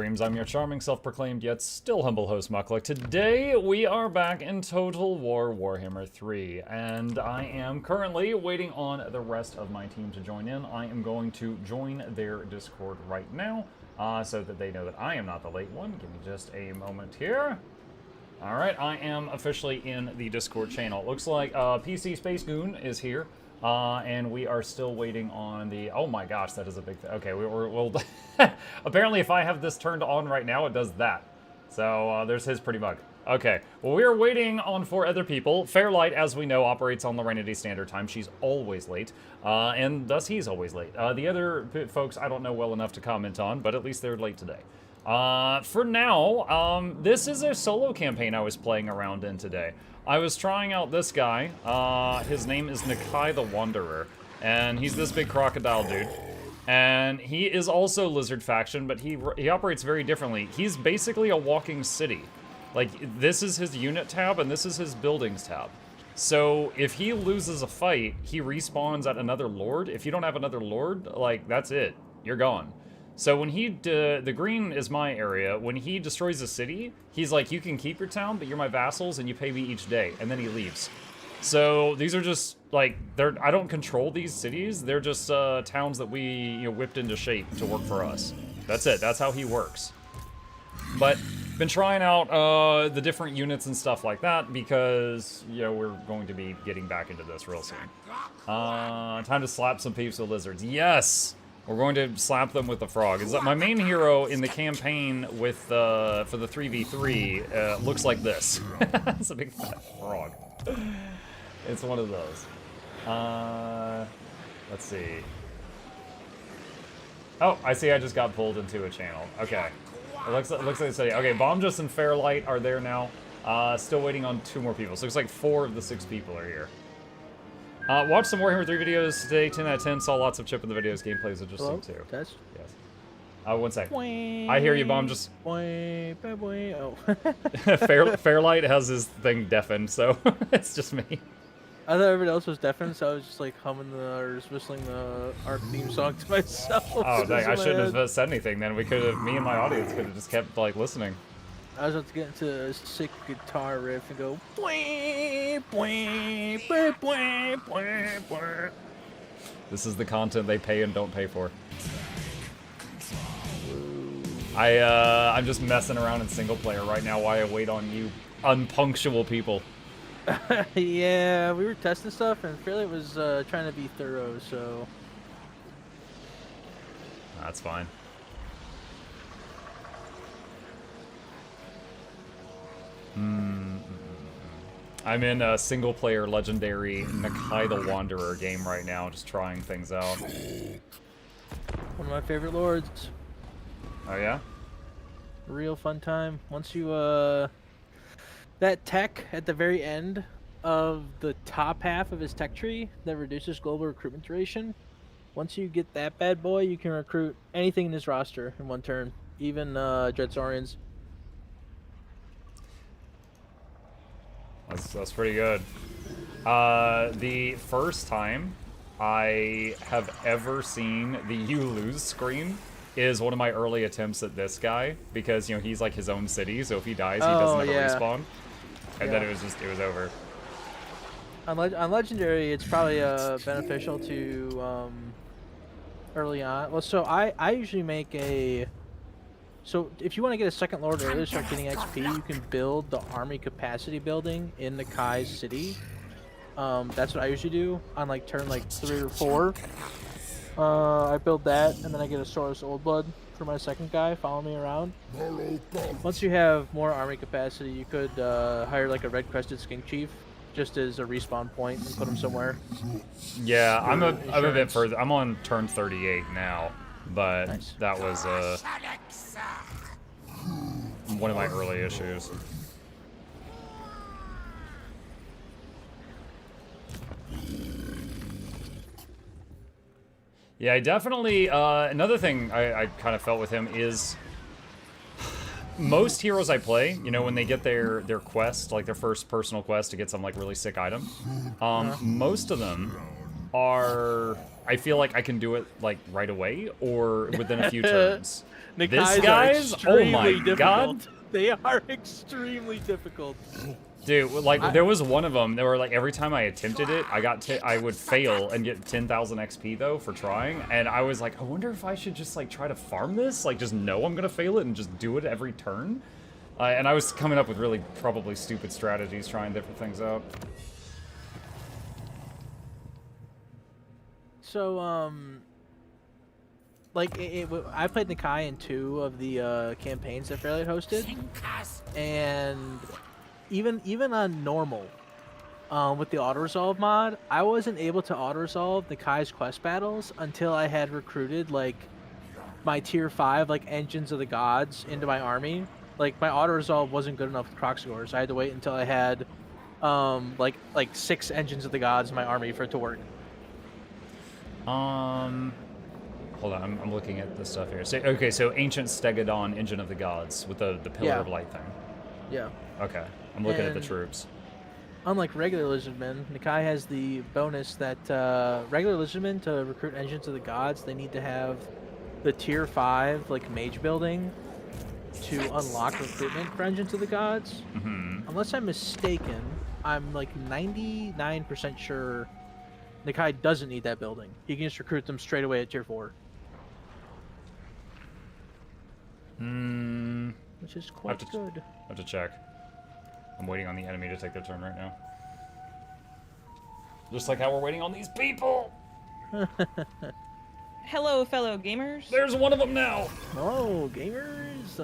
I'm your charming, self-proclaimed, yet still humble host, Mukluk. Today, we are back in Total War Warhammer 3, and I am currently waiting on the rest of my team to join in. I am going to join their Discord right now, so that they know that I am not the late one. Give me just a moment here. Alright, I am officially in the Discord channel. It looks like PC Space Goon is here. And we are still waiting on the... Oh my gosh, that is a big thing. Okay, we'll... Apparently, if I have this turned on right now, it does that. So, there's his pretty mug. Okay, well, we are waiting on 4 other people. Fairlight, as we know, operates on Lorenity Standard Time. She's always late. And thus, he's always late. The other folks, I don't know well enough to comment on, but at least they're late today. For now, this is a solo campaign I was playing around in today. I was trying out this guy. His name is Nakai the Wanderer, and he's this big crocodile dude. And he is also Lizard faction, but he operates very differently. He's basically a walking city. Like, this is his unit tab, and this is his buildings tab. So, if he loses a fight, he respawns at another lord. If you don't have another lord, like, that's it. You're gone. So when he, the green is my area, when he destroys a city, he's like, you can keep your town, but you're my vassals and you pay me each day, and then he leaves. So these are just, like, I don't control these cities, they're just towns that we, you know, whipped into shape to work for us. That's it, that's how he works. But, been trying out the different units and stuff like that, because, you know, we're going to be getting back into this real soon. Time to slap some peeps with lizards. Yes! We're going to slap them with the frog. Is that my main hero in the campaign with for the 3v3 looks like this. It's a big fat frog. It's one of those. Let's see. Oh, I see. I just got pulled into a channel. Okay. It looks like it's okay. Bombjust and Fairlight are there now. Still waiting on 2 more people. So it looks like 4 of the 6 people are here. Watched some Warhammer 3 videos today, 10 out of 10, saw lots of Chip in the videos, gameplay is interesting too. Test? Yes. 1 sec. I hear you, Bomb, just... Oh. Fairlight has his thing deafened, so it's just me. I thought everybody else was deafened, so I was just like humming or just whistling our theme song to myself. Oh, dang, I shouldn't have said anything then. We could have, me and my audience could have just kept, like, listening. I was about to get into a sick guitar riff and go. This is the content they pay and don't pay for. I'm just messing around in single player right now while I wait on you unpunctual people. Yeah, we were testing stuff and Fairlight was trying to be thorough, so. That's fine. I'm in a single-player legendary Nakai the Wanderer game right now, just trying things out. One of my favorite lords. Oh yeah? Real fun time. Once you, that tech at the very end of the top half of his tech tree that reduces global recruitment duration, once you get that bad boy, you can recruit anything in his roster in 1 turn. Even, Dreadsaurians. That's pretty good. The first time I have ever seen the you lose screen is one of my early attempts at this guy, because, you know, he's like his own city, so if he dies, he doesn't ever respawn. And then it was over. On Legendary, it's probably beneficial to early on. Well, so I usually make a... So, if you want to get a second lord early, start getting XP, you can build the army capacity building in Nakai's city. That's what I usually do on like turn like 3 or 4. I build that, and then I get a Saurus Old Blood for my second guy, follow me around. Once you have more army capacity, you could hire like a red crested skink chief, just as a respawn point, and put him somewhere. Yeah, I'm a bit further. I'm on turn 38 now. But nice. That was one of my early issues. Yeah, I definitely, another thing I kind of felt with him is most heroes I play, you know, when they get their quest, like their first personal quest to get some like really sick item, most of them are, I feel like I can do it like right away or within a few turns. Nakai's This guy's, oh my difficult. god. They are extremely difficult. Dude, like there was one of them. There were like every time I attempted it, I would fail and get 10,000 XP though for trying, and I was like, I wonder if I should just like try to farm this, like just know I'm gonna fail it and just do it every turn. And I was coming up with really probably stupid strategies, trying different things out. So like I played Nakai in 2 of the campaigns that Fairlight hosted, and even on normal, with the auto-resolve mod, I wasn't able to auto-resolve Nakai's quest battles until I had recruited, like, my tier 5, like, Engines of the Gods into my army. Like, my auto-resolve wasn't good enough with Croxagore, so I had to wait until I had, like 6 Engines of the Gods in my army for it to work. Hold on, I'm looking at the stuff here. So, okay, so Ancient Stegodon, Engine of the Gods, with the Pillar of Light thing. Yeah. Okay, I'm looking at the troops. Unlike regular Lizardmen, Nakai has the bonus that regular Lizardmen, to recruit Engines of the Gods, they need to have the tier 5 like mage building to unlock recruitment for Engines of the Gods. Unless I'm mistaken, I'm like 99% sure Nakai doesn't need that building. He can just recruit them straight away at tier 4. Which is quite good. I have to check. I'm waiting on the enemy to take their turn right now. Just like how we're waiting on these people! Hello, fellow gamers. There's one of them now! Oh, gamers!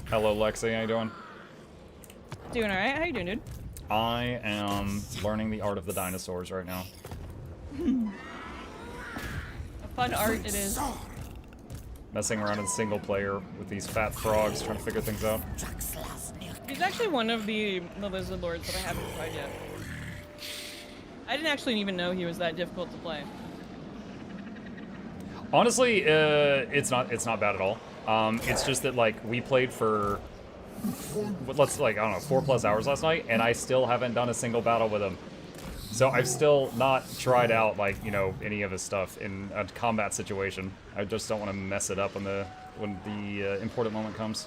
Hello, Lexi, how you doing? Doing alright, how you doing, dude? I am learning the art of the dinosaurs right now. A fun art it is. Messing around in single player with these fat frogs, trying to figure things out. He's actually one of the lizard lords that I haven't tried yet. I didn't actually even know he was that difficult to play. Honestly, it's not bad at all. It's just that like we played for let's like I don't know 4+ hours last night, and I still haven't done a single battle with him. So I've still not tried out like any of his stuff in a combat situation. I just don't want to mess it up when the important moment comes.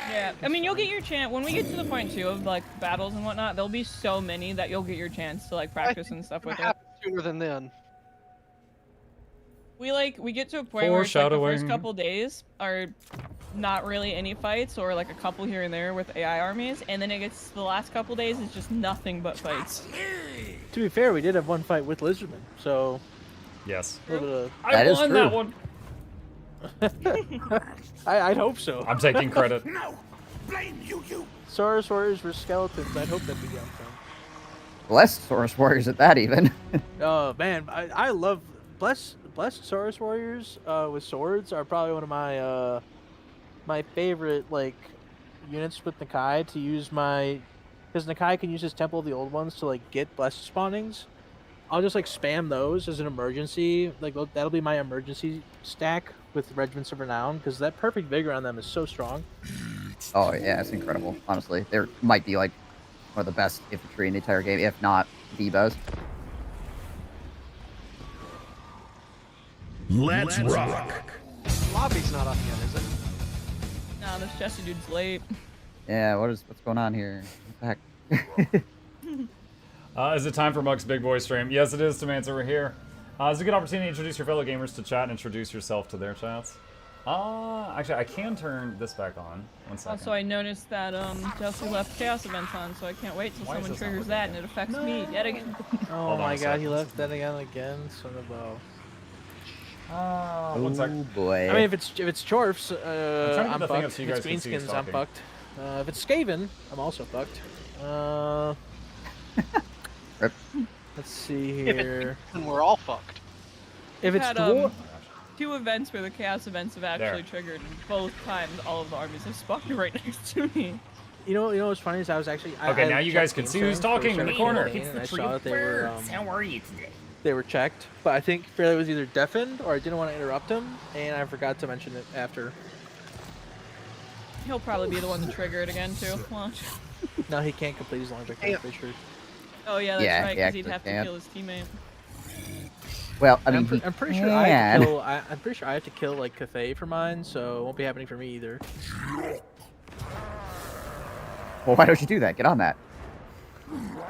Yeah, I mean you'll get your chance when we get to the point too of like battles and whatnot. There'll be so many that you'll get your chance to like practice and stuff with it. Sooner than then. We get to a point where it's like the first couple days are not really any fights or like a couple here and there with AI armies, and then it gets the last couple days is just nothing but fights. To be fair, we did have one fight with Lizardmen, so yes. A little bit of... I won that one. I'd hope so. I'm taking credit. No, blame you. Saurus Warriors were skeletons. I'd hope that'd be done. Blessed Saurus Warriors at that even. Oh man, I love blessed Saurus Warriors with swords are probably one of my my favorite like units with Nakai to use because Nakai can use his Temple of the Old Ones to like get blessed spawnings. I'll just like spam those as an emergency. Like that'll be my emergency stack with Regiments of Renown because that perfect vigor on them is so strong. Oh yeah, it's incredible. Honestly, they might be like one of the best infantry in the entire game, if not the best. Let's rock. Lobby's not up yet, is it? No, this Jesse dude's late. Yeah, what's going on here? What the heck? Is it time for Muck's Big Boy stream? Yes, it is, Samantha. We're here. It's a good opportunity to introduce your fellow gamers to chat and introduce yourself to their chats. Actually, I can turn this back on. One second. Also, I noticed that Jesse left Chaos Events on, so I can't wait till someone triggers that and it affects me yet again. Oh my god, he left that again, son of a... one sec. Oh boy. I mean, if it's Chorfs, I'm the thing up fucked. so you If guys it's can see who's Greenskins, I'm talking. fucked. If it's Skaven, I'm also fucked. Rip. Let's see If here. it's and we're all fucked. If it's Had, Dwarf... 2 events where the Chaos Events have actually triggered, and both times all of the armies have spawned right next to me. You know what's funny is I was actually... Okay, now you guys can see who's talking in the corner. And I saw that they were, How are you today? they were checked, but I think Fairley was either deafened or I didn't want to interrupt him, and I forgot to mention it after. He'll probably be the one to trigger it again, too. Watch. No, he can't complete his long victory, I'm pretty sure. Oh yeah, that's Yeah, right, he because he'd actually have to can't. kill his teammate. Well, I mean, I'm pretty sure I have to kill. I'm pretty sure I have to kill like Cathay for mine, so it won't be happening for me either. Well, why don't you do that? Get on that.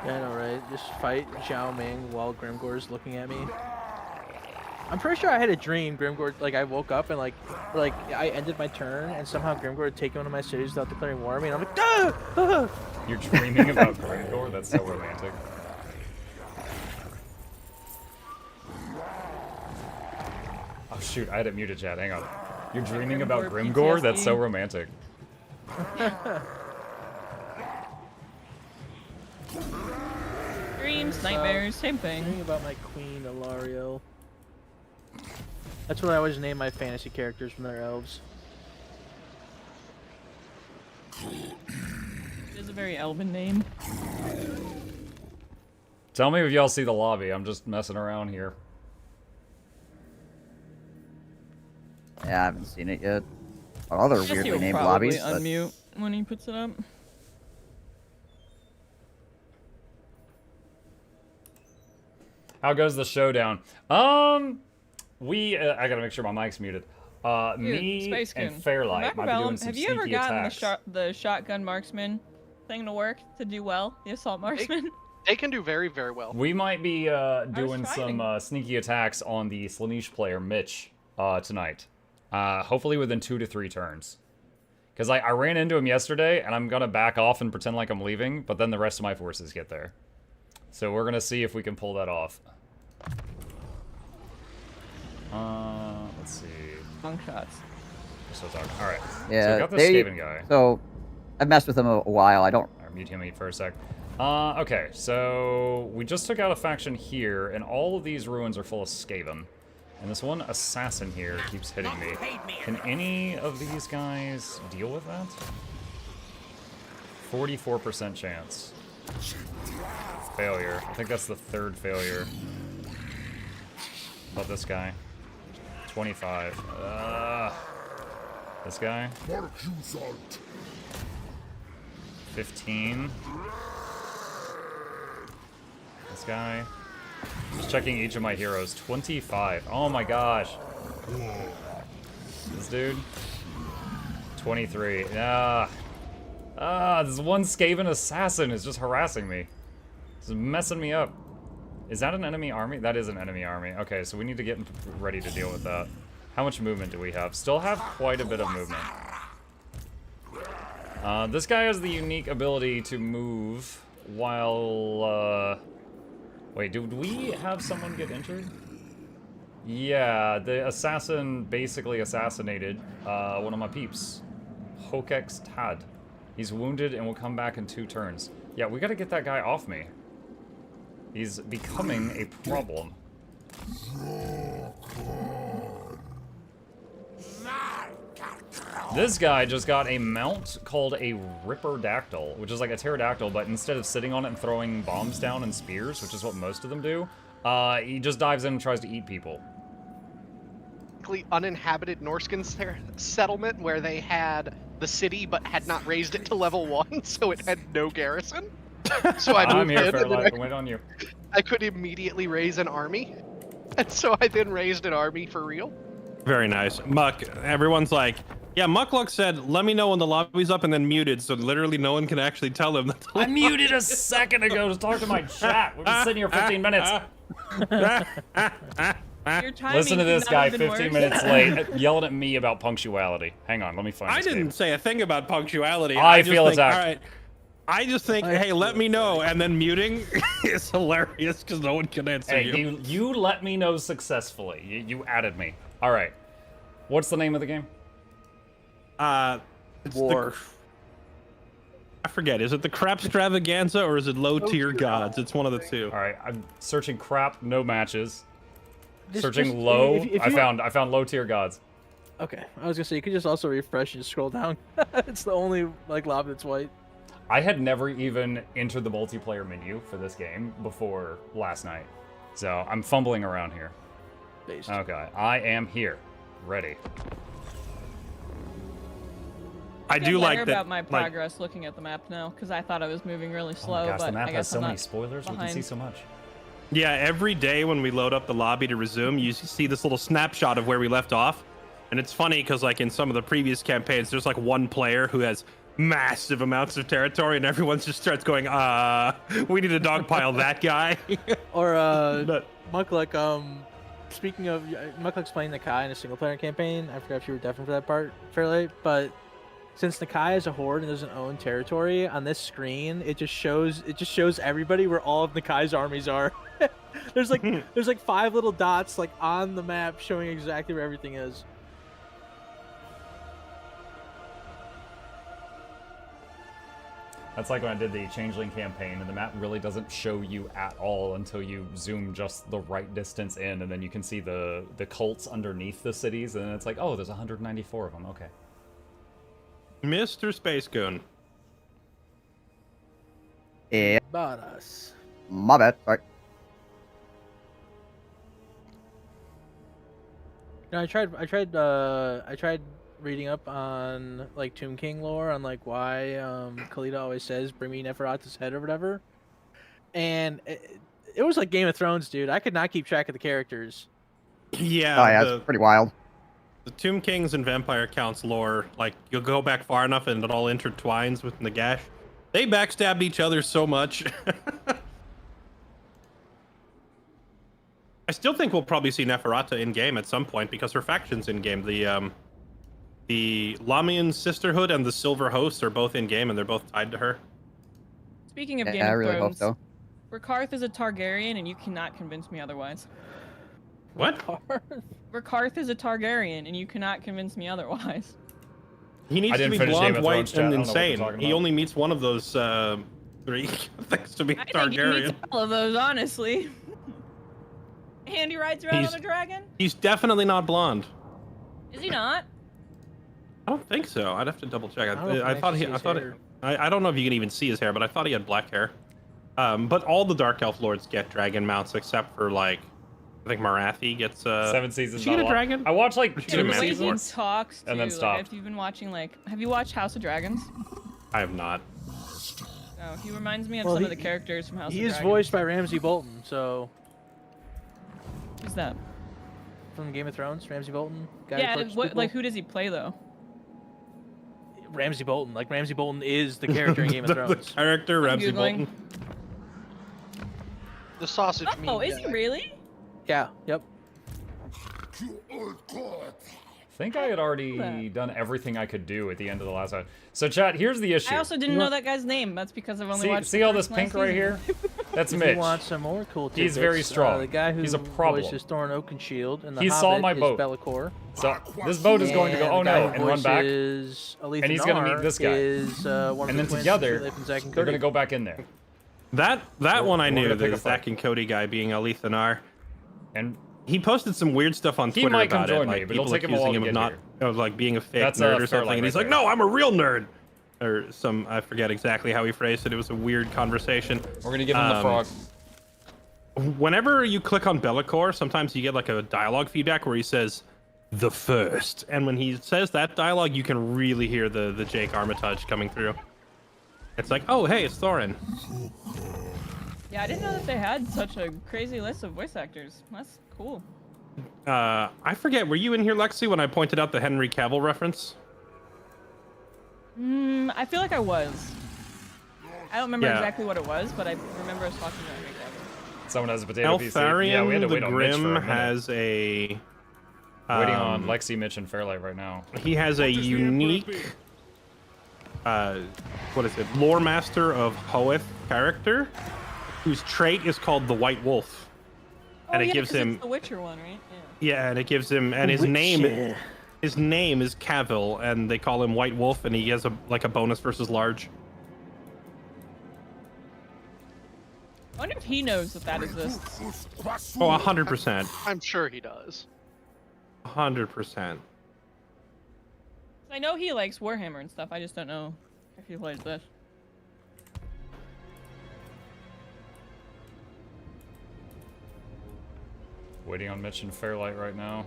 Yeah, I know, right? Just fight Zhao Ming while Grimgore's looking at me. I'm pretty sure I had a dream. Grimgore, like I woke up and like I ended my turn, and somehow Grimgore had taken one of my cities without declaring war on me, and I'm like, ah! Ah! You're dreaming about Grimgore? That's so romantic. Oh shoot, I had it muted, chat. Hang on. You're dreaming about Grimgore? That's so romantic. Dreams, nightmares, same thing. Dreaming about my queen, Ilario. That's what I always name my fantasy characters when they're elves. It is a very elven name. Tell me if y'all see the lobby. I'm just messing around here. Yeah, I haven't seen it yet. Other Jesse weirdly will named probably lobbies. But... unmute when he puts it up. How goes the showdown? I gotta make sure my mic's muted. Me and Fairlight might be doing some have you ever sneaky gotten attacks. the shotgun marksman thing to work to do well? The assault marksman. They can do very, very well. We might be doing some sneaky attacks on the Slaanesh player, Mitch, tonight. Hopefully within 2 to 3 turns. Because I ran into him yesterday, and I'm going to back off and pretend like I'm leaving, but then the rest of my forces get there. So we're going to see if we can pull that off. Let's see. Long shots. We're still talking. Alright. Yeah, so we got this Skaven guy. So, I've messed with him a while. I don't... Mute him for a sec. Okay, so we just took out a faction here, and all of these ruins are full of Skaven. And this one assassin here keeps hitting me. Can any of these guys deal with that? 44% chance. Failure. I think that's the 3rd failure. How about this guy? 25. This guy? 15. This guy. Just checking each of my heroes. 25. Oh my gosh. This dude. 23. This one Skaven assassin is just harassing me. This is messing me up. Is that an enemy army? That is an enemy army. Okay, so we need to get ready to deal with that. How much movement do we have? Still have quite a bit of movement. This guy has the unique ability to move while, wait, do we have someone get injured? Yeah, the assassin basically assassinated one of my peeps. Hokex Tad. He's wounded and will come back in 2 turns. Yeah, we gotta get that guy off me. He's becoming a problem. This guy just got a mount called a Ripperdactyl, which is like a pterodactyl, but instead of sitting on it and throwing bombs down and spears, which is what most of them do, he just dives in and tries to eat people. Uninhabited Norscan settlement where they had the city but had not raised it to level 1, so it had no garrison. So I moved I'm here, in and wait on you. I could immediately raise an army, and so I then raised an army for real. Very nice. Muck, everyone's like, yeah, Mukluk said, let me know when the lobby's up, and then muted, so literally no one can actually tell him that the I muted a second ago to talk to my chat. We've been sitting here 15 minutes. Listen to this guy 15 minutes late yelling at me about punctuality. Hang on, let me find I this didn't game. say a thing about punctuality. I just feel think, attacked. all right, I just think, hey, let me know, and then muting is hilarious because no one can answer you. You let me know successfully. You added me. All right. What's the name of the game? It's War. I forget. Is it the crap extravaganza or is it low tier gods? It's one of the two. All right. I'm searching crap. No matches. Just- Searching just- low. if you- I found low tier gods. Okay, I was gonna say you could just also refresh and scroll down. It's the only like lobby that's white. I had never even entered the multiplayer menu for this game before last night, so I'm fumbling around here. Based. Okay, I am here, ready. I do like that. about my progress looking at the map now because I thought I was moving really slow. Oh my gosh, but the map I has guess so I'm many not spoilers. We can see behind. so much. Yeah, every day when we load up the lobby to resume, you see this little snapshot of where we left off. And it's funny because like in some of the previous campaigns, there's like one player who has massive amounts of territory and everyone just starts going, we need to dogpile that guy. Or But- Mukluk, speaking of Mukluk's playing Nakai in a single player campaign. I forgot if you were definitely for that part, Fairlight, but since Nakai is a horde and doesn't own territory, on this screen it just shows everybody where all of Nakai's armies are. there's like 5 little dots like on the map showing exactly where everything is. That's like when I did the Changeling campaign, and the map really doesn't show you at all until you zoom just the right distance in, and then you can see the cults underneath the cities, and it's like, oh, there's 194 of them. Okay. Mr. Space Goon. Yeah, Badass. my bad. Sorry. No, I tried reading up on like Tomb King lore on like why Khalida always says bring me Neferata's head or whatever, and it was like Game of Thrones, dude. I could not keep track of the characters. Yeah, Oh yeah, it's pretty wild. the Tomb Kings and Vampire Counts lore, like you'll go back far enough and it all intertwines with Nagash. They backstabbed each other so much. I still think we'll probably see Neferata in game at some point because her faction's in game. The Lamian Sisterhood and the Silver Host are both in game and they're both tied to her. Speaking of Yeah, Game I of really hope Thrones, so. Rakarth is a Targaryen, and you cannot convince me otherwise. What? Rakarth is a Targaryen, and you cannot convince me otherwise. He needs I to didn't be finish Game blonde, of white, Thrones, chat. I and don't know what you're insane. talking He about. only meets one of those 3 things to be I think he Targaryen. meets all of those, honestly. And he rides around He's- on a dragon? He's definitely not blonde. Is he not? I don't think so. I'd have to double check. I don't know if I you thought can he. actually I see thought. his I don't know if you can even see his hair, but I thought he had black hair. But all the Dark Elf lords get dragon mounts except for like, I think Marathi gets 7 seasons. Did she get not a lot. dragon? I watched like Did she Yeah, get a two the way he seasons. talks too, and then like, stopped. if you've been watching, like, have you watched House of Dragons? I have not. No, he reminds me of Well, some of he- the characters from House He of is Dragons. voiced by Ramsay Bolton, so Who's that? from Game of Thrones, Ramsay Bolton. Guy who Yeah, tortures what, people. like, who does he play, though? Ramsay Bolton. Like Ramsay Bolton is the character in Game of the Thrones. character I'm Ramsay Googling. Bolton. The sausage meat. Oh, is he guy. really? Yeah. Yep. I think I had already done everything I could do at the end of the last one. So chat, here's the issue. I also didn't know that guy's name. That's because I've only watched See the all this first pink last right season. here? That's If Mitch. you want some more cool He's tidbits, very strong. The guy who He's a problem. voices Thorin Oakenshield and the He Hobbit saw my is boat. Be'lakor. So this boat is going to go, And oh the guy no, who and run back. voices Aletha And he's gonna meet Nar this guy. Is, one of And the then twins together, who live in Zack and they're Cody. going to go back in there. That We're- one I we're knew. gonna pick The a fight. Zack and Cody guy being Aletha Nar. And He posted some weird stuff on He Twitter might come about it, join me, like but it'll people take him a accusing while him to of get not, of like being a fake That's, nerd or Fairlight something, and right he's like, there. "No, I'm a real nerd," or some. I forget exactly how he phrased it. It was a weird conversation. we're going to give him the frog. Whenever you click on Be'lakor, sometimes you get like a dialogue feedback where he says "the first," and when he says that dialogue, you can really hear the Jake Armitage coming through. It's like, "Oh, hey, it's Thorin." Yeah, I didn't know that they had such a crazy list of voice actors. That's cool. I forget. Were you in here, Lexi, when I pointed out the Henry Cavill reference? I feel like I was. I don't remember Yeah. exactly what it was, but I remember us talking about Henry Cavill. Someone has a potato PC. Yeah, we had Eltharion to the wait on Mitch for a Grim minute. has a. Waiting on um, Lexi, Mitch, and Fairlight right now. He has a unique, what is it, lore master of Hoeth character, whose trait is called the White Wolf, and Oh, it yeah, gives 'cause him, it's the Witcher one, right? yeah, and it gives him, and his name is Cavill, and they call him White Wolf, and he has a bonus versus large. I wonder if he knows that that exists. Oh, 100%, I'm sure he does. 100%. I know he likes Warhammer and stuff. I just don't know if he plays this. Waiting on Mitch and Fairlight right now.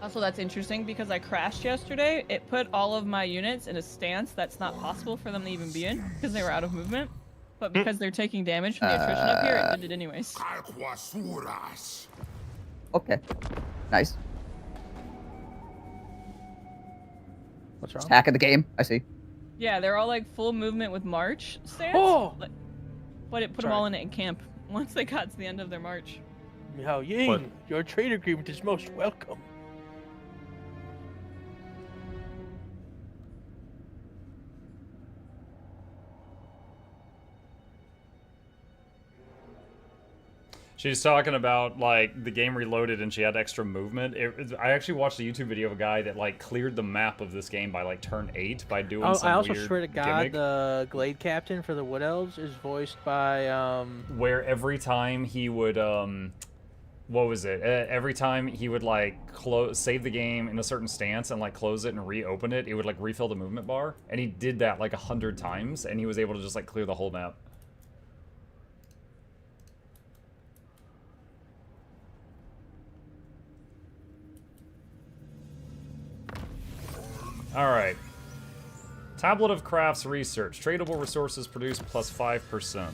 Also, that's interesting because I crashed yesterday. It put all of my units in a stance that's not possible for them to even be in because they were out of movement. But because they're taking damage from the attrition up here, it did it anyways. Okay. Nice. What's wrong? Hack of the game. I see. Yeah, they're all like full movement with march stance. Oh! But it put them all in camp once they got to the end of their march. Miao Ying, your trade agreement is most welcome. She's talking about, like, the game reloaded and she had extra movement. I actually watched a YouTube video of a guy that, like, cleared the map of this game by, like, turn 8 by doing some I also weird swear to God, gimmick. the Glade Captain for the Wood Elves is voiced by, Where every time he would, what was it? Every time he would, like, save the game in a certain stance and, like, close it and reopen it, it would, like, refill the movement bar. And he did that, like, 100 times, and he was able to just, like, clear the whole map. Alright. Tablet of Crafts Research. Tradable resources produced plus 5%.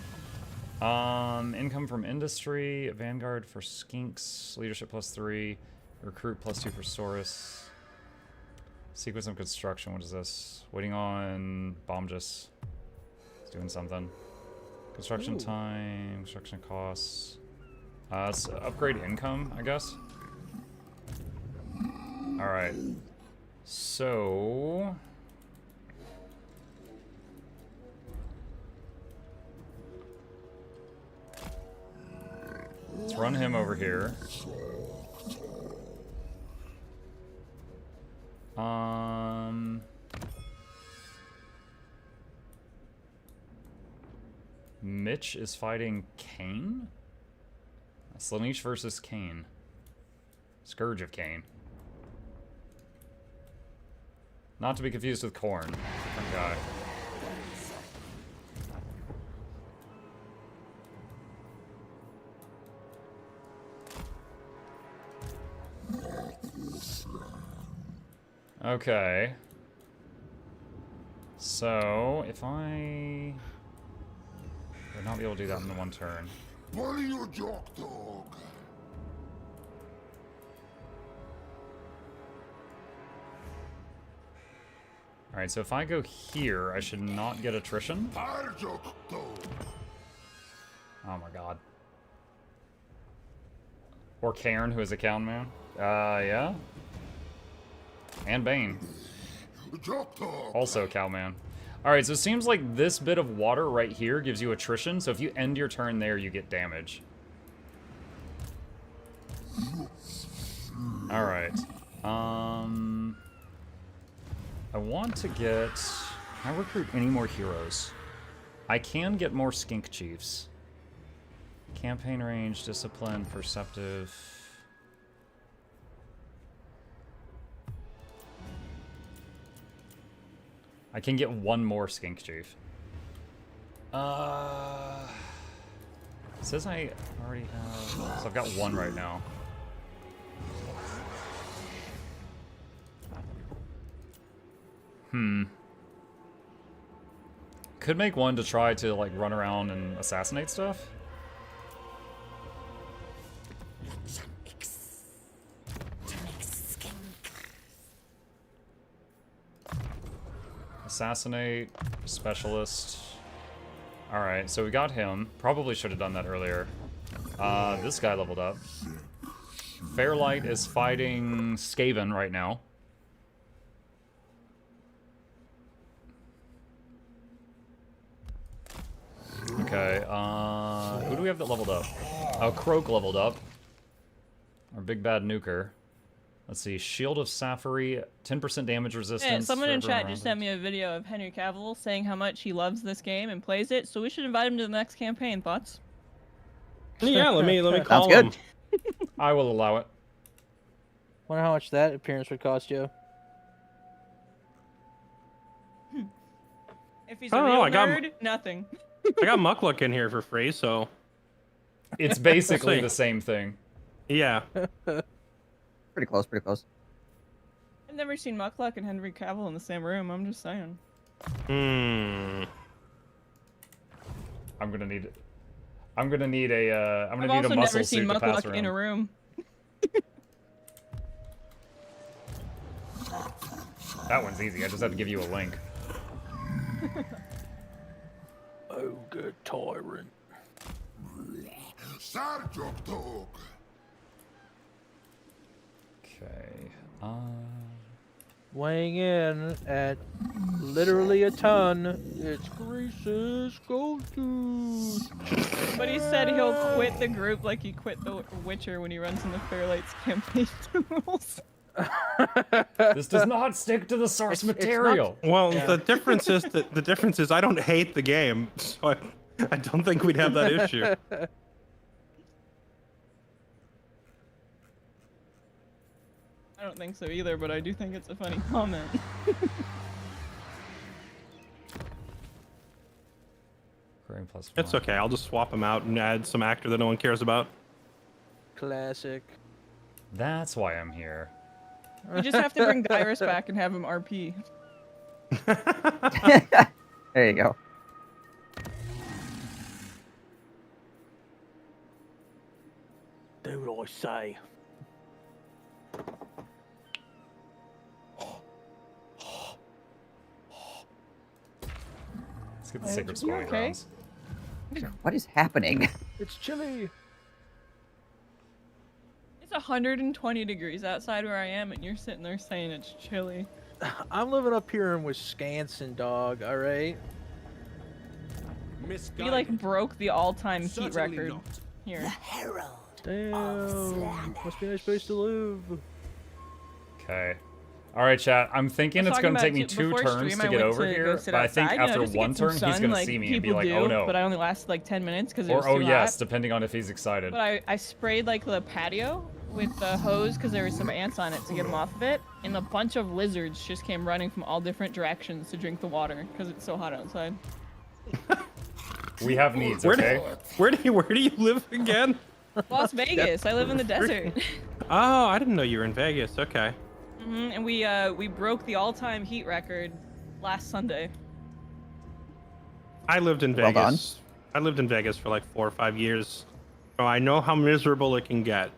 Income from industry. Vanguard for Skinks. Leadership plus 3. Recruit plus 2 for Saurus. Sequence of construction. What is this? Waiting on Bombjus. It's doing something. Construction time. Construction costs. It's upgrade income, I guess. Alright. So... let's run him over here. Mitch is fighting Kane? Slaanesh versus Kane. Scourge of Kane. Not to be confused with Korn. Different guy. Okay. So, if I would not be able to do that in one turn. Alright, so if I go here, I should not get attrition. Oh my god. Or Cairn, who is a Cowman. Yeah. And Bane. Also Cowman. Alright, so it seems like this bit of water right here gives you attrition, so if you end your turn there, you get damage. Alright. I want to get... can I recruit any more heroes? I can get more Skink Chiefs. Campaign range, discipline, perceptive... I can get one more Skink Chief. It says I already have... so I've got one right now. Could make one to try to, like, run around and assassinate stuff. Assassinate, specialist. Alright, so we got him. Probably should have done that earlier. This guy leveled up. Fairlight is fighting Skaven right now. Okay, who do we have that leveled up? Oh, Croak leveled up. Our big bad nuker. Let's see, Shield of Safari, 10% damage resistance. Yeah, someone in chat just sent me a video of Henry Cavill saying how much he loves this game and plays it, so we should invite him to the next campaign. Thoughts? Yeah, let me call him. Sounds I will allow it. Wonder how much that appearance would cost you. If he's a real nerd, nothing. I got Mukluk in here for free, so... It's basically the same thing. Yeah. Pretty close, pretty close. I've never seen Mukluk and Henry Cavill in the same room. I'm just saying. Hmm. I'm gonna need a I'm gonna need a I've muscle also never suit seen to pass Mukluk in a around. room. That one's easy. I just have to give you a link. Oh, good tyrant. Sergeant dog. Okay. Weighing in at literally a ton, it's Grease's Goldtooth. But he said he'll quit the group like he quit the Witcher when he runs in the Fairlights campaign rules. This does not stick to the source material. Well, the difference is I don't hate the game, so I don't think we'd have that issue. I don't think so either, but I do think it's a funny comment. It's okay. I'll just swap them out and add some actor that no one cares about. Classic. That's why I'm here. We just have to bring Dyrus back and have him RP. There you go. Do what I say. Let's get the sacred spawning okay? grounds. What is happening? It's chilly. It's 120 degrees outside where I am, and you're sitting there saying it's chilly. I'm living up here in Wisconsin, dog. All right. We like broke the all-time heat Certainly record not. here. Damn. Must be a nice place to live. Okay. All right, chat. I'm thinking it's gonna take me 2 turns to get over here, but I think after one turn he's gonna see me and be like, "Oh no!" But I only lasted like 10 minutes because it was Or "Oh too yes," hot. depending on if he's excited. But I sprayed like the patio with the hose because there were some ants on it to get them off of it, and a bunch of lizards just came running from all different directions to drink the water because it's so hot outside. We have needs, okay? Where do you live again? Las Vegas. I live in the desert. Oh, I didn't know you were in Vegas. Okay. And we broke the all-time heat record last Sunday. I lived in Well Vegas. I lived in Vegas for like 4 or 5 years, so I know how miserable it can get.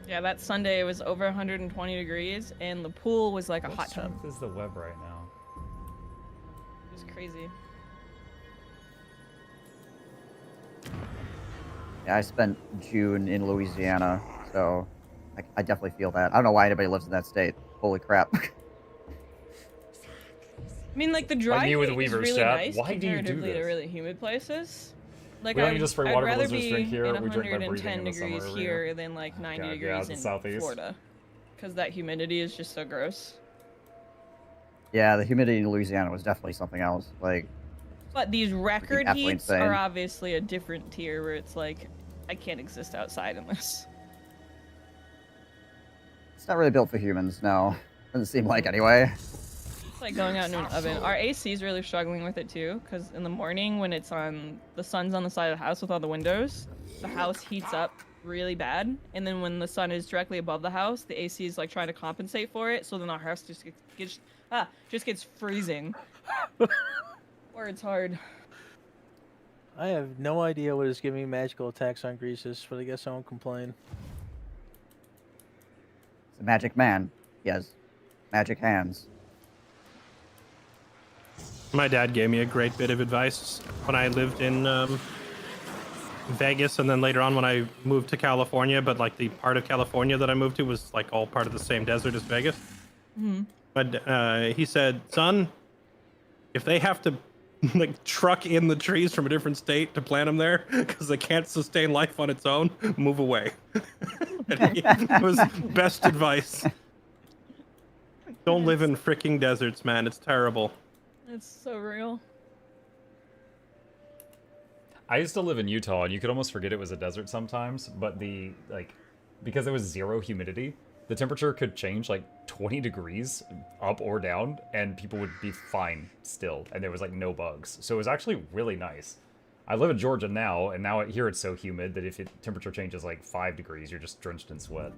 Yeah, that Sunday it was over 120 degrees, and the pool was like a hot What tub. strength is the web right now? It was crazy. Yeah, I spent June in Louisiana, so I definitely feel that. I don't know why anybody lives in that state. Holy crap. I mean, like the dry me with heat is Weaver's really chat. nice Why do you do comparatively to this? really humid places. Like We don't need to spray I'd water for rather lizards be drink here, in we drink by breathing 110 in the summer degrees over here here. than like 90 God, yeah, degrees the in southeast. Florida, because that humidity is just so gross. Yeah, the humidity in Louisiana was definitely something else. Like, But these record absolutely heats insane. are obviously a different tier where it's like, I can't exist outside in this. it's not really built for humans, no. Doesn't seem like anyway. It's like going out into an oven. Our AC is really struggling with it too, because in the morning when it's on, the sun's on the side of the house with all the windows, the house heats up really bad. And then when the sun is directly above the house, the AC is like trying to compensate for it. So then our house just gets freezing. Or it's hard. I have no idea what is giving me magical attacks on Greases, but I guess I won't complain. It's a magic man. He has magic hands. My dad gave me a great bit of advice when I lived in Vegas, and then later on when I moved to California, but like the part of California that I moved to was like all part of the same desert as Vegas. But he said, son, if they have to like truck in the trees from a different state to plant them there because they can't sustain life on its own, move away. It was best advice. Don't live in freaking deserts, man. It's terrible. It's so real. I used to live in Utah, and you could almost forget it was a desert sometimes, but because there was zero humidity, the temperature could change like 20 degrees up or down, and people would be fine still, and there was like no bugs. So it was actually really nice. I live in Georgia now, and now here it's so humid that if temperature changes like 5 degrees, you're just drenched in sweat.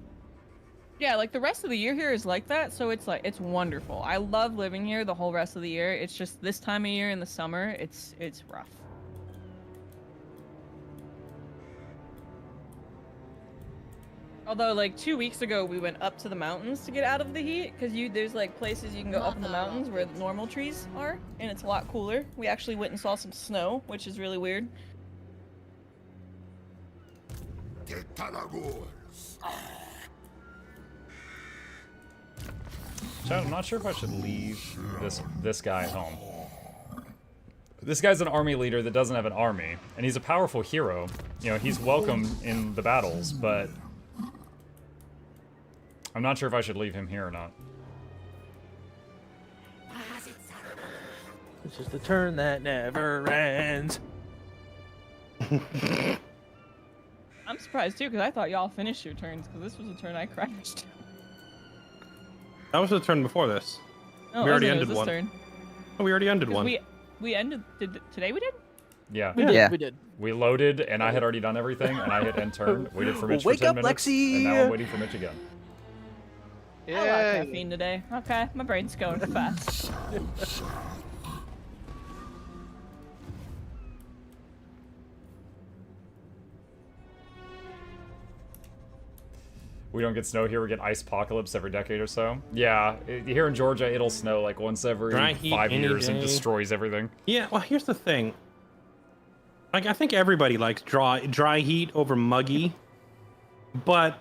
Yeah, like the rest of the year here is like that, so it's like it's wonderful. I love living here the whole rest of the year. It's just this time of year in the summer, it's rough. Although, like 2 weeks ago, we went up to the mountains to get out of the heat, because there's like places you can go up in the mountains where the normal trees are, and it's a lot cooler. We actually went and saw some snow, which is really weird. Chad, I'm not sure if I should leave this guy at home. This guy's an army leader that doesn't have an army, and he's a powerful hero. You know, he's welcome in the battles, but I'm not sure if I should leave him here or not. This is the turn that never ends. I'm surprised too, because I thought y'all finished your turns, because this was a turn I crashed. That was the turn before this. Oh, We already it was ended this one. turn. Oh, we already ended 'Cause one. We ended today. We did. Yeah. We did. Yeah. We did. We loaded, and I had already done everything, and I hit end turn, waited for Mitch Wake for 10 up, minutes, Lexi! and now I'm waiting for Mitch again. A lot of caffeine today. Okay, my brain's going fast. We don't get snow here, we get ice apocalypse every decade or so. Yeah, here in Georgia, it'll snow like once every Dry heat 5 any years and day. destroys everything. Yeah, well, here's the thing. Like, I think everybody likes dry heat over muggy, but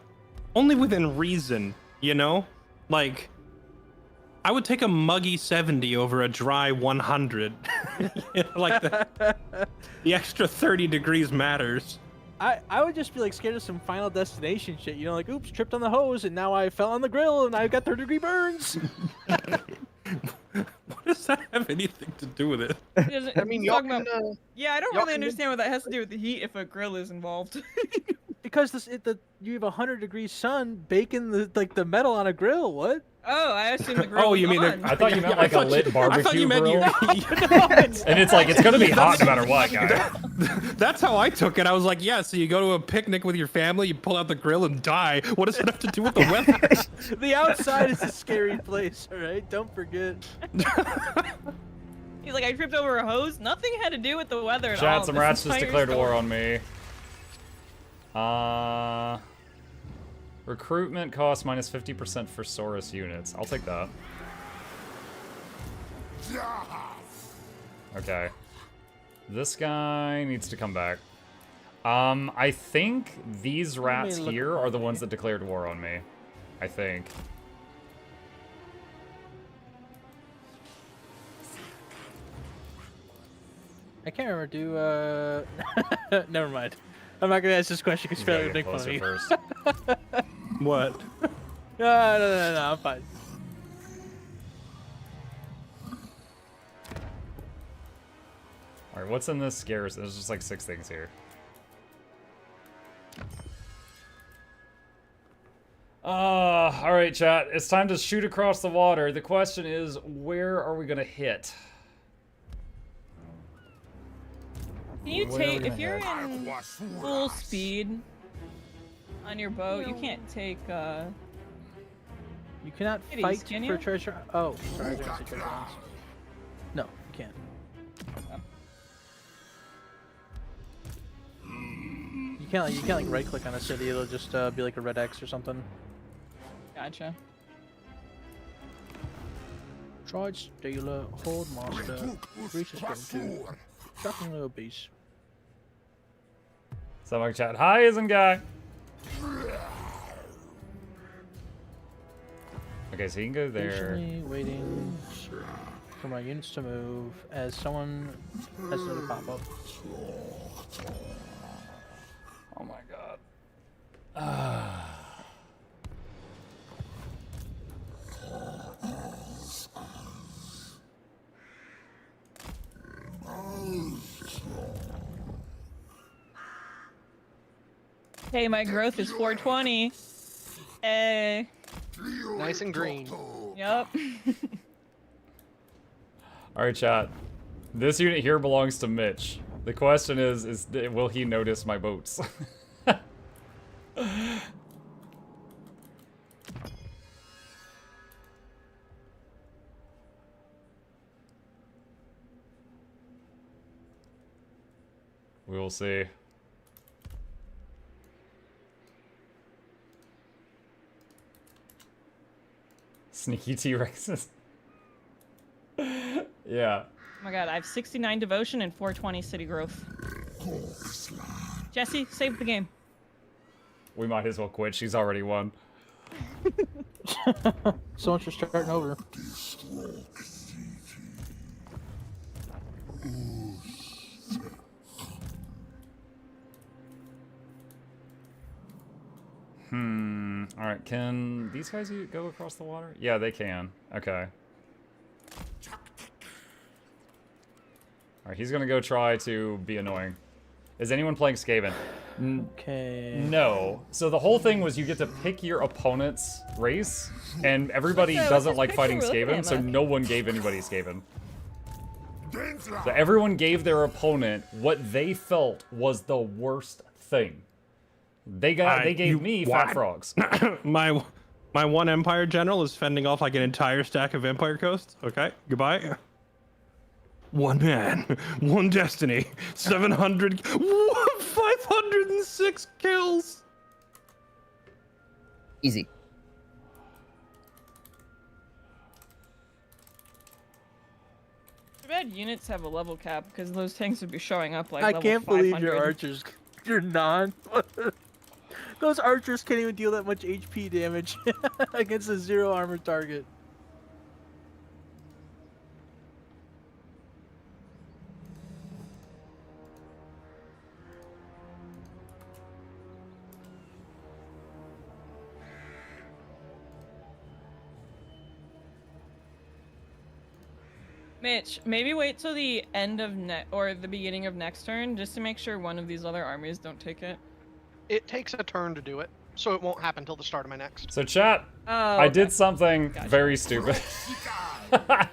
only within reason, you know? Like, I would take a muggy 70 over a dry 100. Like, the extra 30 degrees matters. I would just be like scared of some Final Destination shit. You know, like, oops, tripped on the hose and now I fell on the grill and I got 3rd-degree burns. What does that have anything to do with it? I mean, y'all can, Yeah, I don't y'all really can- understand what that has to do with the heat if a grill is involved. Because you have 100-degree sun baking the metal on a grill. What? Oh, I assume the grill. Oh, was you mean on. I thought you meant like a lit I barbecue thought you meant grill. you. And it's like, it's gonna be hot no matter what, guys. That's how I took it. I was like, yeah, so you go to a picnic with your family, you pull out the grill and die. What does that have to do with the weather? The outside is a scary place, all right? Don't forget. He's like, I tripped over a hose. Nothing had to do with the weather at all. Chat, some This rats just entire declared war story. on me. Recruitment cost minus 50% for Saurus units. I'll take that. Okay. This guy needs to come back. I think these rats look here are the ones that declared war on me. I think. I can't remember. Never mind. I'm not gonna ask this question because You you're gotta gonna get make fun of closer me. first. What? No, I'm fine. Alright, what's in this scarce? There's just like 6 things here. Alright, chat. It's time to shoot across the water. The question is, where are we gonna hit? Can you Where are take we if you're gonna in full speed on your boat? You can't take. You cannot Kitties, fight can for you? treasure. Oh, sorry. I was gonna say treasure islands. No, you can't. You can't like right click on a city. It'll just be like a red X or something. Gotcha. Tried Stealer, Horde Master, Reaches Go to, Shocking Little Beast. Someone chat. Hi, isn't guy. Okay, so you can go there. Patiently waiting for my units to move as someone has another pop up. Oh my god. Hey, my growth is 420. Hey. Nice and green. Yep. Alright, chat. This unit here belongs to Mitch. The question is will he notice my boats? We will see. Sneaky T-Rexes. Yeah. Oh my god, I have 69 devotion and 420 city growth. Jesse, save the game. We might as well quit. She's already won. So much for starting over. Alright, can these guys go across the water? Yeah, they can. Okay. Alright, he's gonna go try to be annoying. Is anyone playing Skaven? Okay. No. So the whole thing was you get to pick your opponent's race, and everybody What's doesn't this like picture fighting we're looking Skaven, at, so Mike? no one gave anybody Skaven. So everyone gave their opponent what they felt was the worst thing. They gave me fat frogs. My one Empire general is fending off like an entire stack of Empire coasts. Okay, goodbye. One man, one destiny, 700, 506 kills. Easy. Too bad units have a level cap because those tanks would be showing up like I level can't believe your 500. archers. You're non. Those archers can't even deal that much HP damage against a 0 armor target. Mitch, maybe wait till the end of or the beginning of next turn just to make sure one of these other armies don't take it. It takes a turn to do it, so it won't happen till the start of my next. So chat, Oh, I did okay. something Gotcha. very stupid. I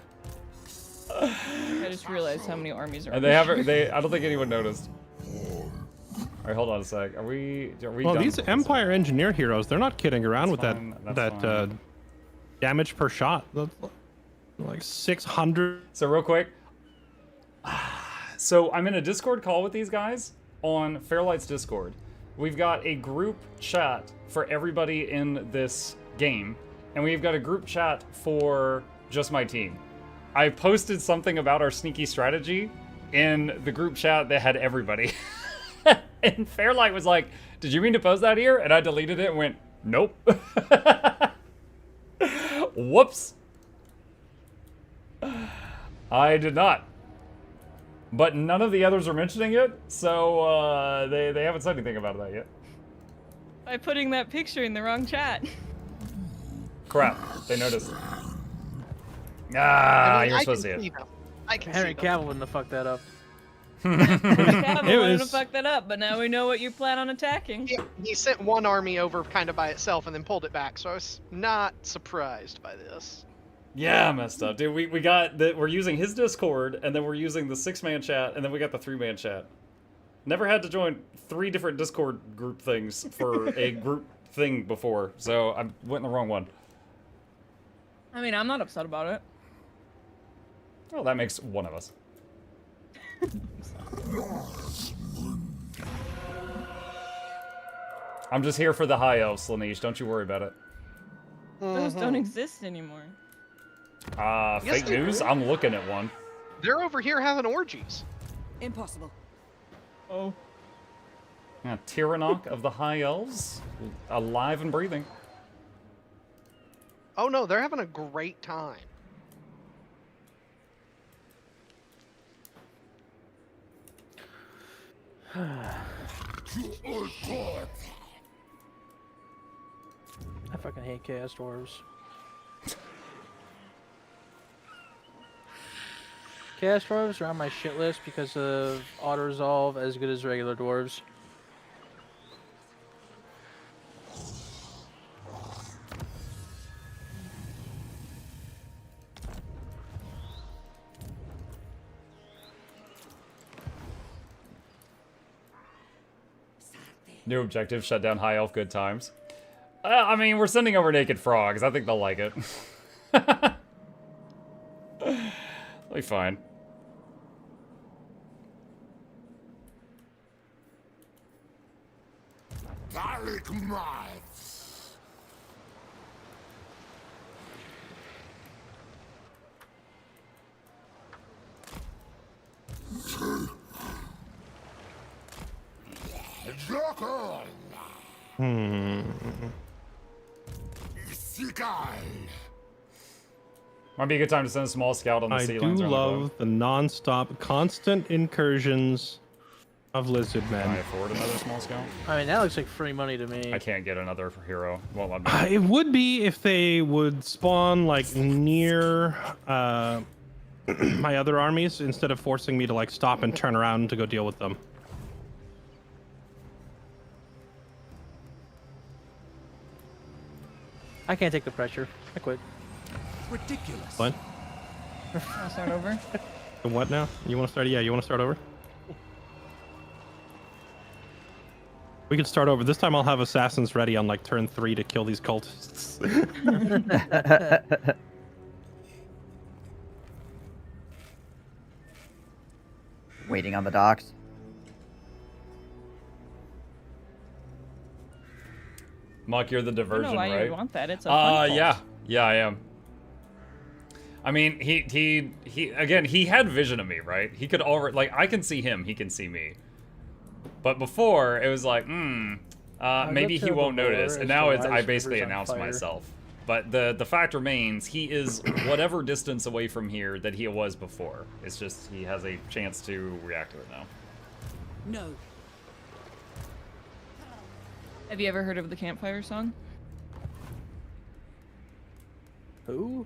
just realized how many armies are. And they haven't. I don't think anyone noticed. All right, hold on a sec. Are we Well, done these with this? Empire engineer heroes, they're not kidding around with fine, that that's fine. damage per shot. Like 600. So real quick. So I'm in a Discord call with these guys on Fairlight's Discord. We've got a group chat for everybody in this game, and we've got a group chat for just my team. I posted something about our sneaky strategy in the group chat that had everybody. And Fairlight was like, "Did you mean to post that here?" And I deleted it and went, "Nope." Whoops. I did not. But none of the others are mentioning it, so they haven't said anything about that yet. By putting that picture in the wrong chat. Crap, they noticed. Ah, you're I supposed to can see see it. them. I can Henry see them. Cavill wouldn't have fucked that up. Cavill It wanted to was- fuck that up, but now we know what you plan on attacking. He sent one army over kind of by itself and then pulled it back, so I was not surprised by this. Yeah, messed up, dude. We got that. We're using his Discord, and then we're using the 6-man chat, and then we got the 3-man chat. Never had to join 3 different Discord group things for a group thing before, so I went in the wrong one. I mean, I'm not upset about it. Well, that makes one of us. I'm just here for the high elves, Slaneesh. Don't you worry about it. Those don't exist anymore. Yes, Fake they news? do. I'm looking at one. They're over here having orgies. Impossible. Oh. Yeah, Tyrannok of the High Elves, alive and breathing. Oh no, they're having a great time. I fucking hate Chaos Dwarves. Chaos Dwarves are on my shit list because of auto-resolve as good as regular dwarves. New objective, shut down High Elf good times. I mean, we're sending over naked frogs. I think they'll like it. They'll be fine. Metallic might. Joker. Sigal. Might be a good time to send a small scout on the I sea do lanes around the boat. love the non-stop, constant incursions of lizard Can I men. afford another small scout? I mean, that looks like free money to me. I can't get another hero. Won't let me. It would be if they would spawn like near my other armies instead of forcing me to like stop and turn around to go deal with them. I can't take the pressure. I quit. Ridiculous. What? I'll start over. What now? You want to start? Yeah, you want to start over? We could start over. This time I'll have assassins ready on like turn 3 to kill these cultists. Waiting on the docks. Muck, you're the I don't diversion, know why right? you would want that. It's a fun cult. Yeah, I am. I mean, he again, he had vision of me, right? He could already, like, I can see him, he can see me. But before, it was like, maybe he won't notice. And now it's, I basically announced myself. But the fact remains, he is whatever distance away from here that he was before. It's just, he has a chance to react to it now. No. Have you ever heard of the campfire song? Who?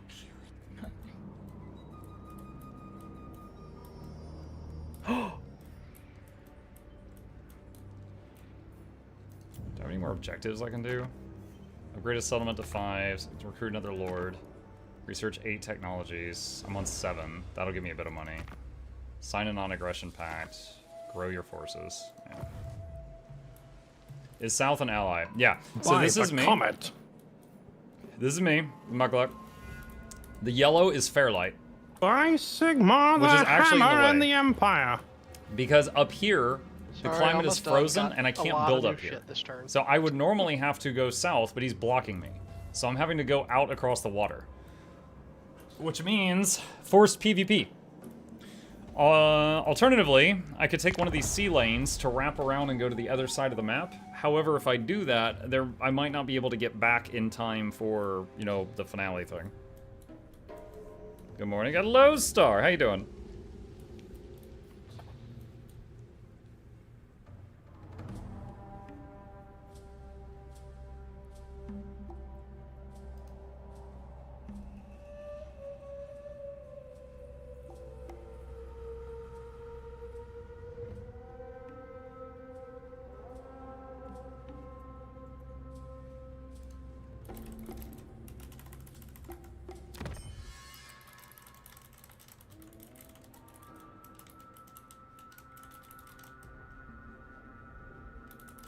Do I have any more objectives I can do? Upgrade a settlement to 5, recruit another lord, research 8 technologies. I'm on 7. That'll give me a bit of money. Sign a non-aggression pact. Grow your forces. Yeah. Is South an ally? Yeah. So this is me. Comment. This is me, Mukluk. The yellow is Fairlight, By Sigma, Which is the actually in the hammer and way. the empire. because up here the Sorry, climate is almost done. frozen Got and I a can't lot build of up new here. shit this turn. So I would normally have to go south, but he's blocking me. So I'm having to go out across the water. Which means forced PvP. Alternatively, I could take one of these sea lanes to wrap around and go to the other side of the map. However, if I do that, I might not be able to get back in time for, you know, the finale thing. Good morning, got Low Star. How you doing?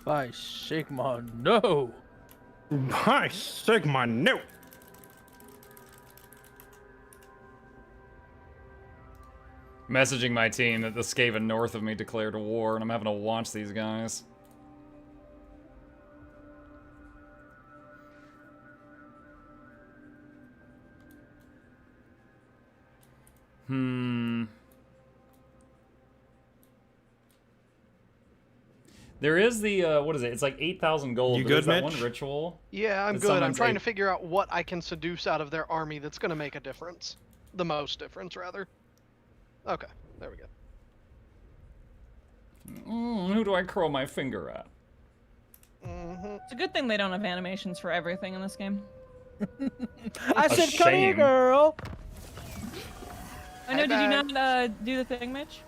By Sigma, no! By Sigma, no. Messaging my team that the Skaven north of me declared a war, and I'm having to watch these guys. There is the, what is it? It's like 8,000 gold. You but good, there's that Mitch? one ritual. Yeah, I'm That good. I'm someone's trying a- to figure out what I can seduce out of their army that's going to make a difference. The most difference, rather. Okay, there we go. Who do I curl my finger at? It's a good thing they don't have animations for everything in this game. I said, come here, shame. girl! I know, did you bad. not do the thing, Mitch?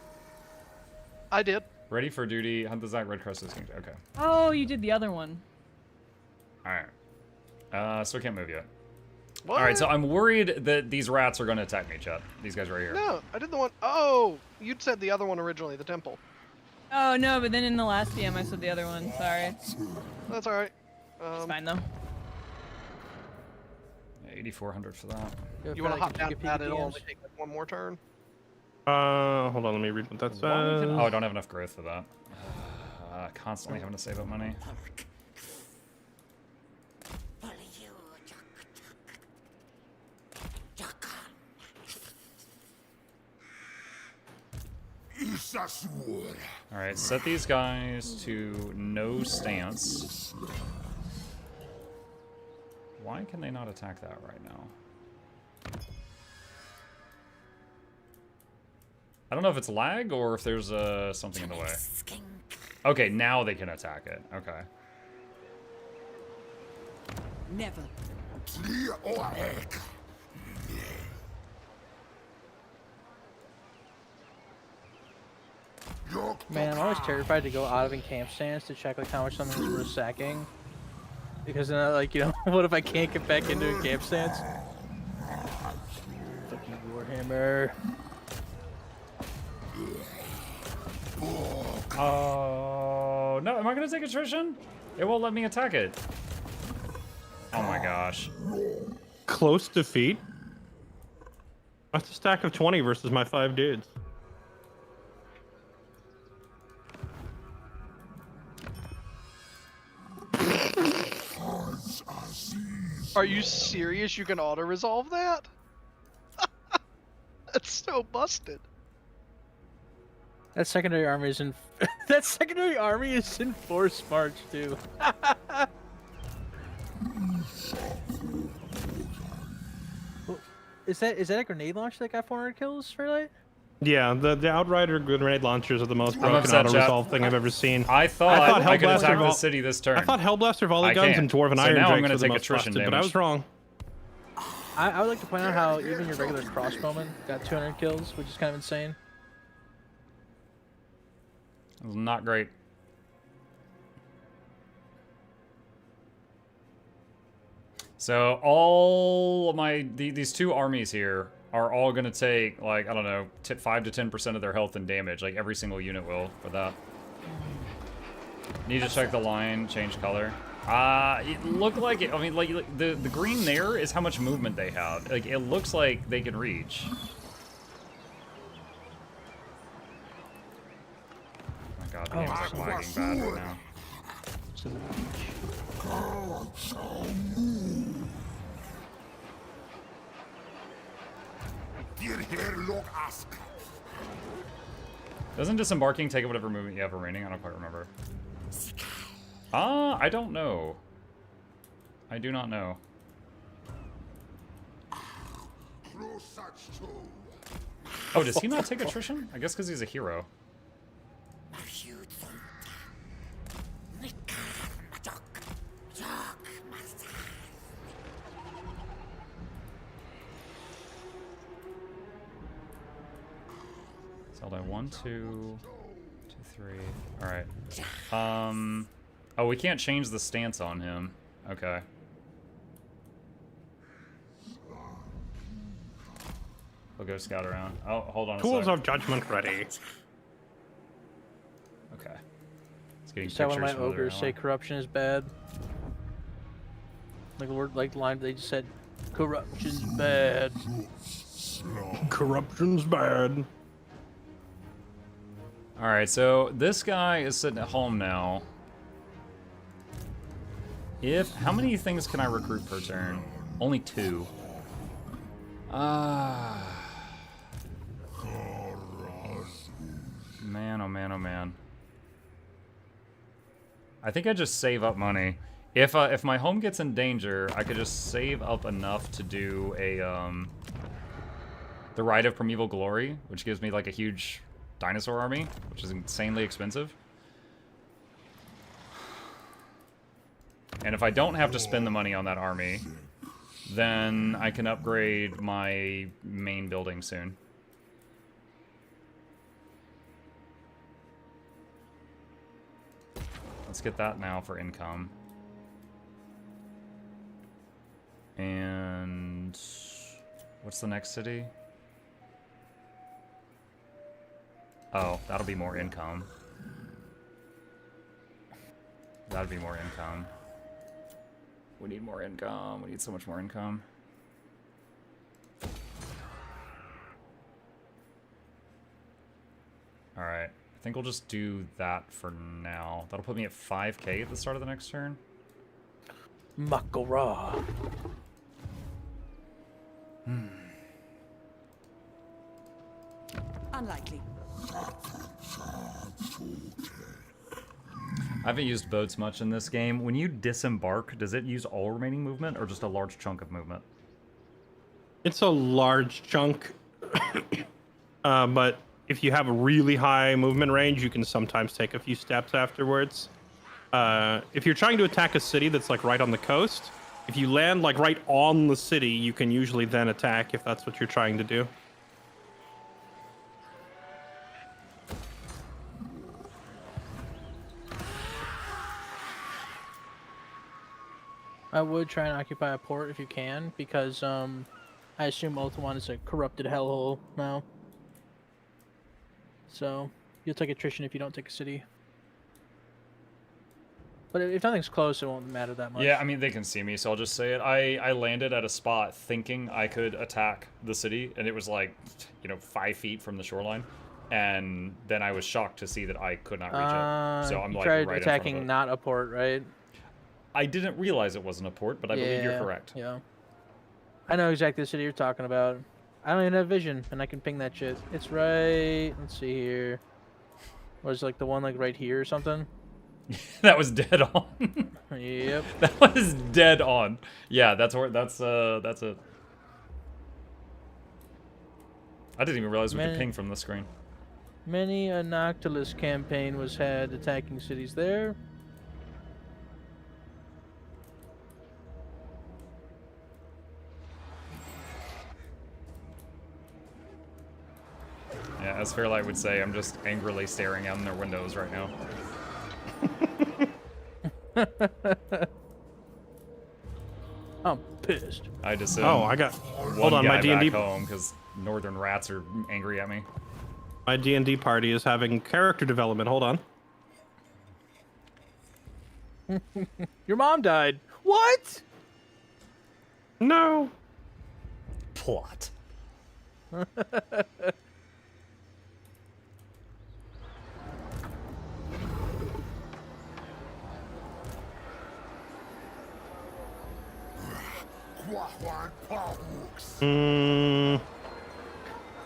I did. Ready for duty. Hunt the Zach Red Crest is king. Okay. Oh, you did the other one. Alright. So I can't move yet. What? Alright, so I'm worried that these rats are going to attack me, Chet. These guys right here. No, I did the one oh you'd said the other one originally, the temple. Oh, no, but then in the last DM I said the other one. Sorry. That's alright. It's fine, though. 8,400 for that. You want to hop down to that? It'll only take like one more turn. Hold on, let me read what that says. Oh, I don't have enough growth for that. Constantly having to save up money. All right, set these guys to no stance. Why can they not attack that right now? I don't know if it's lag or if there's something in the way. Okay, now they can attack it. Okay. Never. Man, I'm always terrified to go out of encamp stance to check like how much something's worth sacking. Because then, like, you know, what if I can't get back into encamp stance? Fuck you, Warhammer. Oh no! Am I gonna take attrition? It won't let me attack it. Oh my gosh. Close defeat? That's a stack of 20 versus my 5 dudes. Are you serious? You can auto-resolve that? That's so busted. That secondary army is in. That secondary army is in force march too. Is that a grenade launcher that got 400 kills for that? Yeah, the Outrider grenade launchers are the most I'm broken upset, auto-resolve Jeff. thing I've ever seen. I thought I could Hellblaster attack the Vol- city this turn. I thought Hellblaster volley I guns and can't. Dwarven So Iron now I'm Drakes gonna were the take most attrition busted, but I damage. was wrong. I would like to point out how even your regular crossbowman got 200 kills, which is kind of insane. It was not great. So all of these two armies here are all gonna take, like, I don't know, 5 to 10% of their health and damage. Like every single unit will for that. Need to check the line, change color. It looked like it. I mean, like the green there is how much movement they have. Like it looks like they can reach. Oh my god, the game is like lagging bad right now. So Doesn't disembarking take whatever movement you have remaining? I don't quite remember. I don't know. I do not know. Oh, does he not take attrition? I guess because he's a hero. So hold on, 1, 2, 2, 3. All right. Oh, we can't change the stance on him. Okay. We'll go scout around. Oh, hold on a Tools sec. of Judgment ready. Okay. It's getting Is that when my pictures from the ogres say real corruption is bad? Like the word, like the line they just said, corruption's bad. Corruption's bad. All right, so this guy is sitting at home now. How many things can I recruit per turn? Only 2. Man, oh man, oh man. I think I just save up money. If my home gets in danger, I could just save up enough to do a the Rite of Primeval Glory, which gives me like a huge dinosaur army, which is insanely expensive. And if I don't have to spend the money on that army, then I can upgrade my main building soon. Let's get that now for income. And what's the next city? Oh, that'll be more income. That'd be more income. We need more income. We need so much more income. Alright. I think we'll just do that for now. That'll put me at 5k at the start of the next turn. Makara. Unlikely. I haven't used boats much in this game. When you disembark, does it use all remaining movement or just a large chunk of movement? It's a large chunk, but if you have a really high movement range, you can sometimes take a few steps afterwards. If you're trying to attack a city that's like right on the coast, if you land like right on the city, you can usually then attack if that's what you're trying to do. I would try and occupy a port if you can, because I assume Ulthuan is a corrupted hellhole now. So you'll take attrition if you don't take a city. But if nothing's close, it won't matter that much. Yeah, I mean, they can see me, so I'll just say it. I landed at a spot thinking I could attack the city, and it was like, 5 feet from the shoreline. And then I was shocked to see that I could not reach it. So I'm you like tried right attacking in front of it. not a port, right? I didn't realize it wasn't a port, but I believe you're correct. Yeah. I know exactly the city you're talking about. I don't even have vision, and I can ping that shit. It's right. Let's see here. Was like the one like right here or something? That was dead on. Yep. That was dead on. Yeah, that's it. I didn't even realize we could ping from the screen. Many a Noctilus campaign was had attacking cities there. Yeah, as Fairlight would say, I'm just angrily staring out in their windows right now. I'm pissed. I just I got. Hold on, my D&D. home because northern rats are angry at me. My D&D party is having character development. Hold on. Your mom died. What? No. Plot.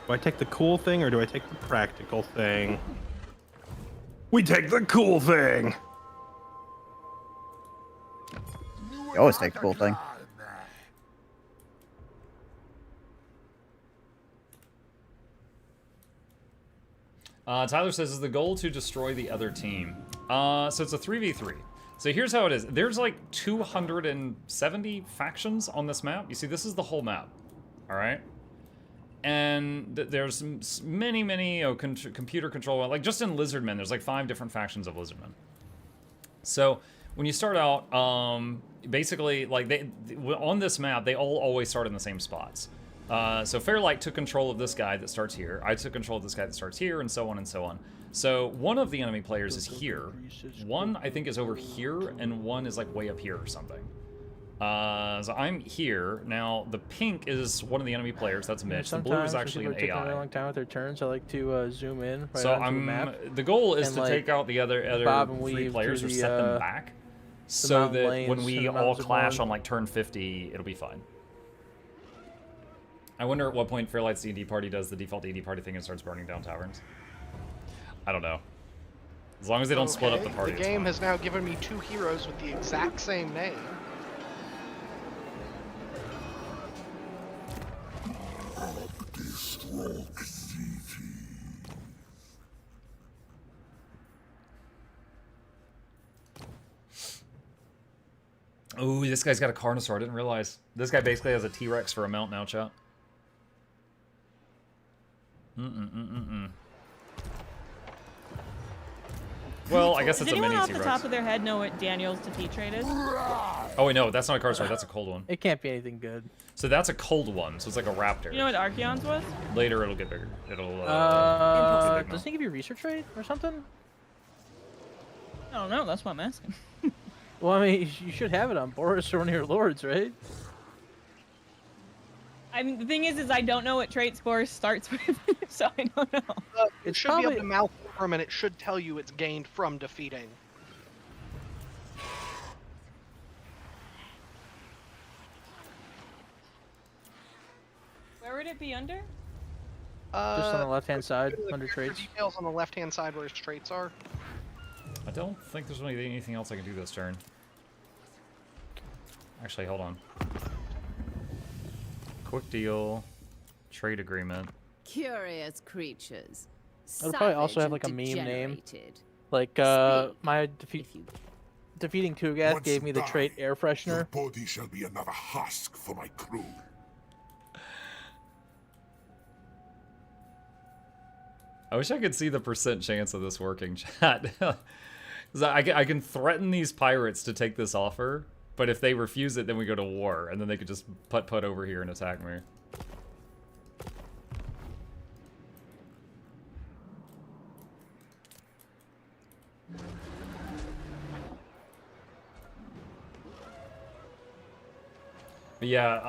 Do I take the cool thing or do I take the practical thing? We take the cool thing. You always take the cool thing. Tyler says, is the goal to destroy the other team? So it's a 3v3. So here's how it is. There's like 270 factions on this map. You see, this is the whole map. All right? And there's many, computer control. Like just in Lizardmen, there's like 5 different factions of Lizardmen. So when you start out, basically, like on this map, they all always start in the same spots. So Fairlight took control of this guy that starts here. I took control of this guy that starts here, and so on and so on. So one of the enemy players is here. One, I think, is over here, and one is like way up here or something. So I'm here. Now, the pink is one of the enemy players. That's Mitch. The blue is actually an AI. Taking a really long time with their turns. I like to zoom in right so onto the map. the goal is and, to like, take out the other bob and 3 weave players or through set the, them back, so mountain that lanes when and we the all mountains clash above. on like turn 50, it'll be fine. I wonder at what point Fairlight's D&D party does the default D&D party thing and starts burning down taverns. I don't know. As long as they don't split up the party. The it's game fine. has now given me 2 heroes with the exact same name. Ooh, this guy's got a Carnosaur. I didn't realize. This guy basically has a T-Rex for a mount now, chat. Well, I guess Does it's a anyone mini off the T-Rex. top of their head know what Daniel's defeat trait is? Oh wait, no, that's not a Carnosaur. That's a cold one. It can't be anything good. So that's a cold one. So it's like a raptor. You know what Archeon's was? Later it'll get bigger. It'll. Doesn't it give you research rate or something? I don't know. That's what I'm asking. Well, I mean, you should have it on Boris or one of your lords, right? I mean, the thing is I don't know what trait score starts with, so I don't know. It It's should be probably- able to malform, and it should tell you it's gained from defeating. Where would it be under? Just on the left-hand side, under the traits. details on the left-hand side where his traits are. I don't think there's really anything else I can do this turn. Actually, hold on. Quick deal, trade agreement. Curious creatures. It'll probably also savage have like a and meme name. degenerated. Like Speak, my if you defeating Kugath Once gave me the die, trait air Your freshener. body shall be another husk for my crew. I wish I could see the percent chance of this working, chat. 'Cause I can threaten these pirates to take this offer, but if they refuse it, then we go to war, and then they could just put over here and attack me. But yeah,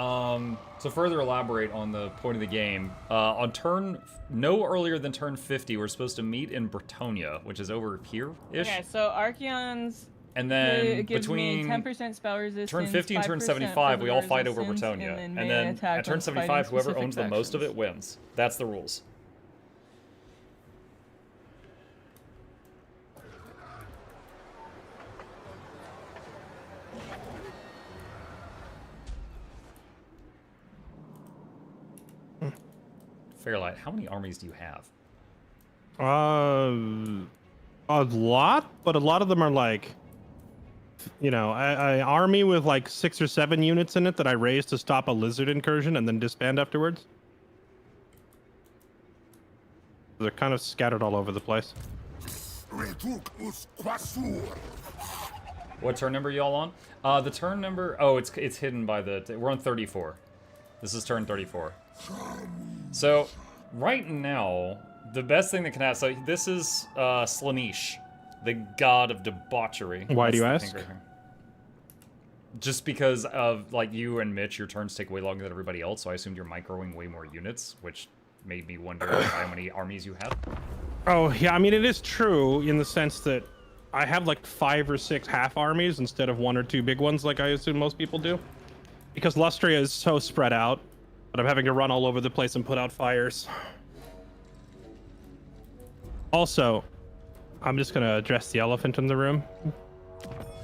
to further elaborate on the point of the game, on no earlier than turn 50, we're supposed to meet in Bretonia, which is over here-ish. Okay, so Archeon's And then gives between me 10% spell resistance, turn 50 and turn 5% 75, we all physical fight over resistance, Bretonia. and And melee then attack at turn when fighting 75, whoever specific owns the most of it factions. wins. That's the rules. Fairlight, how many armies do you have? A lot, but a lot of them are like, you know, an army with like 6 or 7 units in it that I raised to stop a lizard incursion and then disband afterwards. They're kind of scattered all over the place. What turn number y'all on? The turn number, oh, it's hidden by we're on 34. This is turn 34. So, right now, the best thing that can happen, so this is Slaanesh, the god of debauchery. Why do you That's the ask? thing right here. Just because of, like, you and Mitch, your turns take way longer than everybody else, so I assumed you're microing way more units, which made me wonder how many armies you have. Oh, yeah, I mean, it is true in the sense that I have like 5 or 6 half armies instead of 1 or 2 big ones like I assume most people do. Because Lustria is so spread out, but I'm having to run all over the place and put out fires. Also, I'm just going to address the elephant in the room.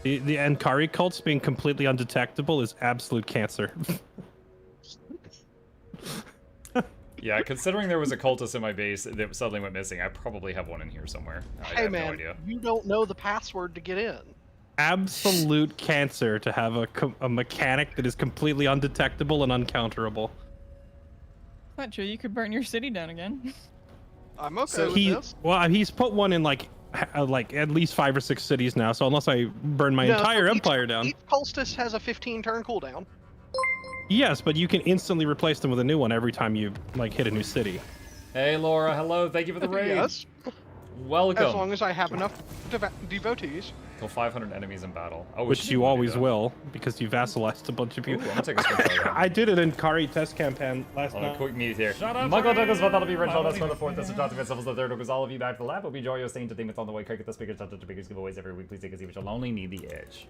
The Ankari cults being completely undetectable is absolute cancer. Yeah, considering there was a cultist in my base that suddenly went missing, I probably have one in here somewhere. I Hey have man, no idea. you don't know the password to get in. Absolute cancer to have a mechanic that is completely undetectable and uncounterable. Not true. You could burn your city down again. I'm okay So with this. Well, he's put one in like at least 5 or 6 cities now. So unless I burn my No, entire each- empire down, Each cultist has a 15 turn cooldown. yes, but you can instantly replace them with a new one every time you like hit a new city. Hey, Laura, hello, thank you for the raid. Yes, Welcome. as long as I have enough devotees. Kill 500 enemies in battle. Oh, we Which should you do always that. will because you vassalized a bunch of Ooh, people. I'm gonna take a screenshot. I did it in Kari test campaign last On a night. quick mute here. Michael Douglas, but that'll be original. That's for the fourth. This is Jonathan Fitzsimmons, the third. Because all of you back to the lab. Hope you enjoy your stay entertainment on the way. Quick, get the speakers, touch the biggest giveaways every week. Please take a seat, but you'll only need the edge.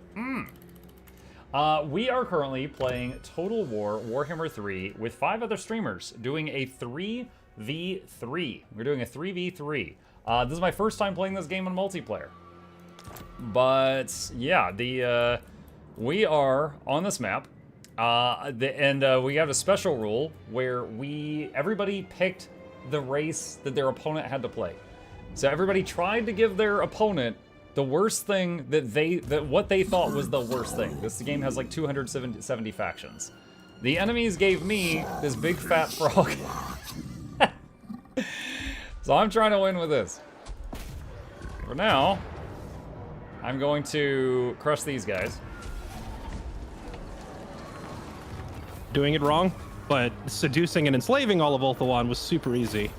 We are currently playing Total War Warhammer 3 with 5 other streamers doing a 3v3. We're doing a 3v3. This is my first time playing this game in multiplayer. But yeah, we are on this map, and we have a special rule where everybody picked the race that their opponent had to play. So everybody tried to give their opponent the worst thing what they thought was the worst thing. This game has like 270 factions. The enemies gave me this big fat frog. So I'm trying to win with this. For now, I'm going to crush these guys. Doing it wrong, but seducing and enslaving all of Ulthuan was super easy.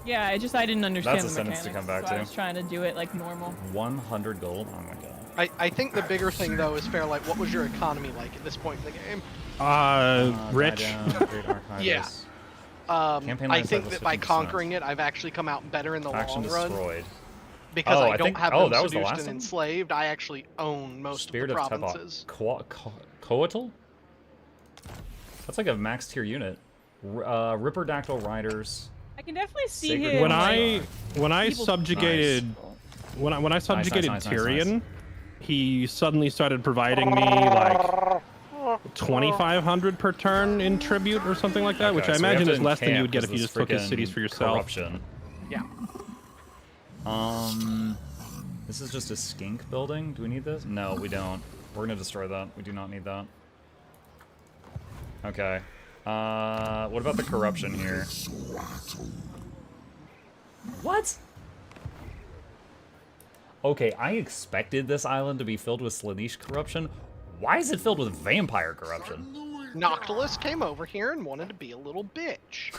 Yeah, I didn't understand That's a the sentence mechanics, to come back so I to. was trying to do it like normal. 100 gold. Oh my god. I think the bigger thing though is Fairlight. What was your economy like at this point in the game? Rich. Yeah. Campaign I life think cycle that by 50%. conquering it, I've actually come out better in the Faction long run destroyed. because Oh, I I don't think- have oh, them that was the seduced last and one? enslaved. I actually own most Spirit of the of Tebok. provinces. Coatl? That's like a max tier unit. Ripperdactyl Riders. I can definitely see Sacred him. When like, I people- subjugated when I subjugated nice. Tyrion, he suddenly started providing me like 2,500 per turn in tribute or something like that, which Okay, I so we have imagine to is less than you encamp would get 'cause if you this just took his freaking cities for yourself. Corruption. Yeah. This is just a skink building. Do we need this? No, we don't. We're gonna destroy that. We do not need that. Okay. What about the corruption here? What? Okay, I expected this island to be filled with Slaanesh corruption. Why is it filled with vampire corruption? Noctilus came over here and wanted to be a little bitch.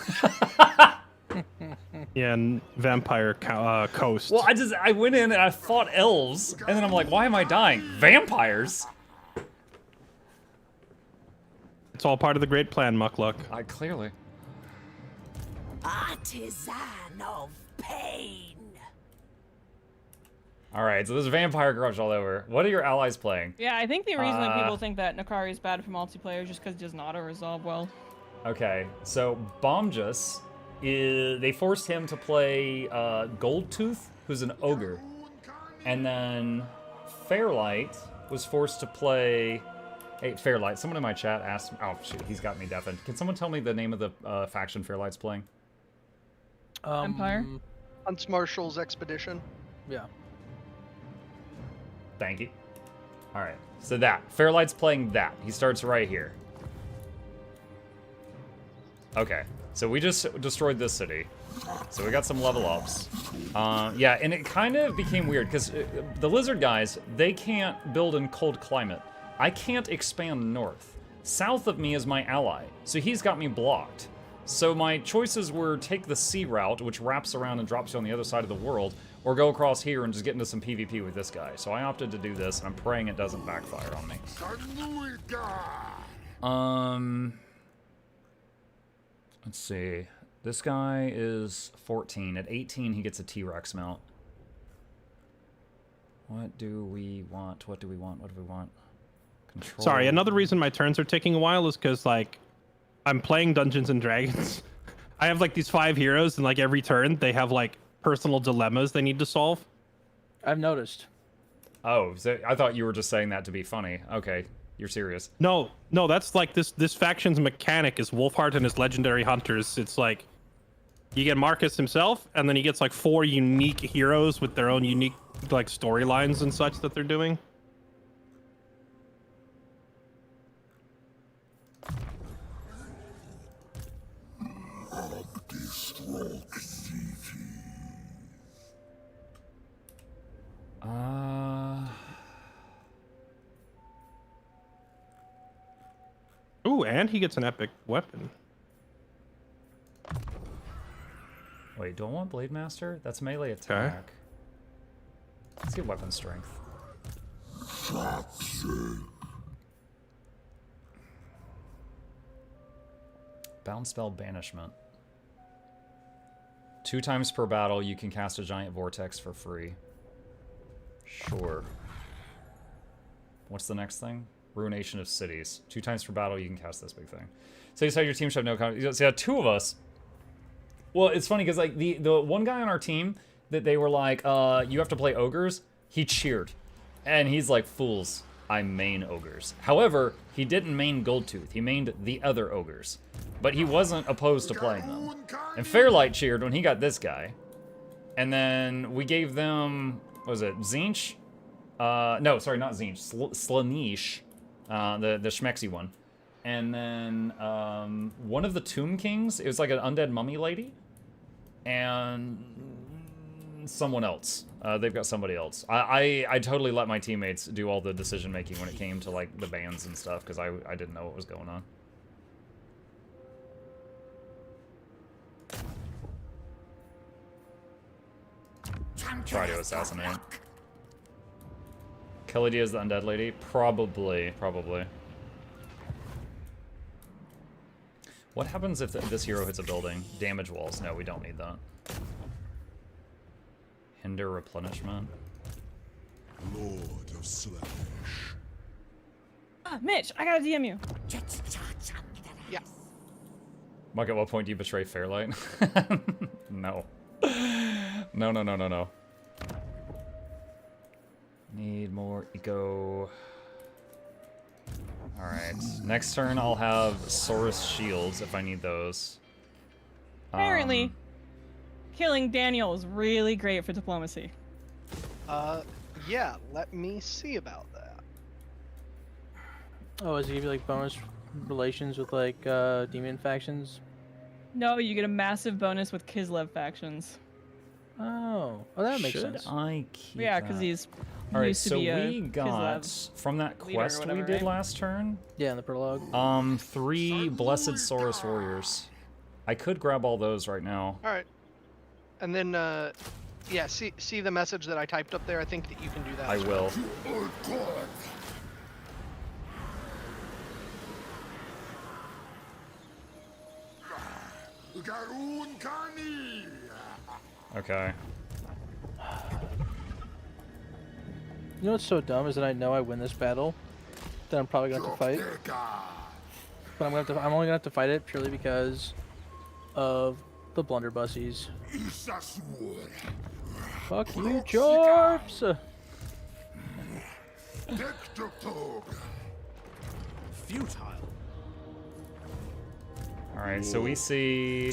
Yeah, and Vampire Coast. Well, I went in and I fought elves, and then I'm like, why am I dying? Vampires? It's all part of the great plan, Mukluk. Clearly. Artisan of pain. Alright, so there's vampire corruption all over. What are your allies playing? Yeah, I think the reason that people think that Nakari is bad for multiplayer is just because it does not auto-resolve well. Okay, so Bombjus, they forced him to play Goldtooth, who's an ogre. And then Fairlight was forced to play... Hey, Fairlight, someone in my chat asked... Oh, shoot, he's got me deafened. Can someone tell me the name of the faction Fairlight's playing? Empire? Hunts Marshall's expedition. Yeah. Thank you. Alright, so that. Fairlight's playing that. He starts right here. Okay, so we just destroyed this city. So we got some level ups. Yeah, and it kind of became weird, because the lizard guys, they can't build in cold climate. I can't expand north. South of me is my ally, so he's got me blocked. So my choices were take the sea route, which wraps around and drops you on the other side of the world, or go across here and just get into some PvP with this guy. So I opted to do this, and I'm praying it doesn't backfire on me. Let's see. This guy is 14. At 18, he gets a T-Rex mount. What do we want? What do we want? What do we want? Control. Sorry, another reason my turns are taking a while is because, like, I'm playing Dungeons and Dragons. I have, like, these 5 heroes, and, like, every turn, they have, like, personal dilemmas they need to solve. I've noticed. Oh, so I thought you were just saying that to be funny. Okay, you're serious. No, that's, like, this faction's mechanic is Wolfheart and his legendary hunters. It's, like, you get Marcus himself, and then he gets, like, 4 unique heroes with their own unique, like, storylines and such that they're doing. Ooh, and he gets an epic weapon. Wait, do I want Blade Master? That's melee attack. Let's get weapon strength. Bound spell banishment. 2 times per battle, you can cast a giant vortex for free. Sure. What's the next thing? Ruination of cities. 2 times per battle, you can cast this big thing. So you said your team should have no... So yeah, 2 of us. Well, it's funny because like the one guy on our team that they were like, you have to play ogres. He cheered, and he's like, fools, I main ogres. However, he didn't main Goldtooth. He mained the other ogres, but he wasn't opposed to playing them. And Fairlight cheered when he got this guy, and then we gave them, what was it, Tzeentch? No, sorry, not Tzeentch. Slaanesh, the schmexy one. And then one of the Tomb Kings, it was like an undead mummy lady, and someone else. They've got somebody else. I totally let my teammates do all the decision making when it came to like the bans and stuff because I didn't know what was going on. Try to assassinate. Kellydia is the undead lady? Probably. What happens if this hero hits a building? Damage walls. No, we don't need that. Hinder replenishment. Lord of Slash. Mitch, I gotta DM you. Yeah. Mike, at what point do you betray Fairlight? No. No, no, no, no, no. Need more eco. Alright. Next turn I'll have Saurus shields if I need those. Apparently, killing Daniel is really great for diplomacy. Yeah, let me see about that. Oh, does he give you like bonus relations with like demon factions? No, you get a massive bonus with Kislev factions. Oh, that makes Should sense. I keep Yeah, that? because he's Alright, used to so be a we got, Kislev. from that leader or quest we whatever, did right? last turn, Yeah, in the prologue. 3 Blessed Saurus Warriors. I could grab all those right now. All right. And then, yeah, see the message that I typed up there? I think that you can do that. I as well. will. Okay. You know what's so dumb is that I know I win this battle, that I'm probably gonna have to fight. But I'm only gonna have to fight it purely because of the blunderbusses. Fuck you, Jorps! Futile. Alright, so we see...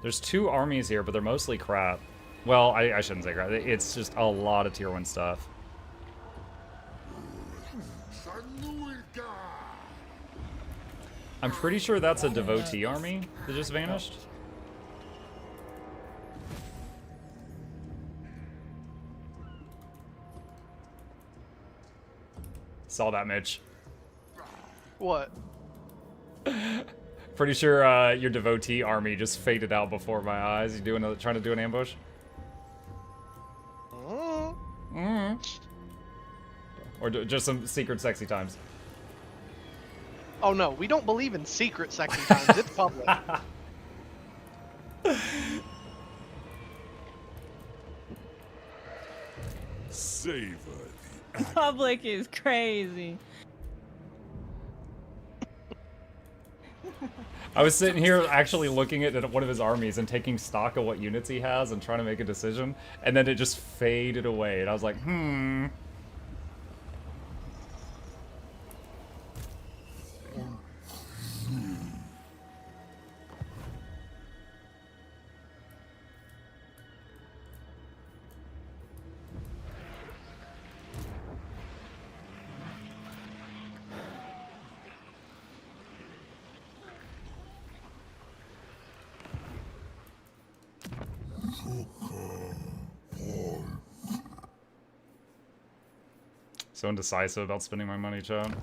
There's 2 armies here, but they're mostly crap. Well, I shouldn't say crap. It's just a lot of tier 1 stuff. I'm pretty sure that's a devotee army that just vanished. Saw that, Mitch. What? Pretty sure your devotee army just faded out before my eyes. You trying to do an ambush? Or just some secret sexy times? Oh no, we don't believe in secret sexy times. It's public. Savor the Public is crazy. I was sitting here actually looking at one of his armies and taking stock of what units he has and trying to make a decision, and then it just faded away, and I was like, So indecisive about spending my money, Chad.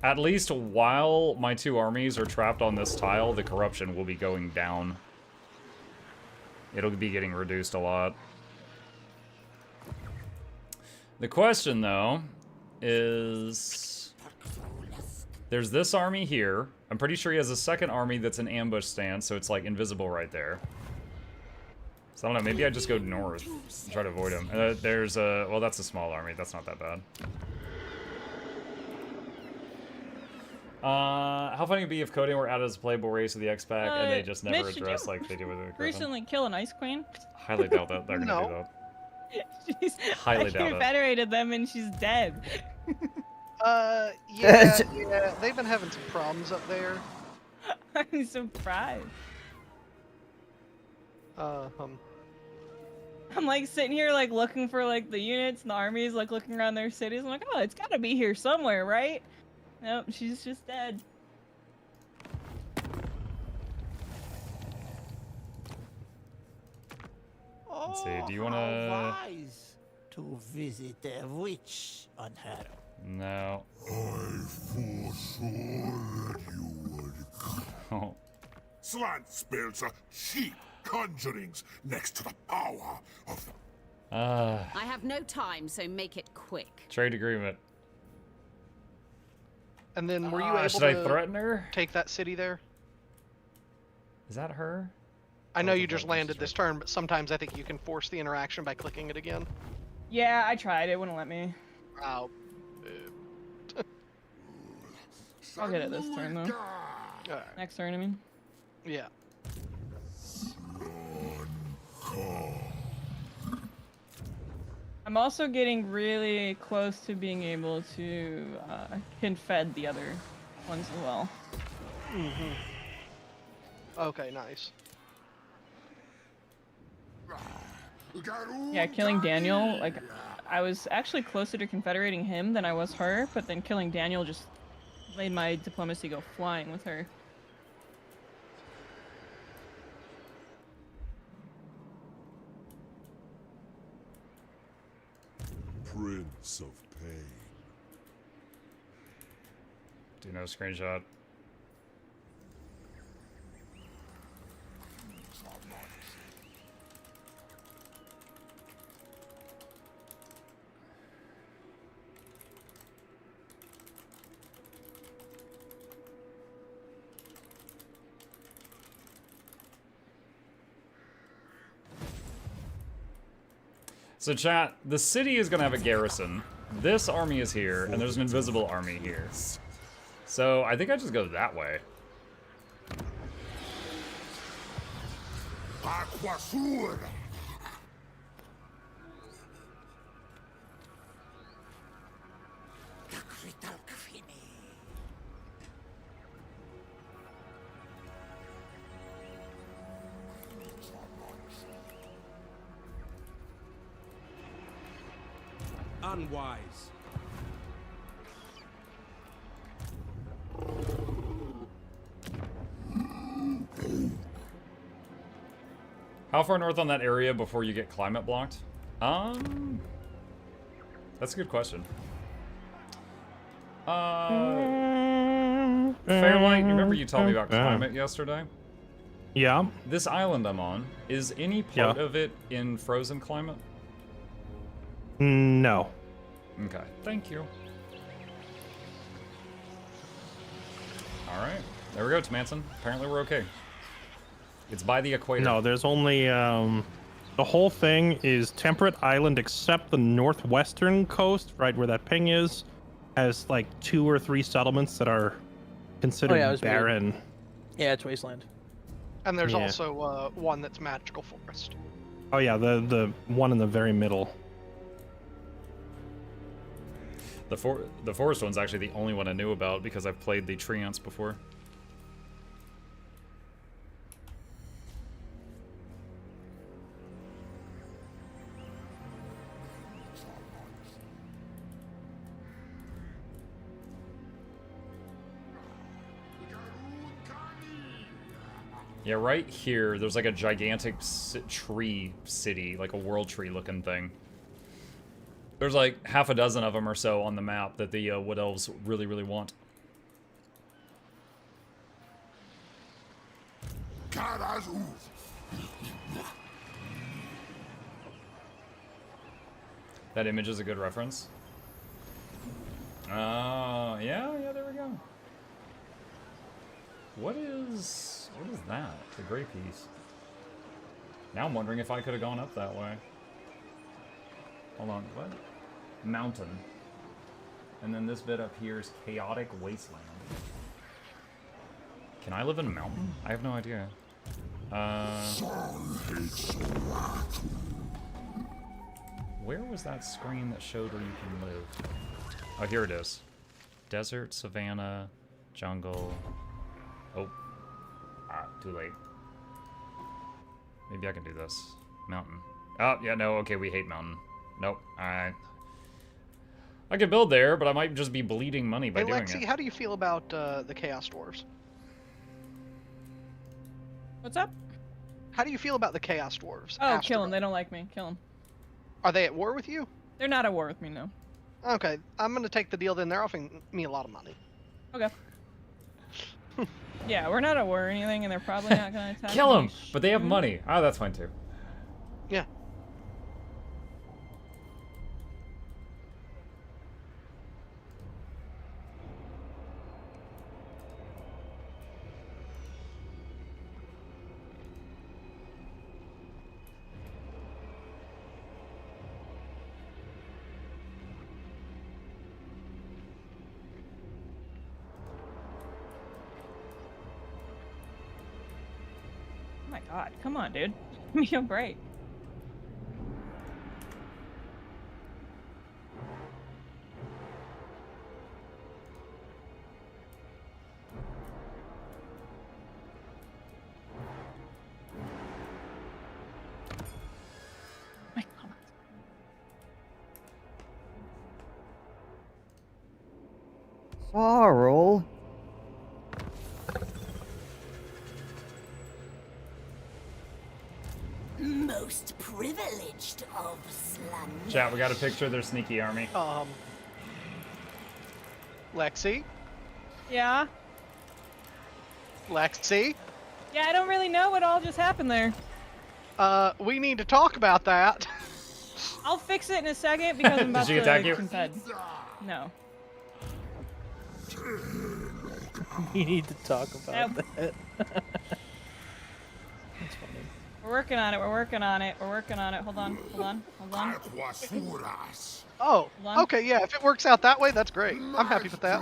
At least while my 2 armies are trapped on this tile, the corruption will be going down. It'll be getting reduced a lot. The question, though, is... There's this army here. I'm pretty sure he has a second army that's an ambush stance, so it's like invisible right there. So I don't know, maybe I just go north and try to avoid him. There's a... Well, that's a small army. That's not that bad. How funny would it be if coding were added as a playable race of the X-Pack and they just never Mitch, did address you like they do with the Griffin? recently kill an Ice Queen? Highly doubt that they're gonna do that. Highly doubt it. I federated them and she's dead. Yeah, they've been having some problems up there. I'm surprised. I'm like sitting here like looking for like the units and the armies, like looking around their cities. I'm like, oh, it's gotta be here somewhere, right? Nope, she's just dead. Let's see, do you wanna... Wise to visit a witch on her. No. I foresaw that you would come. Oh. Slant spells are cheap conjurings next to the power of the... I have no time, so make it quick. Trade agreement. And then were you able should I to threaten her? take that city there? Is that her? I know Oh, you the just Vikings landed this trade. turn, but sometimes I think you can force the interaction by clicking it again. Yeah, I tried. It wouldn't let me. Oh. I'll get it this turn though. Alright. Next turn, I mean. Yeah. I'm also getting really close to being able to confed the other ones as well. Okay, nice. Yeah, killing Daniel, like, I was actually closer to confederating him than I was her, but then killing Daniel just made my diplomacy go flying with her. Prince of Pain. Do no screenshot. So chat, the city is gonna have a garrison. This army is here, and there's an invisible army here. So I think I just go that way. Aquasur. Unwise. How far north on that area before you get climate blocked? That's a good question. Fairlight, remember you told me about climate yesterday? Yeah. This island I'm on, is any part of it in frozen climate? No. Okay, thank you. Alright, there we go, Manson. Apparently we're okay. It's by the equator. No, there's only, the whole thing is temperate island except the northwestern coast, right where that ping is, has like 2 or 3 settlements that are considered barren. Yeah, it's wasteland. And there's also one that's magical forest. Oh yeah, the one in the very middle. The forest one's actually the only one I knew about because I've played the Treants before. Yeah, right here, there's like a gigantic tree city, like a world tree looking thing. There's like half a dozen of them or so on the map that the Wood Elves really, really want. That image is a good reference. Yeah, there we go. What is that? The gray piece. Now I'm wondering if I could have gone up that way. Hold on, what? Mountain. And then this bit up here is chaotic wasteland. Can I live in a mountain? I have no idea. Where was that screen that showed where you can live? Oh, here it is. Desert, savanna, jungle. Oh. Ah, too late. Maybe I can do this. Mountain. Oh, yeah, no, okay, we hate mountain. Nope, I could build there, but I might just be bleeding money by doing Lexi, it. how do you feel about the Chaos Dwarves? What's up? How do you feel about the Chaos Dwarves? Oh, kill them. They don't like me. Kill them. Are they at war with you? They're not at war with me, no. Okay, I'm gonna take the deal then. They're offering me a lot of money. Okay. Yeah, we're not at war or anything, and they're probably not gonna attack Kill them, me. but they have money. Oh, that's fine too. Yeah. god, come on, dude. Give me a break. My god. Sorrel. Most privileged of slums. Chat, we got a picture of their sneaky army. Lexi? Yeah? Lexi? Yeah, I don't really know what all just happened there. We need to talk about that. I'll fix it in a second because I'm about she to attack you? confed. No. We need to talk about Yep. that. That's funny. We're working on it, we're working on it, we're working on it. Hold on, hold on, hold on. That was for us. Oh, Hold on. okay, yeah, if it works out that way, that's great. I'm happy with that.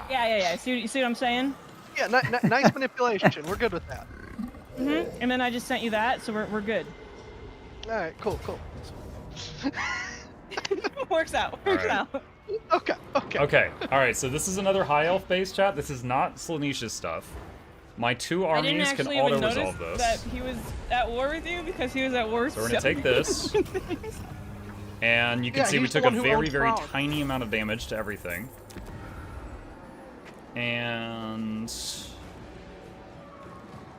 Yeah. You see what I'm saying? Yeah, nice manipulation. We're good with that. And then I just sent you that, so we're good. Alright, cool. Works out. Works Alright. out. Okay. Okay, alright, so this is another high elf base, chat. This is not Slaneesh's stuff. My 2 I didn't armies can actually even notice auto-resolve this. that he was at war with you because he was at war with So we're gonna so take many this. things. And you can Yeah, see we he's the took a one who very, owns very Prague. tiny amount of damage to everything. And...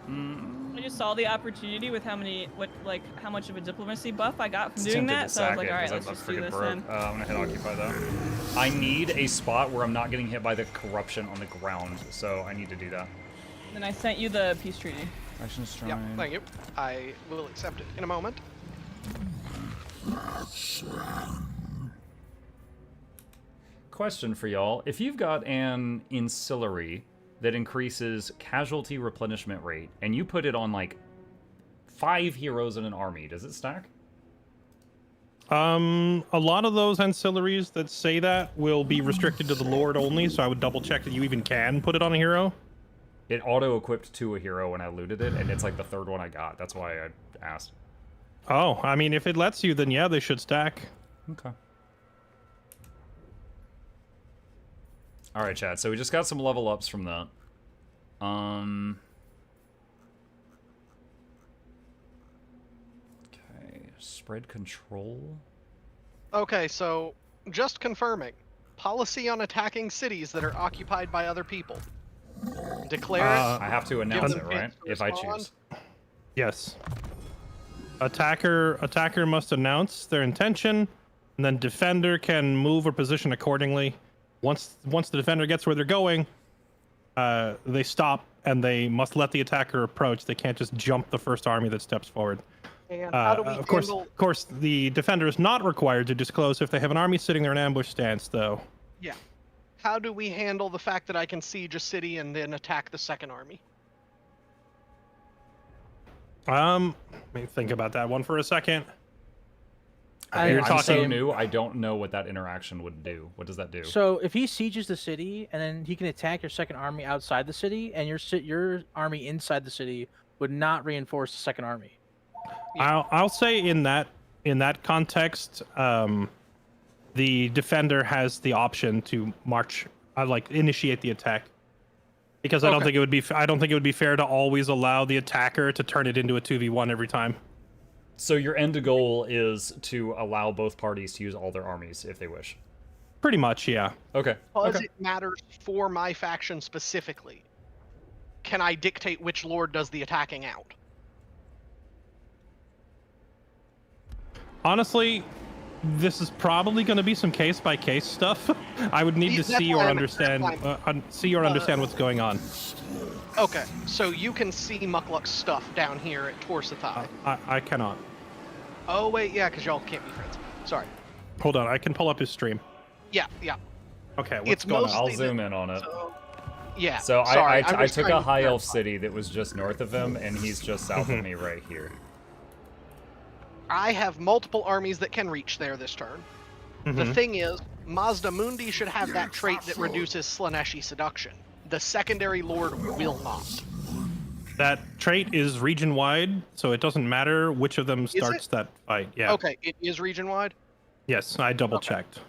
I just saw the opportunity with how much of a diplomacy buff I got from It's doing tempted that, to so I was sack like, it, alright, 'cause let's just I'm do freaking this broke. then. I'm gonna hit occupy though. I need a spot where I'm not getting hit by the corruption on the ground, so I need to do that. Then I sent you the peace treaty. Action strike. Yeah, thank you. I will accept it in a moment. Question for y'all. If you've got an ancillary that increases casualty replenishment rate, and you put it on, like, 5 heroes in an army, does it stack? A lot of those ancillaries that say that will be restricted to the Lord only, so I would double check that you even can put it on a hero. It auto-equipped to a hero when I looted it, and it's like the 3rd one I got. That's why I asked. Oh, I mean, if it lets you, then yeah, they should stack. Okay. Alright, chat, so we just got some level ups from that. Okay, spread control? Okay, so just confirming. Policy on attacking cities that are occupied by other people. Declare it. I have to announce them it, right? hints to If I respond. choose. Yes. Attacker must announce their intention, and then defender can move or position accordingly. Once the defender gets where they're going, they stop and they must let the attacker approach. They can't just jump the first army that steps forward. And how do we Of handle... course, the defender is not required to disclose if they have an army sitting there in ambush stance, though. Yeah. How do we handle the fact that I can siege a city and then attack the second army? Let me think about that one for a second. I'm so talking- new, I don't know what that interaction would do. What does that do? So if he sieges the city, and then he can attack your second army outside the city, and your army inside the city would not reinforce the second army. I'll say in that context, the defender has the option to march, initiate the attack, because I don't think it would be fair to always allow the attacker to turn it into a 2v1 every time. So your end goal is to allow both parties to use all their armies if they wish. Pretty much, yeah. Okay. Because Okay. it matters for my faction specifically. Can I dictate which lord does the attacking out? Honestly, this is probably going to be some case by case stuff. I would need to That's see or why I'm- understand, understand what's going on. Okay, so you can see Mukluk's stuff down here at Torsathai. I cannot. Oh wait, yeah, because y'all can't be friends. Sorry. Hold on, I can pull up his stream. Yeah. Okay, what's It's going mostly- on? I'll zoom in on it. Yeah. So sorry, I'm I just took trying a to high elf clarify. city that was just north of him, and he's just south of me right here. I have multiple armies that can reach there this turn. The thing is, Mazda Mundi should have that trait that reduces Slaneshi seduction. The secondary lord will not. That trait is region-wide, so it doesn't matter which of them starts that fight. Yeah. Okay, it is region-wide? Yes, I double-checked.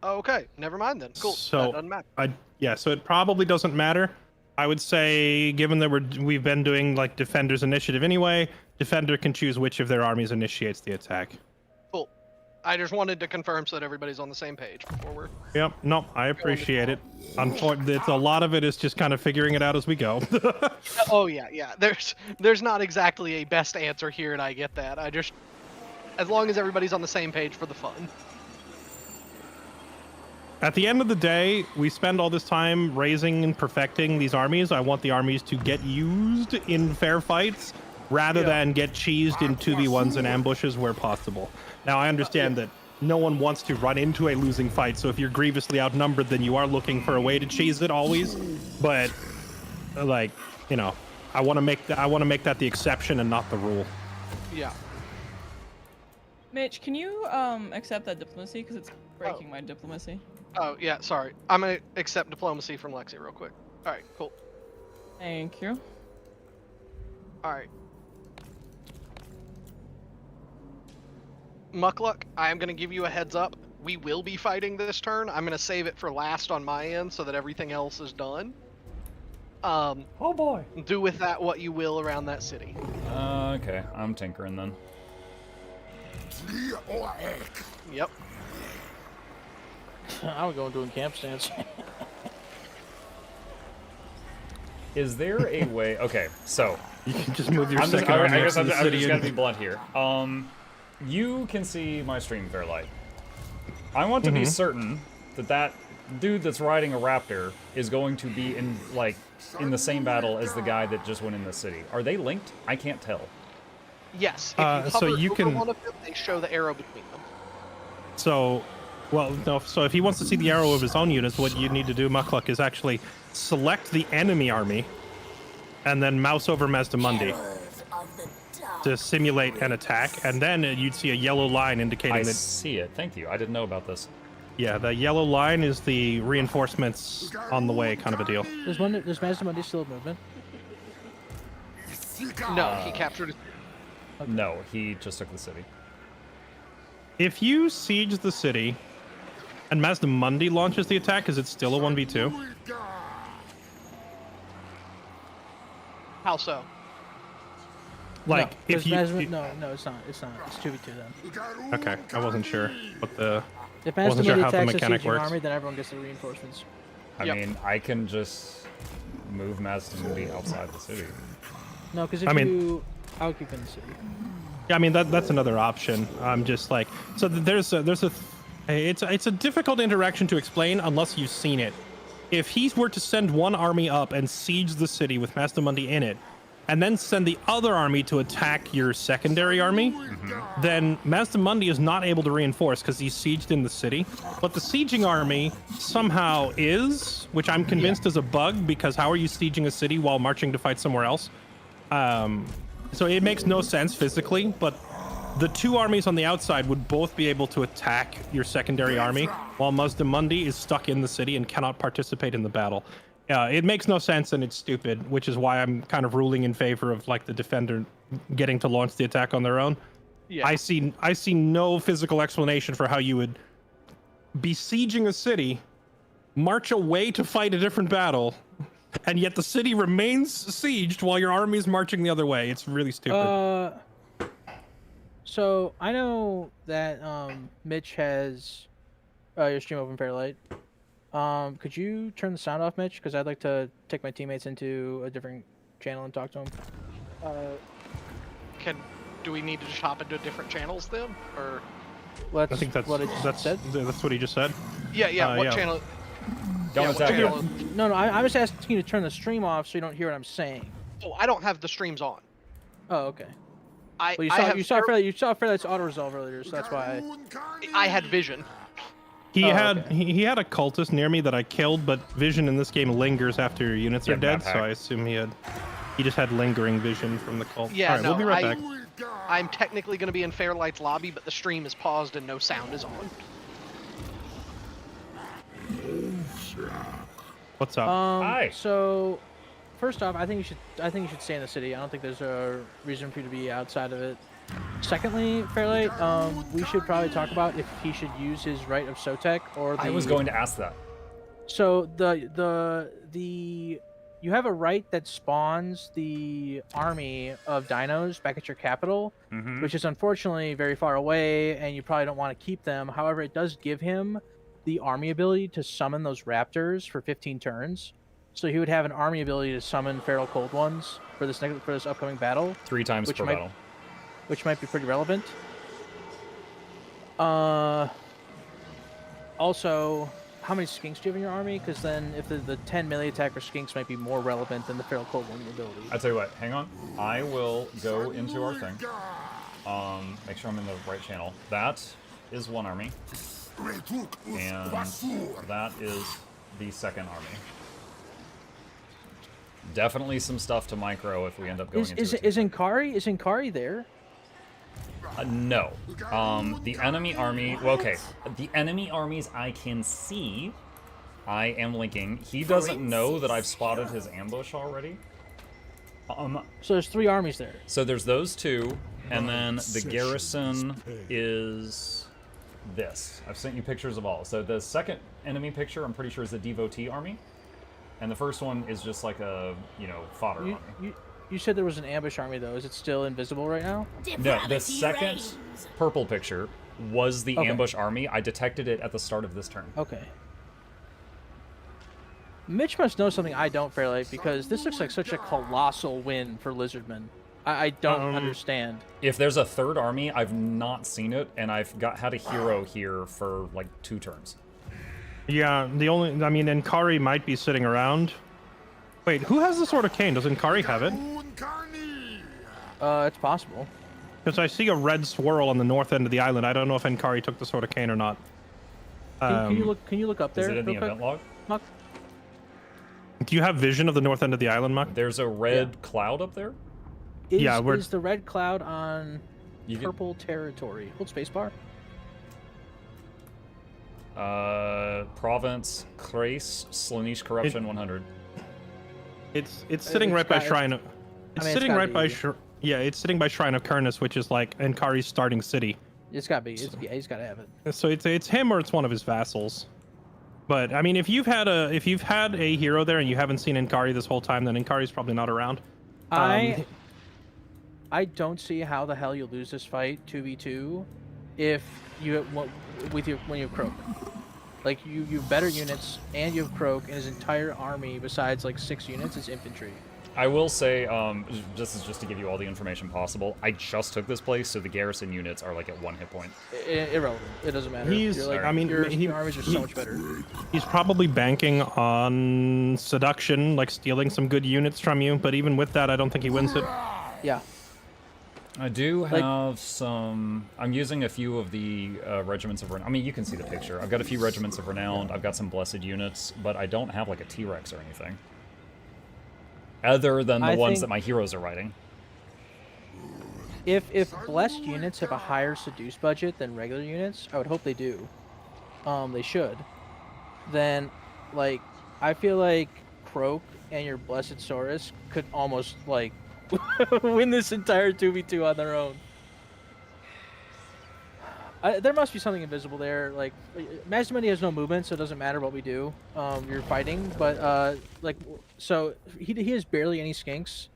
Okay, never mind then. Cool, So that doesn't matter. Yeah, so it probably doesn't matter. I would say, given that we've been doing like Defender's initiative anyway, Defender can choose which of their armies initiates the attack. Cool. I just wanted to confirm so that everybody's on the same page before we're... Yep, no, I appreciate it. Unfortunately, a lot of it is just kind of figuring it out as we go. Oh yeah. There's not exactly a best answer here, and I get that. I just... As long as everybody's on the same page for the fun. At the end of the day, we spend all this time raising and perfecting these armies. I want the armies to get used in fair fights rather than get cheesed in 2v1s and ambushes where possible. Now, I understand that no one wants to run into a losing fight, so if you're grievously outnumbered, then you are looking for a way to cheese it always. But, like, you know, I want to make that the exception and not the rule. Yeah. Mitch, can you accept that diplomacy? Because it's breaking my diplomacy. Oh, yeah, sorry. I'm going to accept diplomacy from Lexi real quick. All right, cool. Thank you. All right. Mukluk, I am going to give you a heads up. We will be fighting this turn. I'm going to save it for last on my end so that everything else is done. Oh boy. Do with that what you will around that city. Okay, I'm tinkering then. Yep. I would go and doing camp stance. Is there a way? Okay, so You can just move your I'm just, second army I guess up to the I'm city just gonna and- be blunt here. You can see my stream, Fairlight. I want to be certain that that dude that's riding a raptor is going to be in the same battle as the guy that just went in the city. Are they linked? I can't tell. Yes. If you so hover you over can- one of them, they show the arrow between them. So, well, no, so if he wants to see the arrow of his own units, what you need to do, Mukluk, is actually select the enemy army and then mouse over Mazdamundi to simulate an attack, and then you'd see a yellow line indicating I that... see it. Thank you. I didn't know about this. Yeah, the yellow line is the reinforcements on the way kind of a deal. Does Mazdamundi still have movement? No, he captured it. No, he just took the city. If you siege the city and Mazdamundi launches the attack, is it still a 1v2? How so? Like, no, if you... no, it's not. It's not. It's 2v2 then. Okay, I wasn't sure what the... If wasn't sure Mazdamundi how the attacks a mechanic sieging works. army, then everyone gets the reinforcements. I mean, I can just move Mazdamundi outside the city. No, because if I'll keep in the city. Yeah, I mean that's another option. I'm just like, so there's a it's a difficult interaction to explain unless you've seen it. If he were to send one army up and siege the city with Mazdamundi in it, and then send the other army to attack your secondary army, then Mazdamundi is not able to reinforce because he's sieged in the city. But the sieging army somehow is, which I'm convinced is a bug, because how are you sieging a city while marching to fight somewhere else? So it makes no sense physically, but the two armies on the outside would both be able to attack your secondary army, while Mazdamundi is stuck in the city and cannot participate in the battle. It makes no sense and it's stupid, which is why I'm kind of ruling in favor of like the defender getting to launch the attack on their own. Yeah. I see no physical explanation for how you would be sieging a city, march away to fight a different battle, and yet the city remains sieged while your army is marching the other way. It's really stupid. So I know that Mitch has your stream open Fairlight. Could you turn the sound off, Mitch? Because I'd like to take my teammates into a different channel and talk to them. Do we need to just hop into different channels then, or? I think that's what it said. That's what he just said. Yeah. What channel? Don't what attack channel? No, I was asking you to turn the stream off so you don't hear what I'm saying. Oh, I don't have the streams on. Oh, okay. I Well, you saw Fairlight's auto resolve earlier, so that's why. I had vision. He had okay. he had a cultist near me that I killed, but vision in this game lingers after your units are Yeah, dead, map so hack. I assume he just had lingering vision from the cult. Yeah, All right, no, we'll be right back. I'm technically going to be in Fairlight's lobby, but the stream is paused and no sound is on. What's up? Hi. So first off, I think you should stay in the city. I don't think there's a reason for you to be outside of it. Secondly, Fairlight, we should probably talk about if he should use his right of Sotek or the... I was going to ask that. So you have a right that spawns the army of dinos back at your capital, which is unfortunately very far away, and you probably don't want to keep them. However, it does give him the army ability to summon those raptors for 15 turns. So he would have an army ability to summon feral cold ones for this upcoming battle. 3 times per battle. Which might be pretty relevant. Also, how many skinks do you have in your army? Because then if the 10 melee attacker skinks might be more relevant than the feral cold one ability. I tell you what, hang on. I will go into our thing. Make sure I'm in the right channel. That is one army. And that is the second army. Definitely some stuff to micro if we end up going into it. Is Inkari there? No. The enemy army... Well, okay. The enemy armies I can see, I am linking. He doesn't know that I've spotted his ambush already. So there's 3 armies there. So there's those 2, and then the garrison is this. I've sent you pictures of all. So the second enemy picture, I'm pretty sure, is the devotee army. And the first one is just like a, fodder army. You said there was an ambush army, though. Is it still invisible right now? No, the second purple picture was the ambush army. I detected it at the start of this turn. Okay. Mitch must know something I don't, Fairlight, because this looks like such a colossal win for Lizardmen. I don't understand. If there's a third army, I've not seen it, and I've had a hero here for like 2 turns. Yeah, Inkari might be sitting around. Wait, who has the Sword of Cain? Does Inkari have it? It's possible. Because I see a red swirl on the north end of the island. I don't know if Inkari took the Sword of Cain or not. Can you look up there? Is it in the event log? Muck? Do you have vision of the north end of the island, Muck? There's a red cloud up there? Is the red cloud on purple territory? Hold spacebar. Province, Crace, Slaanesh Corruption 100. It's sitting right by Shrine of... It's sitting right by... Yeah, it's sitting by Shrine of Kurnus, which is like Inkari's starting city. It's gotta be. Yeah, he's gotta have it. So it's him or it's one of his vassals. But I mean, if you've had a hero there and you haven't seen Inkari this whole time, then Inkari's probably not around. I don't see how the hell you lose this fight 2v2 if when you have Croak. Like you have better units and you have Croak, and his entire army besides like 6 units is infantry. I will say, just to give you all the information possible, I just took this place, so the garrison units are like at 1 hit point. Irrelevant. It doesn't matter. Your armies are so much better. He's probably banking on seduction, like stealing some good units from you. But even with that, I don't think he wins it. Yeah. I do have some... I'm using a few of the regiments of... I mean, you can see the picture. I've got a few regiments of Renowned. I've got some Blessed units, but I don't have like a T-Rex or anything. Other than the ones that my heroes are riding. If Blessed units have a higher Seduce budget than regular units, I would hope they do. They should. Then, like, I feel like Croak and your Blessed Saurus could almost, like, win this entire 2v2 on their own. There must be something invisible there. Like, Mazdamendi has no movement, so it doesn't matter what we do. You're fighting, but so he has barely any skinks.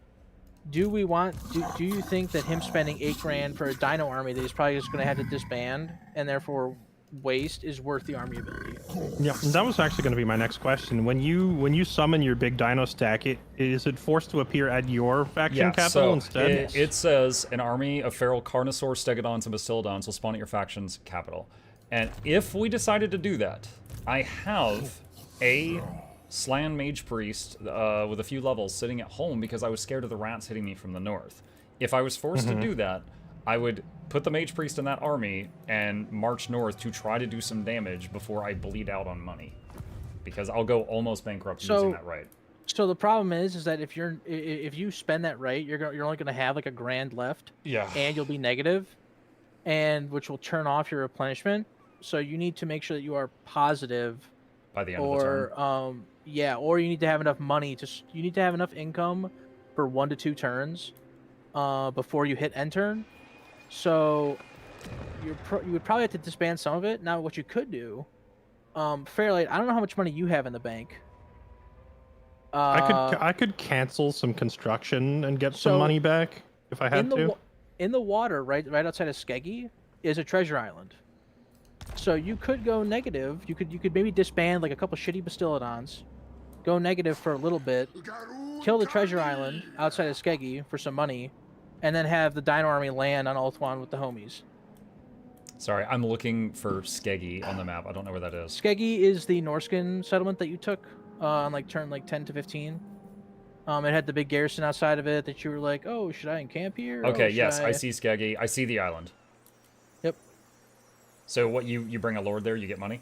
Do you think that him spending $8 grand for a dino army that he's probably just going to have to disband and therefore waste is worth the army ability? Yeah, that was actually going to be my next question. When you summon your big dino stack, is it forced to appear at your faction capital instead? It says an army of feral Carnosaur, Stegodons, and Bastildons will spawn at your faction's capital. And if we decided to do that, I have a Slan Mage Priest with a few levels sitting at home because I was scared of the rats hitting me from the north. If I was forced to do that, I would put the Mage Priest in that army and march north to try to do some damage before I bleed out on money. Because I'll go almost bankrupt using that right. So the problem is that if you spend that right, you're only going to have like $1 grand left. Yeah. And you'll be negative, and which will turn off your replenishment. So you need to make sure that you are positive By the end of the turn. Yeah, or you need to have enough money you need to have enough income for 1 to 2 turns before you hit end turn. So you would probably have to disband some of it. Now, what you could do, Fairlight, I don't know how much money you have in the bank. I could cancel some construction and get some money back if I had to. In the water, right outside of Skeggy, is a treasure island. So you could go negative. You could maybe disband like a couple shitty Bastillodons, go negative for a little bit, kill the treasure island outside of Skeggy for some money, and then have the Dino Army land on Ulthuan with the homies. Sorry, I'm looking for Skeggy on the map. I don't know where that is. Skeggy is the Norskin settlement that you took on like turn 10 to 15. It had the big garrison outside of it that you were like, oh, should I encamp here? Okay, yes, I see Skeggy. I see the island. Yep. So what, you bring a lord there, you get money?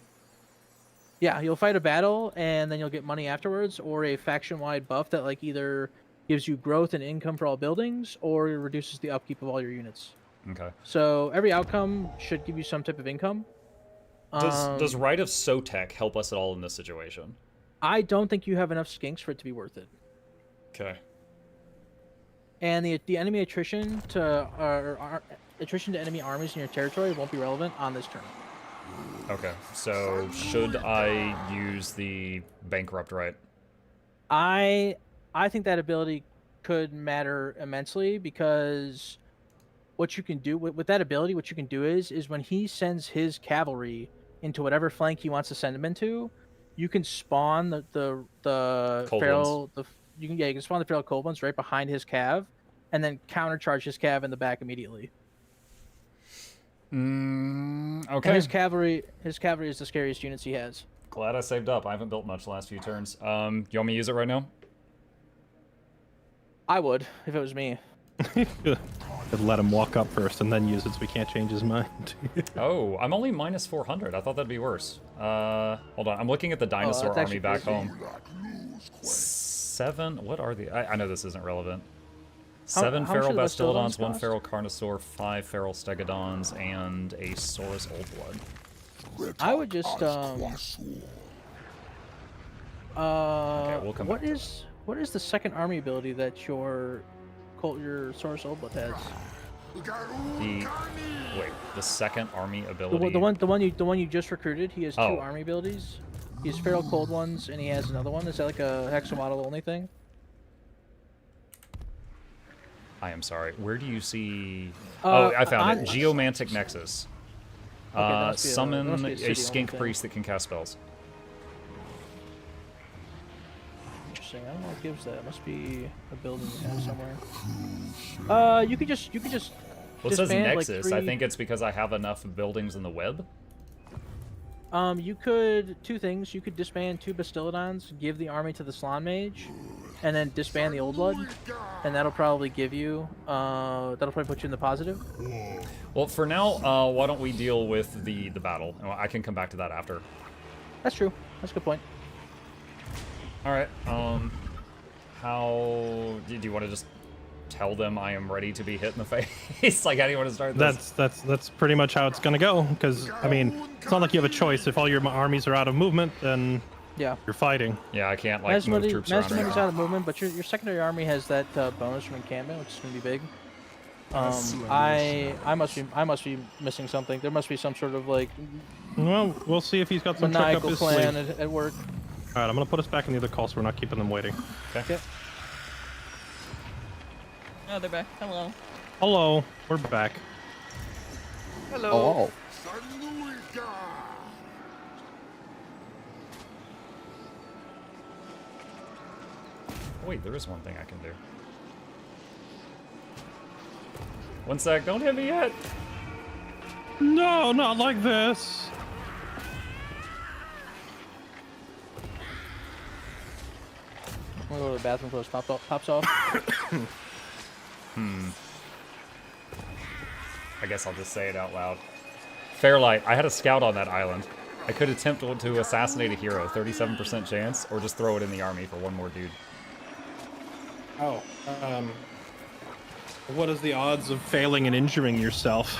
Yeah, you'll fight a battle, and then you'll get money afterwards, or a faction-wide buff that like either gives you growth and income for all buildings, or reduces the upkeep of all your units. Okay. So every outcome should give you some type of income. Does Rite of Sotek help us at all in this situation? I don't think you have enough skinks for it to be worth it. Okay. And the enemy attrition to enemy armies in your territory won't be relevant on this turn. Okay, so should I use the Bankrupt Right? I think that ability could matter immensely, because what you can do with that ability, what you can do is when he sends his cavalry into whatever flank he wants to send them into, you can spawn the feral you can spawn the feral cold ones right behind his cav, and then countercharge his cav in the back immediately. Okay. And his cavalry is the scariest units he has. Glad I saved up. I haven't built much the last few turns. You want me to use it right now? I would, if it was me. Could let him walk up first and then use it so we can't change his mind. Oh, I'm only minus 400. I thought that'd be worse. Hold on. I'm looking at the dinosaur army back home. 7. What are the? I know this isn't relevant. 7 feral Bastillodons, 1 feral Carnosaur, 5 feral Stegodons, and a Saurus Oldblood. I would just Okay, we'll come what back to is the second army ability that your Saurus Oldblood has? The second army ability. The one you just recruited. He has 2 army abilities. He has feral cold ones, and he has another one. Is that like a hexamodel only thing? I am sorry. Where do you see? I found it. Geomantic Nexus. Summon a skink priest that can cast spells. Interesting. I don't know what gives that. It must be a building you have somewhere. You could just. Well, it says Nexus. I think it's because I have enough buildings in the web. You could 2 things. You could disband 2 Bastillodons, give the army to the Slan Mage, and then disband the Old Blood, and that'll probably give you. That'll probably put you in the positive. Well, for now, why don't we deal with the battle? I can come back to that after. That's true. That's a good point. All right. How do you want to just tell them I am ready to be hit in the face? Like, how do you want to start this? That's pretty much how it's gonna go. Because I mean, it's not like you have a choice. If all your armies are out of movement, then yeah, you're fighting. Yeah, I can't like move troops around. Mesmer's out of movement, but your secondary army has that bonus from encampment, which is gonna be big. I must be missing something. There must be some sort of like. Well, we'll see if he's got some trick up maniacal his plan sleeve. at work. All right, I'm gonna put us back in the other call so we're not keeping them waiting. Okay. Oh, they're back. Hello. Hello, we're back. Hello. Wait, there is one thing I can do. One sec, don't hit me yet. No, not like this. I'm gonna go to the bathroom before this pops off. I guess I'll just say it out loud. Fairlight, I had a scout on that island. I could attempt to assassinate a hero, 37% chance, or just throw it in the army for one more dude. Oh, what is the odds of failing and injuring yourself?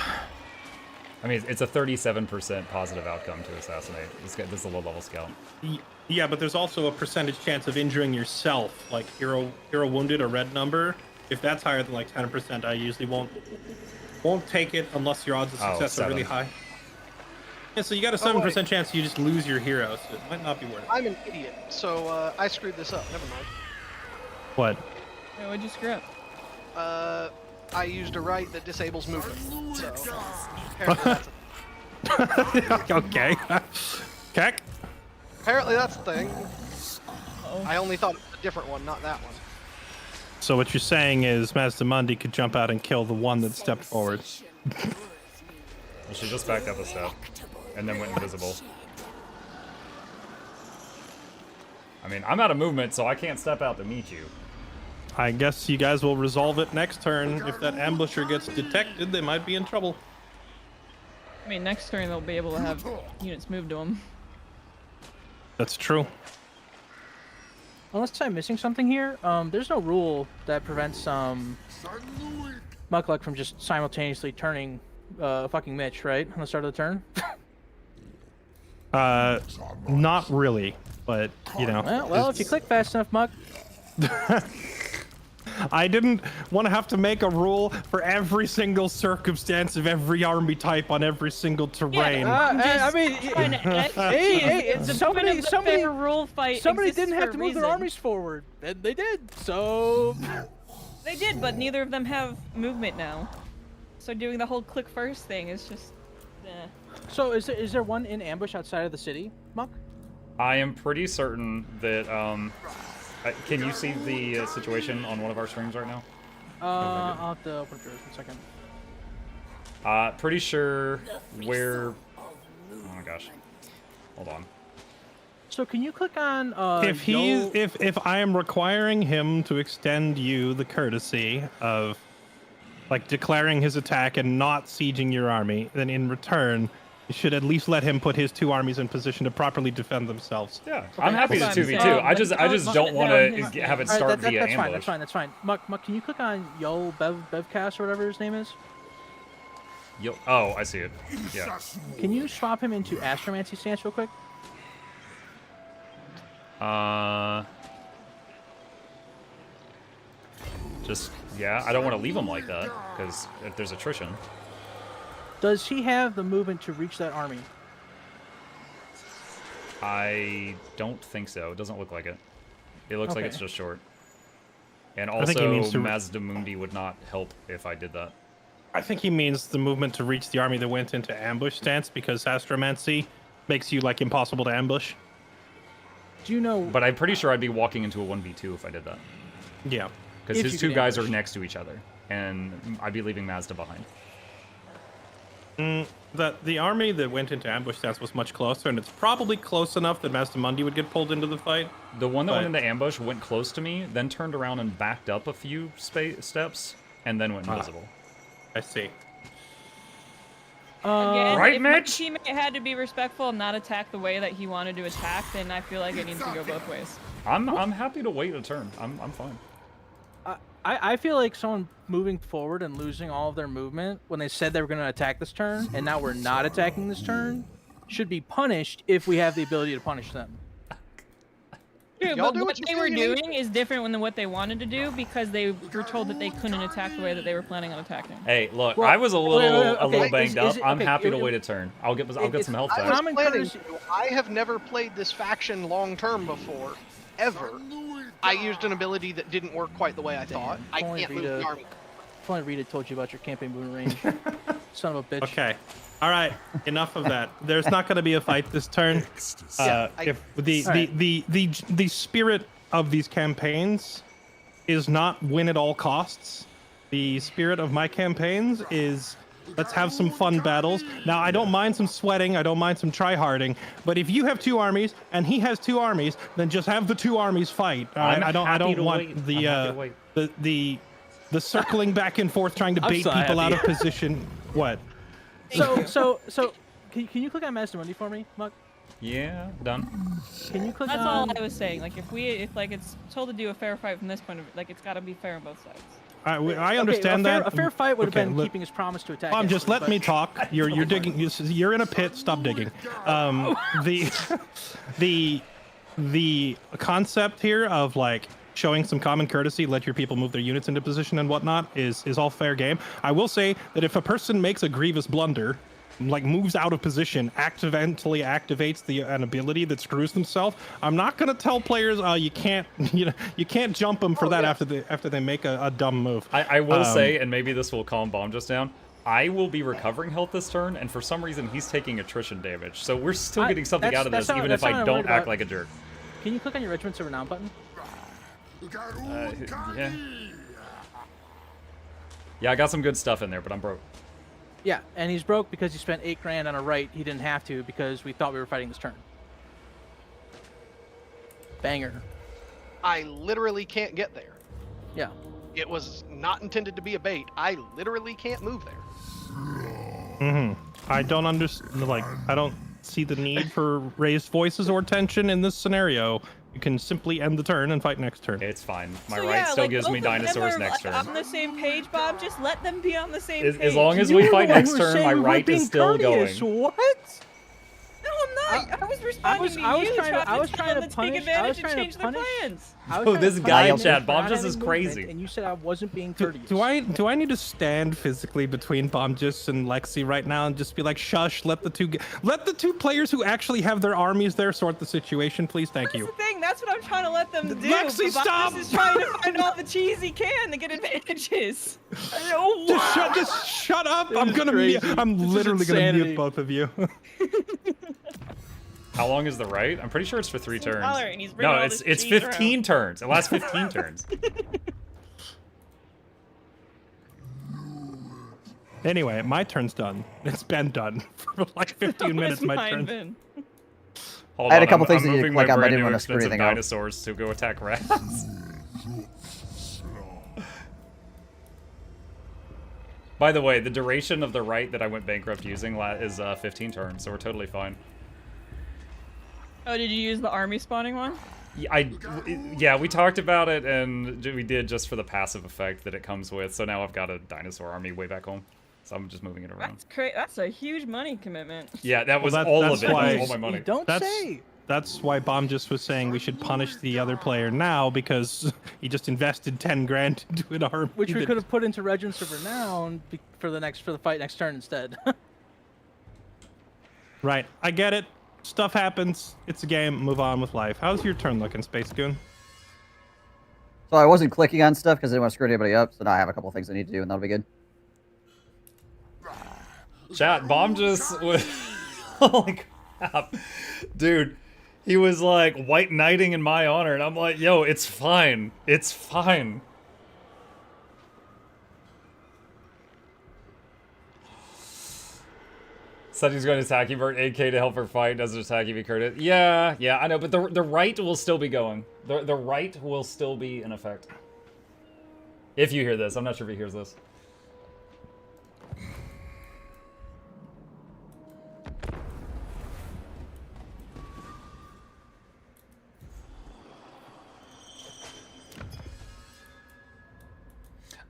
I mean, it's a 37% positive outcome to assassinate. This is a low-level scout. Yeah, but there's also a percentage chance of injuring yourself, like hero wounded or red number. If that's higher than like 10%, I usually won't take it unless your odds of success are really high. Yeah, so you got a 7% chance you just lose your hero, so it might not be worth it. I'm an idiot, so I screwed this up. Never mind. What? Hey, what'd you screw up? I used a right that disables movement. So apparently that's Okay. Keck? apparently that's the thing. I only thought it was a different one, not that one. So what you're saying is Mazdamundi could jump out and kill the one that stepped forward. Well, she just backed up a step and then went invisible. I mean, I'm out of movement, so I can't step out to meet you. I guess you guys will resolve it next turn. If that ambusher gets detected, they might be in trouble. I mean, next turn they'll be able to have units move to them. That's true. Unless I'm missing something here, there's no rule that prevents Mukluk from just simultaneously turning fucking Mitch, right? On the start of the turn? Not really, but you know. Well, if you click fast enough, Muck. I didn't want to have to make a rule for every single circumstance of every army type on every single terrain. I mean, hey, somebody rule fight. Somebody didn't have to move their armies forward, and they did. So they did, but neither of them have movement now. So doing the whole click first thing is just. So is there one in ambush outside of the city, Muck? I am pretty certain that can you see the situation on one of our streams right now? I'll have to open it for 1 second. Pretty sure where. Oh my gosh, hold on. So can you click on if I am requiring him to extend you the courtesy of like declaring his attack and not sieging your army, then in return you should at least let him put his 2 armies in position to properly defend themselves. Yeah, I'm happy to 2v2. I just don't want to have it start via ambush. That's fine. Muck, can you click on Yo Bevcast or whatever his name is? Yo, oh, I see it. Yeah. Can you swap him into Astromancy stance real quick? Just yeah, I don't want to leave him like that because if there's attrition. Does he have the movement to reach that army? I don't think so. It doesn't look like it. It looks like it's just short. And I also, think he means to... Mazdamundi would not help if I did that. I think he means the movement to reach the army that went into ambush stance because Astromancy makes you like impossible to ambush. Do you know? But I'm pretty sure I'd be walking into a 1v2 if I did that. Yeah. Because his 2 guys are next to each other, and I'd be leaving Mazda behind. The army that went into ambush stance was much closer, and it's probably close enough that Mazdamundi would get pulled into the fight. The one that went into ambush went close to me, then turned around and backed up a few steps, and then went invisible. I see. Again, right, if Mitch? my teammate had to be respectful and not attack the way that he wanted to attack, then I feel like it needs to go both ways. I'm happy to wait a turn. I'm fine. I feel like someone moving forward and losing all of their movement when they said they were going to attack this turn, and now we're not attacking this turn, should be punished if we have the ability to punish them. True, but what they were doing is different than what they wanted to do because they were told that they couldn't attack the way that they were planning on attacking. Hey, look, I was a little banged up. I'm happy to wait a turn. I'll get some health back. I have never played this faction long term before, ever. I used an ability that didn't work quite the way I thought. I can't move the army. If only Rita told you about your campaign movement range. Son of a bitch. Okay. All right. Enough of that. There's not going to be a fight this turn. If the spirit of these campaigns is not win at all costs. The spirit of my campaigns is let's have some fun battles. Now, I don't mind some sweating. I don't mind some try-harding. But if you have 2 armies and he has 2 armies, then just have the 2 armies fight. I don't want the circling back and forth trying to bait people out of position. What? So can you click on Mazdamundi for me, Muck? Yeah, done. Can you click all I was saying. Like if like it's told to do a fair fight from this point of like it's got to be fair on both sides. I understand okay, that. A fair fight would have Okay, been look- keeping his promise to attack. Just instantly, let but- me talk. You're digging. You're in a pit. Stop digging. The concept here of like showing some common courtesy, let your people move their units into position and whatnot is all fair game. I will say that if a person makes a grievous blunder, like moves out of position, accidentally activates an ability that screws themselves, I'm not gonna tell players, you can't jump them for that after they make a dumb move. I will say, and maybe this will calm Bomb just down, I will be recovering health this turn, and for some reason he's taking attrition damage. So we're still getting something out of this, even if I don't act like a jerk. Can you click on your regiment server now button? Yeah. Yeah, I got some good stuff in there, but I'm broke. Yeah, and he's broke because he spent 8 grand on a right. He didn't have to because we thought we were fighting this turn. Banger. I literally can't get there. Yeah. It was not intended to be a bait. I literally can't move there. I don't understand. Like, I don't see the need for raised voices or tension in this scenario. You can simply end the turn and fight next turn. It's fine. My So right yeah, still like, gives me both of them dinosaurs are, next like, turn. on the same page, Bob. Just let them be on the same page. As long as You we were fight the one next who was turn, saying my we weren't right being is still courteous. going. What? No, I'm not. I was responding to you. I was trying to take punish. advantage and change their plans. I was Oh, trying this to guy in punish chat, for Bomb not Just is having movement, crazy. And you said I wasn't being courteous. Do I need to stand physically between Bombjus and Lexi right now and just be like, shush, let the two players who actually have their armies there sort the situation, please? Thank you. That's the thing. That's what I'm trying to let them do. Lexi, but stop! Bob is trying to find all the cheese he can to get advantages. No, Just shut up. This I'm is gonna crazy. I'm This is literally gonna insanity. mute both of you. How long is the right? I'm pretty sure it's for 3 turns. Intolerant. He's bringing No, all it's this cheese 15 turns. It lasts 15 turns. Anyway, my turn's done. It's been done for like 15 minutes. What's My mine turn. been? Hold I had a on, couple things I'm that you moving could click my on, but I brand didn't new want to screw expensive anything up. dinosaurs to go attack rats. By the way, the duration of the right that I went bankrupt using is 15 turns, so we're totally fine. Oh, did you use the army spawning one? Yeah, we talked about it, and we did just for the passive effect that it comes with. So now I've got a dinosaur army way back home, so I'm just moving it around. That's great. That's a huge money commitment. Yeah, that was Well, all that's of it. why- That was all my money. You don't say. That's why Bomb just was saying we should punish the other player now because he just invested 10 grand into an army. Which we that- could have put into regiment server now and for the fight next turn instead. Right, I get it. Stuff happens. It's a game. Move on with life. How's your turn looking, Space Goon? So I wasn't clicking on stuff because I didn't want to screw anybody up. So now I have a couple things I need to do, and that'll be good. Chat, Bomb just was... Holy crap. Dude, he was like white knighting in my honor, and I'm like, yo, it's fine. It's fine. Said he's going to attack you, Vert 8K to help her fight. Doesn't attack you, be courteous. Yeah, I know, but the right will still be going. The right will still be in effect. If you hear this. I'm not sure if he hears this.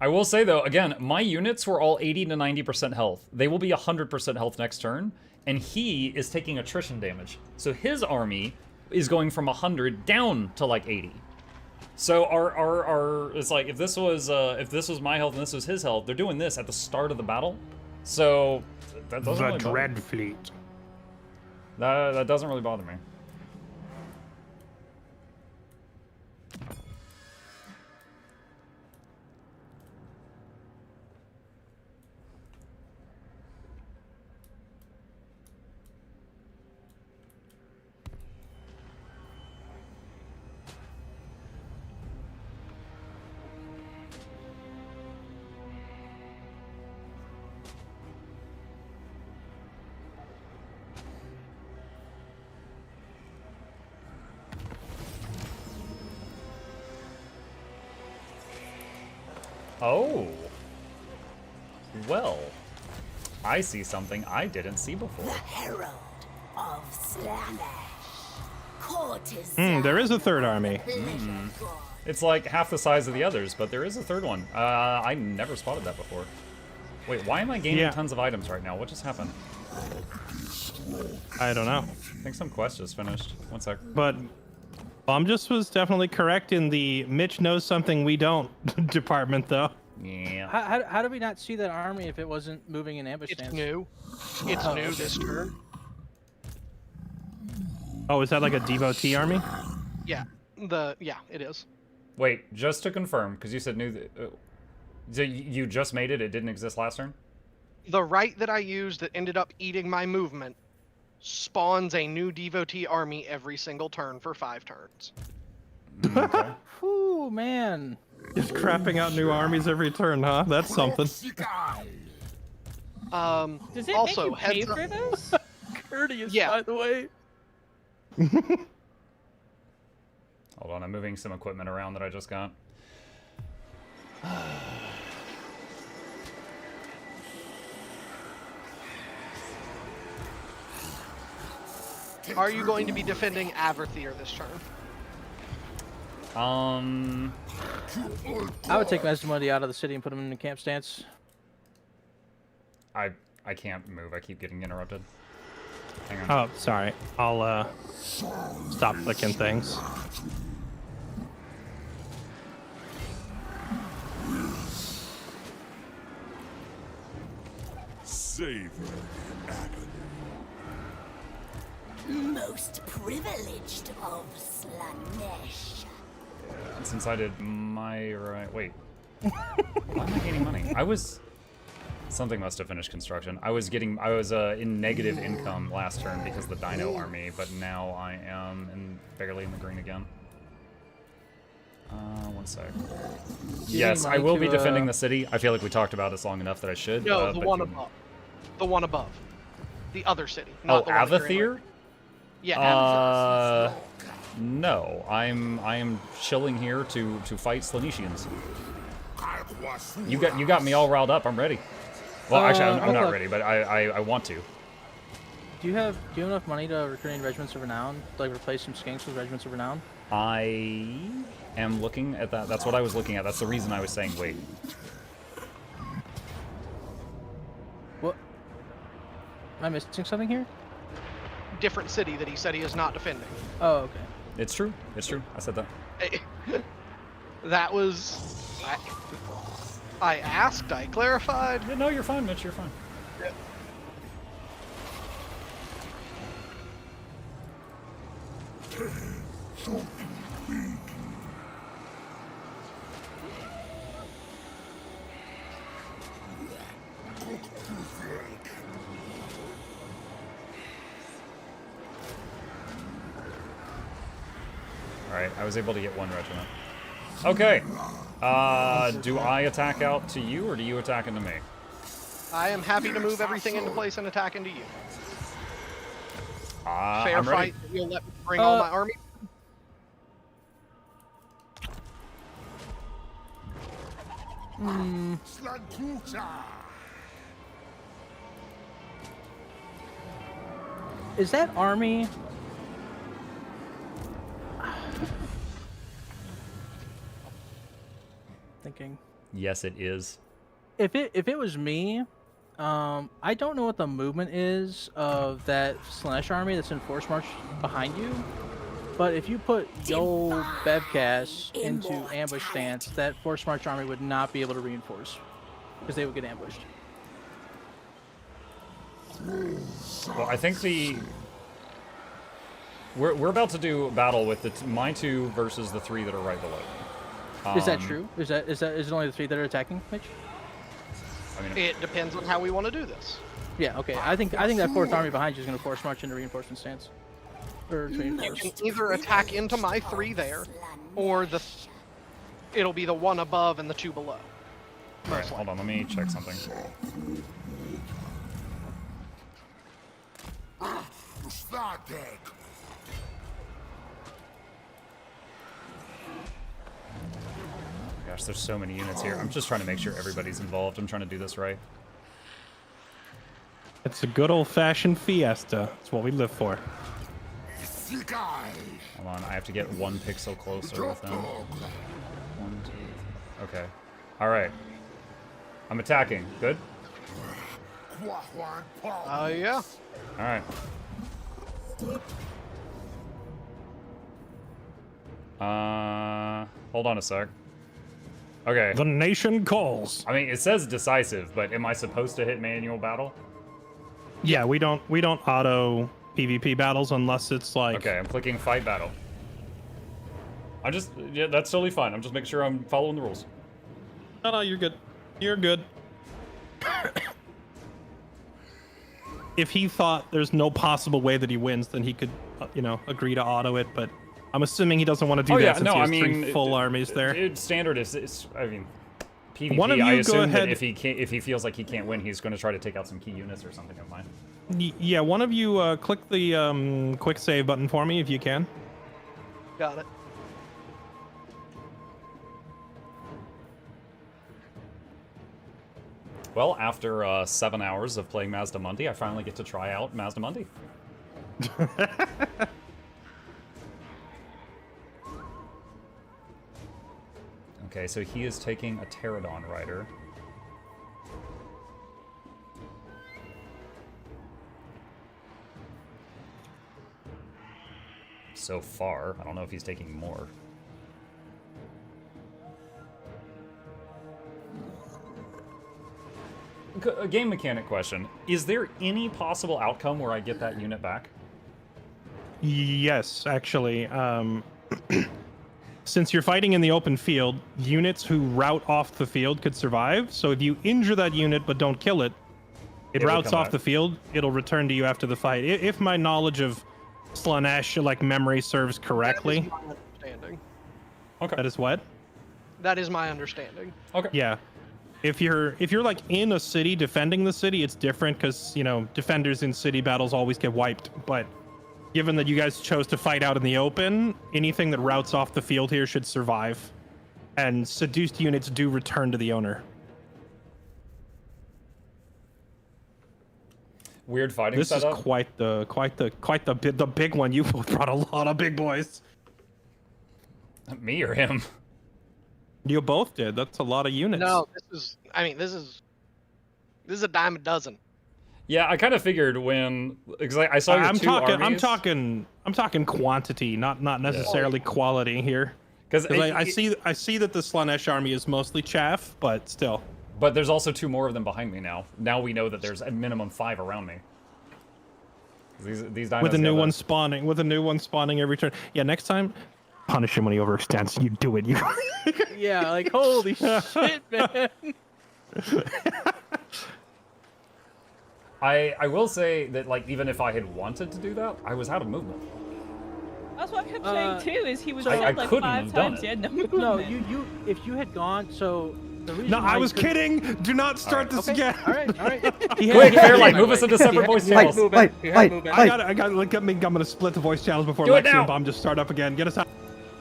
I will say, though, again, my units were all 80 to 90% health. They will be 100% health next turn, and he is taking attrition damage. So his army is going from 100 down to like 80. So our it's like if this was my health and this was his health, they're doing this at the start of the battle. So that doesn't really bother me. Fleet. That doesn't really bother me. Oh. Well, I see something I didn't see before. Herald of Slaanesh. Call There is a third army. It's like half the size of the others, but there is a third one. I never spotted that before. Wait, why am I gaining tons of items right now? What just happened? I don't know. I think some quest just finished. One sec. But Just was definitely correct in the Mitch knows something we don't department, though. Yeah. How did we not see that army if it wasn't moving in ambush stance? It's new. It's new this turn. Oh, is that like a devotee army? Yeah. Yeah, it is. Wait, just to confirm, because you said new. So you just made it. It didn't exist last turn. The right that I used that ended up eating my movement spawns a new devotee army every single turn for 5 turns. Okay. Whew, man. Just crapping out new armies every turn, huh? That's something. Does it also, make you pay heads up- for this? Courteous, Yeah. by the way. Hold on, I'm moving some equipment around that I just got. Are you going to be defending Averthir this turn? I would take Mesmodi out of the city and put him in the camp stance. I can't move. I keep getting interrupted. Hang on. Oh, sorry. I'll stop clicking things. Savor agony. Most privileged of Slanesh. Since I did my right. Wait. Why am I gaining money? Something must have finished construction. I was in negative income last turn because of the Dino army, but now I am barely in the green again. One sec. Yes, I will be defending the city. I feel like we talked about this long enough that I should. No, the one above. The one above. The other city. Not the one that you're in. Avathir? Yeah, Avathir. No. I am chilling here to fight Slanesians. You got me all riled up. I'm ready. Well, actually, I'm not ready, but I want to. Do you have enough money to recruit any regiments of renown? Like replace some skinks with regiments of renown? I am looking at that. That's what I was looking at. That's the reason I was saying wait. What? Am I missing something here? Different city that he said he is not defending. Oh, okay. It's true. It's true. I said that. That was... I asked, I clarified. Yeah, no, you're fine, Mitch. You're fine. Yeah. Alright, I was able to get one regiment. Okay. Do I attack out to you, or do you attack into me? I am happy to move everything into place and attack into you. Fair I'm ready. fight. You'll let me bring all my army. Is that army? Thinking. Yes, it is. If it was me, I don't know what the movement is of that Slanesh army that's in force march behind you. But if you put Yo Bevcast into ambush stance, that force march army would not be able to reinforce because they would get ambushed. Well, I think we're about to do a battle with my 2 versus the 3 that are right below me. Is that true? Is it only the 3 that are attacking, Mitch? I mean, It depends on how we want to do this. Yeah. Okay. I think that 4th army behind you is going to force march into reinforcement stance. Or You reinforce. can either attack into my 3 there, or it'll be the 1 above and the 2 below. Alright, hold on, let me check something. Gosh, there's so many units here. I'm just trying to make sure everybody's involved. I'm trying to do this right. It's a good old-fashioned fiesta. It's what we live for. magnifique. Hold on, I have to get 1 pixel closer with them. 1, 2, 3. Okay. Alright. I'm attacking. Good? Yeah. Alright. Hold on a sec. Okay. The nation calls. I mean, it says decisive, but am I supposed to hit manual battle? Yeah, we don't auto PvP battles unless it's like. Okay, I'm clicking fight battle. Yeah, that's totally fine. I'm just making sure I'm following the rules. No, you're good. You're good. If he thought there's no possible way that he wins, then he could, agree to auto it. But I'm assuming he doesn't want to do that since he has 3 full armies there. Standard is, I mean, PvP. One of you I go assume that ahead. if he feels like he can't win, he's going to try to take out some key units or something of mine. Yeah, one of you click the quick save button for me if you can. Got it. Well, after 7 hours of playing Mazdamundi, I finally get to try out Mazdamundi. Okay, so he is taking a Pterodon Rider. So far, I don't know if he's taking more. A game mechanic question. Is there any possible outcome where I get that unit back? Yes, actually. Since you're fighting in the open field, units who route off the field could survive. So if you injure that unit but don't kill it, it routes off the field. It'll return to you after the fight. If my knowledge of Slaanesh, like memory serves correctly. That is my understanding. Okay. That is what? That is my understanding. Okay. Yeah. If you're like in a city defending the city, it's different because defenders in city battles always get wiped. But given that you guys chose to fight out in the open, anything that routes off the field here should survive, and seduced units do return to the owner. Weird fighting This setup. is quite the big one. You brought a lot of big boys. Me or him? You both did. That's a lot of units. No, this is a dime a dozen. Yeah, I kind of figured because I saw your two armies. I'm talking quantity, not necessarily quality here. Because I see that the Slaanesh army is mostly chaff, but still. But there's also 2 more of them behind me now. Now we know that there's a minimum 5 around me. These dinos With a new one spawning every turn. Yeah, next time, punish him when he overextends. You do it. Yeah, like holy shit, man. I will say that, like, even if I had wanted to do that, I was out of movement. That's what I kept saying too. Is he was I dead like couldn't 5 have done times. it. He had no movement. No, if you had gone, so the reason. No, why I you was couldn't- kidding. Do not start this again. All right. Quick, Fairlight, move us into separate voice channels. I'm gonna split the voice channels before Do it now. Lexi and Bomb just start up again. Get us out.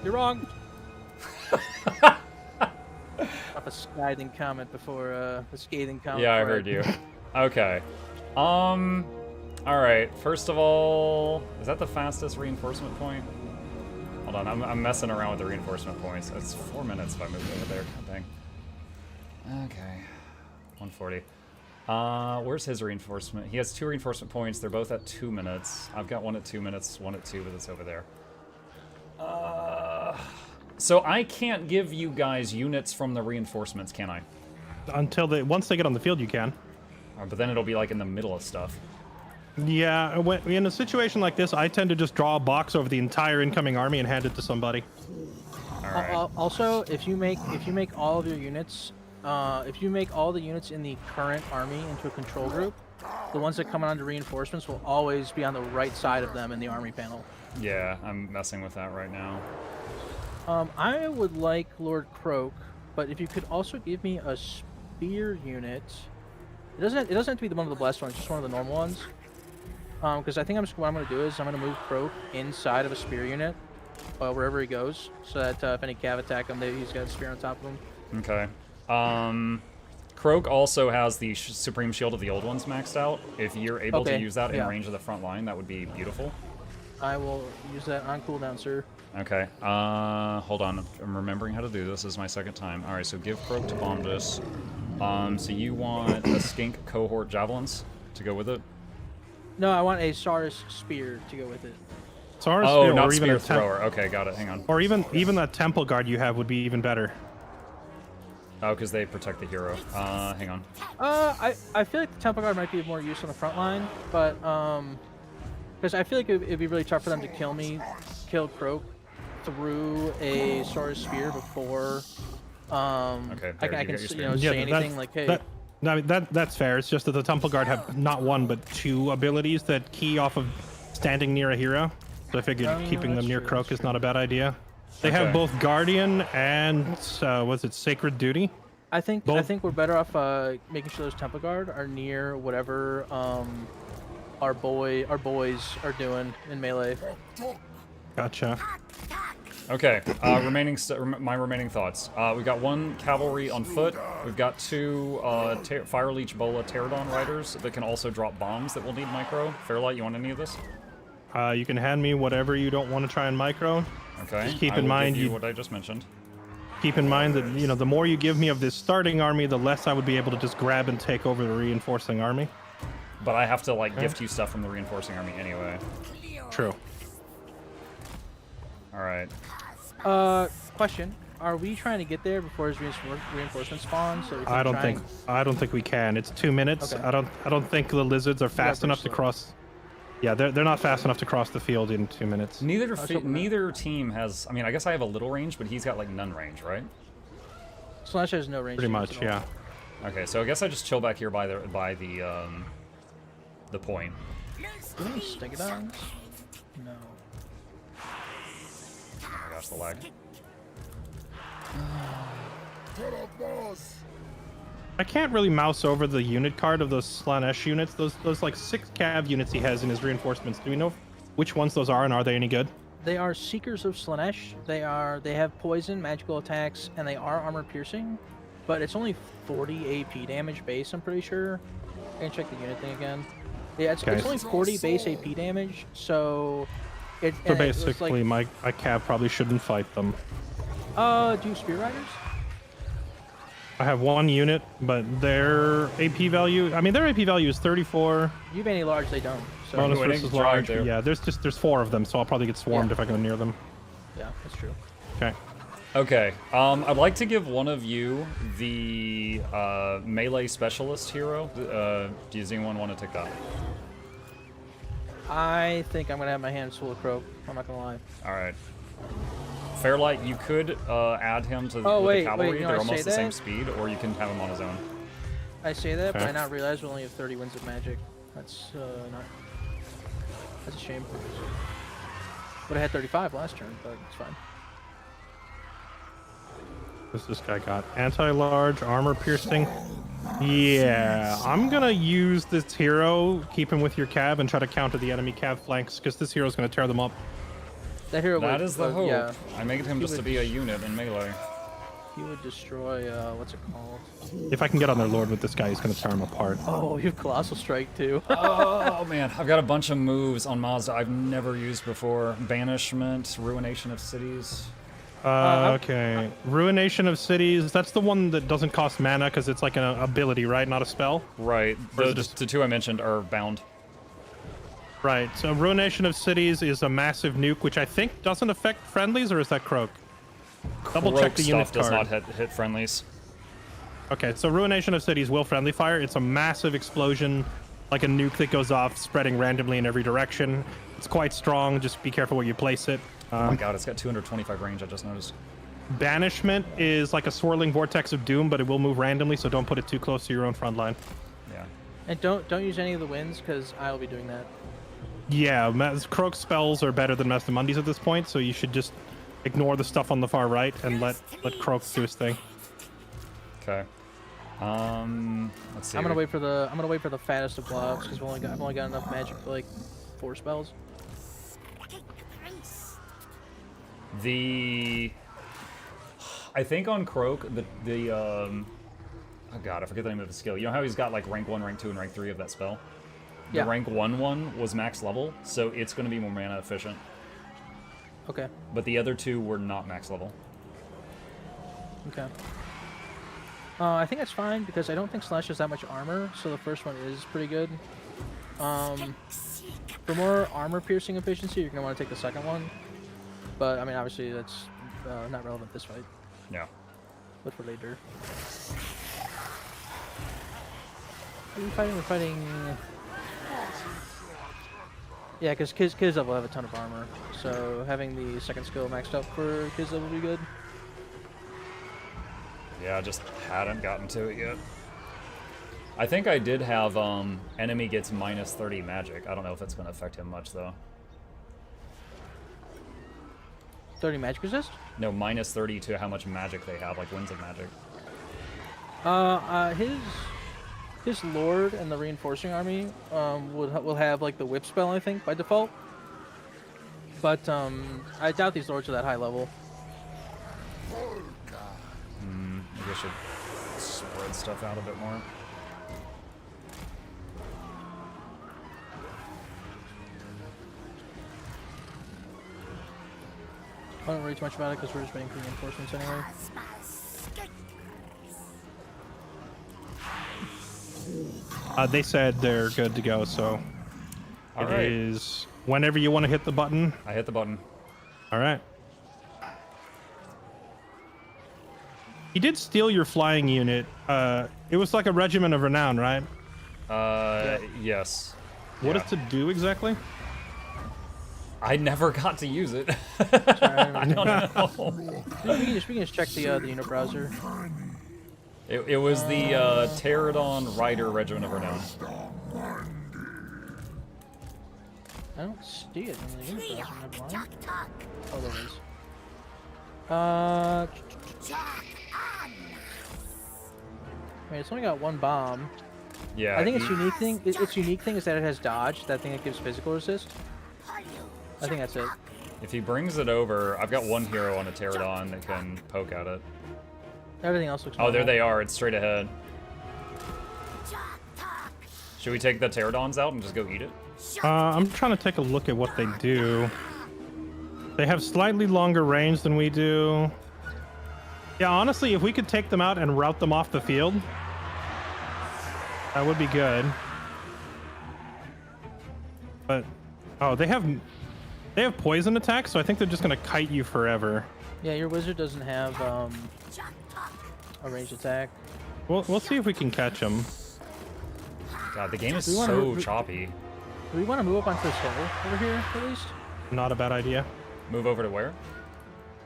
You're wrong. Up a scathing comment before a scathing comment. Yeah, I before heard you. Okay. Alright, first of all, is that the fastest reinforcement point? Hold on, I'm messing around with the reinforcement points. It's 4 minutes if I move over there. God dang. Okay. 140. Where's his reinforcement? He has 2 reinforcement points. They're both at 2 minutes. I've got 1 at 2 minutes, 1 at 2, but it's over there. So I can't give you guys units from the reinforcements, can I? Once they get on the field, you can. But then it'll be like in the middle of stuff. Yeah, in a situation like this, I tend to just draw a box over the entire incoming army and hand it to somebody. Alright. Also, if you make all of your units, if you make all the units in the current army into a control group, the ones that come onto reinforcements will always be on the right side of them in the army panel. Yeah, I'm messing with that right now. I would like Lord Croak, but if you could also give me a spear unit. It doesn't have to be one of the blessed ones, just one of the normal ones. Because I think what I'm going to do is I'm going to move Croak inside of a spear unit, wherever he goes, so that if any cav attack him, he's got a spear on top of him. Okay. Croak also has the Supreme Shield of the old ones maxed out. If you're able to use that in range of the front line, that would be beautiful. I will use that on cooldown, sir. Okay. Hold on. I'm remembering how to do this. This is my second time. All right. So give Croak to bomb this. So you want a skink cohort javelins to go with it? No, I want a Saurus spear to go with it. Saurus Oh, spear, not or even spear a thrower. Okay, got it. Hang on. or even that temple guard you have would be even better. Oh, because they protect the hero. Hang on. I feel like the Temple Guard might be of more use on the front line, but because I feel like it'd be really tough for them to kill Croak through a Saurus spear before Okay, I there, can you got say your spear. anything like, hey. That's fair. It's just that the temple guard have not one but two abilities that key off of standing near a hero. So I figured keeping them near Croak is not a bad idea. They have Okay. both Guardian and was it Sacred Duty? I think Both? we're better off making sure those Temple Guard are near whatever our boys are doing in melee. Gotcha. Okay, my remaining thoughts. We've got one cavalry on foot. We've got two Fire Leech Bola Pterodon riders that can also drop bombs that will need micro. Fairlight, you want any of this? You can hand me whatever you don't want to try and micro. Okay. Just keep I in will mind give you you what I just mentioned. keep in mind that the more you give me of this starting army, the less I would be able to just grab and take over the reinforcing army. But I have to like gift you stuff from the reinforcing army anyway. True. All right. Question: are we trying to get there before his reinforcement spawns? So we can I try and- don't think we can. It's 2 minutes. Okay. I don't think the lizards are fast pretty enough to slow. cross. Yeah, they're not fast enough to cross the field in 2 minutes. Neither team has. I mean, I guess I have a little range, but he's got like none range, right? Slash has no range. Pretty units much, at all. yeah. Okay, so I guess I just chill back here by the point. Do we have any Stegodons? No. Oh my gosh, the lag. I can't really mouse over the unit card of those Slanesh units. Those like 6 cav units he has in his reinforcements. Do we know which ones those are, and are they any good? They are Seekers of Slanesh. They have poison, magical attacks, and they are armor piercing. But it's only 40 AP damage base, I'm pretty sure. I can check the unit thing again. Yeah, it's only 40 base AP damage, so... So basically, my cav probably shouldn't fight them. Do you have Spear Riders? I have 1 unit, but their AP value... I mean, their AP value is 34. You have any large, they don't. So Bonus Winning versus drive large. there. Yeah, there's 4 of them, so I'll probably get swarmed Yeah. if I go near them. yeah, that's true. Okay. Okay, I'd like to give one of you the melee specialist hero. Does anyone want to take that? I think I'm gonna have my hands full of Croak. I'm not gonna lie. All right. Fairlight, you could add him to Oh, with wait, the cavalry. wait, you know, They're I almost say the same that? speed, or you can have him on his own. I say that, but Okay. I not realize we only have 30 winds of magic. That's not. That's a shame. Would have had 35 last turn, but it's fine. What's this guy got? Anti-large, armor piercing. Yeah, I'm gonna use this hero, keep him with your cav, and try to counter the enemy cav flanks, because this hero's gonna tear them up. That hero That would, is the hope. Yeah, I made him He just to would- be a unit in melee. he would destroy. What's it called? If I can get on their lord with this guy, he's gonna tear him apart. Oh, you have Colossal Strike too. Oh man, I've got a bunch of moves on Mazda I've never used before. Banishment, Ruination of Cities. Okay. Ruination of Cities, that's the one that doesn't cost mana, because it's like an ability, right? Not a spell? Right, Or is it the just- two I mentioned are bound. Right, so Ruination of Cities is a massive nuke, which I think doesn't affect friendlies, or is that Croak? Double check Rogue the unit stuff does card. not hit friendlies. Okay, so Ruination of Cities will friendly fire. It's a massive explosion, like a nuke that goes off, spreading randomly in every direction. It's quite strong, just be careful where you place it. Oh my god, it's got 225 range, I just noticed. Banishment is like a swirling vortex of doom, but it will move randomly, so don't put it too close to your own front line. Yeah. And don't use any of the winds, because I'll be doing that. Yeah, Croak spells are better than Mastamundis at this point, so you should just ignore the stuff on the far right and let Croak do his thing. Okay. Let's see. I'm gonna wait for the fattest of blobs, because I've only got enough magic for like 4 spells. I think on Croak, oh god, I forget the name of the skill. You know how he's got like rank 1, rank 2, and rank 3 of that spell? The Yeah. rank 1 one was max level, so it's going to be more mana efficient. Okay. But the other 2 were not max level. Okay. I think that's fine because I don't think Slash has that much armor, so the first one is pretty good. For more armor piercing efficiency, you're gonna want to take the second one. But I mean, obviously that's not relevant this fight. Yeah. But for later. We're fighting. Yeah, because Kizov will have a ton of armor, so having the second skill maxed up for Kizov will be good. Yeah, I just hadn't gotten to it yet. I think I did have enemy gets minus 30 magic. I don't know if it's going to affect him much though. 30 magic resist? No, minus 30 to how much magic they have, like winds of magic. His Lord and the Reinforcing Army will have like the whip spell, I think, by default. But I doubt these Lords are that high level. Maybe I should spread stuff out a bit more. I don't worry too much about it because we're just waiting for reinforcements anyway. They said they're good to go, so All it right. is whenever you want to hit the button. I hit the button. All right. He did steal your flying unit. It was like a regiment of renown, right? Yes. What Yeah. does it do exactly? I never got to use it. Sorry, I don't know. we can just check the unit browser. It was the Pterodon Rider Regiment of Renown. I don't see it in the unit browser. Never mind. Oh, there it is. Wait, it's only got one bomb. Yeah. I think its unique thing. Its unique thing is that it has dodge. That thing that gives physical resist. I think that's it. If he brings it over, I've got one hero on a Pterodon that can poke at it. Everything else looks. Oh, there normal. they are. It's straight ahead. Should we take the Pterodons out and just go eat it? I'm trying to take a look at what they do. They have slightly longer range than we do. Yeah, honestly, if we could take them out and route them off the field, that would be good. But oh, they have poison attacks, so I think they're just gonna kite you forever. Yeah, your wizard doesn't have a ranged attack. We'll see if we can catch them. God, the game is We wanna- so we- choppy. Do we want to move up onto this hill over here, at least? Not a bad idea. Move over to where?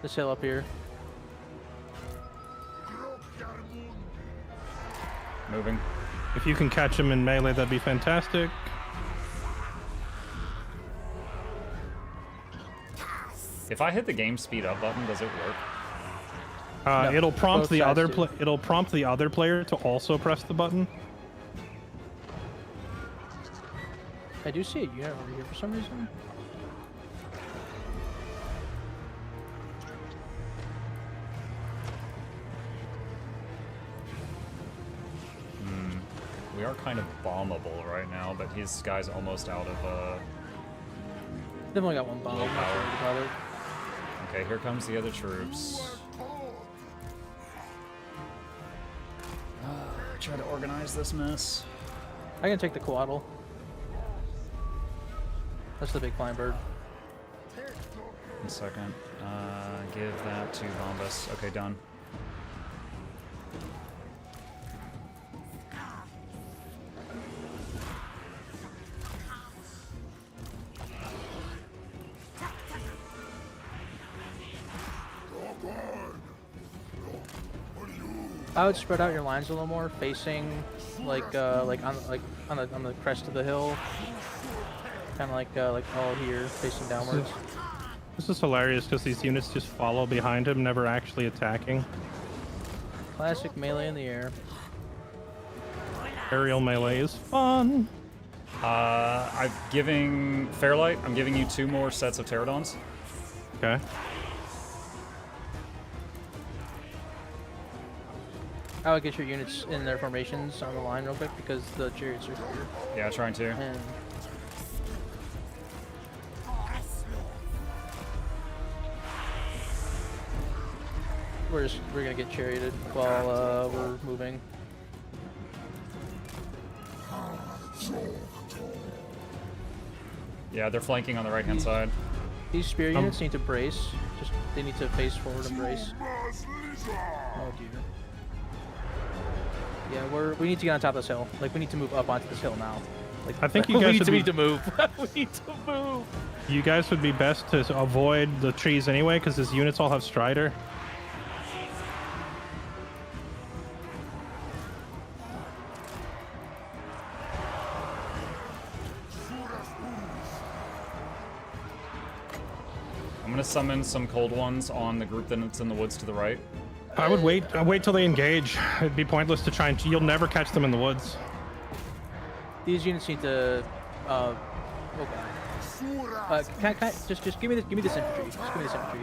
This hill up here. Moving. If you can catch them in melee, that'd be fantastic. If I hit the game speed up button, does it work? No, It'll prompt both the sides other do. it'll prompt the other player to also press the button. I do see a unit over here for some reason. We are kind of bombable right now, but his guy's almost out of They've only got one bomb. I'm not sure about it. Okay, here comes the other troops. Try to organize this mess. I can take the coatl. That's the big flying bird. 1 second. Give that to Bombus. Okay, done. I would spread out your lines a little more, facing like on the crest of the hill, kind of like all here, facing downwards. This is hilarious because these units just follow behind him, never actually attacking. Classic melee in the air. Aerial melee is fun. I'm giving Fairlight. I'm giving you 2 more sets of Pterodons. Okay. I would get your units in their formations on the line real quick because the chariots are here. Yeah, trying to. And we're gonna get charioted while we're moving. Yeah, they're flanking on the right-hand side. These spear units need to brace. Just they need to face forward and brace. Oh dear. Yeah, we need to get on top of this hill. Like we need to move up onto this hill now. Like I think you guys we need to move. We need to move. You guys would be best to avoid the trees anyway, because his units all have Strider. I'm gonna summon some cold ones on the group that's in the woods to the right. I would wait till they engage. It'd be pointless to try and you'll never catch them in the woods. These units need to. Oh god. Can I just give me this infantry. Just give me this infantry.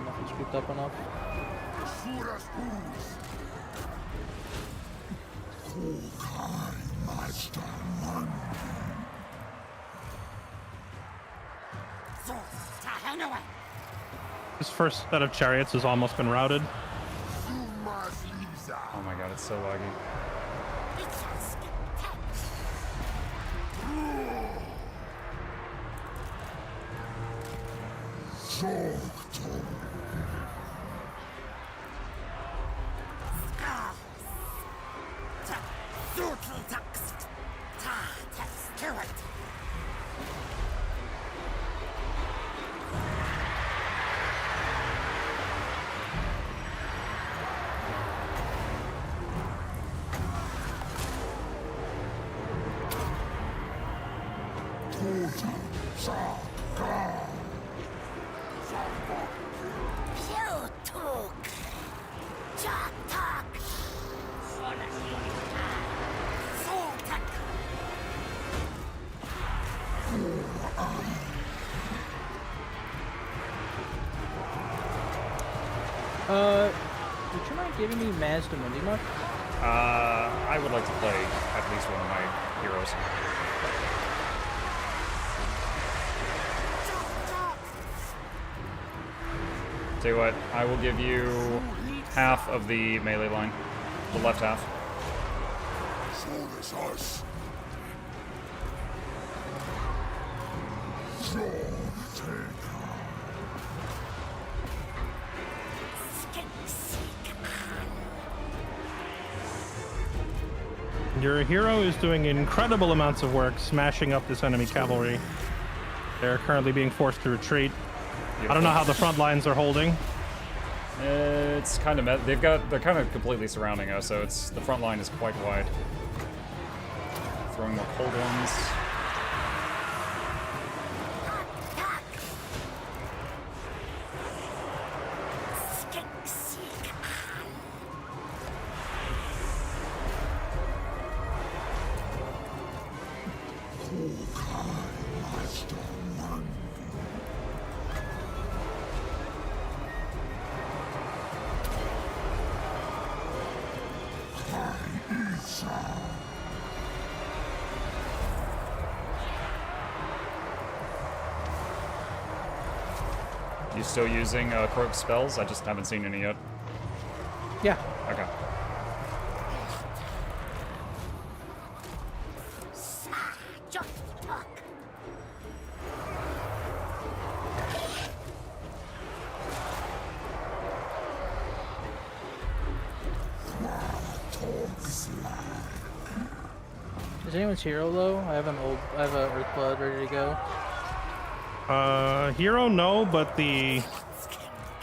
Nothing's grouped up enough. This first set of chariots has almost been routed. Oh my god, it's so laggy. Would you mind giving me Maz to Mundi? I would like to play at least one of my heroes. Tell you what, I will give you half of the melee line, the left half. Your hero is doing incredible amounts of work smashing up this enemy cavalry. They're currently being forced to retreat. I don't know how the front lines are holding. It's kind of they're kind of completely surrounding us, so it's the front line is quite wide. Throwing more cold ones. You still using Croak's spells? I just haven't seen any yet. Yeah. Okay. Is anyone's hero low? I have an Earthblood ready to go. Hero no, but the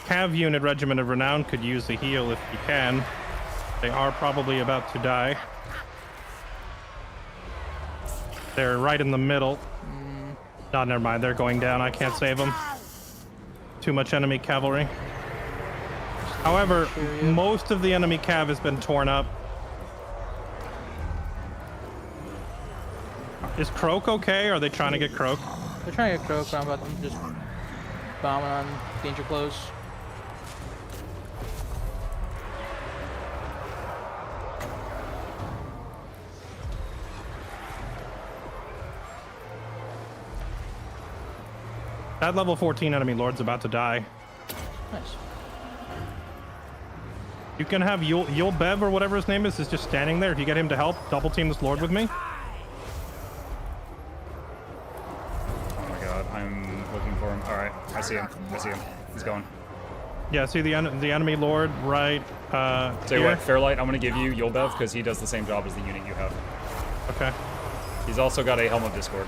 Cav unit Regiment of Renown could use the heal if you can. They are probably about to die. They're right in the middle. No, never mind. They're going down. I can't save them. Too much enemy cavalry. However, most of the enemy cav has been torn up. Is Croak okay? Or are they trying to get Croak? They're trying to get Croak, but I'm about to just bombing on danger close. That level 14 enemy lord's about to die. Nice. You can have Yul Bev or whatever his name is just standing there. If you get him to help, double team this lord with me. Oh my god, I'm looking for him. All right, I see him. I see him. He's going. Yeah, see the enemy lord right Tell you here? what, Fairlight, I'm gonna give you Yulbev because he does the same job as the unit you have. Okay. He's also got a Helm of Discord.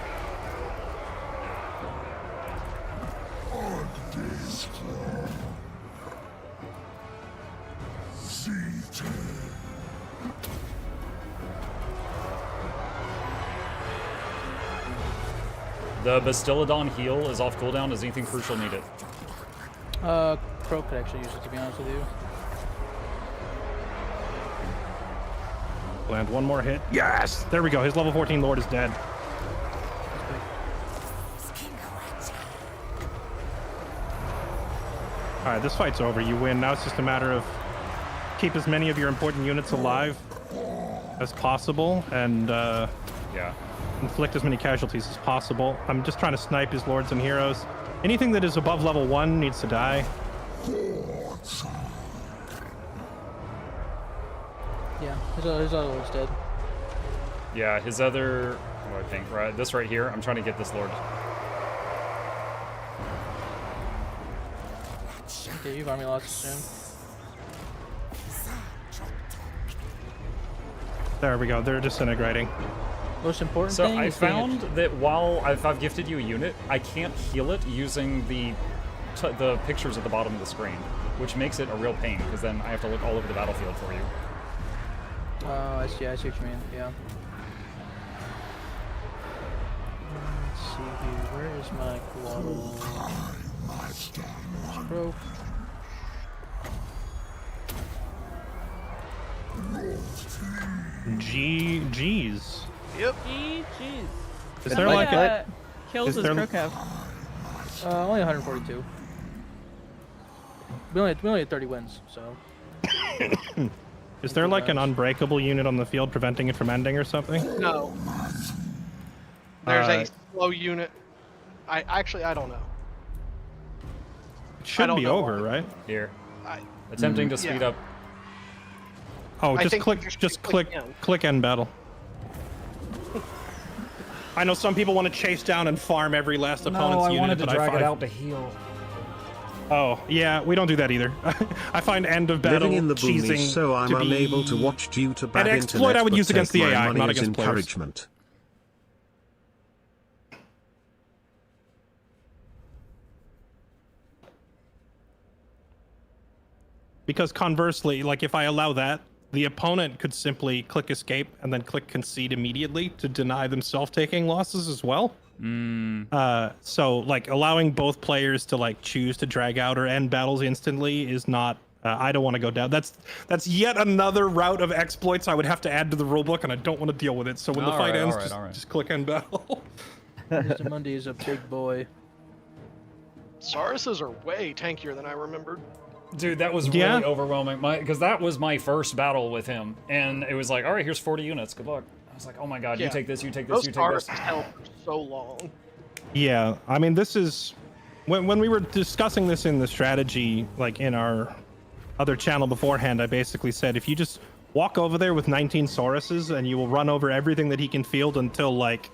The Bastillodon heal is off cooldown. Does anything crucial need it? Croak could actually use it, to be honest with you. Land one more hit. Yes! There we go. His level 14 lord is dead. Alright, this fight's over. You win. Now it's just a matter of keep as many of your important units alive as possible and Yeah. inflict as many casualties as possible. I'm just trying to snipe his lords and heroes. Anything that is above level 1 needs to die. Yeah, his other lord's dead. Yeah, his other... Oh, I think, right? This right here. I'm trying to get this lord. Okay, you've army lost soon. There we go. They're disintegrating. Most important So thing I is being found that while I've gifted you a unit, I can't heal it using the pictures at the bottom of the screen, which makes it a real pain, because then I have to look all over the battlefield for you. Oh, I see what you mean, yeah. Let's see here, where is my Claw? Broke. GG's. Yep. Jeez. Is there like a... kills is does there- Croak have? Only 142. We only had 30 wins, so. Is there like an unbreakable unit on the field preventing it from ending or something? No. There's a slow unit. I don't know. It should don't be know over, why. right? Here. Attempting to speed yeah. up. Oh, I just think click, you should just click click, N. click end battle. I know some people want to chase down and farm every last opponent's unit, but to heal. Oh, yeah, we don't do that either. I find end of battle Living in the cheesing boonies, so I'm to be... unable to watch due to bad An internet. exploit I would but use against take the my AI, money not as against players. encouragement. Because conversely, like if I allow that, the opponent could simply click escape and then click concede immediately to deny themselves taking losses as well. So like allowing both players to like choose to drag out or end battles instantly is not. I don't want to go down. That's yet another route of exploits I would have to add to the rulebook, and I don't want to deal with it. So when the fight ends, just click end battle. Mr. Mundy is a big boy. Sauruses are way tankier than I remembered. Dude, that was really overwhelming. Because that was my first battle with him, and it was like, all right, here's 40 units. Good luck. I was like, oh my god, you take this, you take this, Those you take this. Sauruses held for so long. Yeah, I mean, this is when we were discussing this in the strategy, like in our other channel beforehand, I basically said if you just walk over there with 19 Sauruses and you will run over everything that he can field until like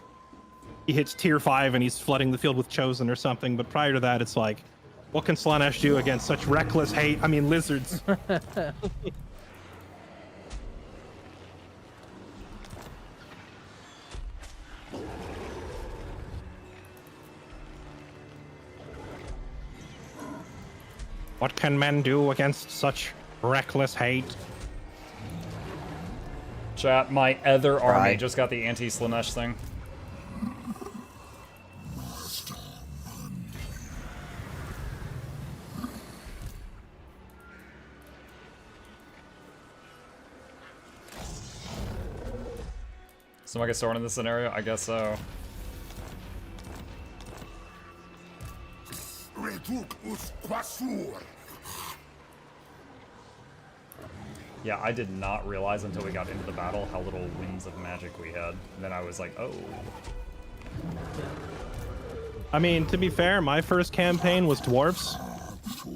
he hits tier 5 and he's flooding the field with Chosen or something. But prior to that, it's like, what can Slaanesh do against such reckless hate? I mean, lizards. What can men do against such reckless hate? Chat, my other army just got the anti-Slaanesh thing. So I get started in this scenario? I guess so. Yeah, I did not realize until we got into the battle how little winds of magic we had. And then I was like, oh. I mean, to be fair, my first campaign was dwarves.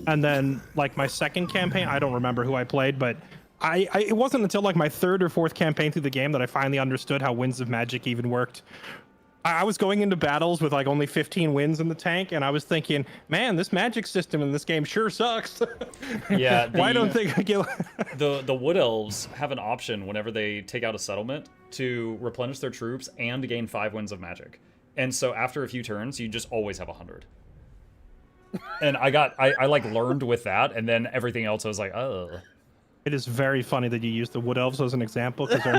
And then, like, my second campaign, I don't remember who I played, but it wasn't until, like, my third or fourth campaign through the game that I finally understood how winds of magic even worked. I was going into battles with, like, only 15 winds in the tank, and I was thinking, man, this magic system in this game sure sucks. Yeah. Why don't they get... the Wood Elves have an option whenever they take out a settlement to replenish their troops and to gain 5 winds of magic. And so after a few turns, you just always have 100. And I like learned with that, and then everything else I was like, oh. It is very funny that you used the Wood Elves as an example, because I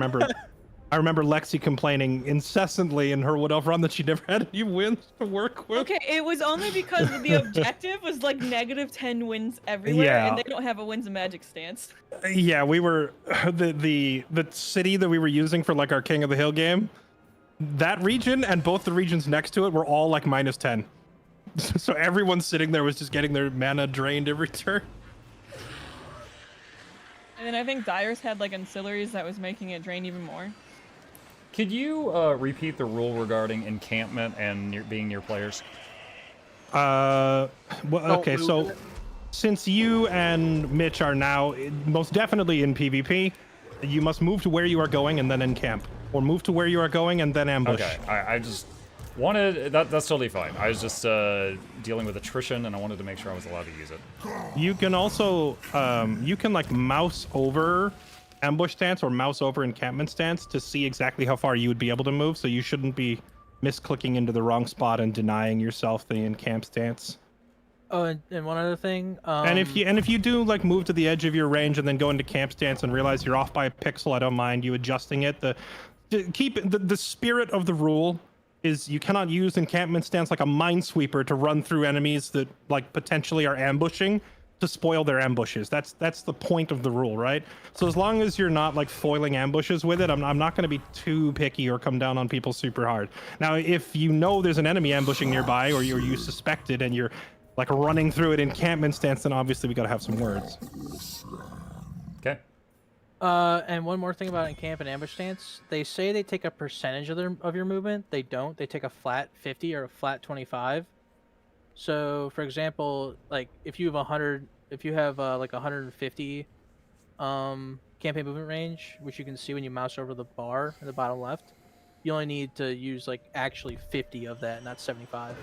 remember Lexi complaining incessantly in her Wood Elf run that she never had any wins to work with. Okay, it was only because the objective was like -10 wins everywhere, Yeah. and they don't have a winds of magic stance. Yeah, we were the city that we were using for like our King of the Hill game. That region and both the regions next to it were all like -10. So everyone sitting there was just getting their mana drained every turn. And then I think Dyer's had like ancillaries that was making it drain even more. Could you repeat the rule regarding encampment and being near players? Well, okay, so since you and Mitch are now most definitely in PvP, you must move to where you are going and then encamp, or move to where you are going and then ambush. Okay, I just wanted that's totally fine. I was just dealing with attrition, and I wanted to make sure I was allowed to use it. You can also you can like mouse over ambush stance or mouse over encampment stance to see exactly how far you would be able to move, so you shouldn't be misclicking into the wrong spot and denying yourself the encamp stance. Oh, and one other thing. And if you do like move to the edge of your range and then go into camp stance and realize you're off by a pixel, I don't mind you adjusting it. The spirit of the rule is you cannot use encampment stance like a minesweeper to run through enemies that like potentially are ambushing to spoil their ambushes. That's the point of the rule, right? So as long as you're not like foiling ambushes with it, I'm not going to be too picky or come down on people super hard. Now, if you know there's an enemy ambushing nearby, or you suspect it and you're like running through it encampment stance, then obviously we got to have some words. Okay. And one more thing about encamp and ambush stance. They say they take a percentage of your movement. They don't. They take a flat 50 or a flat 25. So, for example, like if you have 100, if you have like 150 campaign movement range, which you can see when you mouse over the bar in the bottom left, you only need to use like actually 50 of that, not 75.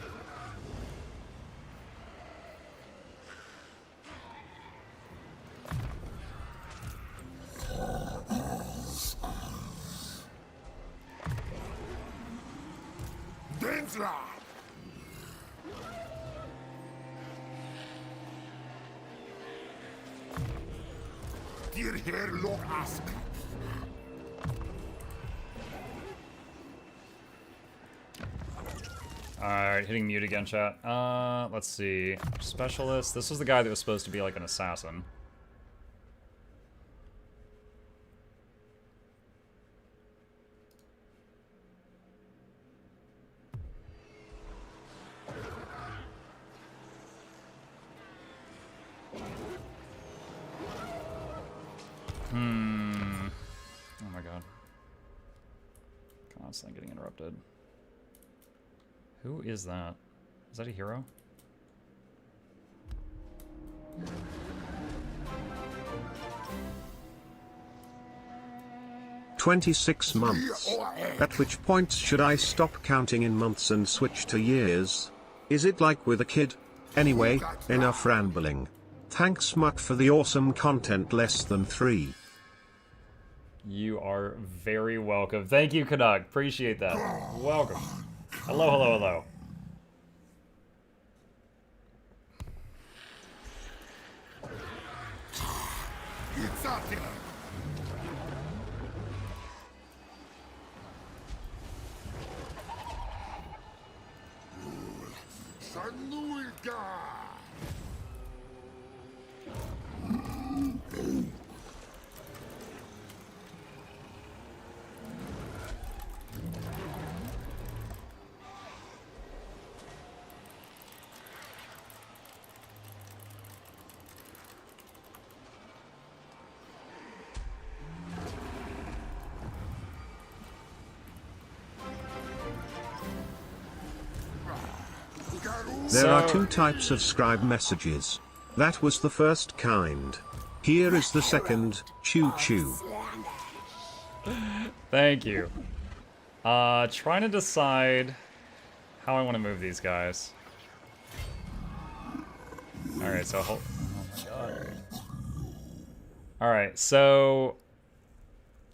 Densra! Dir Herr log ask. Alright, hitting mute again, chat. Let's see. Specialist. This was the guy that was supposed to be like an assassin. Oh my god. Constantly getting interrupted. Who is that? Is that a hero? "26 months. At which point should I stop counting in months and switch to years? Is it like with a kid? Anyway, enough rambling. Thanks Muck for the awesome content. Less than 3. You are very welcome. Thank you, Canuck. Appreciate that. Welcome. Hello, hello, hello. It's out there. Sanuilka! There are two types of scribe messages. That was the first kind. Here is the second, choo-choo. Thank you. Trying to decide how I want to move these guys. Alright, so hold... Oh my god. Alright, so...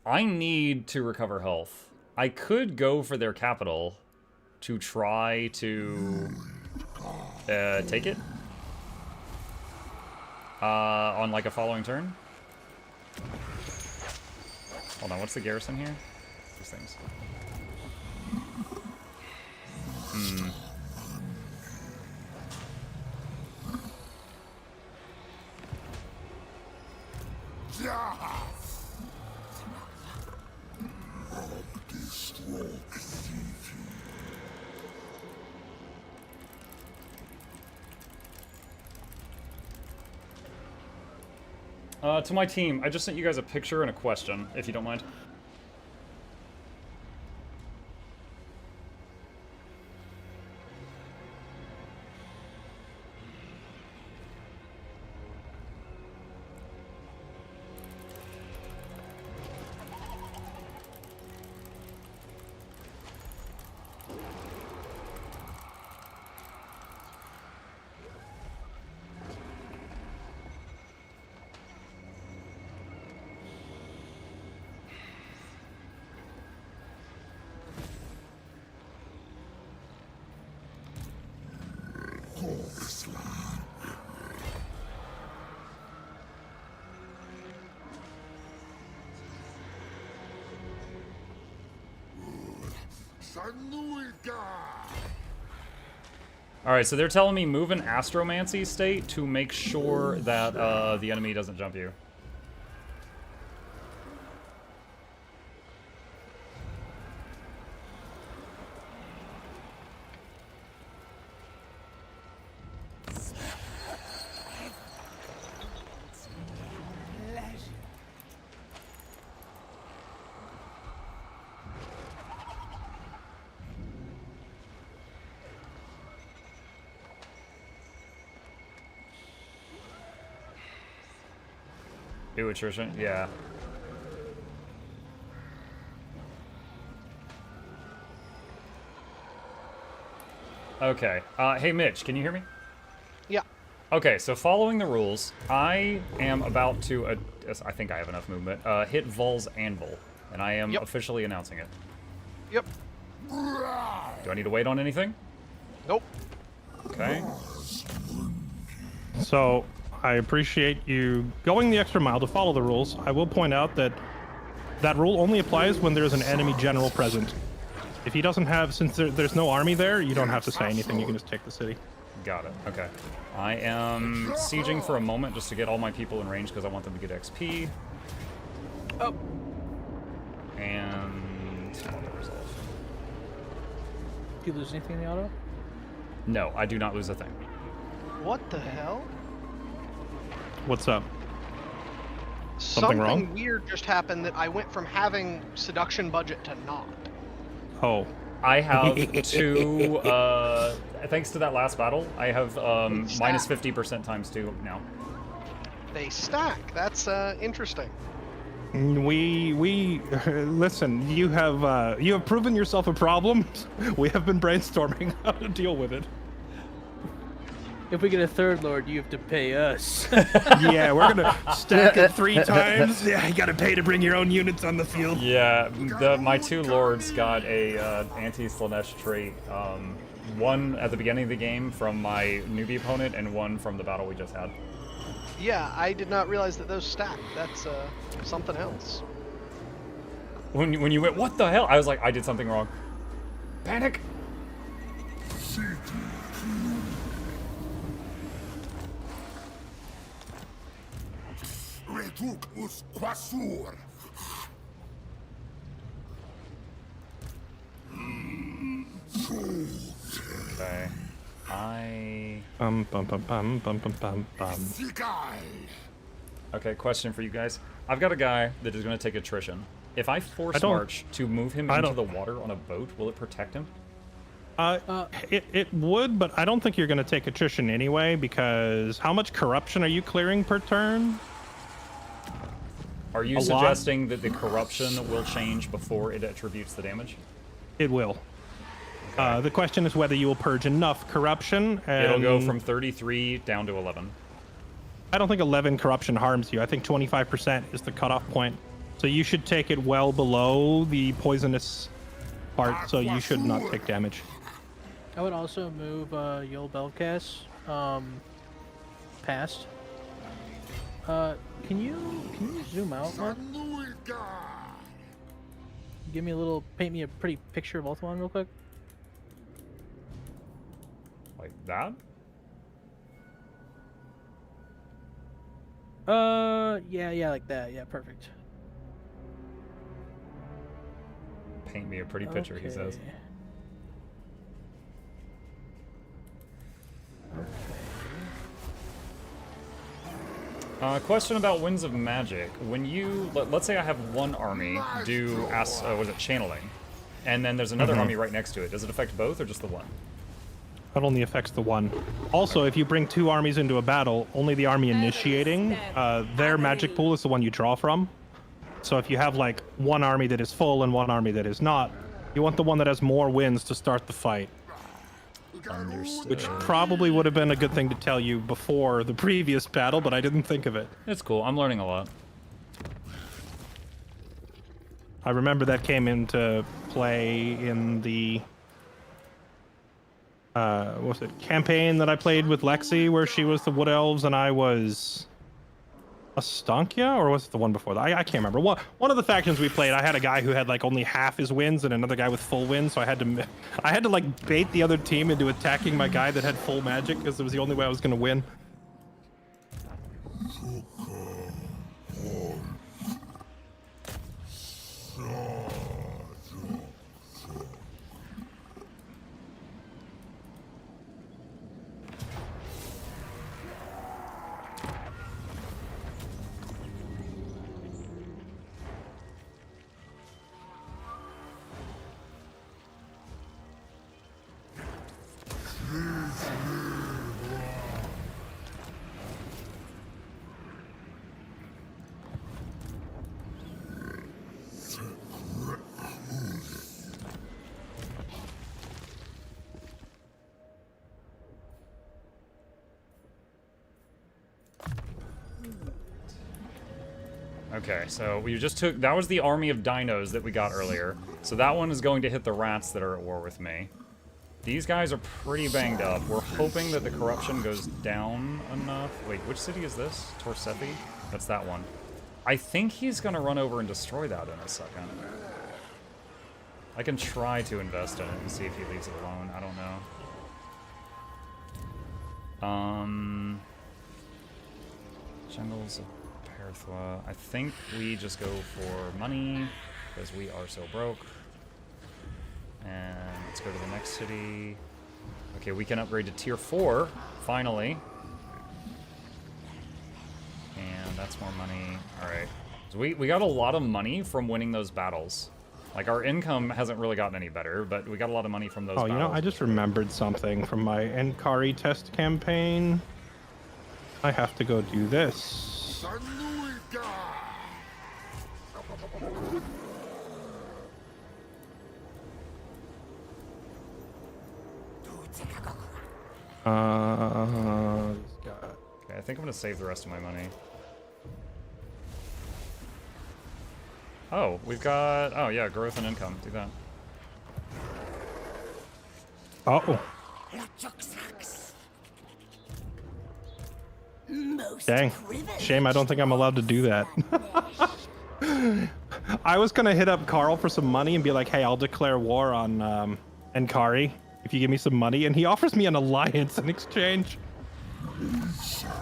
I need to recover health. I could go for their capital to try to... take it? On like a following turn? Hold on, what's the garrison here? These things. To my team, I just sent you guys a picture and a question, if you don't mind. Alright, so they're telling me move an astromancy state to make sure that the enemy doesn't jump you. Do attrition? Yeah. Okay. Hey, Mitch, can you hear me? Yeah. Okay, so following the rules, I am about to, I think I have enough movement, hit Vol's Anvil, and I am officially announcing it. Yep. Do I need to wait on anything? Nope. Okay. So, I appreciate you going the extra mile to follow the rules. I will point out that that rule only applies when there's an enemy general present. If he doesn't have, since there's no army there, you don't have to say anything. You can just take the city. Got it. Okay. I am sieging for a moment just to get all my people in range because I want them to get XP. Oh. And resolve. Do you lose anything in the auto? No, I do not lose a thing. What the hell? What's up? Something wrong? Weird just happened that I went from having seduction budget to not. Oh. I have two, thanks to that last battle, I have minus 50% times 2 now. They stack. That's interesting. We listen, you have proven yourself a problem. We have been brainstorming how to deal with it. If we get a third lord, you have to pay us. Yeah, we're gonna stack it 3 times. Yeah, you gotta pay to bring your own units on the field. Yeah, my 2 lords got a anti-Slanesh trait. One at the beginning of the game from my newbie opponent, and one from the battle we just had. Yeah, I did not realize that those stack. That's something else. When you went, what the hell? I was like, I did something wrong. Panic! Okay. Okay, question for you guys. I've got a guy that is going to take attrition. If I force march to move him into the water on a boat, will it protect him? It would, but I don't think you're going to take attrition anyway, because how much corruption are you clearing per turn? Are you suggesting that the corruption will change before it attributes the damage? It will. Okay. The question is whether you will purge enough corruption. And it'll go from 33 down to 11. I don't think 11 corruption harms you. I think 25% is the cutoff point. So you should take it well below the poisonous part, so you should not take damage. I would also move Yul Belkas past. Can you zoom out, Mark? Give me a little, paint me a pretty picture of Ultron real quick. Like that? Yeah, like that. Yeah, perfect. Paint me a pretty picture, he says. Question about Winds of Magic. When you, let's say I have one army do, channeling, and then there's another army right next to it. Does it affect both or just the one? It only affects the one. Also, if you bring two armies into a battle, only the army initiating, their magic pool is the one you draw from. So if you have like one army that is full and one army that is not, you want the one that has more wins to start the fight. Understood. Which probably would have been a good thing to tell you before the previous battle, but I didn't think of it. It's cool. I'm learning a lot. I remember that came into play in the what was it, campaign that I played with Lexi, where she was the Wood Elves and I was Astankia, or was it the one before that? I can't remember. One of the factions we played, I had a guy who had like only half his wins and another guy with full wins, so I had to like bait the other team into attacking my guy that had full magic, because it was the only way I was going to win. Okay, so we just took, that was the army of dinos that we got earlier. So that one is going to hit the rats that are at war with me. These guys are pretty banged up. We're hoping that the corruption goes down enough. Wait, which city is this? Torsethi? That's that one. I think he's gonna run over and destroy that in a second. I can try to invest in it and see if he leaves it alone. I don't know. Jungles of Perthwa. I think we just go for money because we are so broke. And let's go to the next city. Okay, we can upgrade to tier 4 finally. And that's more money. All right. So we got a lot of money from winning those battles. Like, our income hasn't really gotten any better, but we got a lot of money from those battles. Oh, you know, I just remembered something from my Enkari test campaign. I have to go do this. Okay, I think I'm gonna save the rest of my money. Oh, we've got, oh yeah, growth and income. Do that. Oh. Dang. Shame I don't think I'm allowed to do that. I was gonna hit up Carl for some money and be like, hey, I'll declare war on Enkari if you give me some money, and he offers me an alliance in exchange.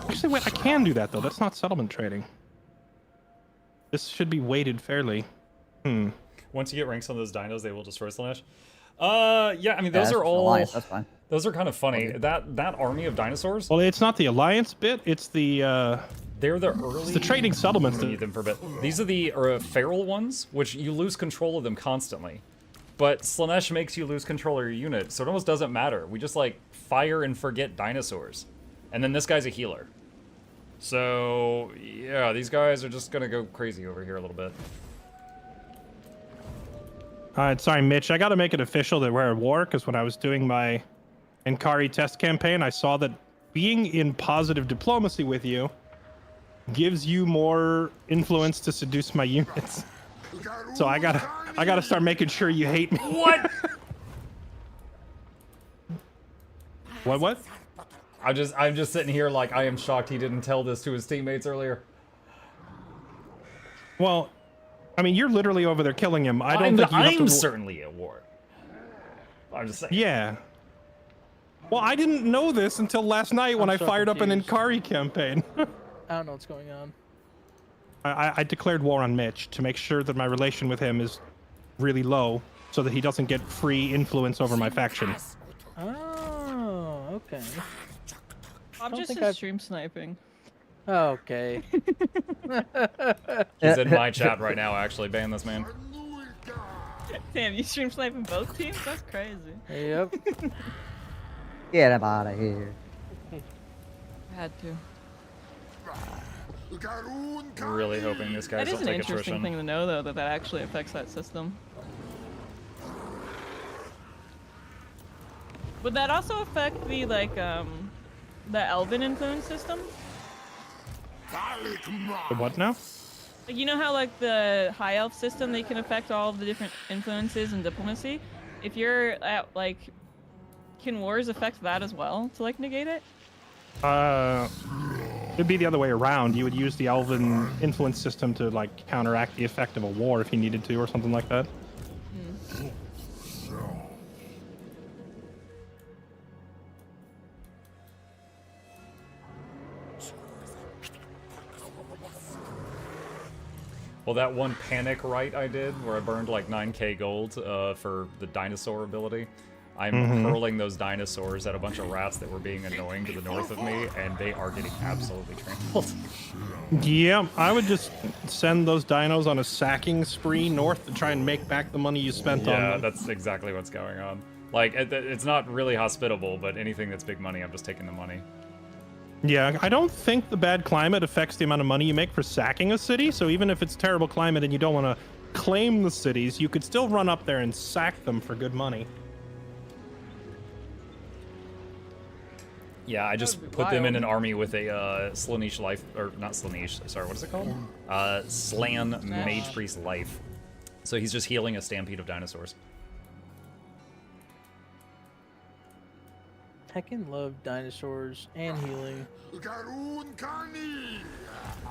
Actually, wait, I can do that though. That's not settlement trading. This should be weighted fairly. Once you get ranks on those dinos, they will destroy Slanesh. Yeah, I mean, those are all... Alliance, that's fine. Those are kind of funny. Okay. That army of dinosaurs... Well, it's not the alliance bit, it's the... They're the early... It's the trading settlements. Need them for a bit. These are the feral ones, which you lose control of them constantly. but Slanesh makes you lose control of your unit, so it almost doesn't matter. We just, like, fire and forget dinosaurs. And then this guy's a healer. So, yeah, these guys are just gonna go crazy over here a little bit. Sorry, Mitch. I got to make it official that we're at war, because when I was doing my Inkari test campaign, I saw that being in positive diplomacy with you gives you more influence to seduce my units. So I gotta start making sure you hate me. What? What? I'm just sitting here like I am shocked he didn't tell this to his teammates earlier. Well, I mean, you're literally over there killing him. I don't think you have to... I'm certainly at war. I'm just saying. Yeah. Well, I didn't know this until last night when I fired up an Inkari campaign. I don't know what's going on. I declared war on Mitch to make sure that my relation with him is really low so that he doesn't get free influence over my faction. Oh, okay. I'm just stream sniping. Okay. He's in my chat right now, actually. Ban this man. Damn, you stream sniping both teams? That's crazy. Yep. Get him out of here. I had to. Really hoping this guy's That is will an take interesting attrition. thing to know, though, that actually affects that system. Would that also affect the, like, the Elven influence system? The what now? Like, you know how, like, the High Elf system, they can affect all of the different influences and diplomacy? If you're at, like, can wars affect that as well to, like, negate it? It'd be the other way around. You would use the Elven influence system to, like, counteract the effect of a war if you needed to, or something like that. Well, that one panic right I did, where I burned like 9k gold for the dinosaur ability, I'm hurling those dinosaurs at a bunch of rats that were being annoying to the north of me, and they are getting absolutely trampled. Yeah, I would just send those dinos on a sacking spree north to try and make back the money you spent on them. Yeah, that's exactly what's going on. Like, it's not really hospitable, but anything that's big money, I'm just taking the money. Yeah, I don't think the bad climate affects the amount of money you make for sacking a city, so even if it's terrible climate and you don't want to claim the cities, you could still run up there and sack them for good money. Yeah, I just put them in an army with a Slaanesh life, or not Slaanesh, sorry, what is it called? Slan Mage Priest life. So he's just healing a stampede of dinosaurs. Heckin' love dinosaurs and healing.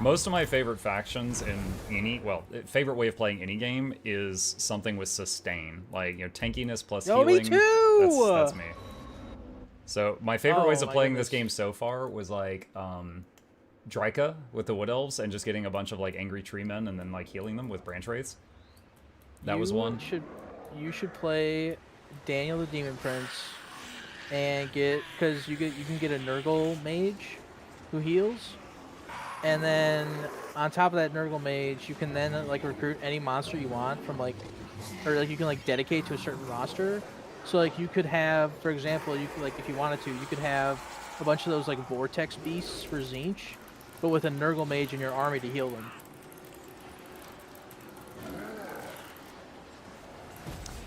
Most of my favorite factions in any, well, favorite way of playing any game is something with sustain. Like, you know, tankiness plus healing. Me too! That's me. So my favorite ways of playing this game so far was like Dryka with the Wood Elves and just getting a bunch of like angry tree men and then like healing them with branch wraiths. That was one. You should play Daniel the Demon Prince and because you can get a Nurgle mage who heals, and then on top of that Nurgle mage you can then like recruit any monster you want from like, or like you can like dedicate to a certain roster. So like you could have, for example, you could, like if you wanted to, you could have a bunch of those like vortex beasts for Tzeentch, but with a Nurgle mage in your army to heal them.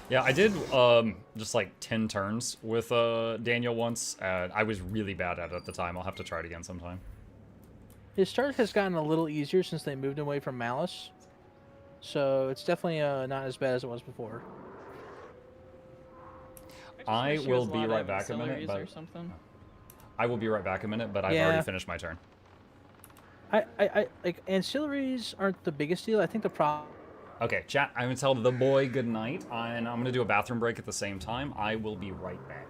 Yeah, I did just like 10 turns with Daniel once. I was really bad at it at the time. I'll have to try it again sometime. His start has gotten a little easier since they moved away from Malice. So it's definitely not as bad as it was before. I will be right back a minute, but I will be right back a minute, but I've already finished my turn. I like ancillaries aren't the biggest deal. I think the problem. Okay, chat, I'm gonna tell the boy good night, and I'm gonna do a bathroom break at the same time. I will be right back.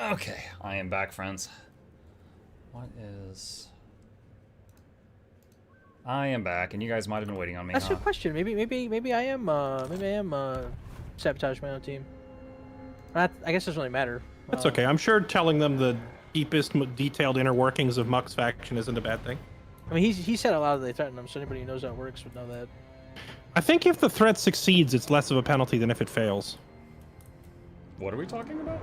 Okay, I am back, friends. What is... I am back, and you guys might have been waiting on me, That's a huh? good question. Maybe I am sabotage my own team. I guess it doesn't really matter. That's okay. I'm sure telling them the deepest, detailed inner workings of Muck's faction isn't a bad thing. I mean, he said a lot that they threatened him, so anybody who knows how it works would know that. I think if the threat succeeds, it's less of a penalty than if it fails. What are we talking about?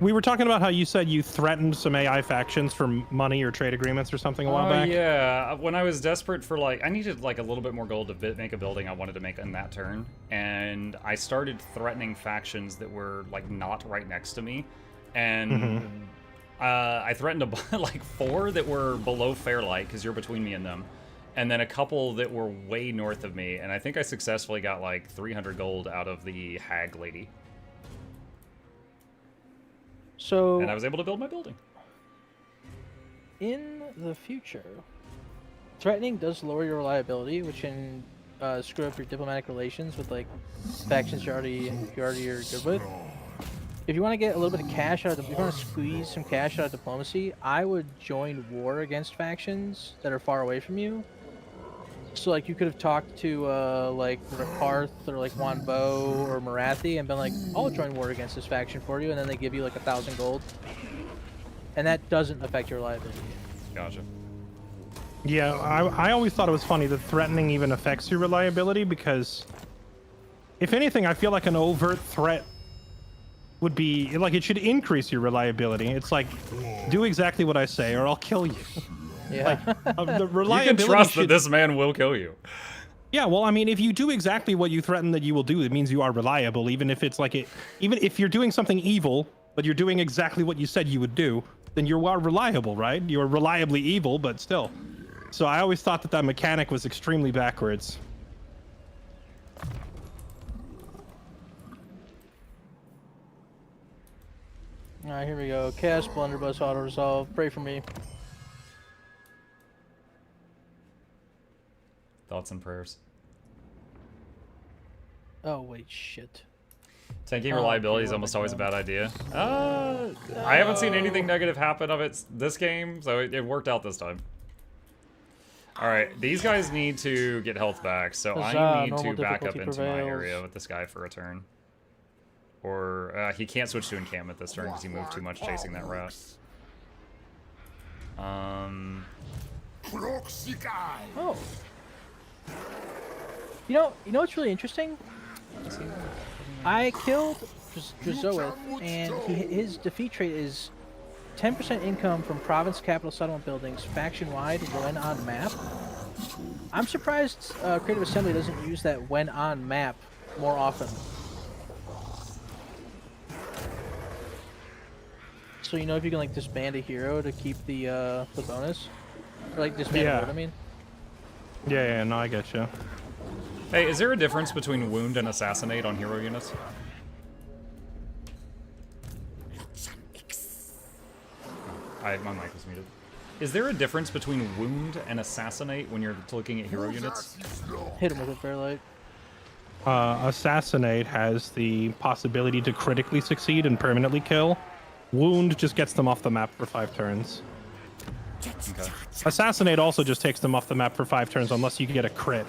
We were talking about how you said you threatened some AI factions for money or trade agreements or something a while back. Yeah. When I was desperate for, like, I needed, like, a little bit more gold to make a building I wanted to make in that turn. And I started threatening factions that were, like, not right next to me. And I threatened, like, 4 that were below Fairlight, because you're between me and them. And then a couple that were way north of me. And I think I successfully got, like, 300 gold out of the hag lady. So, and I was able to build my building. In the future, threatening does lower your reliability, which can screw up your diplomatic relations with like factions you already are good with. If you want to get a little bit of cash out of, if you want to squeeze some cash out of diplomacy, I would join war against factions that are far away from you. So like you could have talked to like Rakarth or like Wanbo or Marathi and been like, I'll join war against this faction for you, and then they give you like 1,000 gold. And that doesn't affect your reliability. Gotcha. Yeah, I always thought it was funny that threatening even affects your reliability, because if anything, I feel like an overt threat would be like, it should increase your reliability. It's like, do exactly what I say or I'll kill you. Yeah. Like, the reliability you can trust that this man will kill you. Yeah, well, I mean, if you do exactly what you threaten that you will do, it means you are reliable, even if it's like even if you're doing something evil, but you're doing exactly what you said you would do, then you are reliable, right? You are reliably evil, but still. So I always thought that that mechanic was extremely backwards. Alright, here we go. Cast Blunderbuss Auto Resolve. Pray for me. Thoughts and prayers. Oh, wait, shit. Tanking reliability is almost always a bad idea. I haven't seen anything negative happen of it this game, so it worked out this time. Alright, these guys need to get health back, so I need to back up into my area with this guy for a turn. Or, he can't switch to encampment this turn because he moved too much chasing that rat. Oh. You know what's really interesting? I killed Drazoeth, and his defeat trait is 10% income from province capital settlement buildings, faction-wide, when on map. I'm surprised Creative Assembly doesn't use that when on map more often. So you know if you can like disband a hero to keep the bonus, or like disband a ward, I mean. Yeah, no, I get you. Hey, is there a difference between wound and assassinate on hero units? My mic was muted. Is there a difference between wound and assassinate when you're looking at hero units? Hit him with a Fairlight. Assassinate has the possibility to critically succeed and permanently kill. Wound just gets them off the map for 5 turns. Okay. Assassinate also just takes them off the map for 5 turns unless you get a crit.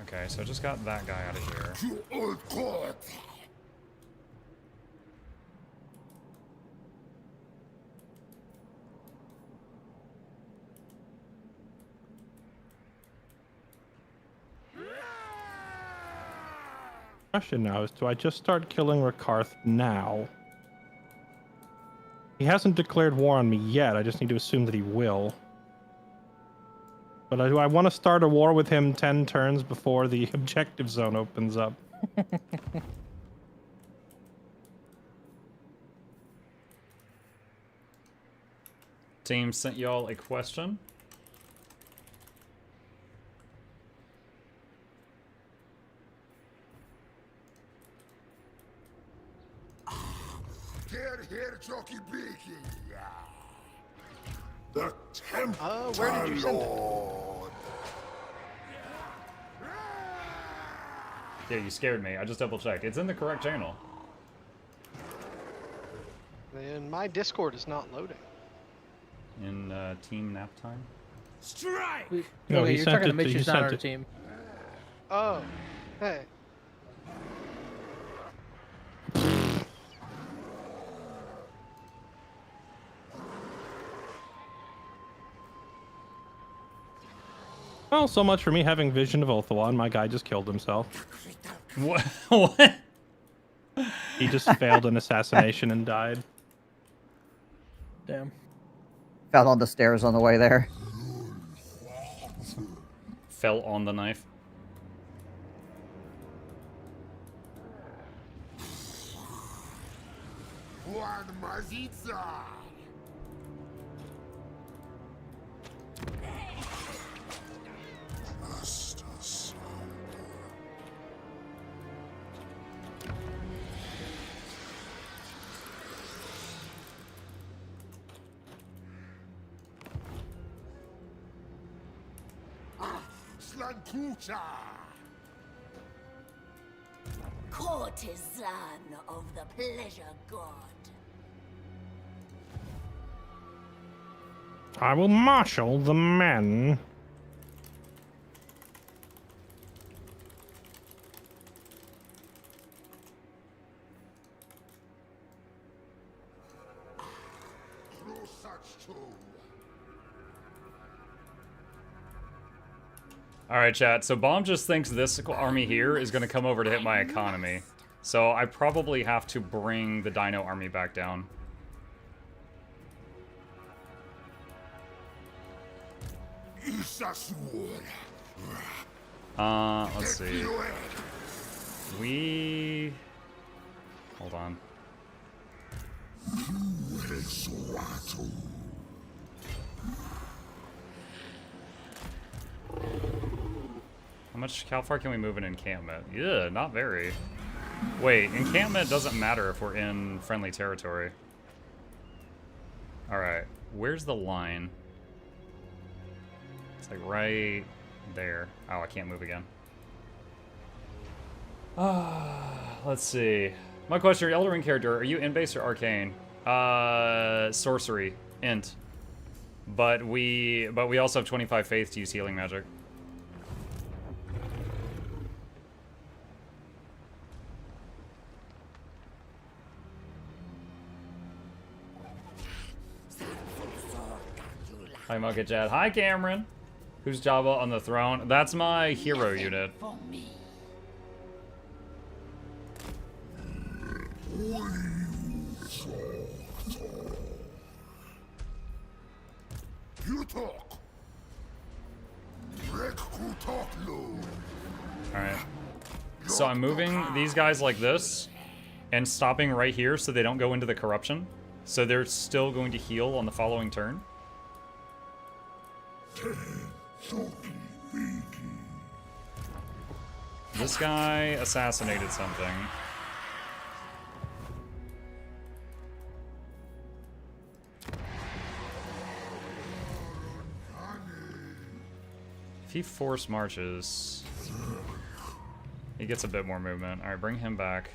Okay, so I just got that guy out of here. Question now is, do I just start killing Rakarth now? He hasn't declared war on me yet. I just need to assume that he will. But do I want to start a war with him 10 turns before the objective zone opens up? Team sent y'all a question. The Temple Where did you send it? Lord. Yeah, you scared me. I just double checked. It's in the correct channel. Then my Discord is not loading. In team nap time. Strike! No, Okay, he you're sent talking to it Mitch, to- he who's not sent on our it. team. Oh, hey. Well, so much for me having vision of Othawan. My guy just killed himself. What? What? He just failed an assassination and died. Damn. Fell on the stairs on the way there. Fell on the knife. One Mazica! Slantucha! Courtesan of the pleasure god. I will marshal the men. No such tool. Alright, chat. So Bomb just thinks this army here is going to come over to hit my economy. So I probably have to bring the Dino army back down. Let's see. We... Hold on. How far can we move an encampment? Yeah, not very. Wait, encampment doesn't matter if we're in friendly territory. Alright, where's the line? It's like right there. Oh, I can't move again. Let's see. My question, your Elder Ring character, are you in-base or arcane? Sorcery. Int. But we also have 25 faith to use healing magic. Hi, Mucket Chat. Hi, Cameron. Who's Java on the throne? That's my hero unit. You talk. Alright. So I'm moving these guys like this and stopping right here so they don't go into the corruption. So they're still going to heal on the following turn. This guy assassinated something. If he force marches, he gets a bit more movement. Alright, bring him back.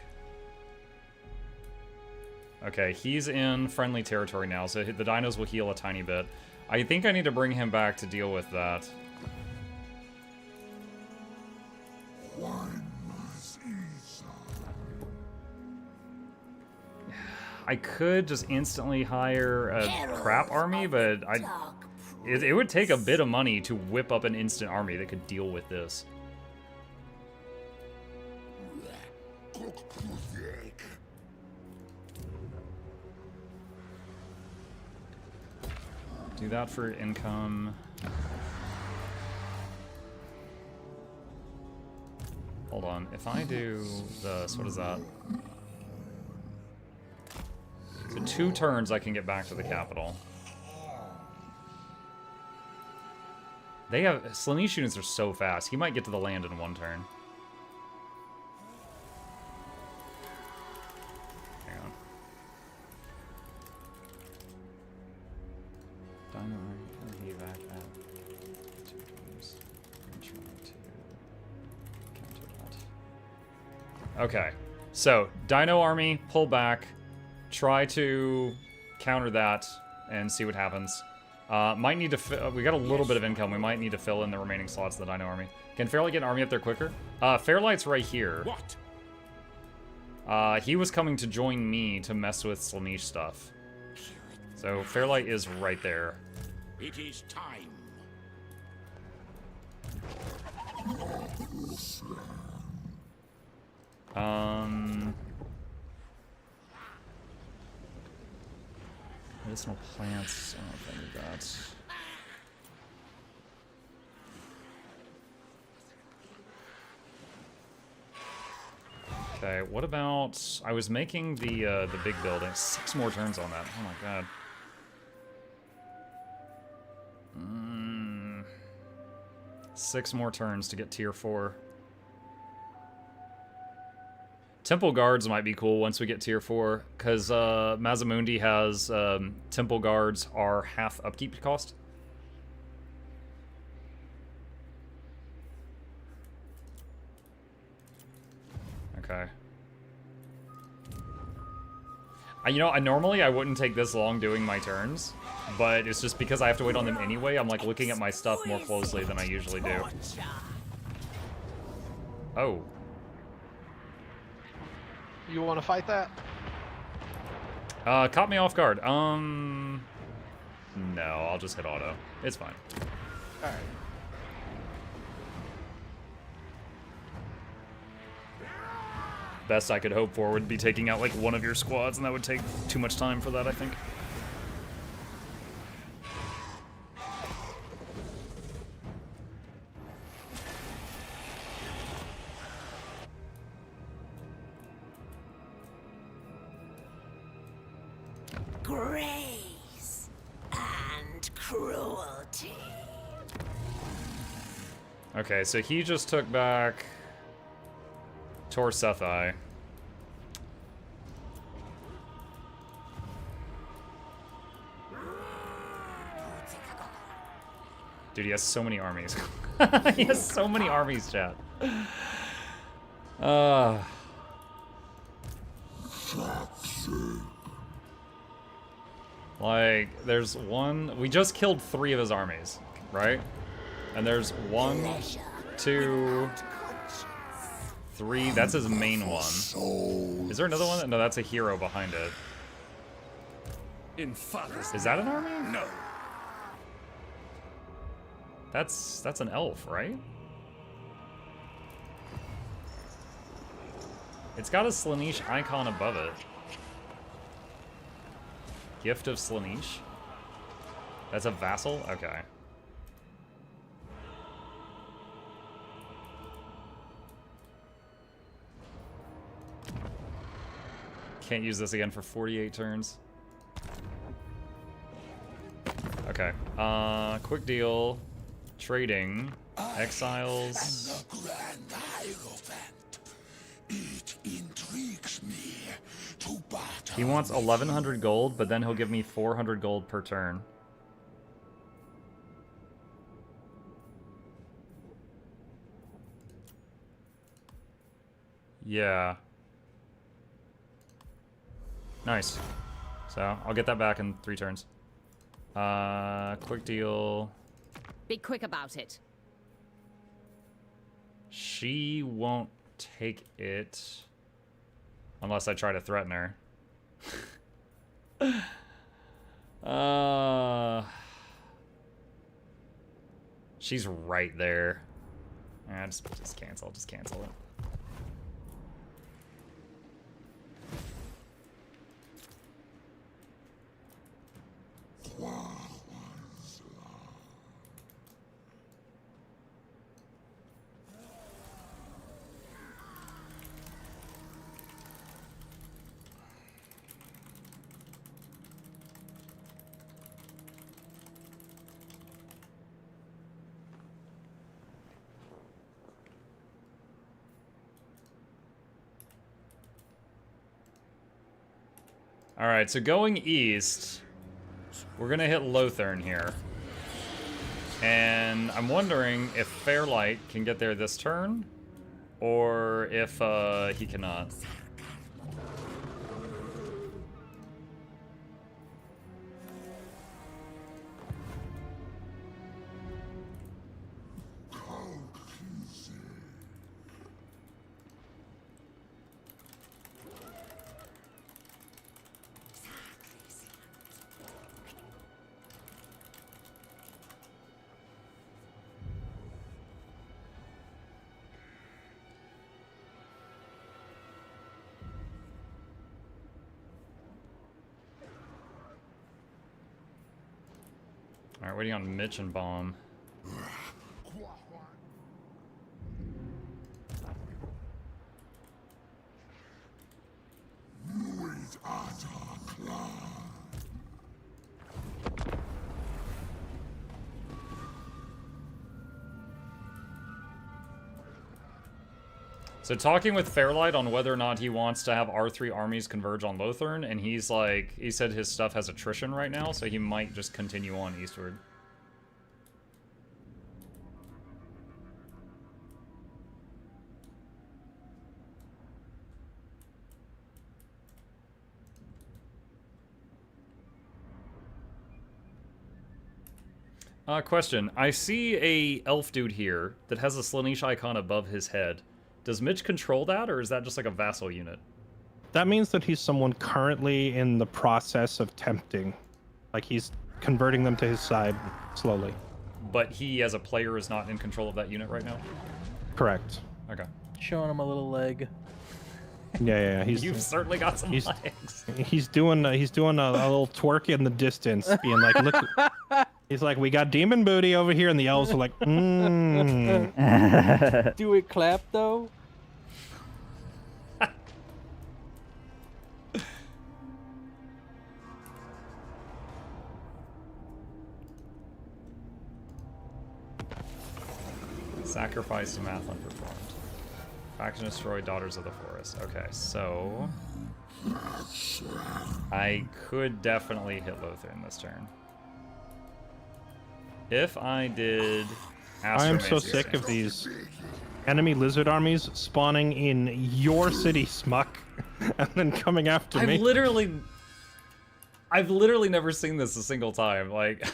Okay, he's in friendly territory now, so the dinos will heal a tiny bit. I think I need to bring him back to deal with that. I could just instantly hire a crap army, but it would take a bit of money to whip up an instant army that could deal with this. Do that for income. Hold on. If I do this, what is that? So 2 turns I can get back to the capital. They have... Slaanesh units are so fast. He might get to the land in 1 turn. Hang on. Dino Okay. So, Dino Army, pull back. Try to counter that and see what happens. Might need to... we got a little bit of income. We might need to fill in the remaining slots of the Dino Army. Can Fairlight get an army up there quicker? Fairlight's right here. What? He was coming to join me to mess with Slaanesh stuff. So, Fairlight is right there. It is time. Medicinal plants. I don't know if I need that. Okay, what about... I was making the big building. 6 more turns on that. Oh my god. 6 more turns to get tier 4. Temple Guards might be cool once we get tier 4, because Mazamundi has Temple Guards are half upkeep cost. Okay. You know, normally I wouldn't take this long doing my turns, but it's just because I have to wait on them anyway. I'm like looking at my stuff more closely than I usually do. Oh. You want to fight that? Caught me off guard. No, I'll just hit auto. It's fine. Alright. Best I could hope for would be taking out like one of your squads, and that would take too much time for that, I think. Grace and cruelty. Okay, so he just took back Tor Sethai. Dude, he has so many armies. He has so many armies, chat. Like, there's one... We just killed 3 of his armies, right? And there's 1, 2, 3. That's his main one. Is there another one? No, that's a hero behind it. Is that an army? No. That's an elf, right? It's got a Slaanesh icon above it. Gift of Slaanesh. That's a vassal? Okay. Can't use this again for 48 turns. Okay. Quick deal. Trading. Exiles. It intrigues me to battle. He wants 1,100 gold, but then he'll give me 400 gold per turn. Yeah. Nice. So, I'll get that back in 3 turns. Quick deal. Be quick about it. She won't take it unless I try to threaten her. She's right there. Just cancel. Just cancel it. Alright, so going east, we're gonna hit Lothern here. And I'm wondering if Fairlight can get there this turn, Or if he cannot. Alright, waiting on Mitch and Bomb. So talking with Fairlight on whether or not he wants to have R3 armies converge on Lothern, and he's like, he said his stuff has attrition right now, so he might just continue on eastward. Question. I see a elf dude here that has a Slaanesh icon above his head. Does Mitch control that, or is that just like a vassal unit? That means that he's someone currently in the process of tempting. Like, he's converting them to his side slowly. But he, as a player, is not in control of that unit right now? Correct. Okay. Showing him a little leg. Yeah. You've certainly got some legs. He's doing a little twerk in the distance, being like, look. He's like, we got demon booty over here, and the elves are like, Do it clap though? Sacrifice to Mathlan performed. Faction destroy Daughters of the Forest. Okay, so I could definitely hit Lothern this turn. If I did I am so sick of these enemy lizard armies spawning in your city, Smuck, and then coming after me. I've literally never seen this a single time. Like,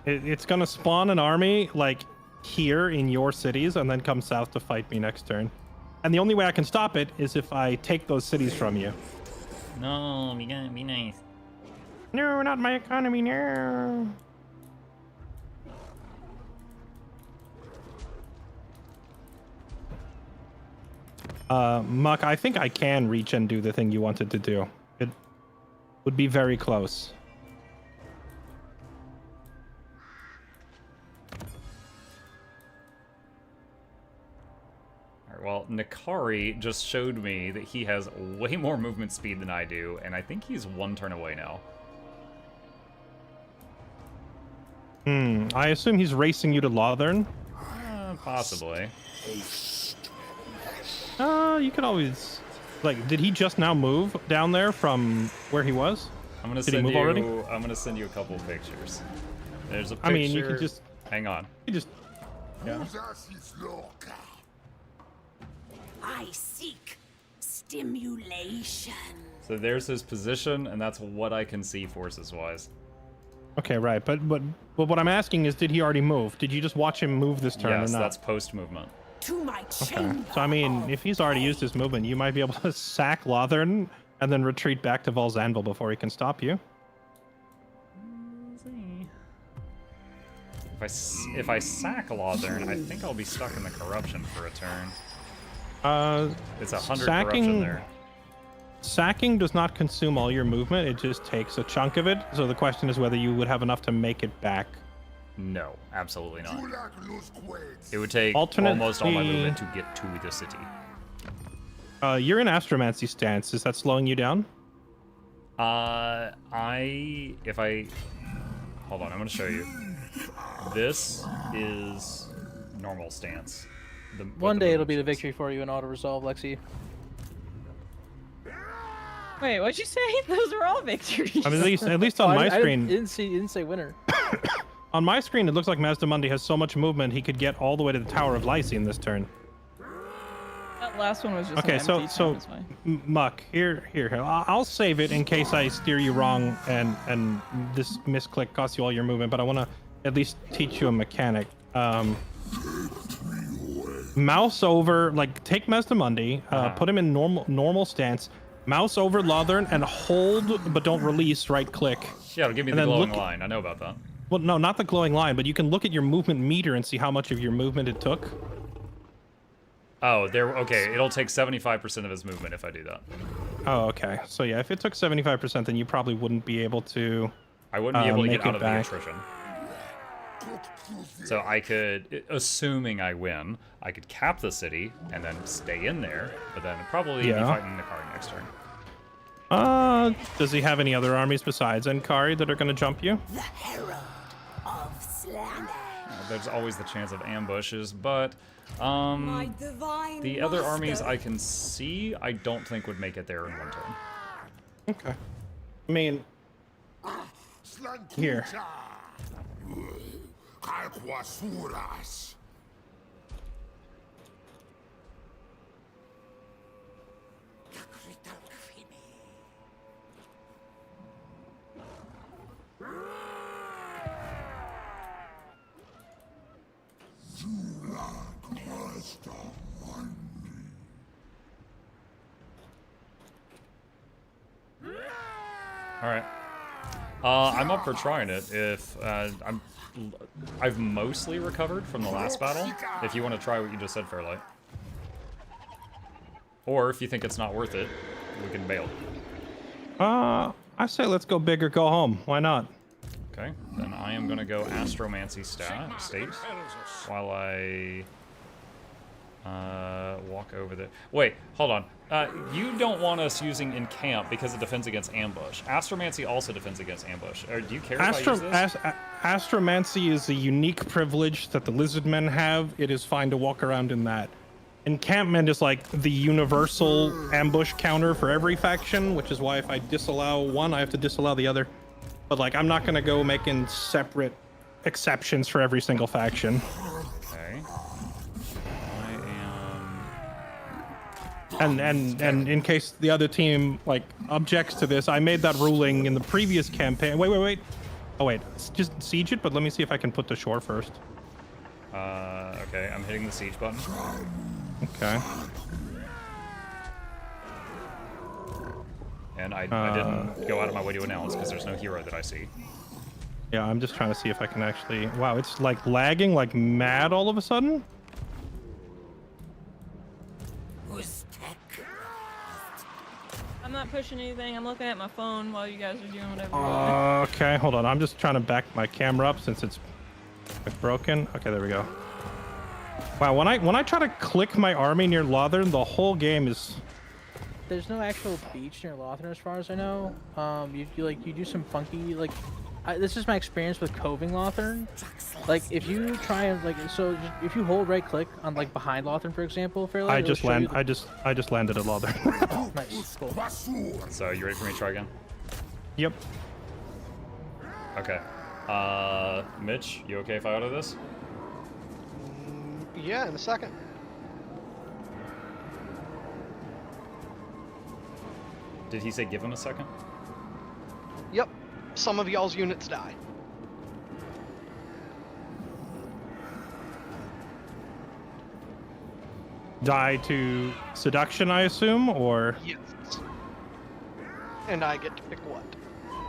it's gonna spawn an army like here in your cities and then come south to fight me next turn. And the only way I can stop it is if I take those cities from you. No, you gotta be nice. No, not my economy, no. Muck, I think I can reach and do the thing you wanted to do. It would be very close. Alright, well, Nakari just showed me that he has way more movement speed than I do, and I think he's one turn away now. I assume he's racing you to Lothern? Possibly. You could always... Like, did he just now move down there from where he was? I'm gonna Did he move already? I'm gonna send you a couple of pictures. There's a picture... I mean, you can just... Hang on. You just... Yeah. I seek stimulation. So there's his position, and that's what I can see forces-wise. Okay, right. But what I'm asking is, did he already move? Did you just watch him move this turn or Yes, not? that's post-movement. To my Okay. chamber. So, I mean, if he's already used his movement, you might be able to sack Lothern and then retreat back to Volzanville before he can stop you. If I sack Lothern, I think I'll be stuck in the corruption for a turn. It's 100 corruption there. Sacking does not consume all your movement, it just takes a chunk of it. So the question is whether you would have enough to make it back. No, absolutely not. It would take almost all my movement to get to the city. You're in Astromancy stance. Is that slowing you down? Hold on, I'm gonna show you. This is normal stance. One day it'll be the victory for you in auto resolve, Lexi. Wait, what'd you say? Those are all victories. I mean, at least on my screen. I didn't say winner. On my screen, it looks like Mazdamundi has so much movement he could get all the way to the Tower of Lycine this turn. That last one was just Okay, an so empty town, that's why. Muck, here. I'll save it in case I steer you wrong and this misclick costs you all your movement. But I want to at least teach you a mechanic. Mouse over, like take Mesdamundi, put him in normal stance. Mouse over Lothern and hold, but don't release. Right click. Yeah, it'll give me the glowing line. I know about that. Well, no, not the glowing line, but you can look at your movement meter and see how much of your movement it took. Oh, there. Okay, it'll take 75% of his movement if I do that. Oh, okay. So yeah, if it took 75%, then you probably wouldn't be able to. I wouldn't be able to make get out it of back. the attrition. So I could, assuming I win, I could cap the city and then stay in there, but then probably be fighting Nakai next turn. Does he have any other armies besides Enkari that are going to jump you? The herald of slander. There's always the chance of ambushes, but My divine the other armies master. I can see, I don't think would make it there in one turn. Okay. I mean, here. All right. I'm up for trying it. If I've mostly recovered from the last battle. If you want to try what you just said, Fairlight, or if you think it's not worth it, we can bail. I say let's go big or go home. Why not? Okay, then I am gonna go Astromancy state while I walk over there. Wait, hold on. You don't want us using Encamp because it defends against ambush. Astromancy also defends against ambush. Or do you care if I use this? Astromancy is a unique privilege that the Lizardmen have. It is fine to walk around in that. Encampment is like the universal ambush counter for every faction, which is why if I disallow one, I have to disallow the other. But like, I'm not gonna go making separate exceptions for every single faction. Okay. I am... And in case the other team like objects to this, I made that ruling in the previous campaign. Wait. Oh wait, just siege it, but let me see if I can put to shore first. Okay, I'm hitting the siege button. Okay. And I didn't go out of my way to announce because there's no hero that I see. Yeah, I'm just trying to see if I can actually... Wow, it's like lagging like mad all of a sudden. I'm not pushing anything. I'm looking at my phone while you guys are doing whatever you're doing. Okay, hold on. I'm just trying to back my camera up since it's broken. Okay, there we go. Wow, when I try to click my army near Lothern, the whole game is... There's no actual beach near Lothern as far as I know. You do some funky, like... this is my experience with coving Lothern. Like, if you try and, like, so if you hold right click on, like, behind Lothern, for example, Fairlight, I just landed at Lothern. Nice, cool. So, you ready for me to try again? Yep. Okay. Mitch, you okay if I auto this? Yeah, in a second. Did he say give him a second? Yep. Some of y'all's units die. Die to seduction, I assume, or... Yes. And I get to pick what?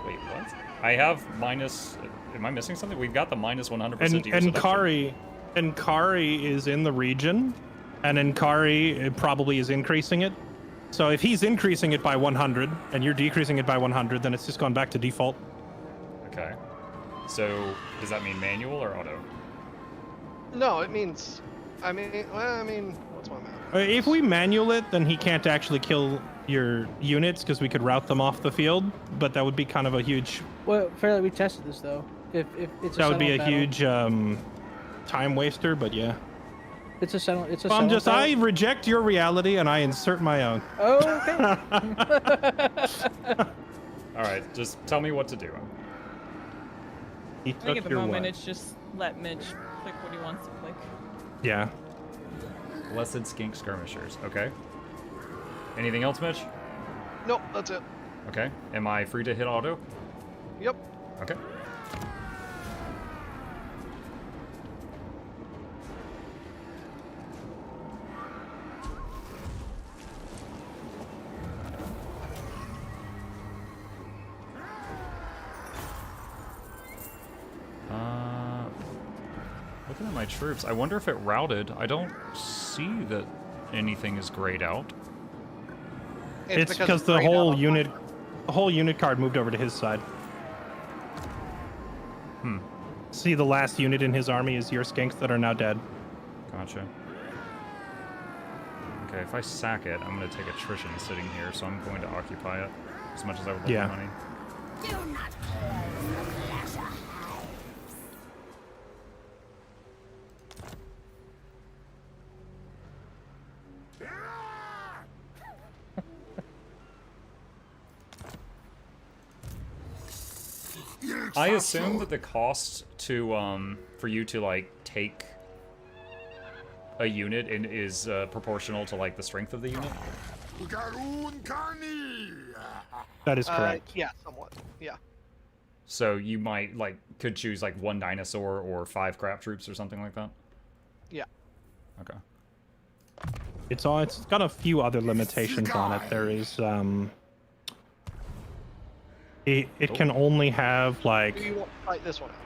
Wait, what? I have minus... Am I missing something? We've got the minus 100% to your seduction. Enkari is in the region, and Enkari probably is increasing it. So if he's increasing it by 100, and you're decreasing it by 100, then it's just gone back to default. Okay. So, does that mean manual or auto? No, it means... I mean, what's my math? If we manual it, then he can't actually kill your units, because we could route them off the field, but that would be kind of a huge... Well, Fairlight, we tested this, though. If it's that would be a battle, huge time waster, but yeah. It's a settle. It's a. I'm just. battle. I reject your reality and I insert my own. Oh, okay. All right, just tell me what to do. He I think took at the your moment what? it's just let Mitch click what he wants to click. Yeah. Blessed Skink Skirmishers. Okay. Anything else, Mitch? Nope, that's it. Okay. Am I free to hit auto? Yep. Okay. Looking at my troops, I wonder if it routed. I don't see that anything is grayed out. It's because the whole unit card moved over to his side. See, the last unit in his army is your skinks that are now dead. Gotcha. Okay, if I sack it, I'm going to take attrition sitting here, so I'm going to occupy it as much as I would love the money. Do not close the pleasure. I assume that the cost to for you to like take a unit is proportional to like the strength of the unit. That is correct. Yeah, somewhat. Yeah. So you might could choose like 1 dinosaur or 5 crap troops or something like that. Yeah. Okay. It's got a few other limitations on it. There is it can only have like. Do you want to fight this one out?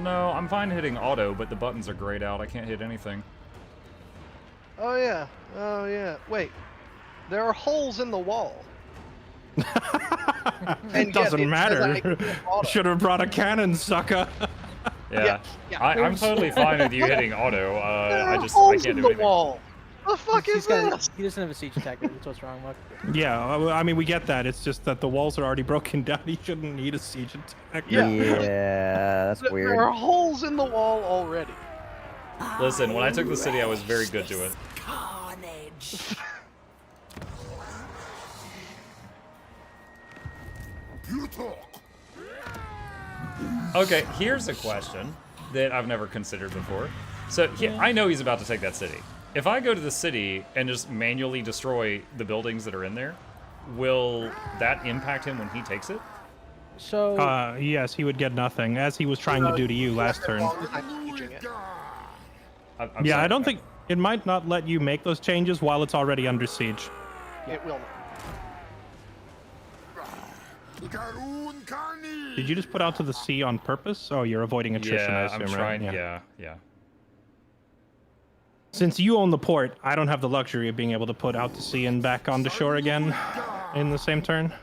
No, I'm fine hitting auto, but the buttons are grayed out. I can't hit anything. Oh yeah. Oh yeah. Wait. There are holes in the wall. It doesn't matter. Should have brought a cannon, sucker. Yeah. I'm totally fine with you hitting auto. I holes can't in do the anything. wall. The fuck is this? He doesn't have a siege attacker. That's what's wrong, Muk. Yeah, I mean we get that. It's just that the walls are already broken down. He shouldn't need a siege attack. Yeah, that's weird. There are holes in the wall already. Listen, when I took the city, I was very good to it. Carnage. You talk. Okay, here's a question that I've never considered before. So I know he's about to take that city. If I go to the city and just manually destroy the buildings that are in there, will that impact him when he takes it? So yes, he would get nothing, as he was trying to do to you last turn. Yeah, I don't think it might not let you make those changes while it's already under siege. It will not. Did you just put out to the sea on purpose? Oh, you're avoiding attrition, I Yeah, assume, I'm right? trying. Yeah. Since you own the port, I don't have the luxury of being able to put out to sea and back onto shore again in the same turn.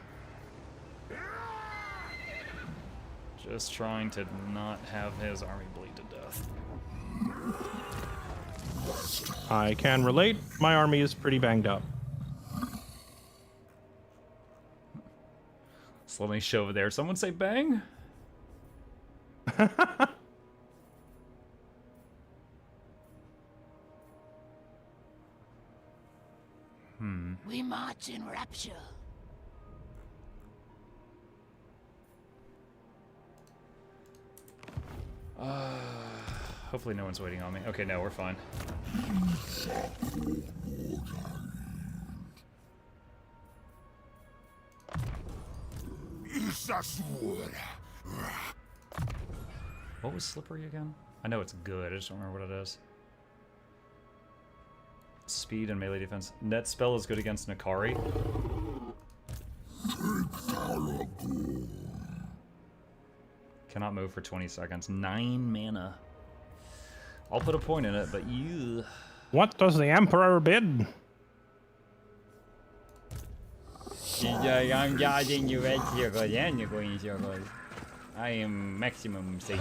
Just trying to not have his army bleed to death. I can relate. My army is pretty banged up. So let me show over there. Someone say bang? We march in rapture. Hopefully no one's waiting on me. Okay, no, we're fine. What was slippery again? I know it's good, I just don't remember what it is. Speed and melee defense. Net spell is good against Nakai. Cannot move for 20 seconds. 9 mana. I'll put a point in it, but you... What does the Emperor bid? I am maximum safe.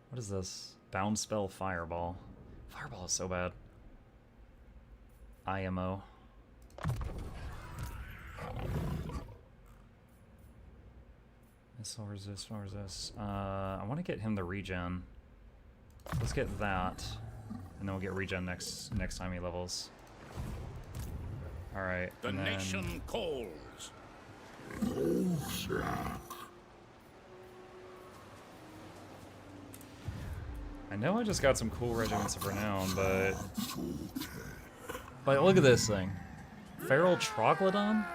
What is this? Bound spell fireball. Fireball is so bad. IMO. Missile resist, what was this? I want to get him the regen. Let's get that. And then we'll get regen next time he levels. Alright. The nation calls. I know I just got some cool regiments of renown, but... Like, look at this thing. Feral Troglodyte?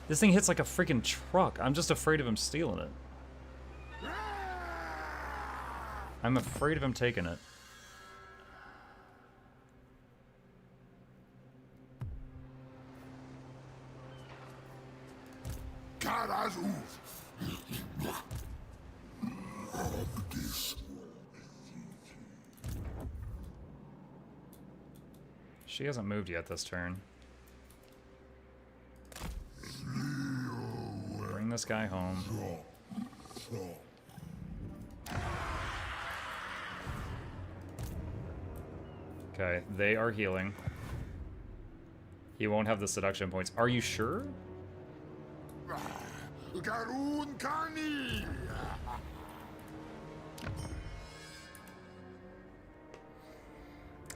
This thing hits like a freaking truck. I'm just afraid of him stealing it. I'm afraid of him taking it. She hasn't moved yet this turn. Bring this guy home. Okay, they are healing. He won't have the seduction points. Are you sure?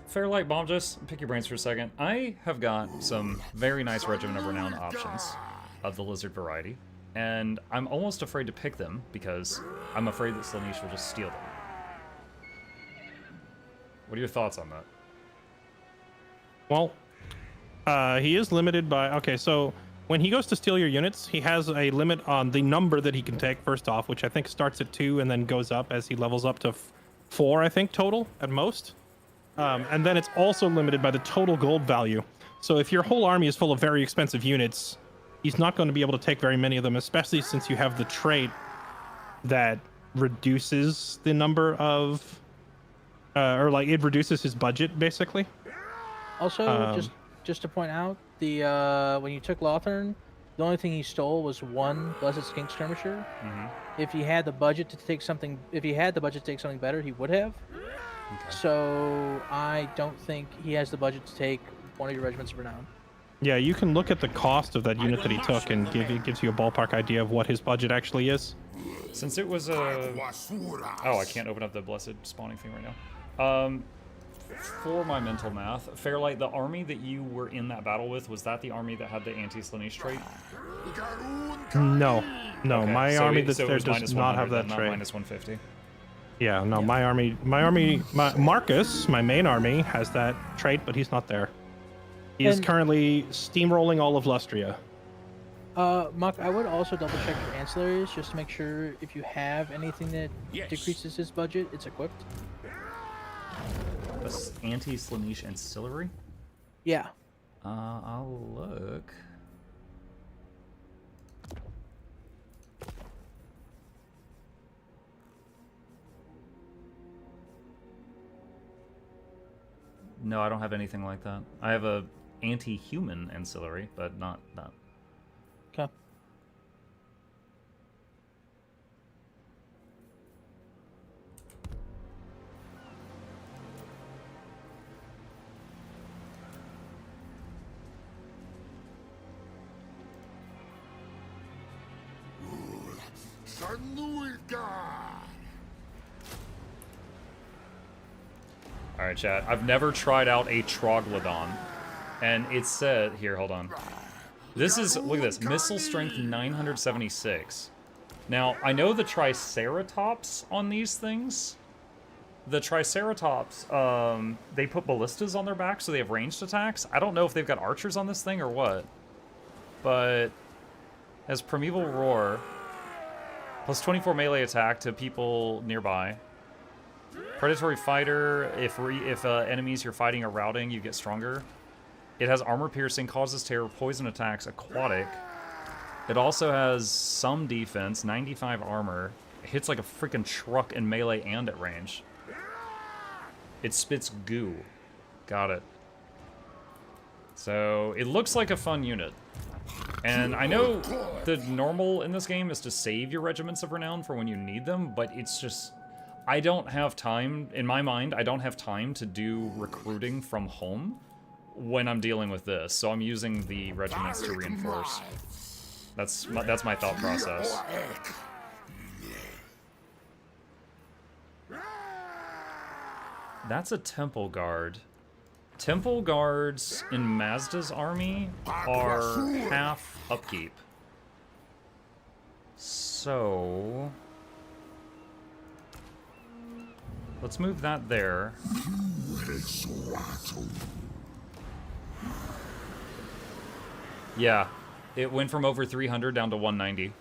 Fairlight Bomb, just pick your brains for a second. I have got some very nice Regiment of Renown options of the lizard variety, and I'm almost afraid to pick them because I'm afraid that Slaanesh will just steal them. What are your thoughts on that? Well, he is limited by... Okay, so when he goes to steal your units, he has a limit on the number that he can take, first off, which I think starts at 2 and then goes up as he levels up to 4, I think, total, at most. And then it's also limited by the total gold value. So if your whole army is full of very expensive units, he's not going to be able to take very many of them, especially since you have the trait that reduces the number of... or, like, it reduces his budget, basically. Also, just to point out, the when you took Lothern, the only thing he stole was 1 Blessed Skink Skirmisher. If he had the budget to take something, better, he would have. Okay. So I don't think he has the budget to take one of your regiments of renown. Yeah, you can look at the cost of that unit that he took, and it gives you a ballpark idea of what his budget actually is. Since it was a... Oh, I can't open up the blessed spawning thing right now. For my mental math, Fairlight, the army that you were in that battle with, was that the army that had the anti-Slaanesh trait? No. Okay, My so army that's there does not have that trait. Minus 150. Yeah, no, yeah. Marcus, my main army, has that trait, but he's not there. He is currently steamrolling all of Lustria. Muck, I would also double check your ancillaries just to make sure if you have anything that decreases his budget, it's equipped. Anti-Slaanesh ancillary? Yeah. I'll look. No, I don't have anything like that. I have a anti-human ancillary, but not that. Okay. Alright, chat. I've never tried out a Troglodyte. And it said... Here, hold on. This is... Look at this. Missile strength 976. Now, I know the Triceratops on these things. The Triceratops, they put ballistas on their back, so they have ranged attacks. I don't know if they've got archers on this thing or what. But... Has Primeval Roar... Plus 24 melee attack to people nearby. Predatory Fighter, if enemies you're fighting are routing, you get stronger. It has armor piercing, causes terror, poison attacks, aquatic. It also has some defense, 95 armor. It hits like a freaking truck in melee and at range. It spits goo. Got it. So, it looks like a fun unit. And I know the normal in this game is to save your regiments of renown for when you need them, but it's just... I don't have time, in my mind, I don't have time to do recruiting from home when I'm dealing with this, so I'm using the regiments to reinforce. That's my thought process. That's a Temple Guard. Temple Guards in Mazda's army are half upkeep. So... Let's move that there. Yeah, it went from over 300 down to 190.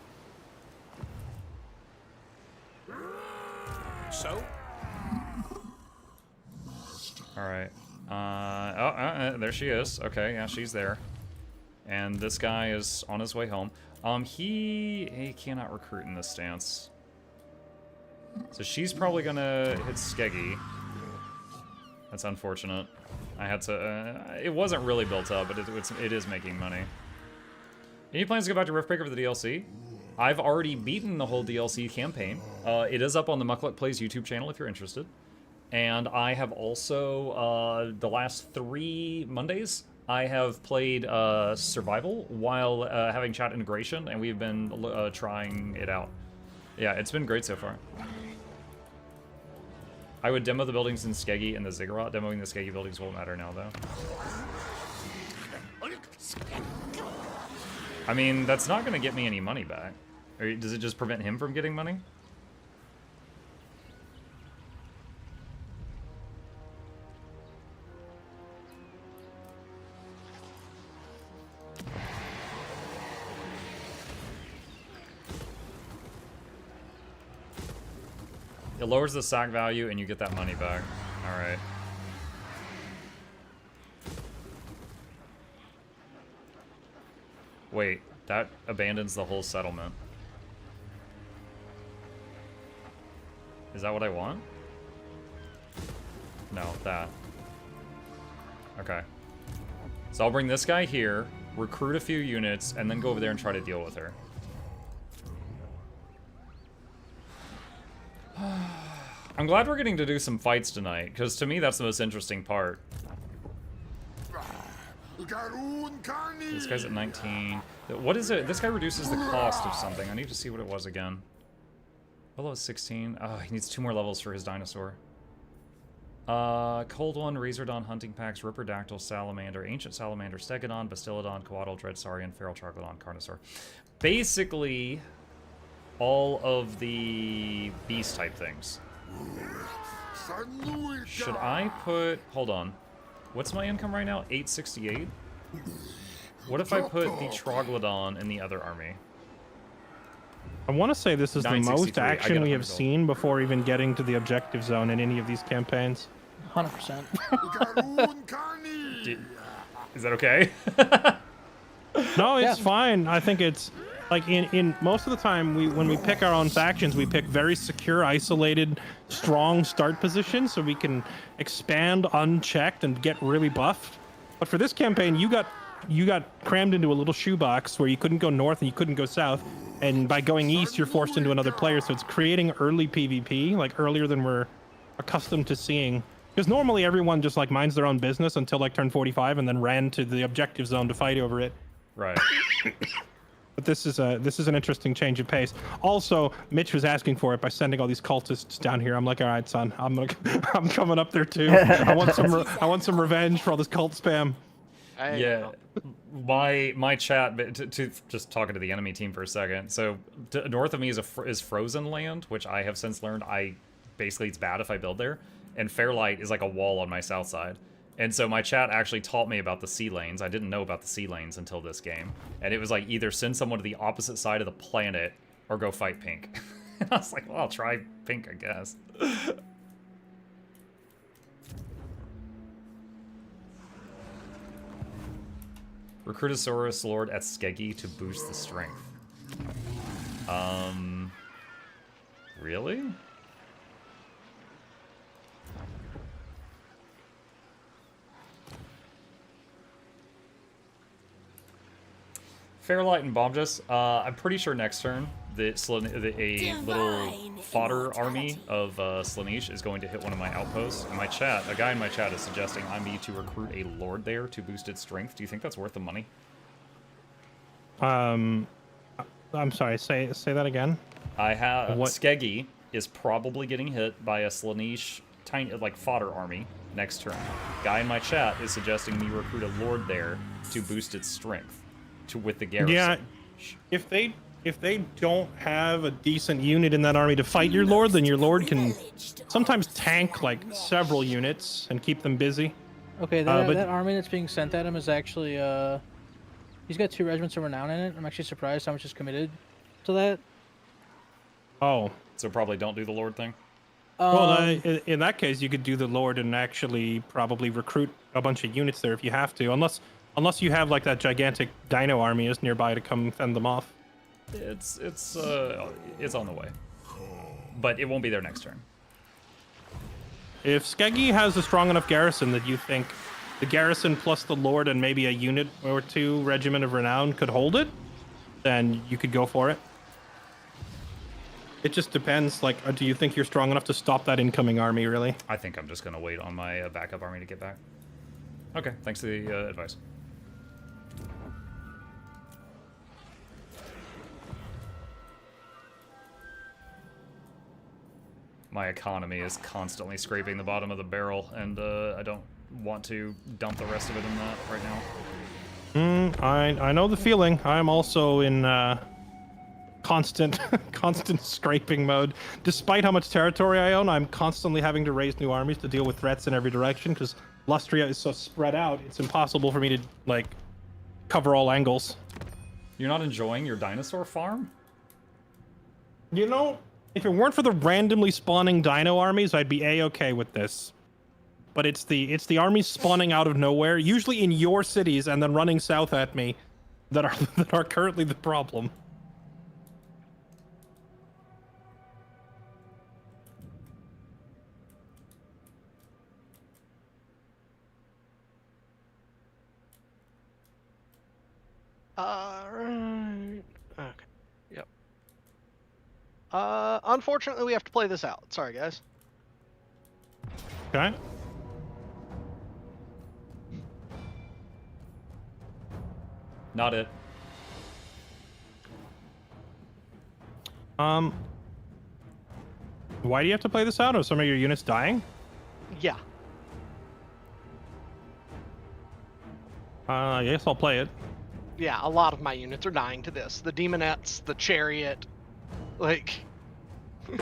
So? All right. There she is. Okay, yeah, she's there. And this guy is on his way home. He cannot recruit in this stance. So she's probably gonna hit Skeggy. That's unfortunate. I had to. It wasn't really built up, but it is making money. Any plans to go back to Riftbreaker for the DLC? I've already beaten the whole DLC campaign. It is up on the Mukluk Plays YouTube channel if you're interested. And I have also, the last 3 Mondays, I have played Survival while having chat integration, and we've been trying it out. Yeah, it's been great so far. I would demo the buildings in Skeggy and the Ziggurat. Demoing the Skeggy buildings won't matter now, though. I mean, that's not going to get me any money back. Or does it just prevent him from getting money? It lowers the sack value and you get that money back. Alright. Wait, that abandons the whole settlement. Is that what I want? No, that. Okay. So I'll bring this guy here, recruit a few units, and then go over there and try to deal with her. I'm glad we're getting to do some fights tonight, because to me that's the most interesting part. This guy's at 19. What is it? This guy reduces the cost of something. I need to see what it was again. Below 16. Oh, he needs 2 more levels for his dinosaur. Cold One, Razordon, Hunting Packs, Ripperdactyl, Salamander, Ancient Salamander, Stegodon, Bastillodon, Coatl, Dreadsaurian, Feral Troglodon, Carnosaur. Basically, all of the beast type things. Should I put... Hold on. What's my income right now? 868? What if I put the Troglodon in the other army? I want to say this is the most 963. action we have seen before even getting to the objective zone in any of these campaigns. 100%. Is that okay? No, it's fine. I think it's like in most of the time when we pick our own factions, we pick very secure, isolated, strong start positions so we can expand unchecked and get really buffed. But for this campaign, you got crammed into a little shoebox where you couldn't go north and you couldn't go south, and by going east, you're forced into another player. So it's creating early PvP, like earlier than we're accustomed to seeing. Because normally everyone just like minds their own business until like turn 45 and then ran to the objective zone to fight over it. Right. But this is an interesting change of pace. Also, Mitch was asking for it by sending all these cultists down here. I'm like, all right, son, I'm coming up there too. I want some revenge for all this cult spam. Yeah, my chat, to just talking to the enemy team for a second. So north of me is frozen land, which I have since learned basically it's bad if I build there, and Fairlight is like a wall on my south side. And so my chat actually taught me about the sea lanes. I didn't know about the sea lanes until this game. And it was like either send someone to the opposite side of the planet or go fight Pink. And I was like, well, I'll try Pink, I guess. Recruitosaurus Lord at Skeggy to boost the strength. Really? Fairlight and Bombus. I'm pretty sure next turn a little fodder army of Slaanesh is going to hit one of my outposts. And a guy in my chat is suggesting I need to recruit a lord there to boost its strength. Do you think that's worth the money? I'm sorry. Say that again. I have Skeggy is probably getting hit by a Slaanesh tiny like fodder army next turn. Guy in my chat is suggesting me recruit a lord there to boost its strength with the garrison. Yeah, if they if they don't have a decent unit in that army to fight your lord, then your lord can sometimes tank like several units and keep them busy. Okay, that army that's being sent at him is actually he's got 2 regiments of renown in it. I'm actually surprised how much is committed to that. Oh, So probably don't do the Lord thing. well, in that case, you could do the lord and actually probably recruit a bunch of units there if you have to, unless you have like that gigantic dino army is nearby to come fend them off. It's on the way, but it won't be there next turn. If Skeggy has a strong enough garrison that you think the garrison plus the lord and maybe a unit or 2 regiment of renown could hold it, then you could go for it. It just depends, like, do you think you're strong enough to stop that incoming army, really? I think I'm just gonna wait on my backup army to get back. Okay, thanks for the advice. My economy is constantly scraping the bottom of the barrel, and I don't want to dump the rest of it in that right now. I know the feeling. I'm also in constant scraping mode. Despite how much territory I own, I'm constantly having to raise new armies to deal with threats in every direction, because Lustria is so spread out, it's impossible for me to, like, cover all angles. You're not enjoying your dinosaur farm? You know, if it weren't for the randomly spawning dino armies, I'd be A-okay with this. But it's the armies spawning out of nowhere, usually in your cities and then running south at me, that are currently the problem. Right. Okay. Yep. Unfortunately, we have to play this out. Sorry, guys. Okay. Not it. Why do you have to play this out? Are some of your units dying? Yeah. I guess I'll play it. Yeah, a lot of my units are dying to this. The Demonettes, the Chariot, like... Good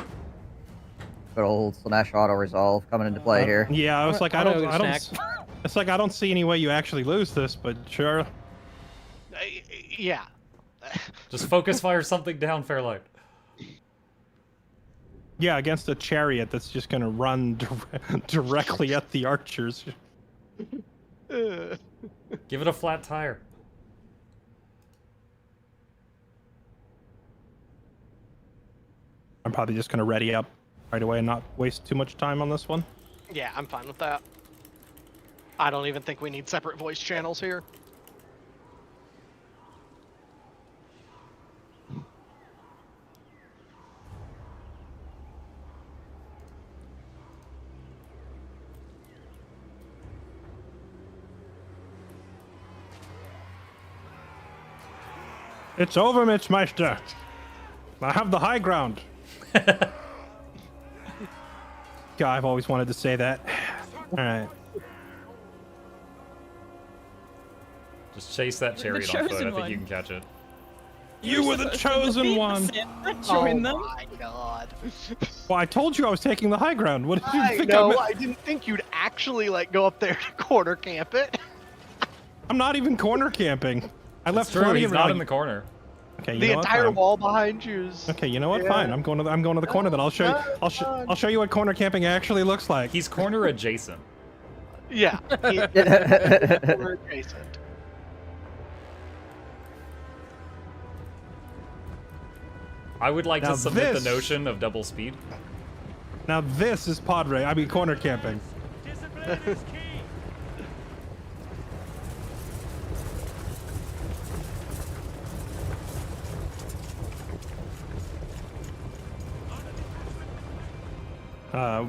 old Slanesh auto resolve coming into play here. Yeah, I was like, I I'm gonna don't. go snack. It's like I don't see any way you actually lose this, but sure. Yeah. Just focus fire something down, Fairlight. Yeah, against a chariot that's just gonna run directly at the archers. Give it a flat tire. I'm probably just gonna ready up right away and not waste too much time on this one. Yeah, I'm fine with that. I don't even think we need separate voice channels here. It's over, Mitzmeister. I have the high ground. God, I've always wanted to say that. All right. Just chase that chariot on foot. I think one. you can catch it. You were the chosen one. Join them. My god. Well, I told you I was taking the high ground. What did you I think? know, I didn't think you'd actually, like, go up there to corner camp it. I'm not even corner camping. I left True, plenty he's of not in the corner. Okay, you The know what? entire Fine. wall behind you is... Okay, you know what? Yeah. Fine. I'm going to the corner. Then I'll show you. I'll show you what corner camping actually looks like. He's corner adjacent. Yeah. Corner adjacent. I would like Now to submit this- the notion of double speed. Now this is corner camping.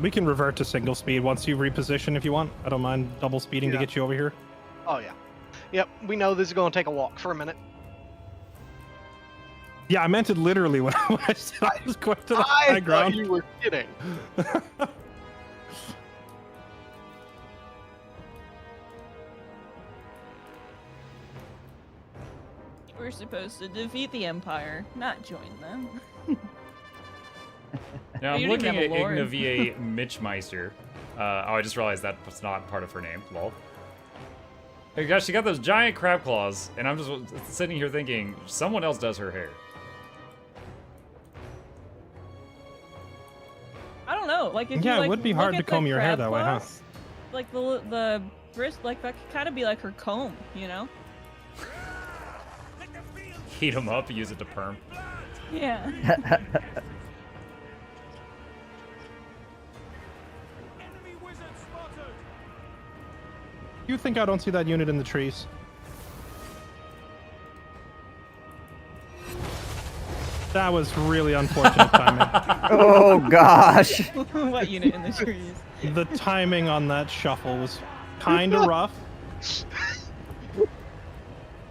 We can revert to single speed once you reposition if you want. I don't mind double speeding to Yeah. get you over here. Oh, yeah. Yep, we know this is going to take a walk for a minute. Yeah, I meant it literally when I said I was going to the high I ground. thought you were kidding. We're We're supposed to defeat the Empire, not join them. Now I'm You don't even looking have at a lord. Ignavia Mitchmeister. Oh, I just realized that was not part of her name. Lol. Hey gosh, she got those giant crab claws, and I'm just sitting here thinking, someone else does her hair. I don't know. Like if Yeah, you, it like, would be look hard at to comb the your hair crab that way, huh? claws, like the wrist, like that could kind of be like her comb, you know? Heat them up, use it to perm. Yeah. You think I don't see that unit in the trees? That was really unfortunate timing. Oh gosh. What unit in the trees? The timing on that shuffle was kind of rough.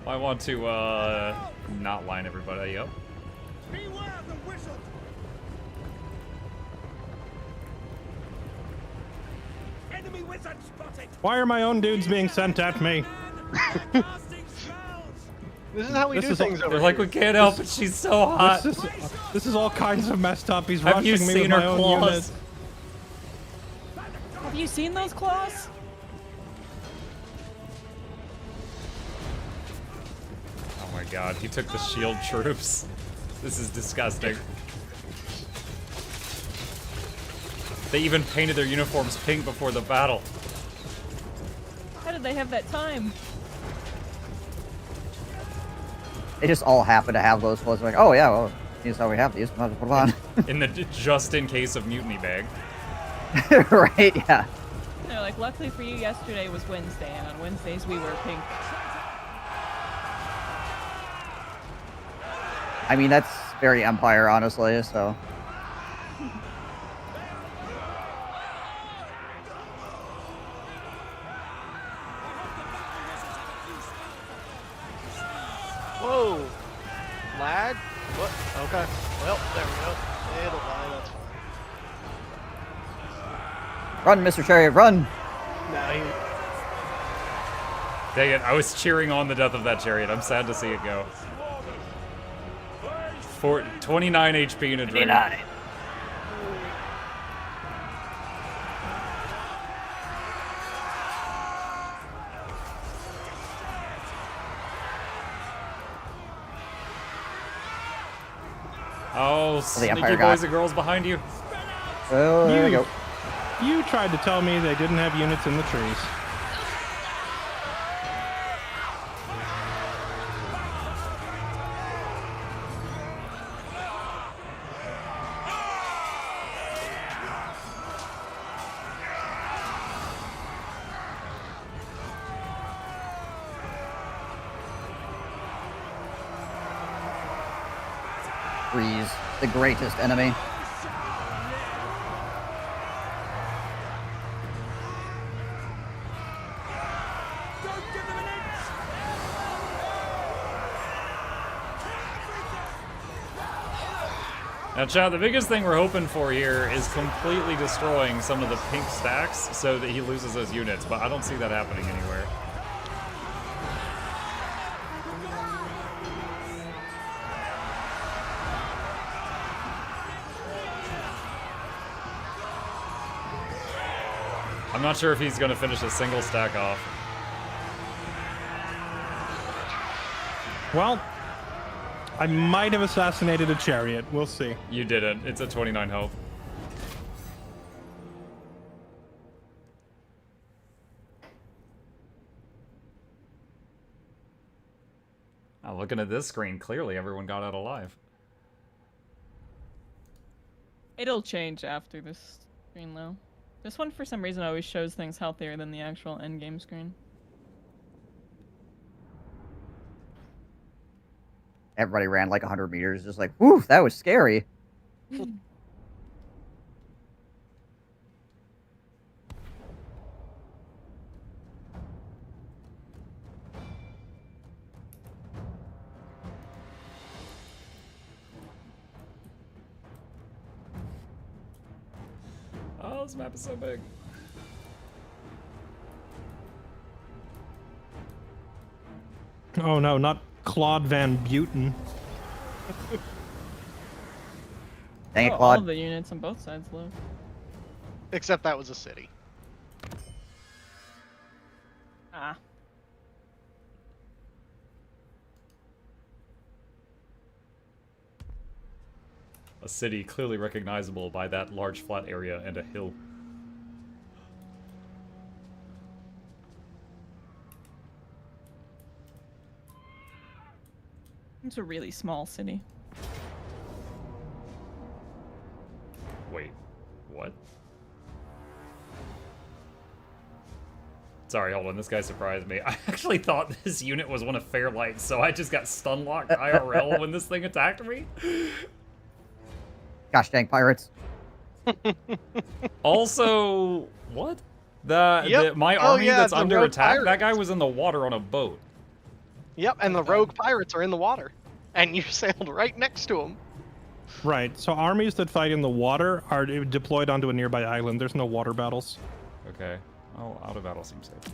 I want to not line everybody up. Beware the wizard! Enemy wizard spotted! Why are my own dudes being sent at me? This is how we This do is all- things over They're like, here. we can't help it, she's so hot. This is all kinds of messed up. He's Have rushing you me with seen my her own claws? unit. Have you seen those claws? Oh my god, he took the shield troops. This is disgusting. They even painted their uniforms pink before the battle. How did they have that time? They just all happen to have those clothes. Like, oh yeah, well, here's how we have these. Might as well put them In the just in case of mutiny bag. on. Right? Yeah. They're like, luckily for you, yesterday was Wednesday, and on Wednesdays we wear pink. I mean, that's very Empire, honestly. So. Whoa! Lag? What? Okay. Well, there we go. It'll die, that's fine. Run, Mr. Chariot, run! Now he... Dang it, I was cheering on the death of that chariot. I'm sad to see it go. 29 HP in a drain. 29. Oh, sneaky Empire boys got- and girls behind you. Oh, there we go. You tried to tell me they didn't have units in the trees. Freeze, the greatest enemy. Now, Chad, the biggest thing we're hoping for here is completely destroying some of the pink stacks so that he loses those units, but I don't see that happening anywhere. I'm not sure if he's going to finish a single stack off. Well, I might have assassinated a chariot. We'll see. You didn't. It's a 29 hope. Now, looking at this screen, clearly everyone got out alive. It'll change after this screen, though. This one, for some reason, always shows things healthier than the actual endgame screen. Everybody ran like 100 meters, just like, whew, that was scary. Oh, this map is so big. Oh no, not Claude Van Buren. Dang it, All Claude. of the units on both sides low. Except that was a city. Ah. A city clearly recognizable by that large flat area and a hill. It's a really small city. Wait, what? Sorry, hold on, this guy surprised me. I actually thought this unit was one of Fairlight's, so I just got stun-locked IRL when this thing attacked me. Gosh dang pirates. Also, what? My Yep. army Yeah, that's the under rogue attack, that pirates. guy was in the water on a boat. Yep, and the rogue pirates are in the water. And you sailed right next to them. Right. So armies that fight in the water are deployed onto a nearby island. There's no water battles. Okay. Oh, out of battle seems safe.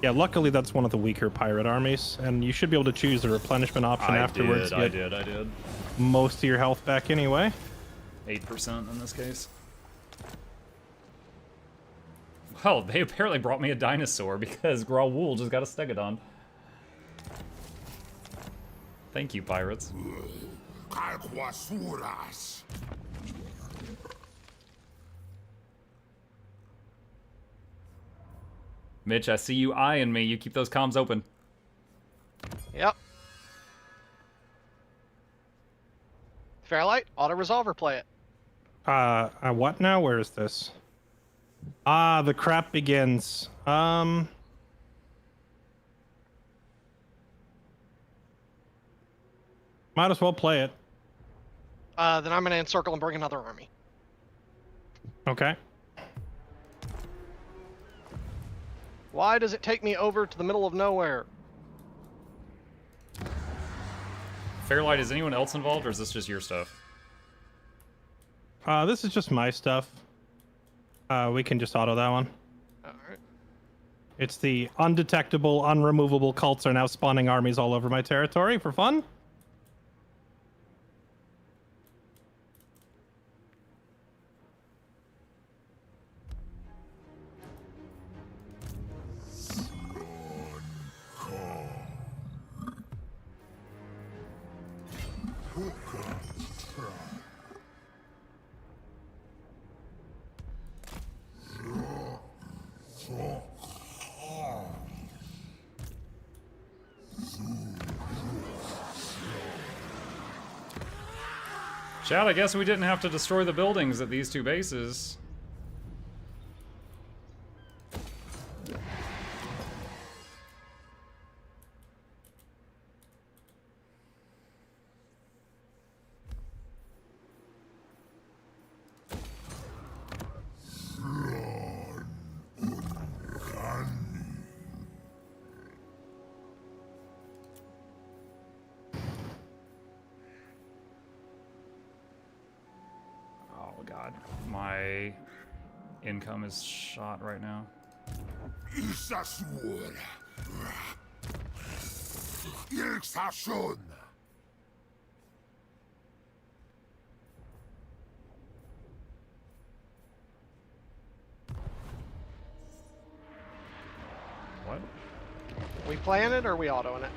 Yeah, luckily that's one of the weaker pirate armies, and you should be able to choose the replenishment option afterwards. I to get did. most of your health back anyway. 8% in this case. Well, they apparently brought me a dinosaur because Graul just got a Stegodon. Thank you, pirates. Calquasuras. Mitch, I see you eyeing me. You keep those comms open. Yep. Fairlight, auto-resolver, play it. What now? Where is this? Ah, the crap begins. Might as well play it. Then I'm going to encircle and bring another army. Okay. Why does it take me over to the middle of nowhere? Fairlight, is anyone else involved, or is this just your stuff? This is just my stuff. We can just auto that one. Alright. It's the undetectable, unremovable cults are now spawning armies all over my territory for fun. Chad, I guess we didn't have to destroy the buildings at these two bases. Oh god, my income is shot right now. Isasur. Ilxashun. What? We playing it or are we autoing it?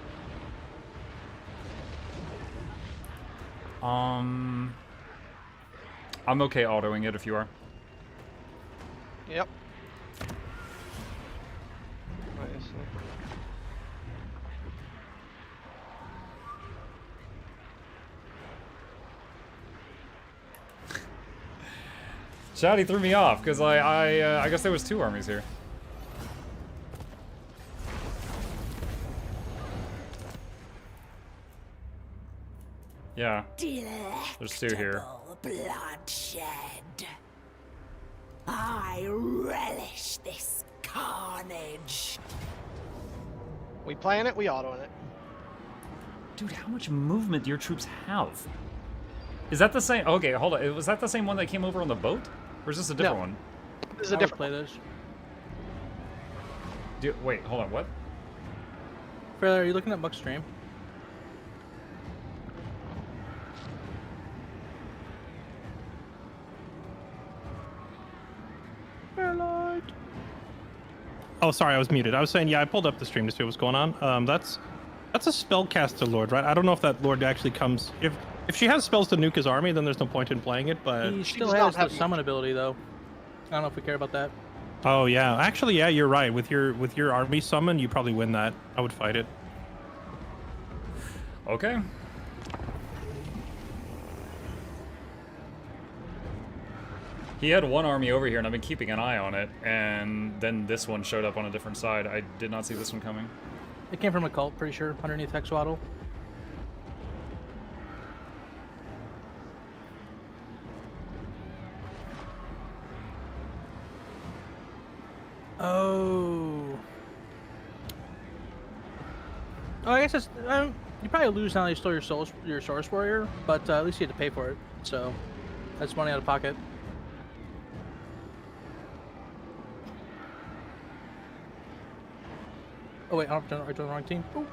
I'm okay autoing it if you are. Yep. Nice. Shouty threw me off because I guess there was two armies here. Yeah, there's two here. Bloodshed. I relish this carnage. We playing it, we autoing it. Dude, how much movement do your troops have? Is that the same? Okay, hold on. Was that the same one that came over on the boat? Or is this a different No. one? This is a I would different play one. this. Wait, hold on, what? Fairly, are you looking at Muck's stream? Fairlight. Oh, sorry, I was muted. I was saying, yeah, I pulled up the stream to see what's going on. That's a spellcaster lord, right? I don't know if that lord actually comes. If she has spells to nuke his army, then there's no point in playing it. But He She still does has not have the summon ability, though. I don't know if we care about that. oh yeah, actually, yeah, you're right. With your army summon, you probably win that. I would fight it. Okay. He had one army over here, and I've been keeping an eye on it, and then this one showed up on a different side. I did not see this one coming. It came from a cult, pretty sure, underneath Hexwaddle. Oh. Oh, I guess it's. You probably lose now that you stole your Source Warrior, but at least you had to pay for it, so that's money out of pocket. Oh wait, I joined the wrong team. Ooh.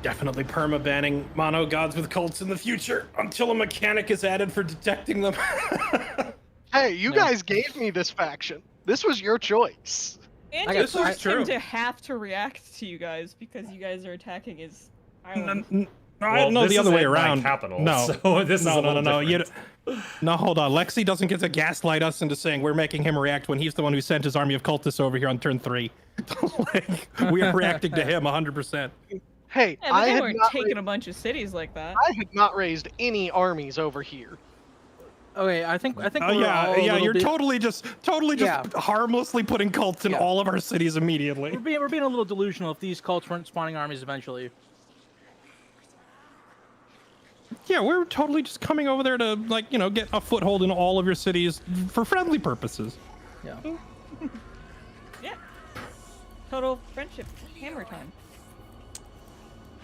Definitely perma-banning mono gods with cults in the future until a mechanic is added for detecting them. Hey, you guys gave me this faction. This was your choice. And I just guess forced that's him true. to have to react to you guys because you guys are attacking his island. No, this the other is way in my around. capital, No, so this is a no, little no. different. No, hold on. Lexi doesn't get to gaslight us into saying we're making him react when he's the one who sent his army of cultists over here on turn 3. Like, we are reacting to him 100%. Hey, Yeah, but I they had weren't not taking a bunch of cities like that. I had not raised any armies over here. Okay, I think Oh we're all a yeah. little You're bit, totally just Yeah. harmlessly putting cults in Yeah. all of our cities immediately. we're being a little delusional if these cults weren't spawning armies eventually. Yeah, we're totally just coming over there to, like, you know, get a foothold in all of your cities for friendly purposes. Yeah. Yeah. Total friendship. Hammer time.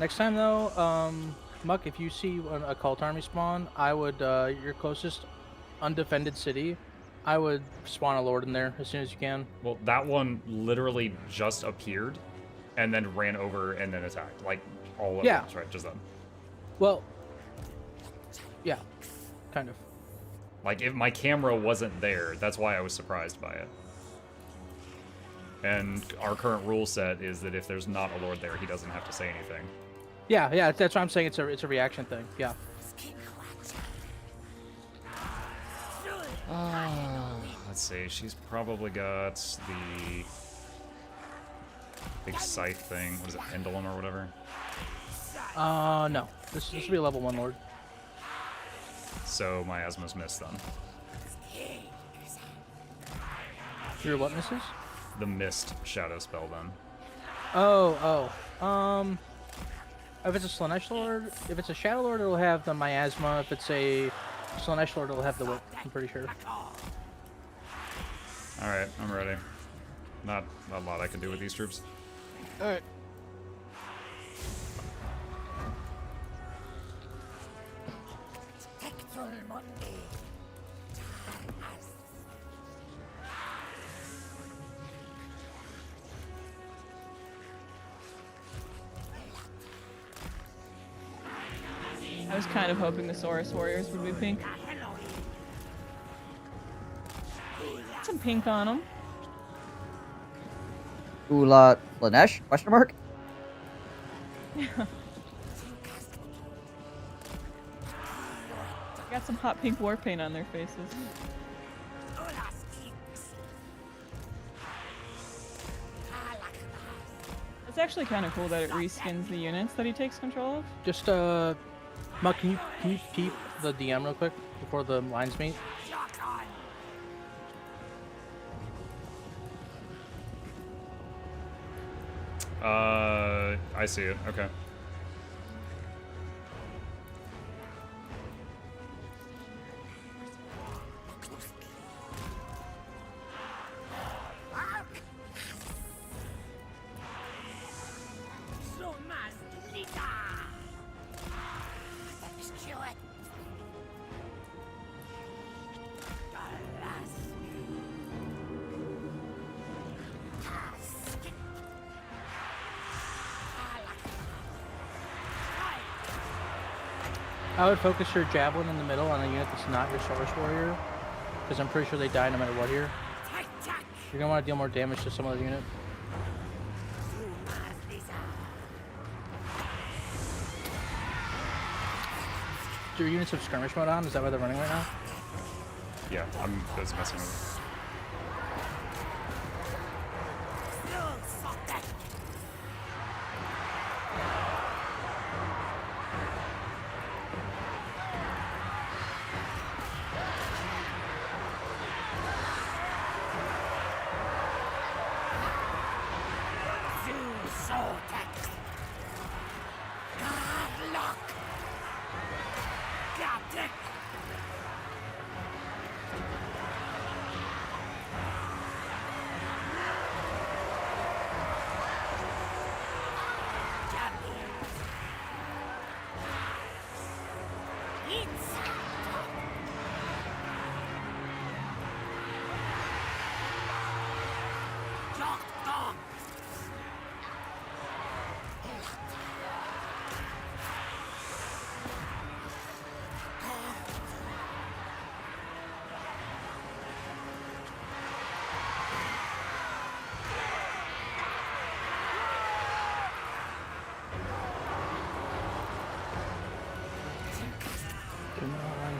Next time though, Muck, if you see a cult army spawn, I would your closest undefended city, I would spawn a lord in there as soon as you can. Well, that one literally just appeared, and then ran over and then attacked. Like, all at Yeah. once, right? Just then. Well, yeah, kind of. Like, if my camera wasn't there, that's why I was surprised by it. And our current rule set is that if there's not a lord there, he doesn't have to say anything. Yeah, that's why I'm saying it's a reaction thing. Yeah. Let's see, she's probably got the big scythe thing. What is it, pendulum or whatever? No. This will be a level 1 lord. So my Asmos missed then. Your what misses? The missed shadow spell then. If it's a Slanesh Lord, if it's a Shadow Lord, it'll have the miasma. If it's a Slanesh Lord, it'll have the whip. I'm pretty sure. Alright, I'm ready. Not a lot I can do with these troops. Alright. I was kind of hoping the Saurus Warriors would be pink. Some pink on them. Ula Slanesh? Question mark? Got some hot pink war paint on their faces. It's actually kind of cool that it reskins the units that he takes control of. Just Muck, can you peep the DM real quick before the lines meet? I see it. Okay. I would focus your javelin in the middle on a unit that's not your Source Warrior, because I'm pretty sure they die no matter what here. You're gonna want to deal more damage to some other unit. Do your units have skirmish mode on? Is that why they're running right now? Yeah, I'm just messing with it.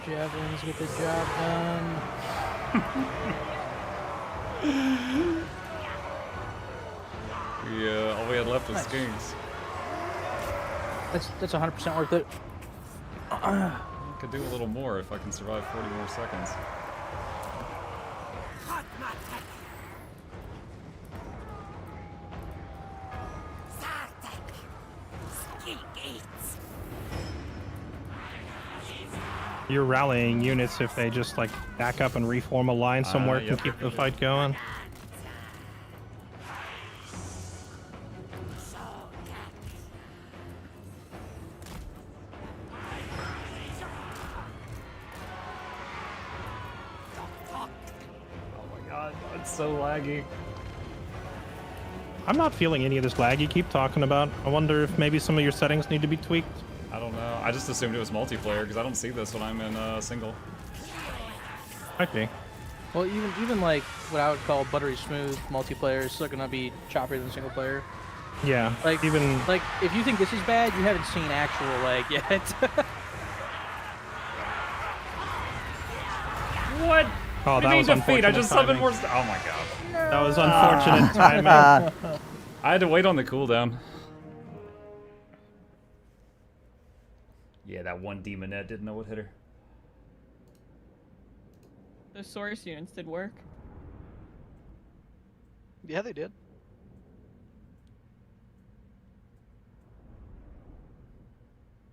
Javelins get the job done. Yeah, all we had left was Nice. skinks. That's 100% worth it. I could do a little more if I can survive 40 more seconds. You're rallying units if they just like back up and reform a line somewhere to yep. keep the fight going. Oh my god, it's so laggy. I'm not feeling any of this lag you keep talking about. I wonder if maybe some of your settings need to be tweaked. I don't know. I just assumed it was multiplayer because I don't see this when I'm in single. Might be. Well, even like what I would call buttery smooth multiplayer is still gonna be choppier than single player. Yeah. Like even like if you think this is bad, you haven't seen actual lag yet. What? Oh, What do that you was mean defeat? I unfortunate just summoned timing. more. Oh my god. That was unfortunate timing. I had to wait on the cooldown. Yeah, that one demonette didn't know what hit her. Those source units did work. Yeah, they did.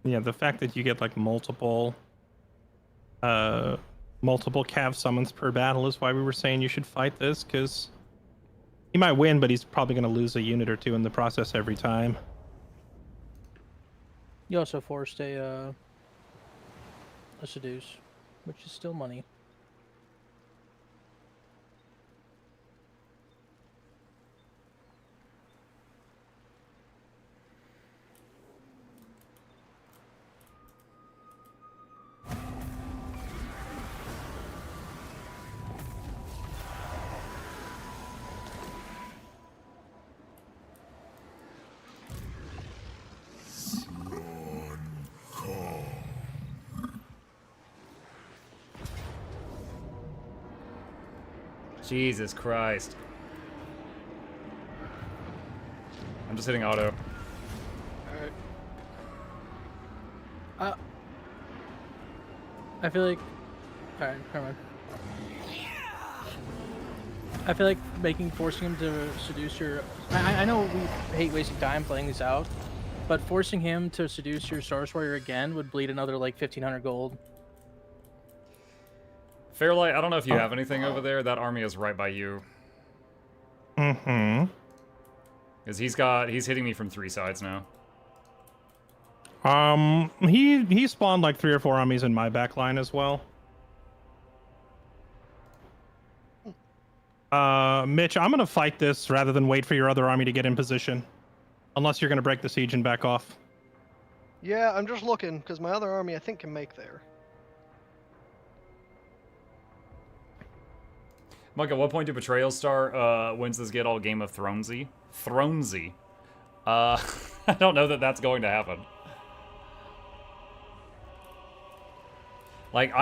Yeah, the fact that you get like multiple cav summons per battle is why we were saying you should fight this, because he might win, but he's probably going to lose a unit or two in the process every time. You also forced a seduce, which is still money. Jesus Christ. I'm just hitting auto. Alright. I feel like... Alright, never mind. I feel like forcing him to seduce your... I know we hate wasting time playing these out, but forcing him to seduce your Source Warrior again would bleed another like 1,500 gold. Fairlight, I don't know if you have anything over there. That army is right by you. Mm-hmm. Because he's hitting me from 3 sides now. He spawned like 3 or 4 armies in my back line as well. Mitch, I'm gonna fight this rather than wait for your other army to get in position. Unless you're gonna break the siege and back off. Yeah, I'm just looking, because my other army I think can make there. Mike, at what point do Betrayal Star wins this get all Game of Thronesy? Thronesy. I don't know that that's going to happen. Like,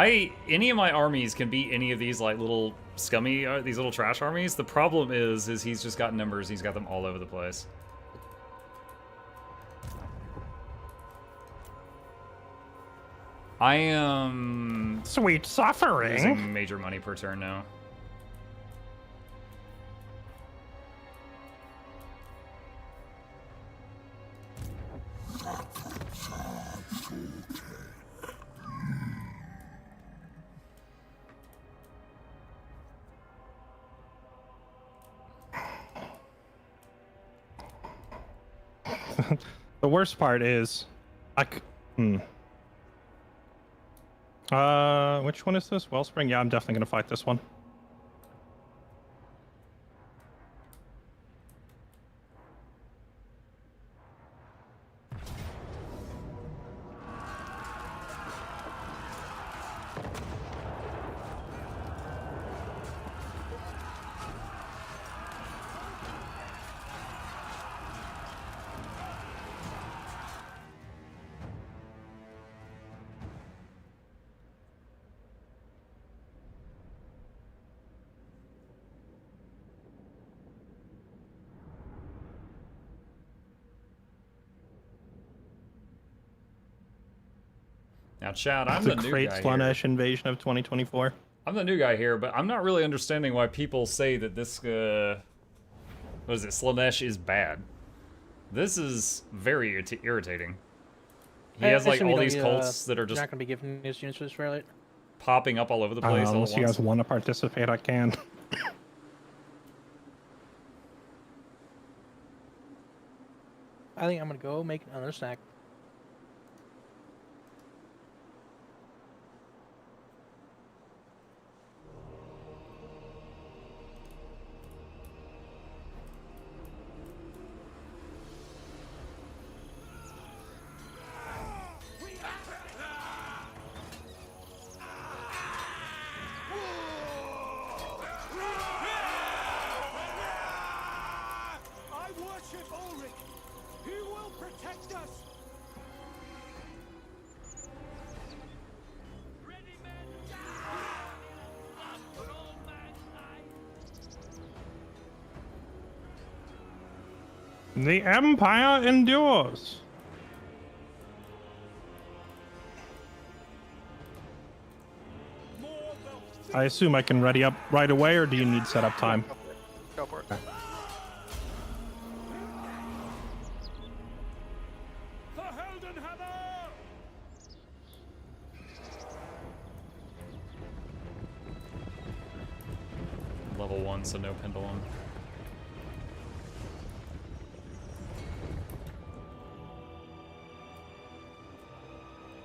any of my armies can beat any of these, like, little scummy, these little trash armies. The problem is he's just got numbers, he's got them all over the place. I am... Sweet suffering. Losing major money per turn now. The worst part is, which one is this? Wellspring? Yeah, I'm definitely gonna fight this one. Now, Chad, I'm the new great guy Slaanesh here. invasion of 2024. I'm the new guy here, but I'm not really understanding why people say that this, what is it, Slaanesh is bad. This is very irritating. He has, like, all these cults that are just... not going to be giving these units for this rally. Popping up all over the place all at Unless you once. guys want to participate, I can. I think I'm going to go make another snack. The Empire endures. I assume I can ready up right away, or do you need setup time? Go for it. Level 1, so no pendulum.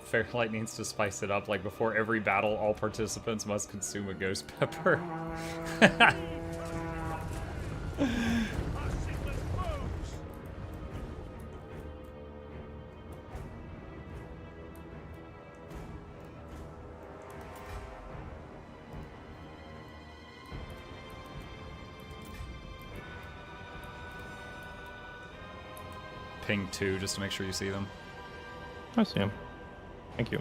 Fairlight needs to spice it up, like before every battle, all participants must consume a ghost pepper. Ping 2 just to make sure you see them. I see him. Thank you.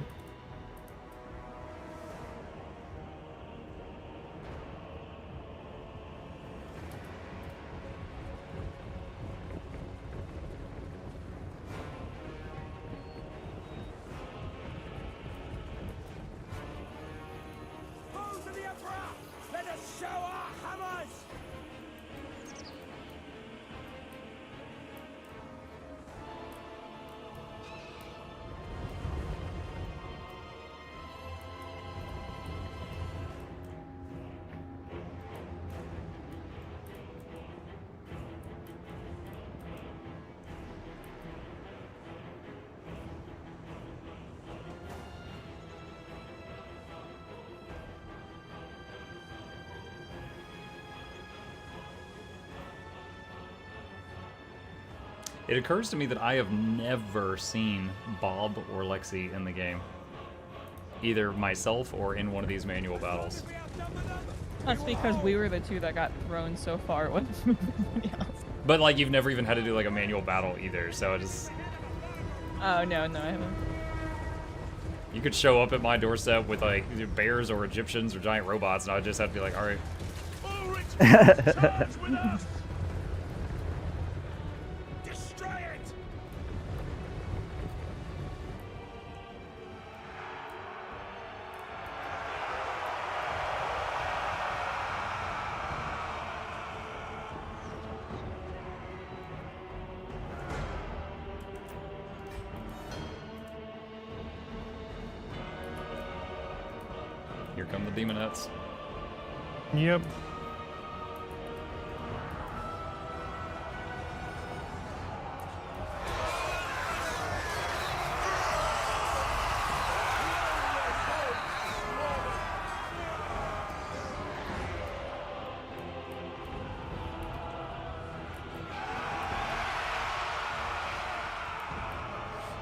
It occurs to me that I have never seen Bob or Lexi in the game. Either myself or in one of these manual battles. That's because we were the two that got thrown so far with everybody else. But like you've never even had to do like a manual battle either, so it is... Oh, no, I haven't. You could show up at my doorstep with like bears or Egyptians or giant robots, and I would just have to be like, all right. Destroy it! Here come the demonettes. Yep.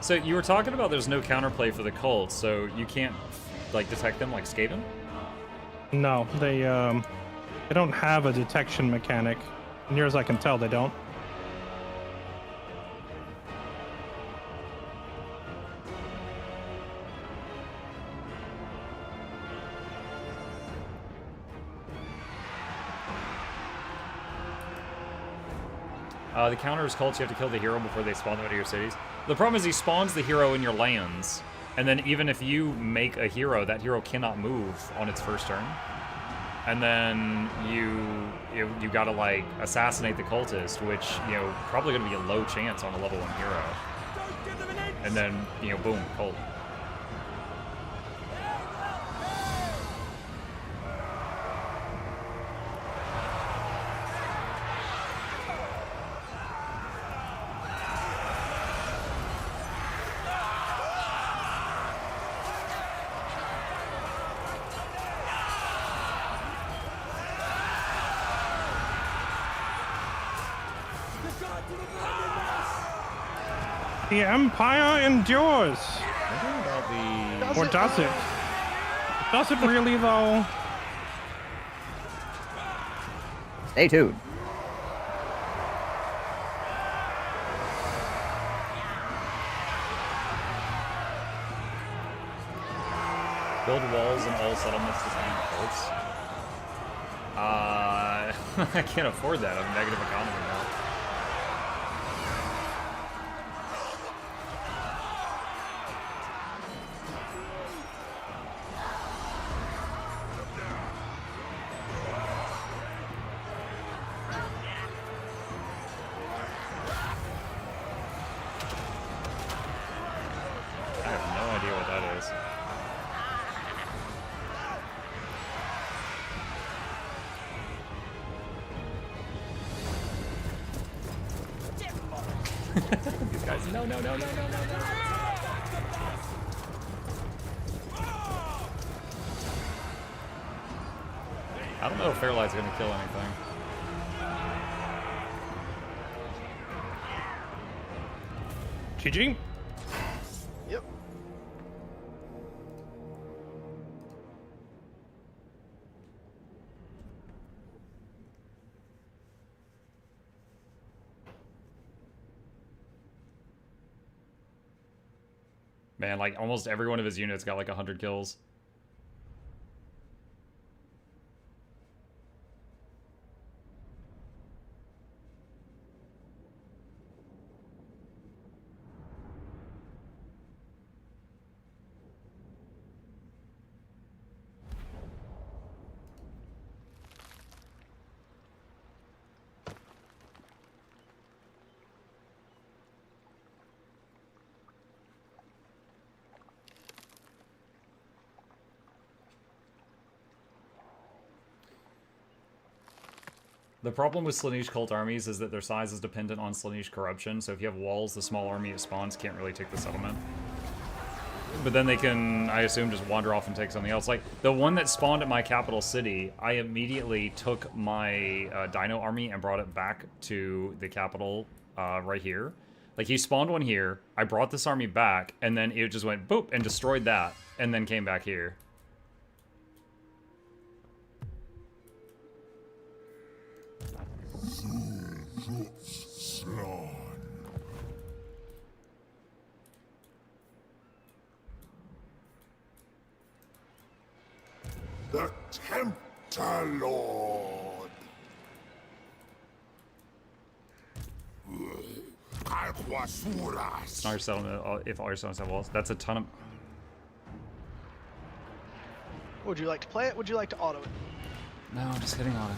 So you were talking about there's no counterplay for the cults, so you can't like detect them like Skaven? No, they don't have a detection mechanic. Near as I can tell, they don't. The counter is cults, you have to kill the hero before they spawn them into your cities. The problem is he spawns the hero in your lands, and then even if you make a hero, that hero cannot move on its first turn. And then you gotta like assassinate the cultist, which, you know, probably gonna be a low chance on a level 1 hero. And then, you know, boom, cult. The Empire endures. Or does it? Does it really, though? Stay tuned. Build walls in all settlements to find cults. I can't afford that. I'm negative economy now. I have no idea what that is. These guys, no. I don't know if Fairlight's gonna kill anything. GG. Yep. Man, like almost every one of his units got like 100 kills. The problem with Slaanesh cult armies is that their size is dependent on Slaanesh corruption, so if you have walls, the small army it spawns can't really take the settlement. But then they can, I assume, just wander off and take something else. Like, the one that spawned at my capital city, I immediately took my Dino army and brought it back to the capital right here. Like, he spawned one here, I brought this army back, and then it just went boop and destroyed that, and then came back here. The Tempter Lord. It's not your settlement if all your settlements have walls. That's a ton of... Would you like to play it? Would you like to auto it? No, I'm just hitting auto.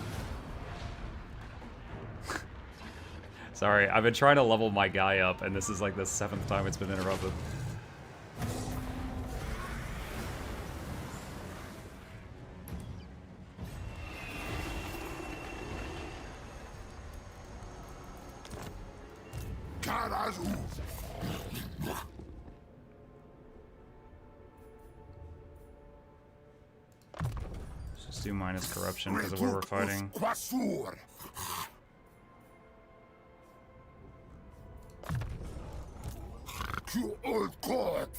Sorry, I've been trying to level my guy up, and this is like the 7th time it's been interrupted. Let's just do minus corruption because of where we're fighting. To old court.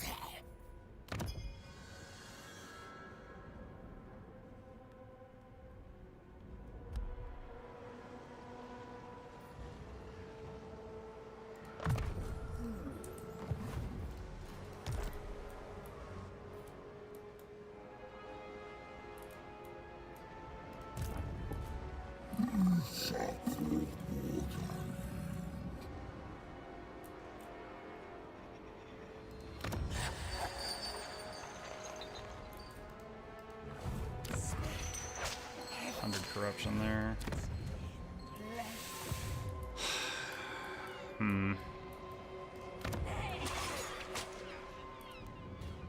Corruption there.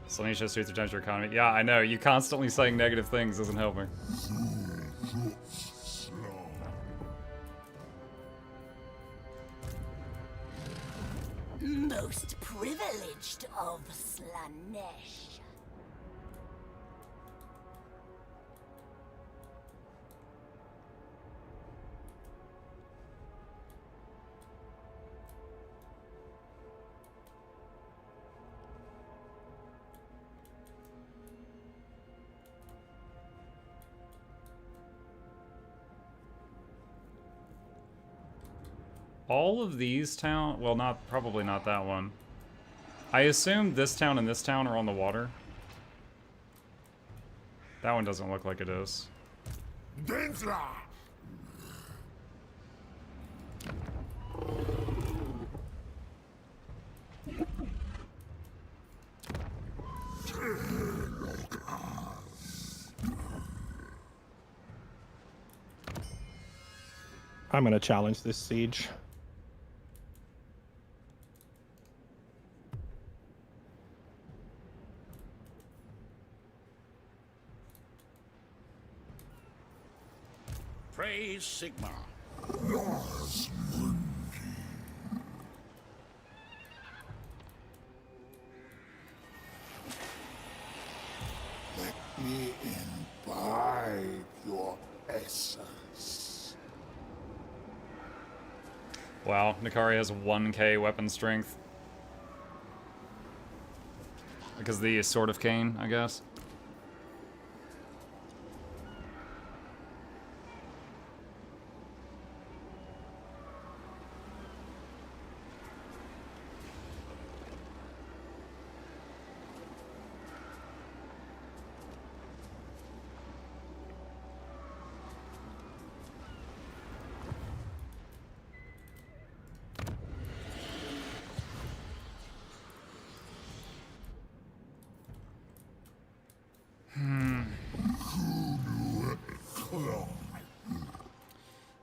Salinisha suits returns your economy. Yeah, I know. You constantly saying negative things doesn't help me. Most privileged of Slanesh. All of these town, well, probably not that one. I assume this town and this town are on the water. That one doesn't look like it is. Danger! I'm gonna challenge this siege. Praise Sigma. Let me imbibe your essence. Wow, Nakai has 1k weapon strength. Because the Sword of Cain, I guess.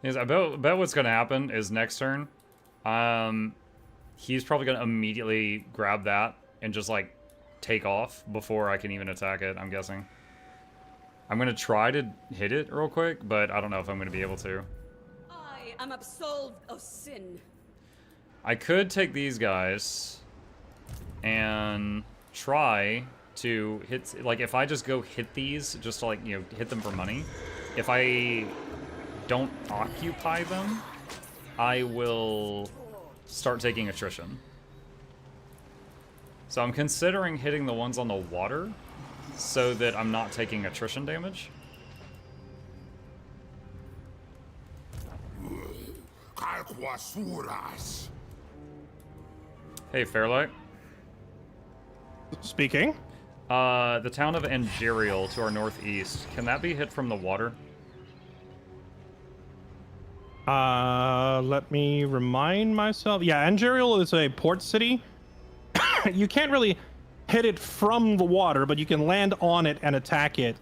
Yes, I bet what's gonna happen is next turn, he's probably gonna immediately grab that and just like take off before I can even attack it, I'm guessing. I'm gonna try to hit it real quick, but I don't know if I'm gonna be able to. I am absolved of sin. I could take these guys and try to hit, like if I just go hit these, just to like, you know, hit them for money. If I don't occupy them, I will start taking attrition. So I'm considering hitting the ones on the water so that I'm not taking attrition damage. Hey, Fairlight. Speaking. The town of Angerial to our northeast. Can that be hit from the water? Let me remind myself. Yeah, Angerial is a port city. You can't really hit it from the water, but you can land on it and attack it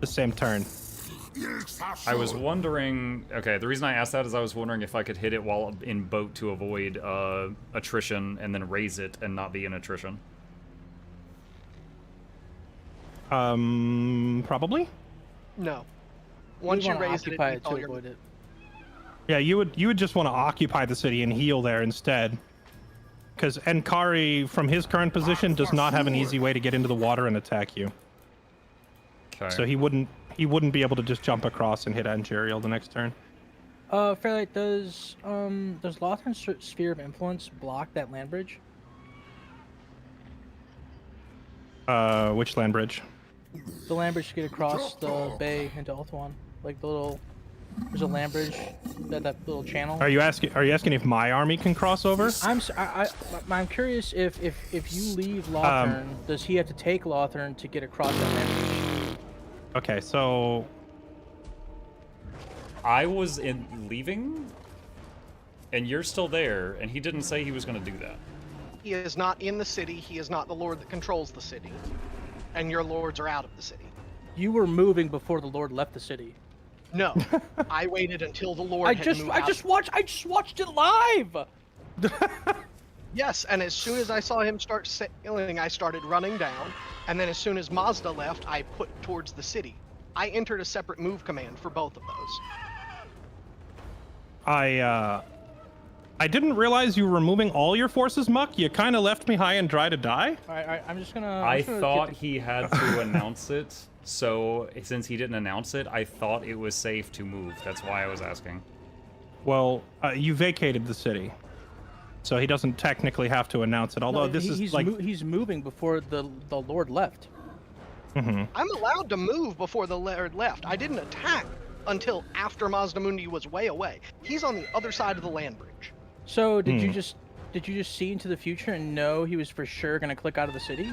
the same turn. I was wondering... Okay, the reason I asked that is I was wondering if I could hit it while in boat to avoid attrition and then raise it and not be in attrition. Probably? No. Once you raise it, to you avoid it. Yeah, you would just want to occupy the city and heal there instead. Because Enkari, from his current position, does not have an easy way to get into the water and attack you. Okay. So he wouldn't be able to just jump across and hit Angerial the next turn. Fairlight, does Lothern's Sphere of Influence block that land bridge? Which land bridge? The land bridge to get across the bay into Ulthuan. Like the little... There's a land bridge, that little channel. Are you asking if my army can cross over? I'm curious if you leave Lothern, does he have to take Lothern to get across that land bridge? Okay, so I was leaving, and you're still there, and he didn't say he was going to do that. He is not in the city. He is not the lord that controls the city. And your lords are out of the city. You were moving before the Lord left the city. No, I waited until the Lord had moved out. I just watched it live. Yes, and as soon as I saw him start sailing, I started running down, and then as soon as Mazda left, I put towards the city. I entered a separate move command for both of those. I didn't realize you were moving all your forces, Muck. You kind of left me high and dry to die. All right, I'm just gonna. I thought he had to announce it, so since he didn't announce it, I thought it was safe to move. That's why I was asking. Well, you vacated the city, so he doesn't technically have to announce it. Although he's moving before the Lord left. Mm-hmm. I'm allowed to move before the Lord left. I didn't attack until after Mazda Mundi was way away. He's on the other side of the land bridge. So did you just see into the future and know he was for sure gonna click out of the city?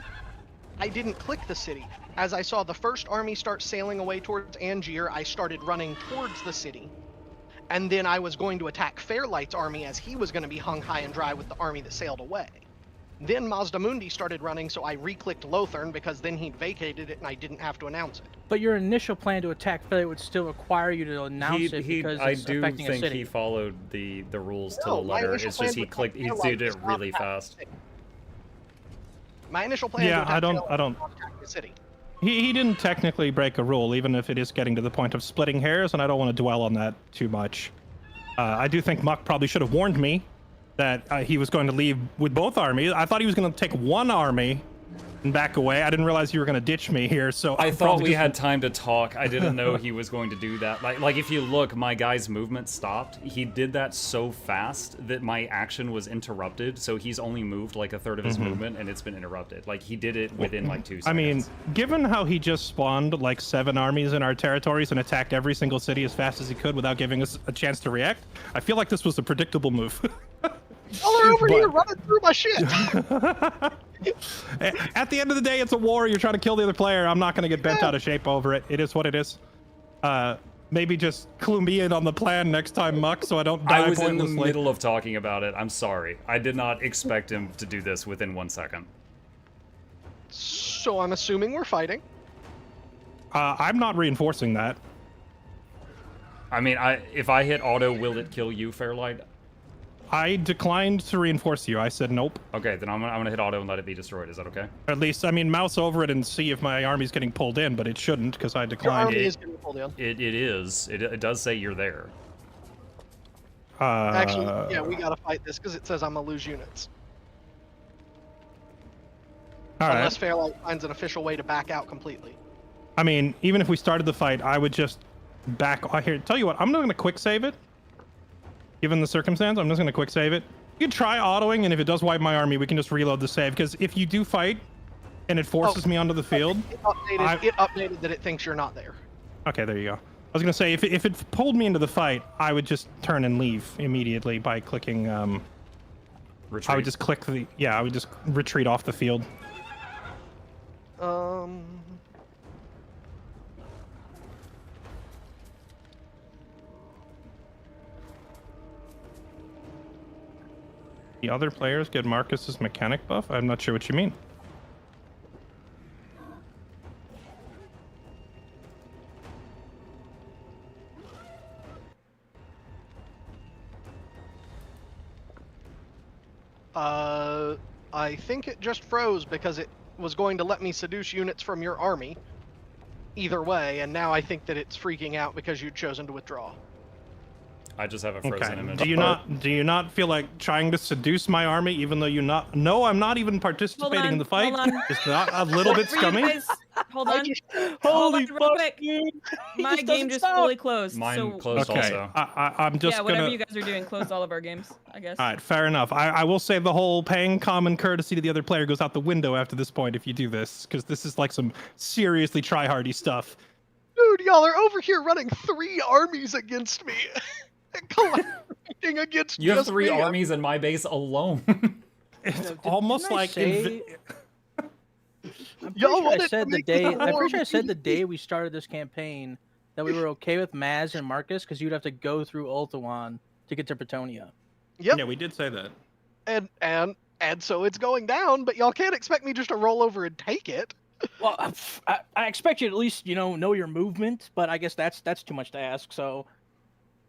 I didn't click the city. As I saw the first army start sailing away towards Angier, I started running towards the city. And then I was going to attack Fairlight's army as he was going to be hung high and dry with the army that sailed away. Then Mazda Mundi started running, so I re-clicked Lothern because then he'd vacated it and I didn't have to announce it. But your initial plan to attack Fairlight would still require you to announce it because it's affecting a city. I do think he followed the rules to the letter. It's just he did it really fast. My initial plan I don't attack the city. He didn't technically break a rule, even if it is getting to the point of splitting hairs, and I don't want to dwell on that too much. I do think Muck probably should have warned me that he was going to leave with both armies. I thought he was going to take one army and back away. I didn't realize you were going to ditch me here, so I thought we had time to talk. I didn't know he was going to do that. Like if you look, my guy's movement stopped. He did that so fast that my action was interrupted, so he's only moved like a third of his movement, and it's been interrupted. Like he did it within like 2 seconds. I mean, given how he just spawned like 7 armies in our territories and attacked every single city as fast as he could without giving us a chance to react, I feel like this was a predictable move. Y'all are over here running through my shit. At the end of the day, it's a war. You're trying to kill the other player. I'm not going to get bent out of shape over it. It is what it is. Maybe just clue me in on the plan next time, Muck, so I don't die I was in the pointlessly. middle of talking about it. I'm sorry. I did not expect him to do this within 1 second. So I'm assuming we're fighting. I'm not reinforcing that. I mean, if I hit auto, will it kill you, Fairlight? I declined to reinforce you. I said nope. Okay, then I'm gonna hit auto and let it be destroyed. Is that okay? At least, I mean, mouse over it and see if my army's getting pulled in, but it shouldn't because I declined. Your army is getting pulled in. It is. It does say you're there. Actually, yeah, we gotta fight this because it says I'm gonna lose units. Unless Fairlight finds an official way to back out completely. I mean, even if we started the fight, I would just back. Here, tell you what, I'm not gonna quick save it. Given the circumstance, I'm just gonna quick save it. You can try autoing, and if it does wipe my army, we can just reload the save. Because if you do fight, and it forces me onto the field, it updated that it thinks you're not there. Okay, there you go. I was gonna say if it pulled me into the fight, I would just turn and leave immediately by clicking. Retreat. I would just click the I would just retreat off the field. The other players get Marcus's mechanic buff? I'm not sure what you mean. I think it just froze because it was going to let me seduce units from your army. Either way, and now I think that it's freaking out because you've chosen to withdraw. I just have a frozen image. Do you not feel like trying to seduce my army, even though No, I'm not even participating in the fight. It's not a little bit scummy. Hold on. Holy real fuck, quick. dude. My game just fully closed. Mine closed also. I'm just whatever gonna... you guys are doing, closed all of our games, I guess. All right, fair enough. I will say the whole paying common courtesy to the other player goes out the window after this point if you do this, because this is like some seriously try-hardy stuff. Dude, y'all are over here running 3 armies against me. Colliding against you have just 3 me. armies in my base alone. It's almost like I'm pretty sure I said the day we started this campaign that we were okay with Maz and Marcus because you'd have to go through Ulthuan to get to Bretonia. Yep. Yeah, we did say that. And so it's going down, but y'all can't expect me just to roll over and take it. Well, I expect you to at least know your movement, but I guess that's too much to ask. So,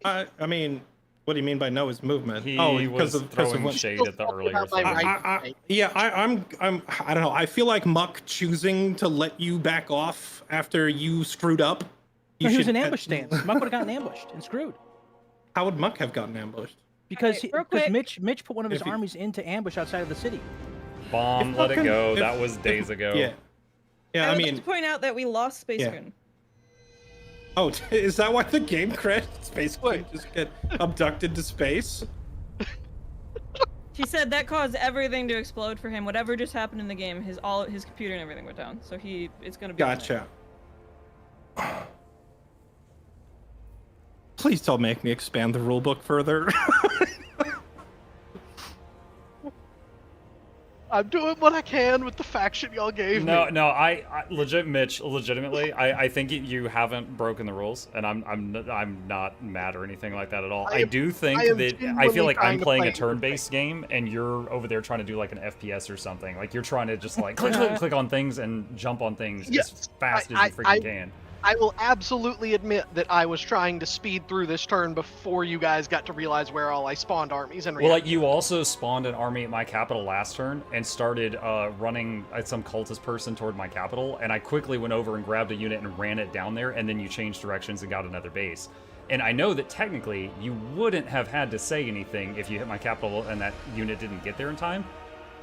I mean, what do you mean by know his movement? He was throwing shade at the earlier thing. I don't know. I feel like Muck choosing to let you back off after you screwed up. He was in ambush stance. Muck would have gotten ambushed and screwed. How would Muck have gotten ambushed? Because Mitch put one of his armies into ambush outside of the city. Bomb, let it go. That was days ago. Yeah. I would like to point out that we lost Space Goon. Oh, is that why the game crashed? Space Queen just get abducted to space? He said that caused everything to explode for him. Whatever just happened in the game, his computer and everything went down. So it's gonna be. Gotcha. Please don't make me expand the rulebook further. I'm doing what I can with the faction y'all gave me. No, Mitch, legitimately, I think you haven't broken the rules, and I'm not mad or anything like that at all. I do think that I feel like I'm playing a turn-based game, and you're over there trying to do like an FPS or something. Like you're trying to just like click on things and jump on things as fast as you freaking can. I will absolutely admit that I was trying to speed through this turn before you guys got to realize where all I spawned armies. And well, like you also spawned an army at my capital last turn and started running at some cultist person toward my capital, and I quickly went over and grabbed a unit and ran it down there, and then you changed directions and got another base. And I know that technically you wouldn't have had to say anything if you hit my capital and that unit didn't get there in time,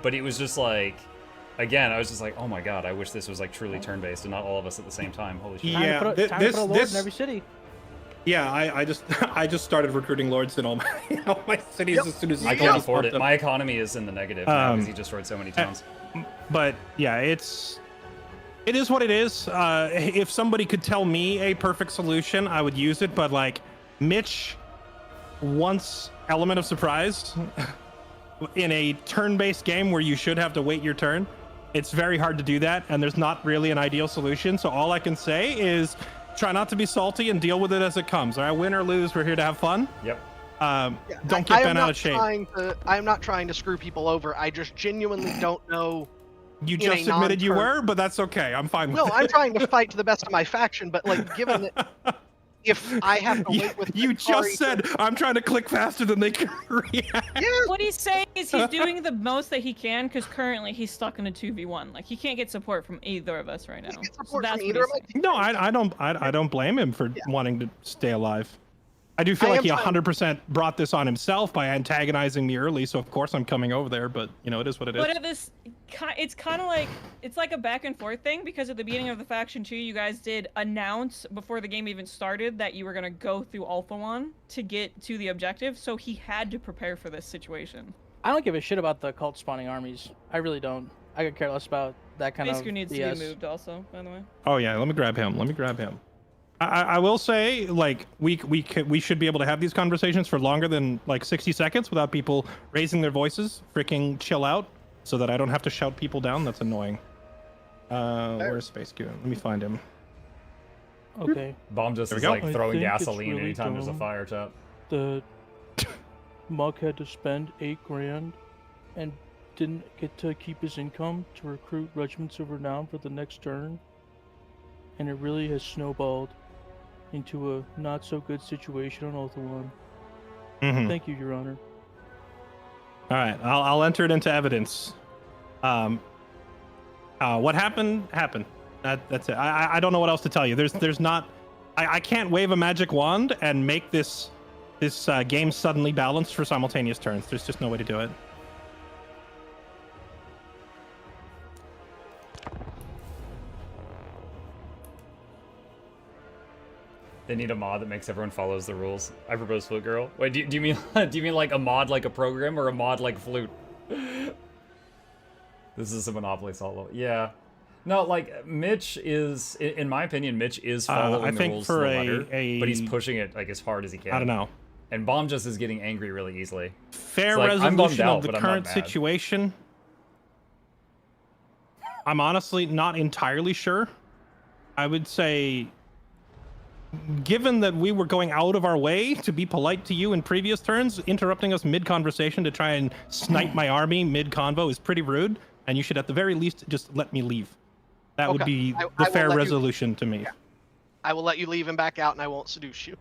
but it was just like... Again, I was just like, oh my god, I wish this was like truly turn-based and not all of us at the same time. Holy shit. Yeah, time to put a lord in every city. Yeah, I just started recruiting lords in all my cities as soon as I can't afford it. My economy is in the negative now because he destroyed so many towns. But yeah, it is what it is. If somebody could tell me a perfect solution, I would use it. But like, Mitch wants element of surprise in a turn-based game where you should have to wait your turn. It's very hard to do that, and there's not really an ideal solution. So all I can say is try not to be salty and deal with it as it comes. All right, win or lose, we're here to have fun. Yep. Don't get bent out of shape. I'm not trying to screw people over. I just genuinely don't know. You just admitted you were, but that's okay. I'm fine with it. No, I'm trying to fight to the best of my faction, but like, given that if I have to wait with you just said I'm trying to click faster than they can react. Yeah. What he's saying is he's doing the most that he can because currently he's stuck in a 2v1. Like he can't get support from either of us right now. So that's No, I don't blame him for wanting to stay alive. I do feel like he 100% brought this on himself by antagonizing me early, so of course I'm coming over there, but you know, it is what it is. But it's kind of like, it's like a back and forth thing, because at the beginning of the faction 2, you guys did announce before the game even started that you were going to go through Alpha 1 to get to the objective, so he had to prepare for this situation. I don't give a shit about the cult spawning armies. I really don't. I could care less about that kind Basically of needs BS. to be moved also, by the way. Oh yeah, let me grab him. Let me grab him. I will say, like, we should be able to have these conversations for longer than like 60 seconds without people raising their voices. Freaking chill out, so that I don't have to shout people down. That's annoying. Where's Space Goon? Let me find him. Okay. Bomb just There is we go. like I throwing think it's gasoline really anytime there's a dumb. fire chat. The Muk had to spend $8,000 and didn't get to keep his income to recruit regiments of renown for the next turn, and it really has snowballed into a not so good situation on Oath of One. Thank you, Your Honor. All right, I'll enter it into evidence. What happened happened. That's it. I don't know what else to tell you. There's not. I can't wave a magic wand and make this game suddenly balanced for simultaneous turns. There's just no way to do it. They need a mod that makes everyone follows the rules. I propose Flute Girl. Wait, do you mean do you mean like a mod like a program or a mod like Flute? This is a Monopoly solo. Yeah. No, like Mitch is, in my opinion, Mitch is following the rules to the letter, but he's pushing it like as hard as he can. I don't know. And Bomb just is getting angry really easily. Fair like, resolution out, of the but I'm current not mad. situation. I'm honestly not entirely sure. I would say, given that we were going out of our way to be polite to you in previous turns, interrupting us mid-conversation to try and snipe my army mid-convo is pretty rude, and you should at the very least just let me leave. That would be the fair resolution to me. I will let you leave and back out, and I won't seduce you.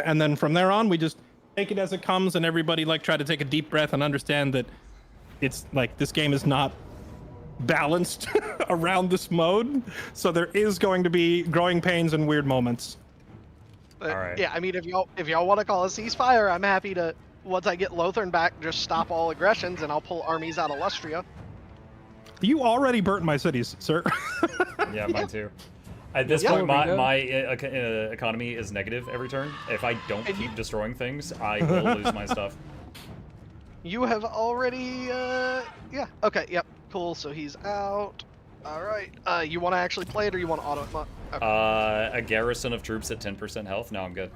And then from there on, we just take it as it comes, and everybody like try to take a deep breath and understand that it's like this game is not balanced around this mode, so there is going to be growing pains and weird moments. But, All right. Yeah, I mean, if y'all want to call a ceasefire, I'm happy to. Once I get Lothern back, just stop all aggressions, and I'll pull armies out of Lustria. You already burnt my cities, sir. Yeah, mine too. At this point, my economy is negative every turn. If I don't keep destroying things, I will lose my stuff. You have already, yeah. Okay, yep, cool. So he's out. All right. You want to actually play it, or you want to auto? Okay. A garrison of troops at 10% health. No, I'm good.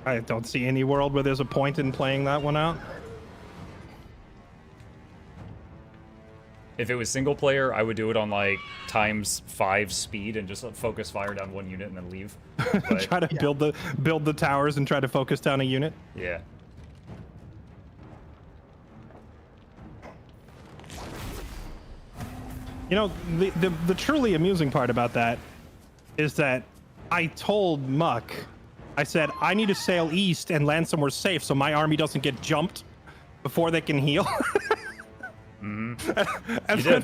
I don't see any world where there's a point in playing that one out. If it was single player, I would do it on like ×5 speed and just focus fire down one unit and then leave. But, Try to build the towers and try to focus down a unit. yeah. You know, the truly amusing part about that is that I told Muck, I said, I need to sail east and land somewhere safe so my army doesn't get jumped before they can heal. And then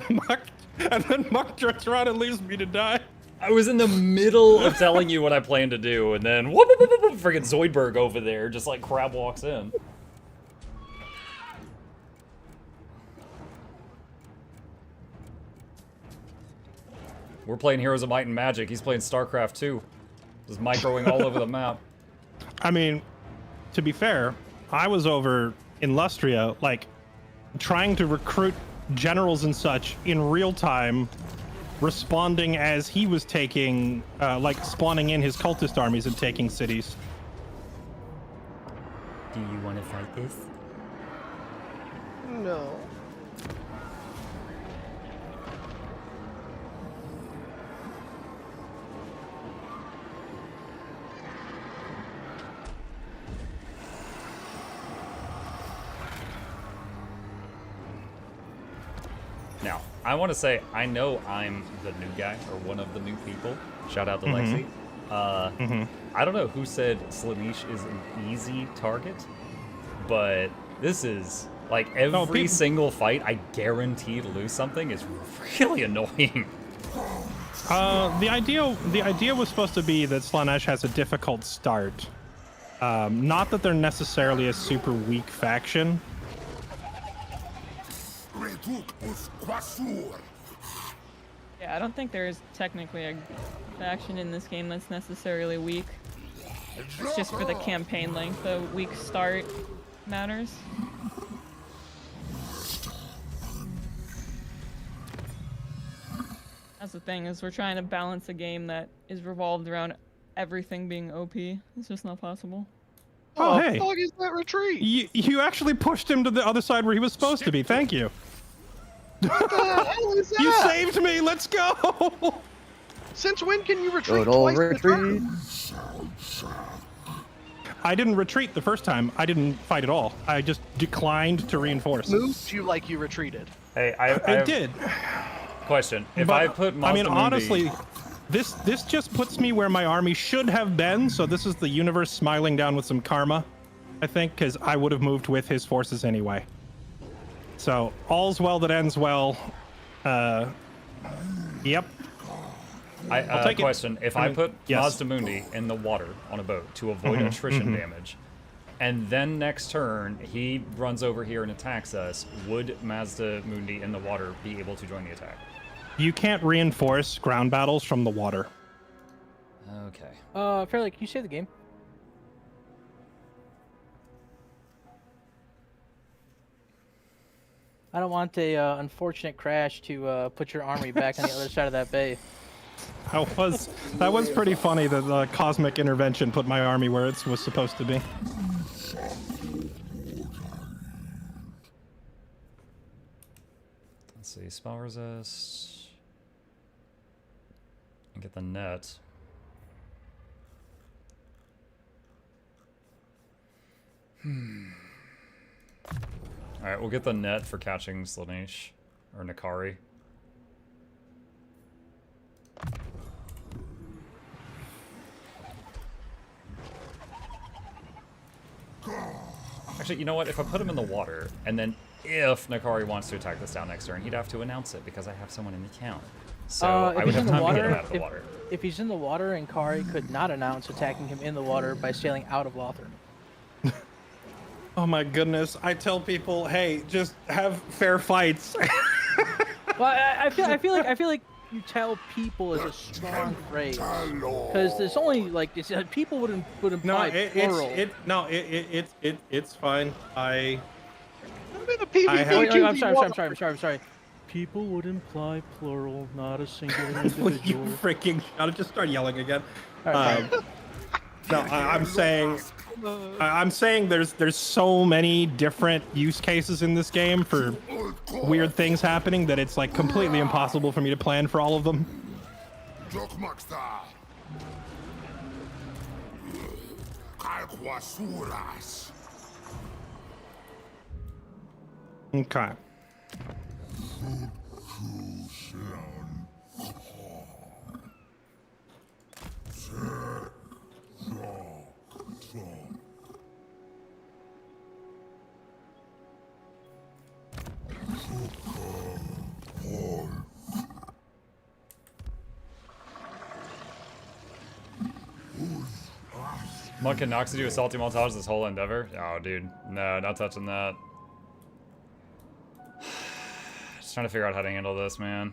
Muck turns around and leaves me to die. I was in the middle of telling you what I planned to do, and then whoop, whoop, whoop, whoop, friggin' Zoidberg over there just like crab walks in. We're playing Heroes of Might and Magic. He's playing StarCraft 2. Just microing all over the map. I mean, to be fair, I was over in Lustria, like, trying to recruit generals and such in real time, responding as he was taking, like, spawning in his cultist armies and taking cities. Do you want to fight this? No. Now, I want to say, I know I'm the new guy, or one of the new people. Shout out to Lexi. I don't know who said Slaanesh is an easy target, but this is, like, every single fight I guarantee to lose something is really annoying. The idea was supposed to be that Slaanesh has a difficult start. Not that they're necessarily a super weak faction. Yeah, I don't think there is technically a faction in this game that's necessarily weak. It's just for the campaign length, the weak start matters. That's the thing, is we're trying to balance a game that is revolved around everything being OP. It's just not possible. Oh, hey. Fuck is that retreat? You actually pushed him to the other side where he was supposed to be. Thank you. What the hell is that? You saved me. Let's go. Since when can you retreat Total twice retreat. I didn't retreat the first time. I didn't fight at all. I just declined to reinforce. Moved you like you retreated. Hey, I did. Question. If But, I put I mean, Mazdamundi- honestly, this just puts me where my army should have been. So this is the universe smiling down with some karma, I think, because I would have moved with his forces anyway. So all's well that ends well. Yep. I'll take question. If I put yes. Mazdamundi in the water on a boat to avoid attrition damage, and then next turn he runs over here and attacks us, would Mazdamundi in the water be able to join the attack? You can't reinforce ground battles from the water. Okay. Fairly, can you save the game? I don't want a unfortunate crash to put your army back on the other side of that bay. That was pretty funny that the cosmic intervention put my army where it was supposed to be. Let's see, spell resist. And get the net. Alright, we'll get the net for catching Slaanesh. Or Nakai. Actually, you know what? If I put him in the water, and then if Nakai wants to attack this down next turn, he'd have to announce it because I have someone in the count. So I would have time to get him out of the water. If he's in the water and Kari could not announce attacking him in the water by sailing out of Lothar. Oh my goodness! I tell people, hey, just have fair fights. Well, I feel like you tell people is a strong phrase because there's only like people would imply plural. It's fine. I'm sorry. People would imply plural, not a singular individual. You freaking shut it! Just start yelling again. Right. No, I'm saying there's so many different use cases in this game for weird things happening that it's like completely impossible for me to plan for all of them. Okay. Monk and Noxxi do a salty montage this whole endeavor? Oh, dude. No, not touching that. Just trying to figure out how to handle this, man.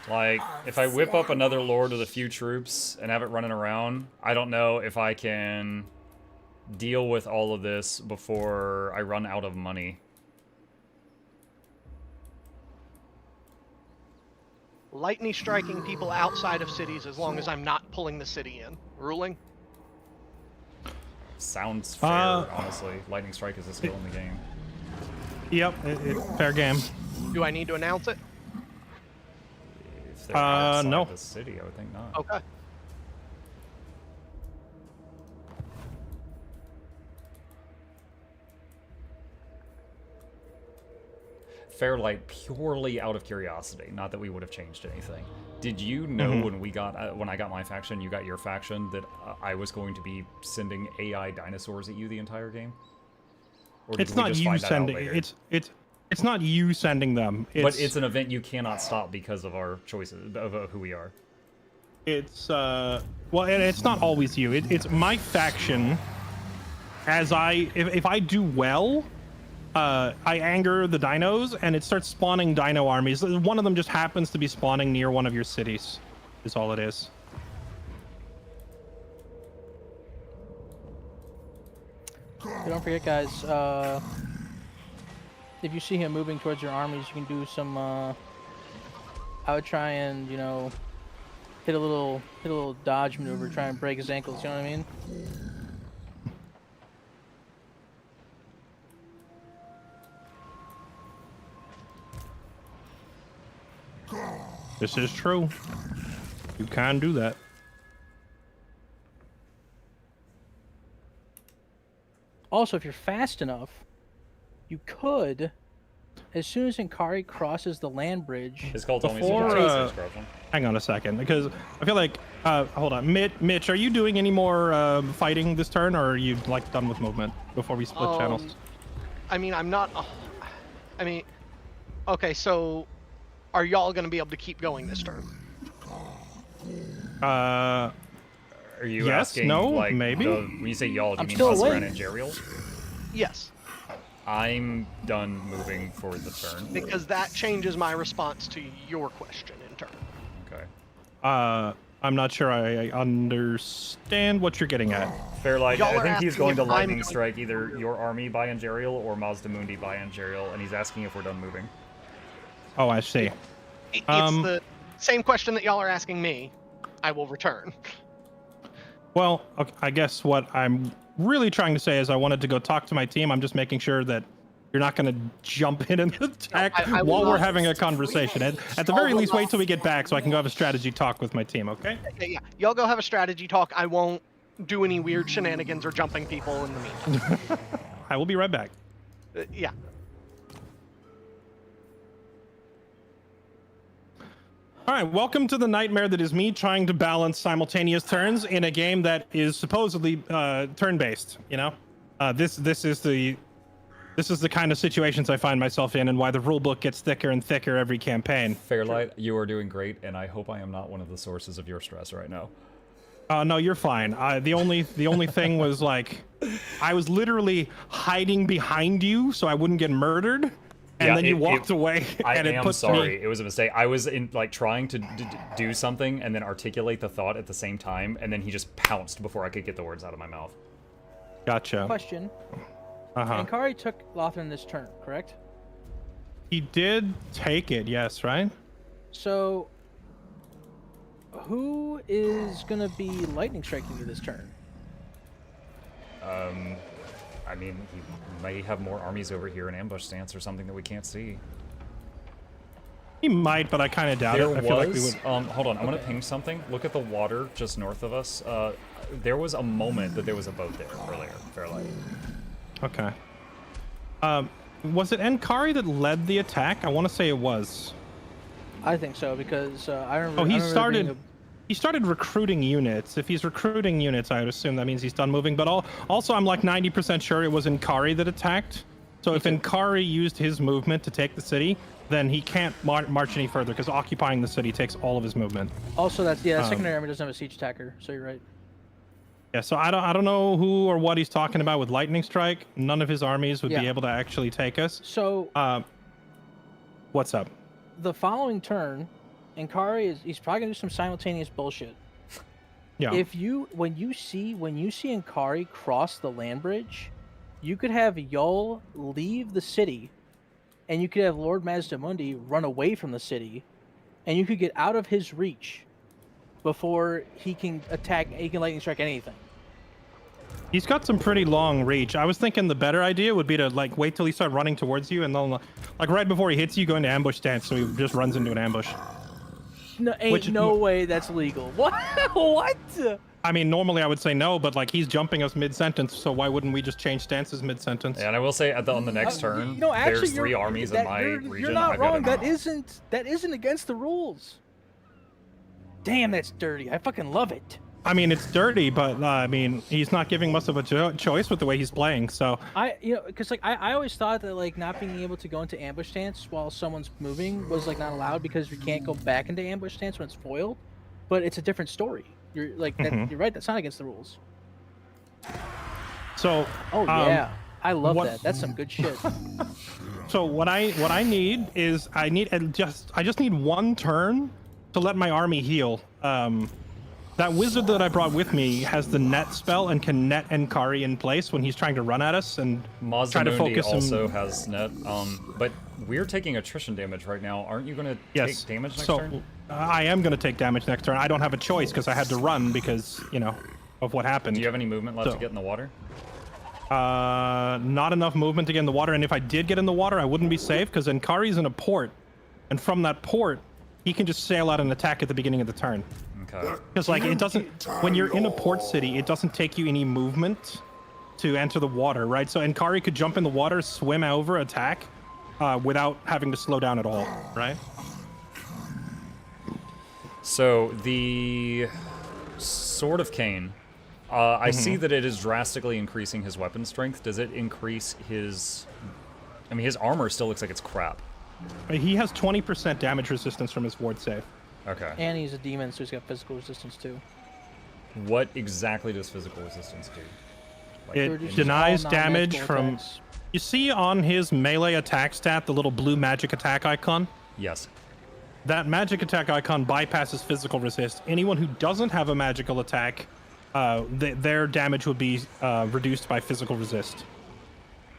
Like, if I whip up another Lord with a few troops and have it running around, I don't know if I can deal with all of this before I run out of money. Lightning striking people outside of cities as long as I'm not pulling the city in. Ruling? Sounds fair, honestly. Lightning strike is a skill in the game. Yep, fair game. Do I need to announce it? If they're outside no. the city, I would think not. Okay. Fairlight purely out of curiosity, not that we would have changed anything. Did you know when I got my faction, you got your faction, that I was going to be sending AI dinosaurs at you the entire game? Or It's not you sending. It's not you sending them. But it's an event you cannot stop because of our choices of who we are. It's well, and it's not always you. It's my faction. As if I do well, I anger the dinos, and it starts spawning dino armies. One of them just happens to be spawning near one of your cities, is all it is. Don't forget, guys, if you see him moving towards your armies, you can do some. I would try and hit a little dodge maneuver, try and break his ankles. You know what I mean? This is true. You can do that. Also, if you're fast enough, you could, as soon as Inkari crosses the land bridge. His call told me hang on a second, because I feel like hold on, Mitch, are you doing any more fighting this turn, or are you like done with movement before we split channels? I mean, I'm not. I mean, okay, so are y'all gonna be able to keep going this turn? Are you asking? No, like, maybe. When you say y'all, do you mean still Husker awake. and Jerial? Yes. I'm done moving for the turn. Because that changes my response to your question in turn. Okay. I'm not sure I understand what you're getting at. Fairlight, Y'all I are think he's asking going to if lightning I'm- strike either your army by Angerial or Mazdamundi by Angerial, and he's asking if we're done moving. Oh, I see. It's the same question that y'all are asking me. I will return. Well, okay, I guess what I'm really trying to say is I wanted to go talk to my team. I'm just making sure that you're not going to jump in and attack I will while we're not. having a conversation. At the very least, wait till we get back so I can go have a strategy talk with my team, okay? Yeah. Y'all go have a strategy talk. I won't do any weird shenanigans or jumping people in the meantime. I will be right back. Yeah. All right, welcome to the nightmare that is me trying to balance simultaneous turns in a game that is supposedly turn-based. You know, this is the kind of situations I find myself in, and why the rulebook gets thicker and thicker every campaign. Fairlight, you are doing great, and I hope I am not one of the sources of your stress right now. No, you're fine. The only thing was like, I was literally hiding behind you so I wouldn't get murdered. And then you walked away, and it puts sorry. me... It was a mistake. I was in trying to do something and then articulate the thought at the same time, and then he just pounced before I could get the words out of my mouth. Gotcha. Question. Uh-huh. Inkari took Lothran this turn, correct? He did take it, yes, right? So, who is gonna be lightning striking you this turn? I mean, he may have more armies over here in ambush stance or something that we can't see. He might, but I kind of doubt it. I feel like we would... hold on, I'm gonna ping something. Look at the water just north of us. There was a moment that there was a boat there earlier, Fairlight. Okay. Was it Enkari that led the attack? I want to say it was. I think so, because I remember. Oh, I remember being he started recruiting units. If he's recruiting units, I would assume that means he's done moving. But also, I'm like 90% sure it was Enkari that attacked. So if Enkari used his movement to take the city, then he can't march any further, because occupying the city takes all of his movement. Also, that's secondary army doesn't have a siege attacker, so you're right. Yeah, so I don't know who or what he's talking about with lightning strike. None of his armies would be able to actually take us. So, what's up? The following turn, Inkari he's probably gonna do some simultaneous bullshit. Yeah. When you see Inkari cross the land bridge, you could have Yul leave the city, and you could have Lord Mazdamundi run away from the city, and you could get out of his reach before he can lightning strike anything. He's got some pretty long reach. I was thinking the better idea would be to like wait till he starts running towards you, and then like right before he hits you, go into ambush stance, so he just runs into an ambush. No, no way that's legal. What? What? I mean, normally I would say no, but like he's jumping us mid-sentence, so why wouldn't we just change stances mid-sentence? Yeah, and I will say on the next turn, actually, there's 3 armies in my region. You're not wrong. That isn't against the rules. Damn, that's dirty. I fucking love it. I mean, it's dirty, but I mean, he's not giving much of a choice with the way he's playing. So because like I always thought that like not being able to go into ambush stance while someone's moving was like not allowed, because you can't go back into ambush stance when it's foiled. But it's a different story. You're like you're right. That's not against the rules. So. Oh yeah, I love that. That's some good shit. So what I need is I just need one turn to let my army heal. That wizard that I brought with me has the net spell and can net Enkari in place when he's trying to run at us and try to focus him. also has net, but we're taking attrition damage right now. Aren't you going to take damage next turn? I am going to take damage next turn. I don't have a choice because I had to run because, you know, of what happened. Do you have any movement left to get in the water? Not enough movement to get in the water, and if I did get in the water, I wouldn't be safe because Enkari's in a port, and from that port, he can just sail out and attack at the beginning of the turn. Okay. Because like it doesn't, when you're in a port city, it doesn't take you any movement to enter the water, right? So Enkari could jump in the water, swim over, attack, without having to slow down at all, right? So the Sword of Cain, I see that it is drastically increasing his weapon strength. Does it increase his? I mean, his armor still looks like it's crap. He has 20% damage resistance from his ward save. Okay. And he's a demon, so he's got physical resistance too. What exactly does physical resistance do? Like, it denies damage from... Attacks. You see on his melee attack stat, the little blue magic attack icon? Yes. That magic attack icon bypasses physical resist. Anyone who doesn't have a magical attack, their damage would be reduced by physical resist.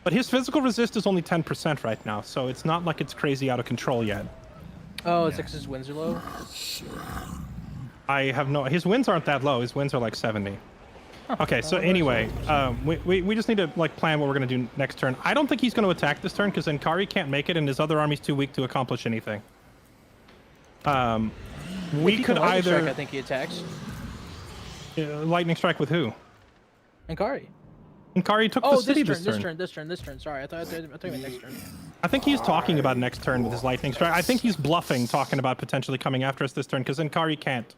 But his physical resist is only 10% right now, so it's not like it's crazy out of control yet. Oh, it's because his wins are low? I have no... His wins aren't that low. His wins are like 70. Huh. Okay, so anyway, we just need to like plan what we're going to do next turn. I don't think he's going to attack this turn because Enkari can't make it and his other army's too weak to accomplish anything. We could either... Strike, I think he attacks. Lightning strike with who? Enkari. Enkari took the city this turn. Sorry, I thought you meant next turn. I think he's talking about next turn with his lightning strike. I think he's bluffing, talking about potentially coming after us this turn because Enkari can't.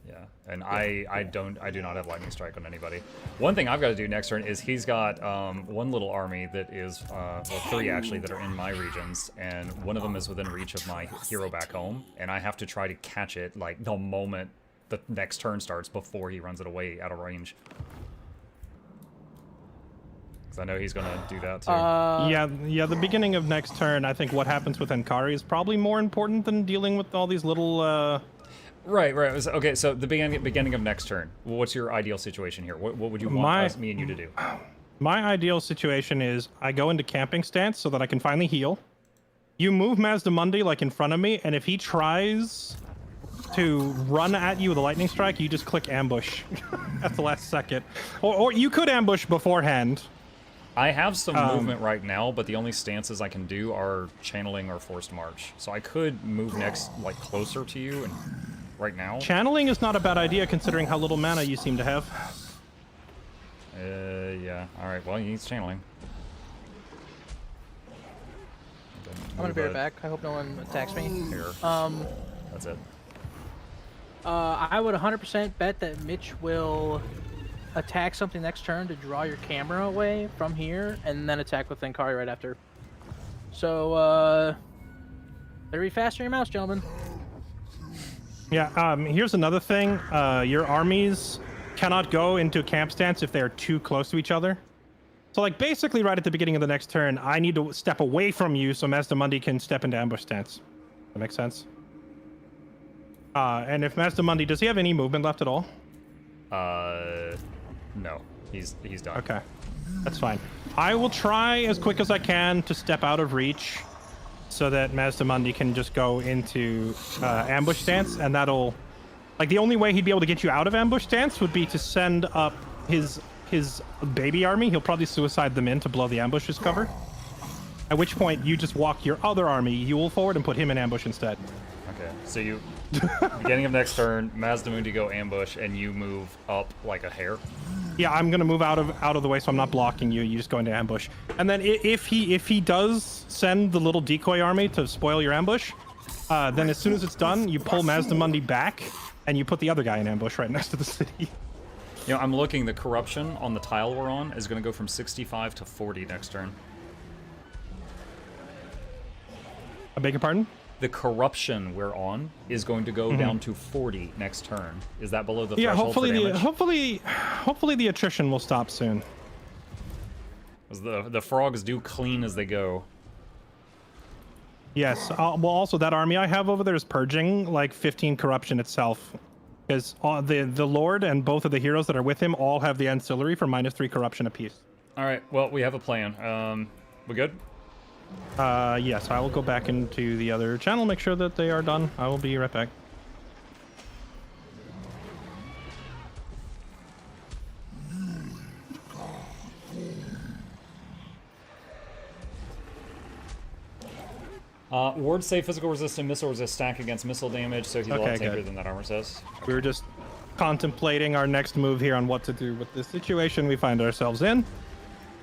Yeah, and I do not have lightning strike on anybody. One thing I've got to do next turn is he's got one little army that is well, 3 actually that are in my regions, and one of them is within reach of my hero back home, and I have to try to catch it like the moment the next turn starts before he runs it away out of range. I know he's gonna do that too. Yeah. The beginning of next turn, I think what happens with Enkari is probably more important than dealing with all these little. Right. Okay, so the beginning of next turn. What's your ideal situation here? What would you want me and you to do? My ideal situation is I go into camping stance so that I can finally heal. You move Mazdamundi like in front of me, and if he tries to run at you with a lightning strike, you just click ambush at the last second, or you could ambush beforehand. I have some movement right now, but the only stances I can do are channeling or forced march. So I could move next, like, closer to you, and right now. Channeling is not a bad idea, considering how little mana you seem to have. Yeah. All right. Well, he needs channeling. I'm gonna be right back. I hope no one attacks me. Here. That's it. I would 100% bet that Mitch will attack something next turn to draw your camera away from here, and then attack with Enkari right after. So, better be faster in your mouse, gentlemen. Yeah, here's another thing. Your armies cannot go into camp stance if they are too close to each other. So, like, basically right at the beginning of the next turn, I need to step away from you so Mazdamundi can step into ambush stance. That makes sense? And if Mazdamundi, does he have any movement left at all? No. He's done. Okay. That's fine. I will try as quick as I can to step out of reach so that Mazdamundi can just go into ambush stance, and that'll... Like, the only way he'd be able to get you out of ambush stance would be to send up his baby army. He'll probably suicide them in to blow the ambush's cover. At which point, you just walk your other army, Yule forward, and put him in ambush instead. Okay, so you... beginning of next turn, Mazdamundi go ambush, and you move up like a hare? Yeah, I'm gonna move out of the way so I'm not blocking you. You just go into ambush. And then if he does send the little decoy army to spoil your ambush, then as soon as it's done, you pull Mazdamundi back, and you put the other guy in ambush right next to the city. You know, I'm looking, the corruption on the tile we're on is gonna go from 65 to 40 next turn. I beg your pardon? The corruption we're on is going to go down to 40 next turn. Is that below the threshold for damage? Hopefully the attrition will stop soon. The frogs do clean as they go. Yes. Well, also that army I have over there is purging like 15 corruption itself, Because the Lord and both of the heroes that are with him all have the ancillary for -3 corruption apiece. All right, well, we have a plan. We good? Yes, I will go back into the other channel, make sure that they are done. I will be right back. Ward say physical resistant missile resist stack against missile damage, so he's a lot tankier than that armor says. We were just contemplating our next move here on what to do with the situation we find ourselves in.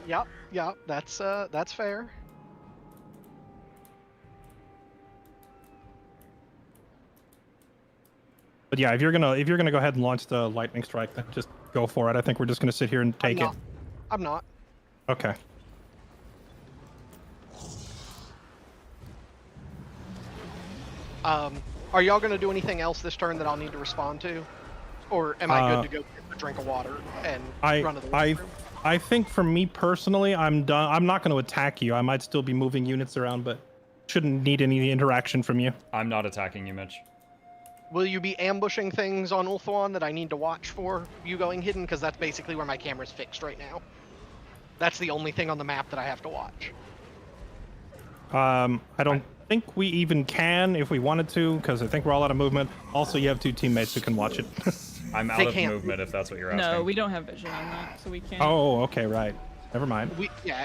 Yep, that's fair. But yeah, if you're gonna go ahead and launch the lightning strike, then just go for it. I think we're just gonna sit here and take it. I'm not. Okay. Are y'all gonna do anything else this turn that I'll need to respond to, or am I good to go get a drink of water and run to the restroom? I think for me personally, I'm done. I'm not going to attack you. I might still be moving units around, but shouldn't need any interaction from you. I'm not attacking you, Mitch. Will you be ambushing things on Ulthuan that I need to watch for you going hidden? Because that's basically where my camera's fixed right now. That's the only thing on the map that I have to watch. I don't think we even can if we wanted to, because I think we're all out of movement. Also, you have 2 teammates who can watch it. I'm out of movement if that's what you're asking. No, we don't have vision on that, so we can't. Oh, okay, right. Never mind.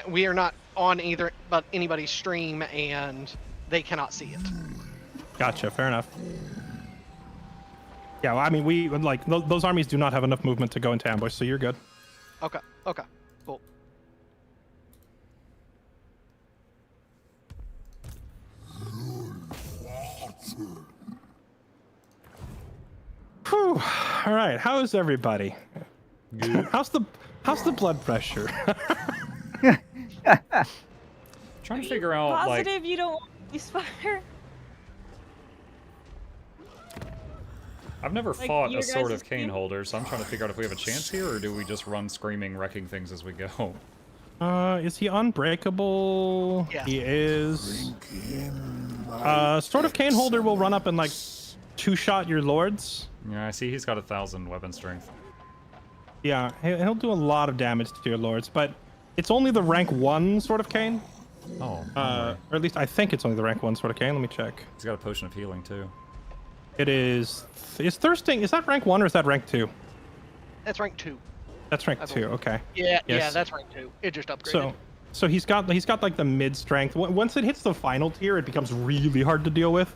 We are not on either but anybody's stream, and they cannot see it. Gotcha. Fair enough. Yeah, well, I mean, we like those armies do not have enough movement to go into ambush, so you're good. Okay. Cool. Whew. All right. How is everybody? Good. How's the blood pressure? Trying to figure out positive you don't want ceasefire? I've never fought a Sword of Cain holder, so I'm trying to figure out if we have a chance here, or do we just run screaming, wrecking things as we go? Is he unbreakable? Yeah. He is. Sword of Cain holder will run up and like 2-shot your lords. Yeah, I see he's got 1,000 weapon strength. Yeah, he'll do a lot of damage to your lords, but it's only the rank 1 Sword of Cain. Oh. Or at least I think it's only the rank 1 Sword of Cain. Let me check. He's got a potion of healing too. It is. Is thirsting? Is that rank 1 or is that rank 2? That's rank 2. That's rank 2. Okay. Yeah, Yes. that's rank 2. It just upgraded. So he's got like the mid strength. Once it hits the final tier, it becomes really hard to deal with.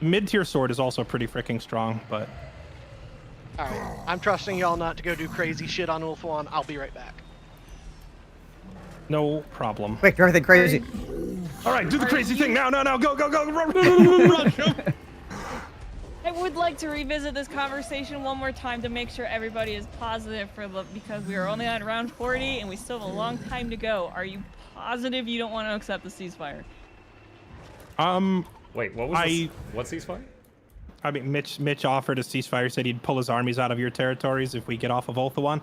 Mid tier sword is also pretty freaking strong, but. All right, I'm trusting y'all not to go do crazy shit on Ulthuan. I'll be right back. No problem. Wait, do everything crazy. All right, do the crazy thing now, go, run. I would like to revisit this conversation one more time to make sure everybody is positive because we are only on round 40 and we still have a long time to go. Are you positive you don't want to accept the ceasefire? Wait, what was this? What ceasefire? I mean, Mitch offered a ceasefire, said he'd pull his armies out of your territories if we get off of Ulthuan.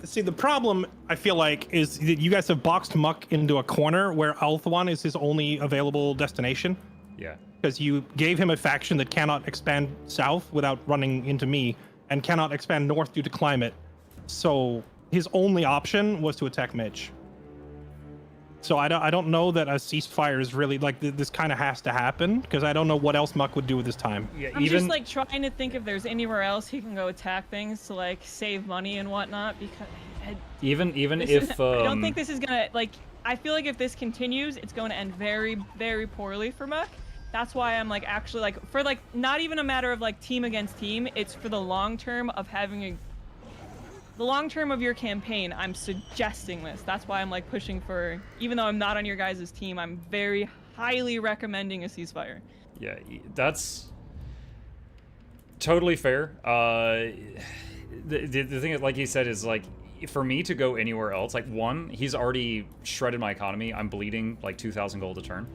See, the problem, I feel like, is that you guys have boxed Muck into a corner where Ulthuan is his only available destination. Yeah. Because you gave him a faction that cannot expand south without running into me, and cannot expand north due to climate. So his only option was to attack Mitch. So I don't know that a ceasefire is really, like, this kind of has to happen, because I don't know what else Muck would do with his time. Yeah, I'm just, like, trying to think if there's anywhere else he can go attack things to, like, save money and whatnot, because... Even if... I don't think this is gonna, like... I feel like if this continues, it's going to end very, very poorly for Muck. That's why I'm, like, actually, like, for, like, not even a matter of, like, team against team, it's for the long term of having a... The long term of your campaign, I'm suggesting this. That's why I'm, like, pushing for... Even though I'm not on your guys' team, I'm very highly recommending a ceasefire. Yeah, that's totally fair. The thing is, like you said, is, like, for me to go anywhere else, like, one, he's already shredded my economy. I'm bleeding, like, 2,000 gold a turn.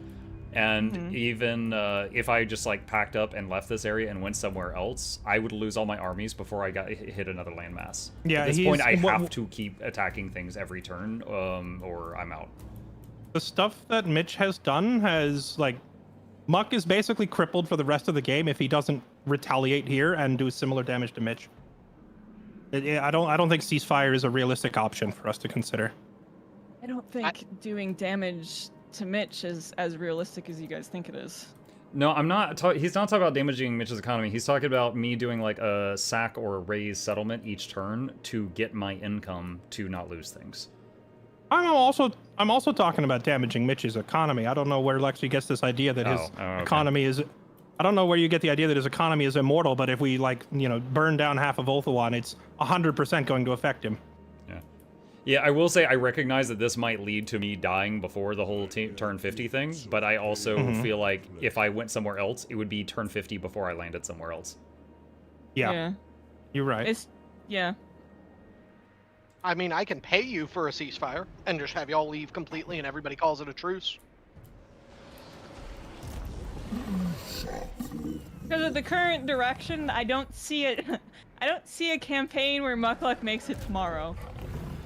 And even if I just, like, packed up and left this area and went somewhere else, I would lose all my armies before I got hit another landmass. Yeah, at this point, I have to keep attacking things every turn, or I'm out. The stuff that Mitch has done has, like, Muck is basically crippled for the rest of the game if he doesn't retaliate here and do similar damage to Mitch. I don't think ceasefire is a realistic option for us to consider. I don't think doing damage to Mitch is as realistic as you guys think it is. No, I'm not. He's not talking about damaging Mitch's economy. He's talking about me doing like a sack or a raise settlement each turn to get my income to not lose things. I'm also talking about damaging Mitch's economy. I don't know where Lexi gets this idea that his economy is. I don't know where you get the idea that his economy is immortal, but if we burn down half of Ulthuan, it's 100% going to affect him. Yeah, I will say I recognize that this might lead to me dying before the whole turn 50 thing, but I also feel like if I went somewhere else, it would be turn 50 before I landed somewhere else. Yeah. You're right. Yeah. I mean, I can pay you for a ceasefire and just have y'all leave completely and everybody calls it a truce. Because of the current direction, I don't see it. I don't see a campaign where Mukluk makes it tomorrow.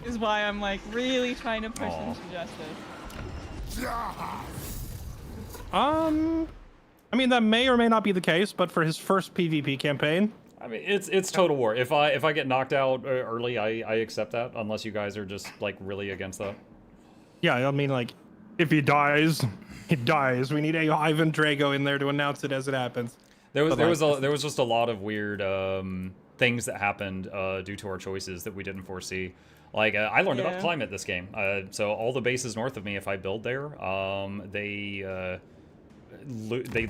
Is why I'm like really trying to push into justice. I mean that may or may not be the case, but for his first PvP campaign, I mean it's total war. If I get knocked out early, I accept that. Unless you guys are just like really against that. Yeah, I mean like if he dies, he dies. We need a Ivan Drago in there to announce it as it happens. There was just a lot of weird things that happened due to our choices that we didn't foresee. Like, I learned about climate this game. So all the bases north of me, if I build there, they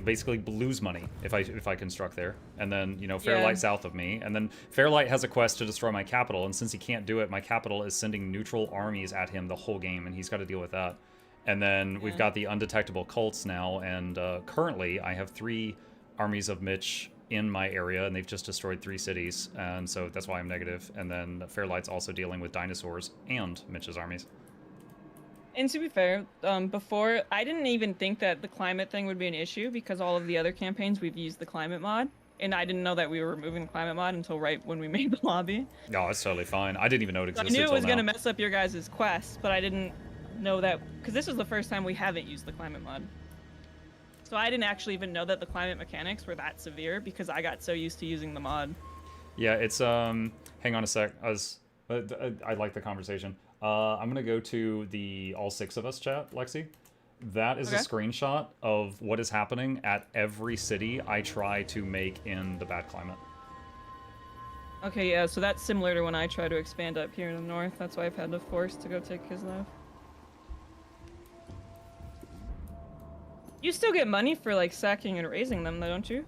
basically lose money if I construct there. And then, Fairlight south of me. And then Fairlight has a quest to destroy my capital. And since he can't do it, my capital is sending neutral armies at him the whole game. And he's got to deal with that. And then we've got the undetectable cults now. And currently, I have 3 armies of Mitch in my area, and they've just destroyed 3 cities, and so that's why I'm negative. And then Fairlight's also dealing with dinosaurs and Mitch's armies. And to be fair, before, I didn't even think that the climate thing would be an issue because all of the other campaigns we've used the climate mod, and I didn't know that we were removing the climate mod until right when we made the lobby. No, it's totally fine. I didn't even know it existed. I knew it was going to mess up your guys' quest, but I didn't know that because this was the first time we haven't used the climate mod. So I didn't actually even know that the climate mechanics were that severe because I got so used to using the mod. Yeah, it's hang on a sec. I like the conversation. I'm gonna go to the all 6 of us chat, Lexi. That is a screenshot of what is happening at every city I try to make in the bad climate. Okay, yeah, so that's similar to when I try to expand up here in the north. That's why I've had to force to go take Kislev. You still get money for like sacking and raising them though, don't you?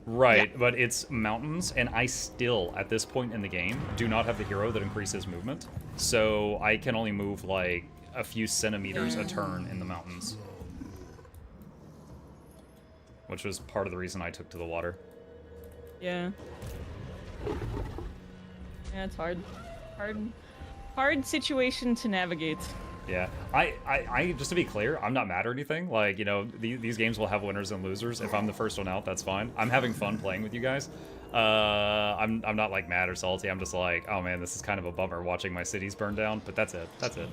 Right, but it's mountains, and I still, at this point in the game, do not have the hero that increases movement. So I can only move like a few centimeters a turn in the mountains. Which was part of the reason I took to the water. Yeah. Yeah, it's hard. Hard situation to navigate. Yeah, I just to be clear, I'm not mad or anything. Like, these games will have winners and losers. If I'm the first one out, that's fine. I'm having fun playing with you guys. I'm not like mad or salty. I'm just like, oh man, this is kind of a bummer watching my cities burn down. But that's it. That's it.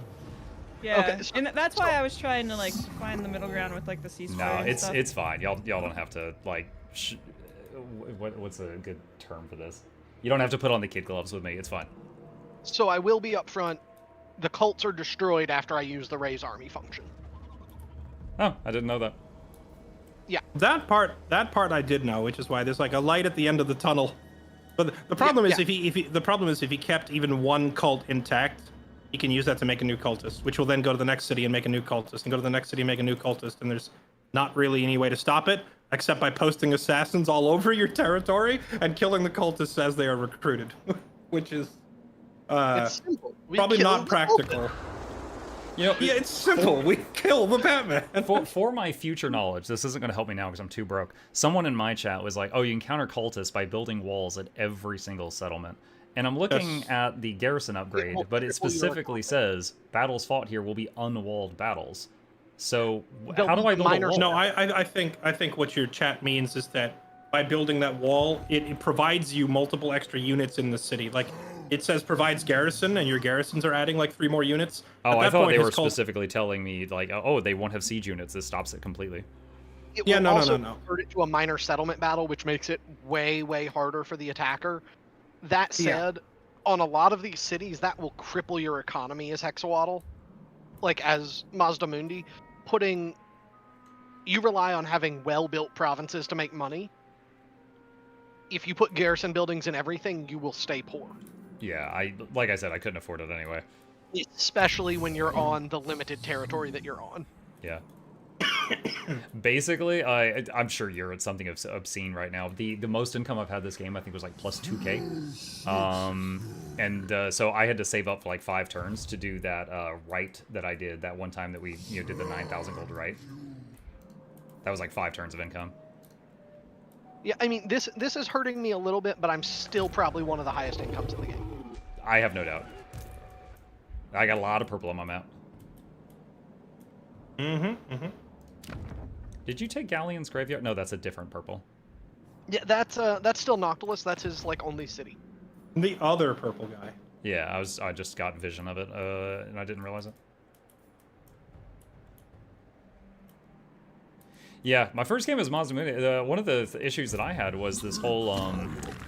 Yeah, okay, and that's why I was trying to like find the middle ground with like the ceasefire. No, it's fine. Y'all don't have to like. What's a good term for this? You don't have to put on the kid gloves with me. It's fine. So I will be upfront. The cults are destroyed after I use the raise army function. Oh, I didn't know that. Yeah. That part I did know, which is why there's like a light at the end of the tunnel. But the problem is if he kept even one cult intact, he can use that to make a new cultist, which will then go to the next city and make a new cultist, and go to the next city and make a new cultist, and there's not really any way to stop it except by posting assassins all over your territory and killing the cultists as they are recruited, which is it's simple. Probably not practical. Yeah, it's simple. We kill the Batman. For my future knowledge, this isn't going to help me now because I'm too broke. Someone in my chat was like, oh, you can counter cultists by building walls at every single settlement. And I'm looking at the garrison upgrade, but it specifically says battles fought here will be unwalled battles. So how do I build a wall? No, I think what your chat means is that by building that wall, it provides you multiple extra units in the city. Like, it says provides garrison, and your garrisons are adding like 3 more units. Oh, I thought they were specifically telling me like, oh, they won't have siege units. This stops it completely. It Yeah, will no, no, also no, no. convert it to a minor settlement battle, which makes it way, way harder for the attacker. That said, on a lot of these cities, that will cripple your economy as Hexawaddle. Like, as Mazda Mundi, you rely on having well-built provinces to make money. If you put garrison buildings in everything, you will stay poor. Yeah, like I said, I couldn't afford it anyway. Especially when you're on the limited territory that you're on. Yeah. Basically, I'm sure you're at something obscene right now. The most income I've had this game, I think, was like plus 2K. So I had to save up for like 5 turns to do that right that I did that one time that we did the 9,000 gold right. That was like 5 turns of income. Yeah, I mean, this is hurting me a little bit, but I'm still probably one of the highest incomes in the game. I have no doubt. I got a lot of purple on my map. Did you take Galleon's Graveyard? No, that's a different purple. Yeah, that's still Noctilus. That's his like only city. The other purple guy. Yeah, I just got vision of it, and I didn't realize it. Yeah, my first game was Mazda Mundi. One of the issues that I had was this whole,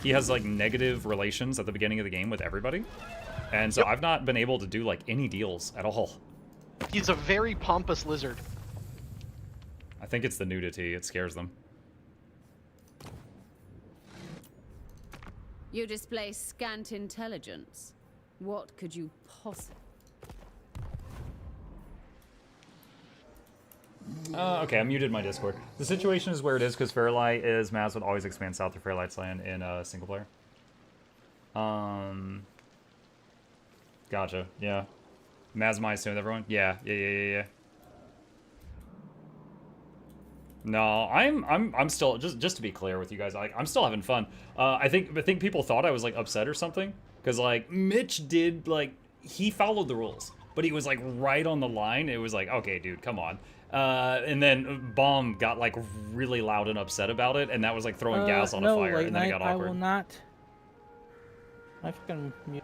he has like negative relations at the beginning of the game with everybody. And so I've not been able to do like any deals at all. He's a very pompous lizard. I think it's the nudity, it scares them. You display scant intelligence. What could you possibly... Okay, I muted my Discord. The situation is where it is because Fairlight is Maz would always expand south of Fairlight's land in single player. Gotcha. Yeah. Maz might assume everyone. Yeah. No, I'm still just to be clear with you guys. I'm still having fun. I think people thought I was like upset or something because like Mitch did like he followed the rules, but he was like right on the line. It was like, okay, dude, come on. And then Bomb got like really loud and upset about it, and that was like throwing gas on a fire, and then it got awkward. I will not. I fucking mute.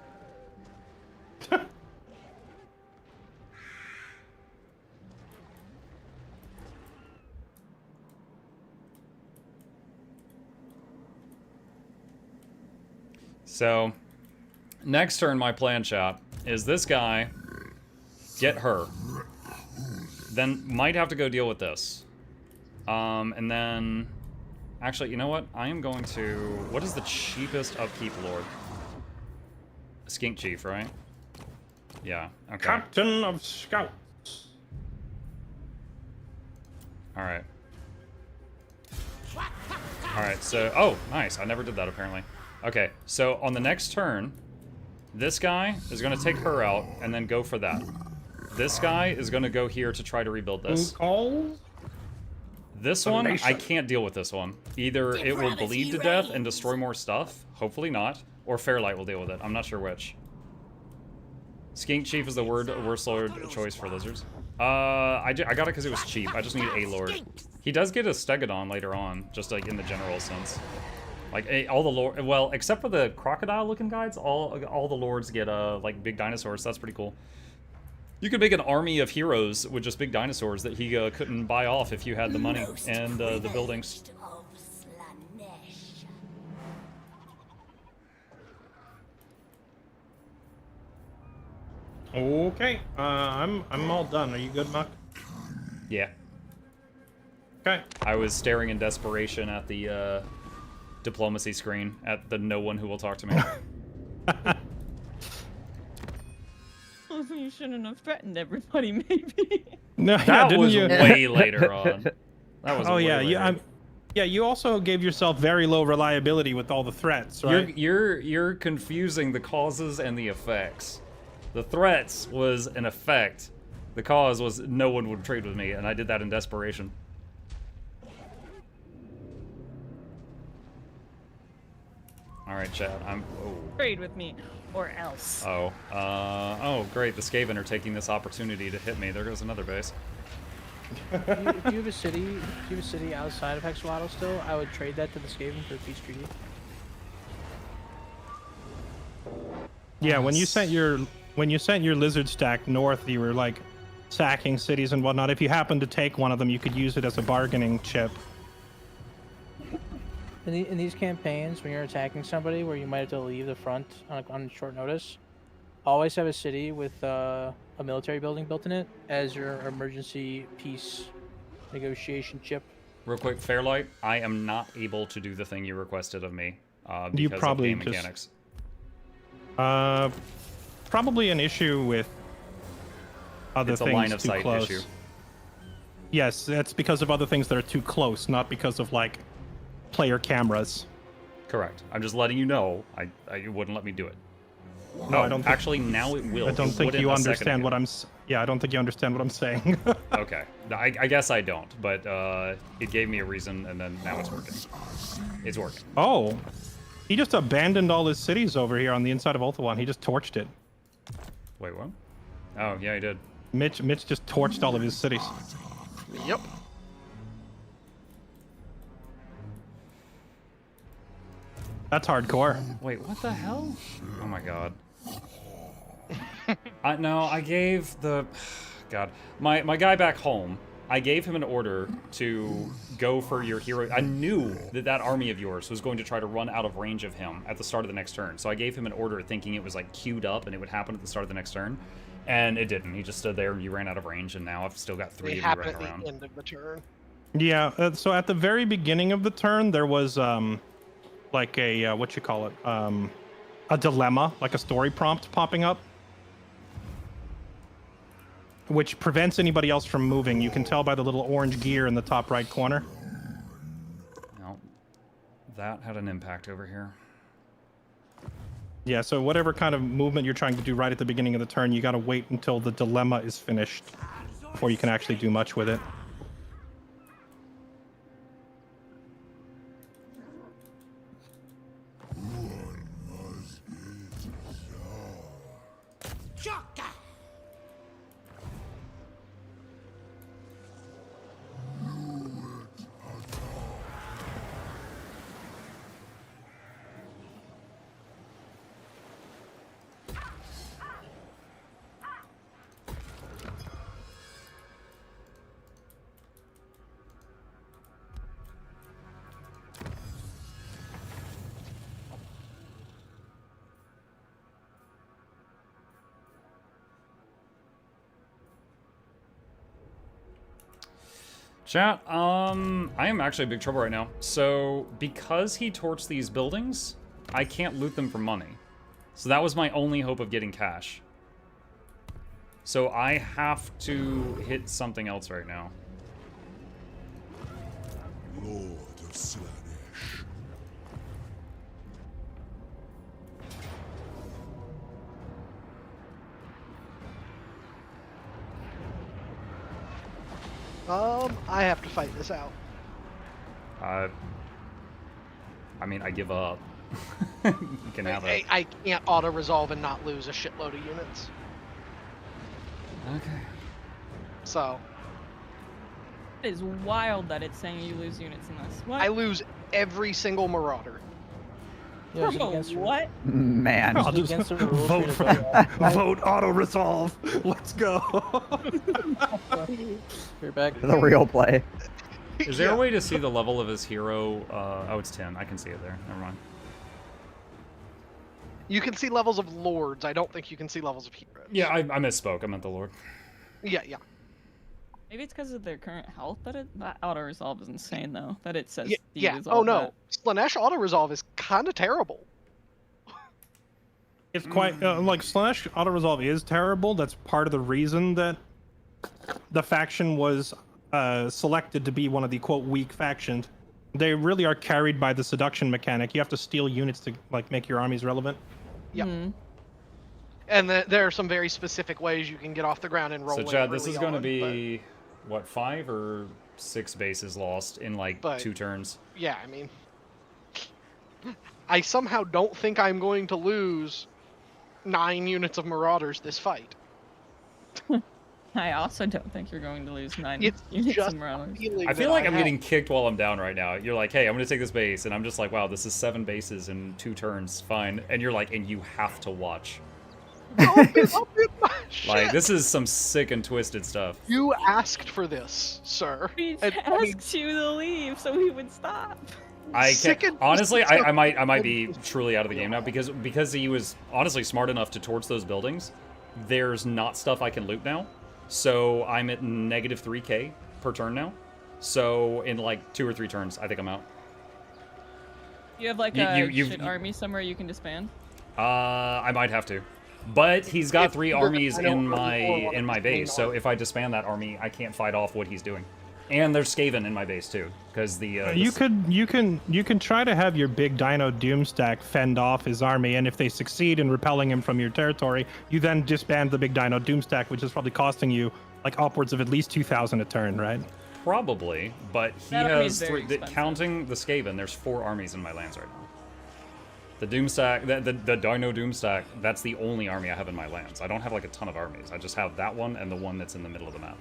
So, next turn, my plan, chat, is this guy get her. Then might have to go deal with this. And then... Actually, you know what? I am going to... What is the cheapest upkeep lord? Skink Chief, right? Yeah, okay. Captain of Scouts. Alright. Alright, so... Oh, nice. I never did that, apparently. Okay, so on the next turn, this guy is going to take her out and then go for that. This guy is going to go here to try to rebuild this. This one, I can't deal with this one. Either it will bleed to death and destroy more stuff, hopefully not, or Fairlight will deal with it. I'm not sure which. Skink Chief is the worst lord choice for lizards. I got it because it was cheap. I just need a lord. He does get a Stegodon later on, just like in the general sense. Like all the lord, well, except for the crocodile-looking guys, all the lords get like big dinosaurs. That's pretty cool. You could make an army of heroes with just big dinosaurs that he couldn't buy off if you had the money and the buildings. Okay, I'm all done. Are you good, Muck? Yeah. Okay. I was staring in desperation at the diplomacy screen at the no one who will talk to me. You shouldn't have threatened everybody, maybe. No, that was you? way later on. That was yeah, you also gave yourself very low reliability with all the threats, right? You're confusing the causes and the effects. The threats was an effect. The cause was no one would trade with me, and I did that in desperation. Alright, chat, Trade with me, or else. Oh, great, the Skaven are taking this opportunity to hit me. There goes another base. If you have a city outside of Hexawaddle still, I would trade that to the Skaven for a peace treaty. Yeah, when you sent your lizard stack north, you were like sacking cities and whatnot. If you happen to take one of them, you could use it as a bargaining chip. In these campaigns, when you're attacking somebody where you might have to leave the front on short notice, always have a city with a military building built in it as your emergency peace negotiation chip. Real quick, Fairlight, I am not able to do the thing you requested of me because You probably of game just- mechanics. Probably an issue with other It's a things line of too sight close. issue. Yes, that's because of other things that are too close, not because of like player cameras. Correct. I'm just letting you know. I wouldn't let me do it. No, I don't think- actually, now it will. I don't It think wouldn't you a second understand ago. what I'm. Yeah, I don't think you understand what I'm saying. Okay. I guess I don't, but it gave me a reason, and then now it's working. It's working. Oh, he just abandoned all his cities over here on the inside of Ulthuan. He just torched it. Wait, what? Oh, yeah, he did. Mitch just torched all of his cities. Yep. That's hardcore. Wait, what the hell? Oh my god. No, I gave the... God. My guy back home, I gave him an order to go for your hero. I knew that army of yours was going to try to run out of range of him at the start of the next turn. So I gave him an order thinking it was like queued up and it would happen at the start of the next turn. And it didn't. He just stood there and you ran out of range, and now I've still got 3 They of you happen running at around. the end of the turn. Yeah. So at the very beginning of the turn, there was like a what you call it, a dilemma, like a story prompt popping up, which prevents anybody else from moving. You can tell by the little orange gear in the top right corner. No, that had an impact over here. Yeah, so whatever kind of movement you're trying to do right at the beginning of the turn, you gotta wait until the dilemma is finished before you can actually do much with it. Chat, I am actually in big trouble right now. So, because he torched these buildings, I can't loot them for money. So that was my only hope of getting cash. So I have to hit something else right now. Lord of Slanesh. I have to fight this out. I mean, I give up. You can have it. I can't auto-resolve and not lose a shitload of units. Okay. So, It is wild that it's saying you lose units in this. What? I lose every single Marauder. Yeah, is it Bro, against the- what? Man. I'll is it just against the rules vote to for play vote auto resolve. Let's go. You're back. The real play. Is there a way to see the level of his hero? Oh, it's 10. I can see it there. Never mind. You can see levels of lords. I don't think you can see levels of heroes. Yeah, I misspoke. I meant the Lord. Yeah, yeah. Maybe it's because of their current health that auto resolve is insane though. That it says Yeah. use Oh all no, that. Slanesh auto-resolve is kind of terrible. It's quite like Slash auto resolve is terrible. That's part of the reason that the faction was selected to be one of the quote weak factions. They really are carried by the seduction mechanic. You have to steal units to like make your armies relevant. Yep. Mhm. And there are some very specific ways you can get off the ground and roll. So, it Chad, this early is going to on, be, what, 5 or 6 bases lost in, like, But- 2 turns? but, yeah, I mean, I somehow don't think I'm going to lose 9 units of Marauders this fight. I also don't think you're going to lose 9 It's units just of Marauders. feeling I feel that like I'm have. getting kicked while I'm down right now. You're like, hey, I'm going to take this base, and I'm just like, wow, this is 7 bases in 2 turns, fine. And you're like, and you have to watch. Don't be up in my shit. Like, this is some sick and twisted stuff. You asked for this, sir. We And, asked you to leave so he would stop. I Sick can't, and honestly, twisted I stuff. might be truly out of the game now because he was honestly smart enough to torch those buildings. There's not stuff I can loot now, so I'm at negative 3k per turn now. So in like 2 or 3 turns, I think I'm out. You have like shit army somewhere you can disband? I might have to, but he's got 3 armies in my base. So if I disband that army, I can't fight off what he's doing. And there's Skaven in my base too, because you can try to have your big Dino Doomstack fend off his army, and if they succeed in repelling him from your territory, you then disband the big Dino Doomstack, which is probably costing you like upwards of at least 2,000 a turn, right? Probably, but he That army has is very 3. expensive. Counting the Skaven, there's 4 armies in my lands right now. The Doomstack, the Dino Doomstack, that's the only army I have in my lands. I don't have like a ton of armies. I just have that one and the one that's in the middle of the map.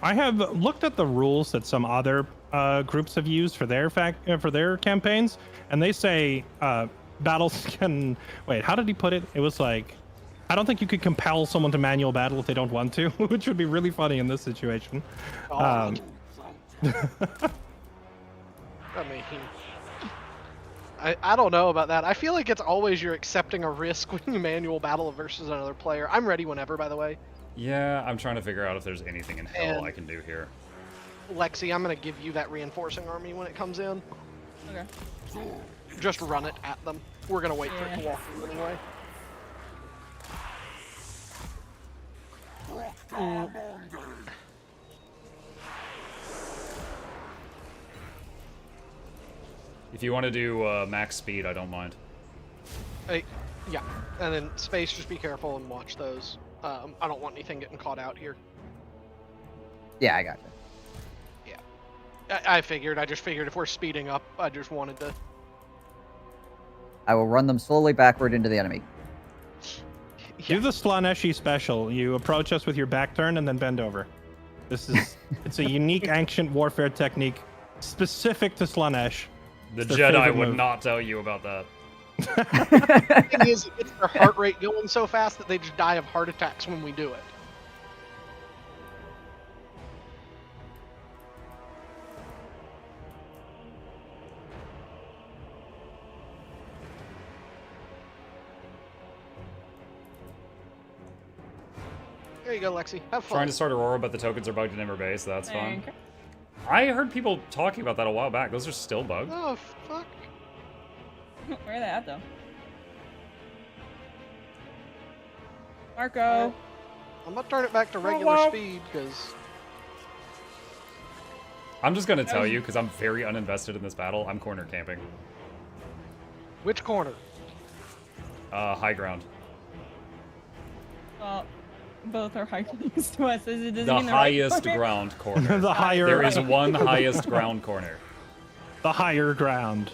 I have looked at the rules that some other groups have used for their campaigns, and they say battles can... Wait, how did he put it? It was like, I don't think you could compel someone to manual battle if they don't want to, which would be really funny in this situation. I mean, I don't know about that. I feel like it's always you're accepting a risk when you manual battle versus another player. I'm ready whenever, by the way. Yeah, I'm trying to figure out if there's anything in hell And- I can do here. Lexi, I'm gonna give you that reinforcing army when it comes in. Okay. Just run it at them. We're gonna wait for it to Yeah. walk through anyway. If you want to do max speed, I don't mind. Yeah, and then space, just be careful and watch those. I don't want anything getting caught out here. Yeah, I gotcha. I figured. I just figured if we're speeding up, I just wanted to. I will run them slowly backward into the enemy. Do the Slaneshi special. You approach us with your back turn and then bend over. This is it's a unique ancient warfare technique specific to Slanesh. The It's their Jedi favorite would move. not tell you about that. The thing is, it gets their heart rate going so fast that they just die of heart attacks when we do it. There you go, Lexi. Have fun. Trying to start Aurora, but the tokens are bugged in Ember Base, so that's fine. Okay. I heard people talking about that a while back. Those are still bugged. Oh, fuck. Where are they at though? Marco. I'm gonna turn it back to regular speed, because... I'm just gonna tell you, because I'm very uninvested in this battle, I'm corner camping. Which corner? High ground. Well, both are high grounds to us. It doesn't The mean they're right highest corner. ground corner. The higher There is one highest ground corner. the higher ground.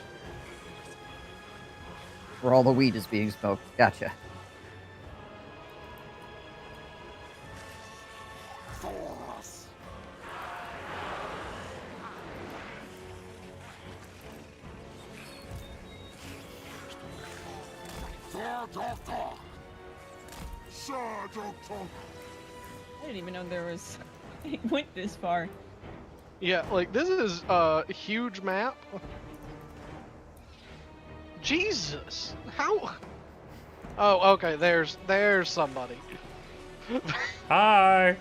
Where all the weed is being smoked. Gotcha. I didn't even know there was. It went this far. Yeah, like, this is a huge map. Jesus! How? Oh, okay, there's somebody. Hi!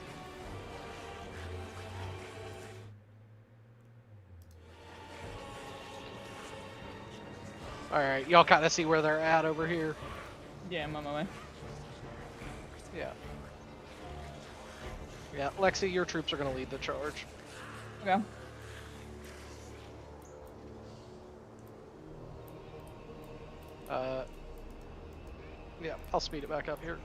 Alright, y'all kind of see where they're at over here? Yeah, I'm on my way. Yeah. Yeah, Lexi, your troops are gonna lead the charge. Okay. Yeah, I'll speed it back up here.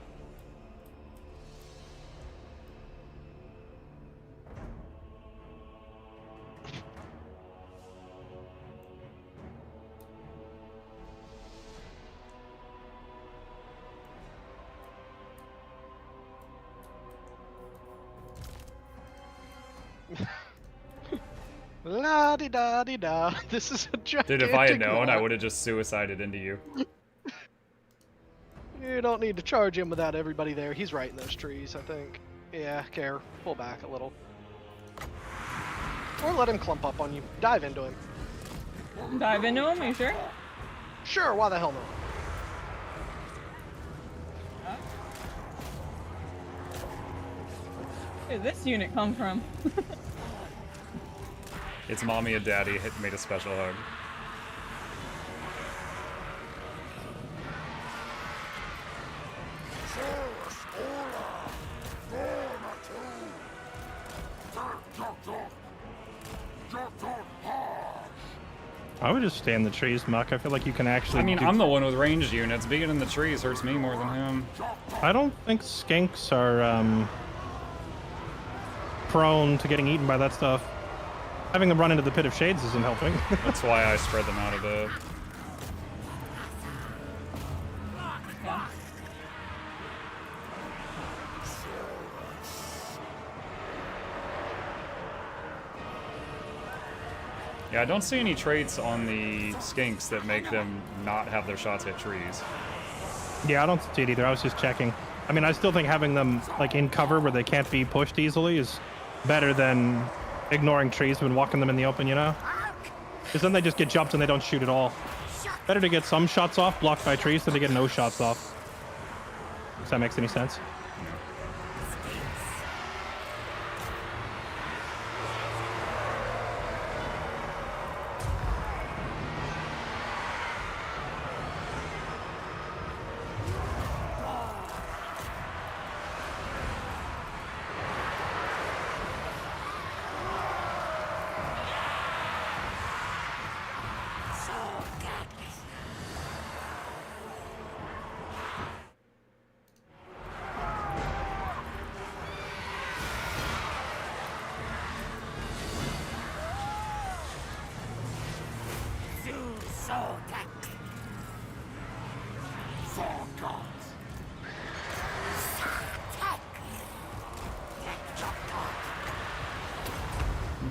La di da di da. This is a gigantic Dude, if I had known, I map. would have just suicided into you. You don't need to charge him without everybody there. He's right in those trees, I think. Yeah, care. Pull back a little. Or let him clump up on you. Dive into him. Dive into him, are you sure? Sure, why the hell not? Where did this unit come from? It's mommy and daddy made a special hug. I would just stay in the trees, Muck. I feel like you can actually. I mean, I'm the one with ranged units. Being in the trees hurts me more than him. I don't think skinks are prone to getting eaten by that stuff. Having them run into the Pit of Shades isn't helping. That's why I spread them out a bit. Yeah. Yeah, I don't see any traits on the skinks that make them not have their shots hit trees. Yeah, I don't see it either. I was just checking. I mean, I still think having them like in cover where they can't be pushed easily is better than ignoring trees and walking them in the open, you know? Because then they just get jumped and they don't shoot at all. Better to get some shots off blocked by trees than to get no shots off. If that makes any sense.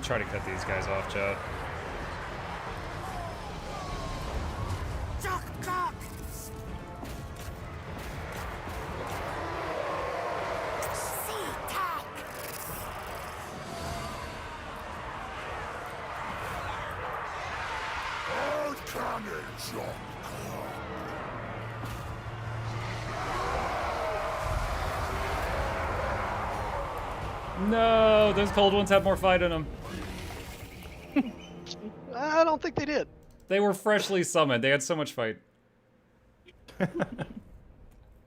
Try to cut these guys off, Chad. No, those cold ones have more fight in them. I don't think they did. They were freshly summoned. They had so much fight.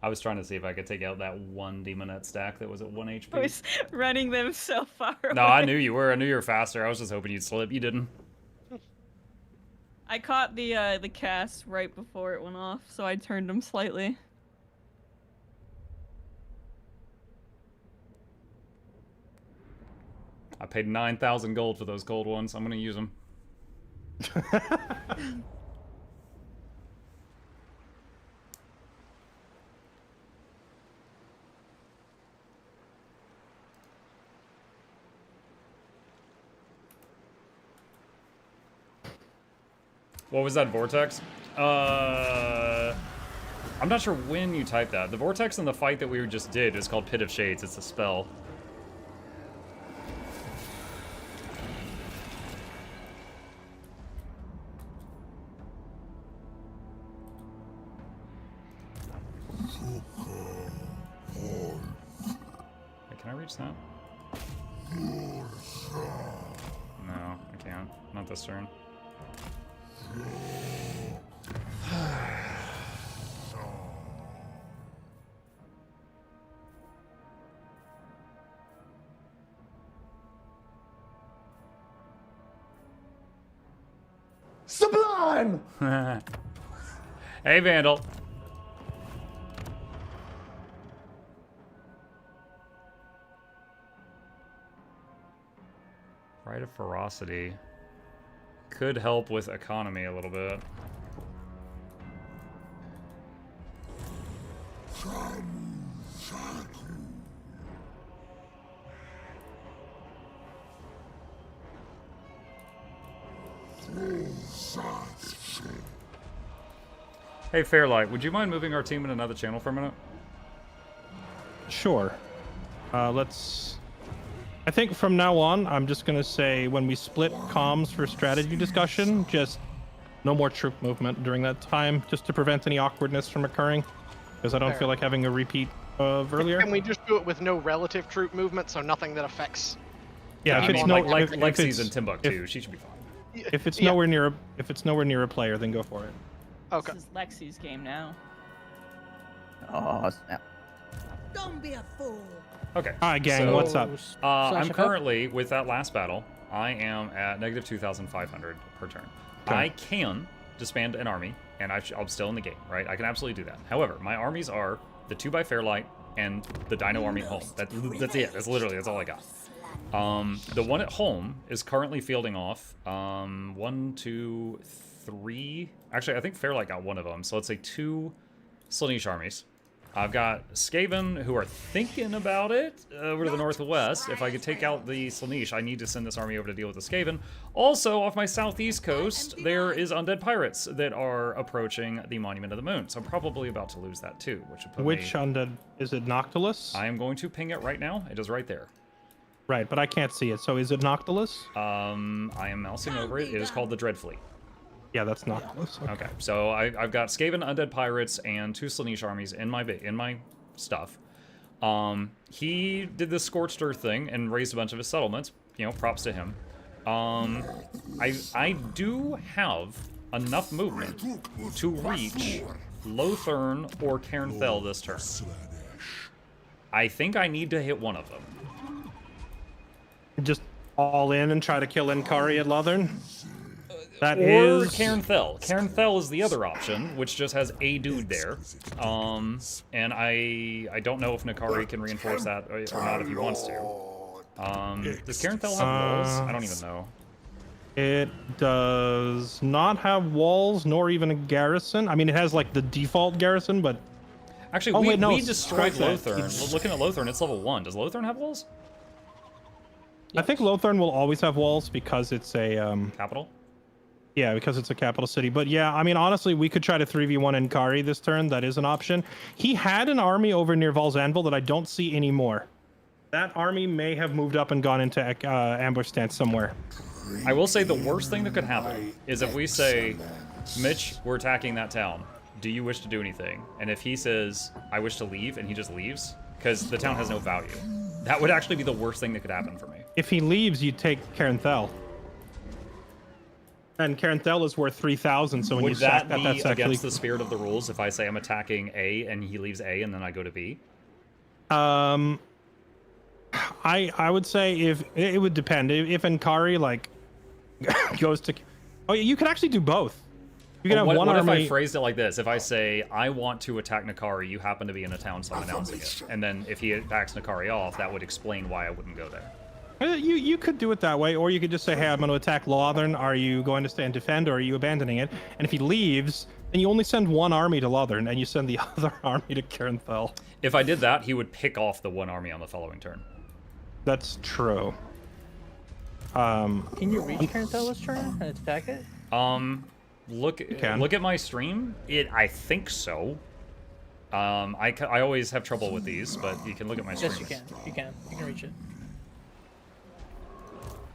I was trying to see if I could take out that one demonette stack that was at 1 HP. I was running them so far away. No, I knew you were. I knew you were faster. I was just hoping you'd slip. You didn't. I caught the cast right before it went off, so I turned them slightly. I paid 9,000 gold for those cold ones. I'm gonna use them. What was that vortex? I'm not sure when you typed that. The vortex in the fight that we just did is called Pit of Shades. It's a spell. Can I reach that? No, I can't. Not this turn. Sublime! Hey, Vandal. Rite of Ferocity could help with economy a little bit. Hey, Fairlight, would you mind moving our team in another channel for a minute? Sure. I think from now on, I'm just gonna say when we split comms for strategy discussion, just no more troop movement during that time, just to prevent any awkwardness from occurring, because I don't feel like having a repeat of earlier. Can we just do it with no relative troop movement, so nothing that affects? Yeah, if it's no like Lexi's in Timbuktu, she should be fine. If it's nowhere near a player, then go for it. Okay. This is Lexi's game now. Oh snap! Don't be a fool. Okay. Hi, gang. So, what's up? I'm currently, with that last battle, I am at negative 2,500 per turn. Okay. I can disband an army, and I'm still in the game, right? I can absolutely do that. However, my armies are the 2 by Fairlight and the Dino army at home. That's it. That's all I got. The one at home is currently fielding off 1, 2, 3. Actually, I think Fairlight got one of them. So let's say 2 Slaanesh armies. I've got Skaven, who are thinking about it over to the northwest. If I could take out the Slaanesh, I need to send this army over to deal with the Skaven. Also, off my southeast coast, there is undead pirates that are approaching the Monument of the Moon. So I'm probably about to lose that too, which would put Which undead? Is it Noctilus? I am going to ping it right now. It is right there. Right, but I can't see it. So is it Noctilus? I am mousing over it. It is called the Dreadfleet. Yeah, that's Noctilus. Okay, so I've got Skaven undead pirates and 2 Slaanesh armies in my stuff. He did the Scorched Earth thing and raised a bunch of his settlements. You know, props to him. I do have enough movement to reach Lothern or Cairnthel this turn. I think I need to hit one of them. Just all in and try to kill Inkari at Lothern? That or is... Cairnthel. Cairnthel is the other option, which just has a dude there. And I don't know if Nakari can reinforce that or not if he wants to. Does Cairnthel have walls? I don't even know. It does not have walls, nor even a garrison. I mean, it has, like, the default garrison, but... Actually, we destroyed Lothern. Looking at Lothern, it's level 1. Does Lothern have walls? I think Lothern will always have walls because it's a... Capital? Yeah, because it's a capital city. But yeah, I mean, honestly, we could try to 3v1 Inkari this turn. That is an option. He had an army over near Valzanville that I don't see anymore. That army may have moved up and gone into ambush stance somewhere. I will say the worst thing that could happen is if we say, Mitch, we're attacking that town. Do you wish to do anything? And if he says, I wish to leave, and he just leaves, because the town has no value. That would actually be the worst thing that could happen for me. If he leaves, you take Cairnthel. And Cairnthel is worth 3,000, so when you sack that, that's actually... against the spirit of the rules if I say I'm attacking A and he leaves A and then I go to B? I would say if... It would depend. If Inkari, like, goes to... Oh, you could actually do both. You can have one army... What if I phrased it like this? If I say, I want to attack Nakari, you happen to be in a town, so I'm announcing it. And then if he backs Nakari off, that would explain why I wouldn't go there. You could do it that way, or you could just say, hey, I'm going to attack Lothern. Are you going to stay and defend, or are you abandoning it? And if he leaves, then you only send one army to Lothern, and you send the other army to Cairnthel. If I did that, he would pick off the one army on the following turn. That's true. Can you reach Cairnthel this turn and attack it? Look at my stream. I think so. I always have trouble with these, but you can look at my stream. Yes, you can. You can reach it.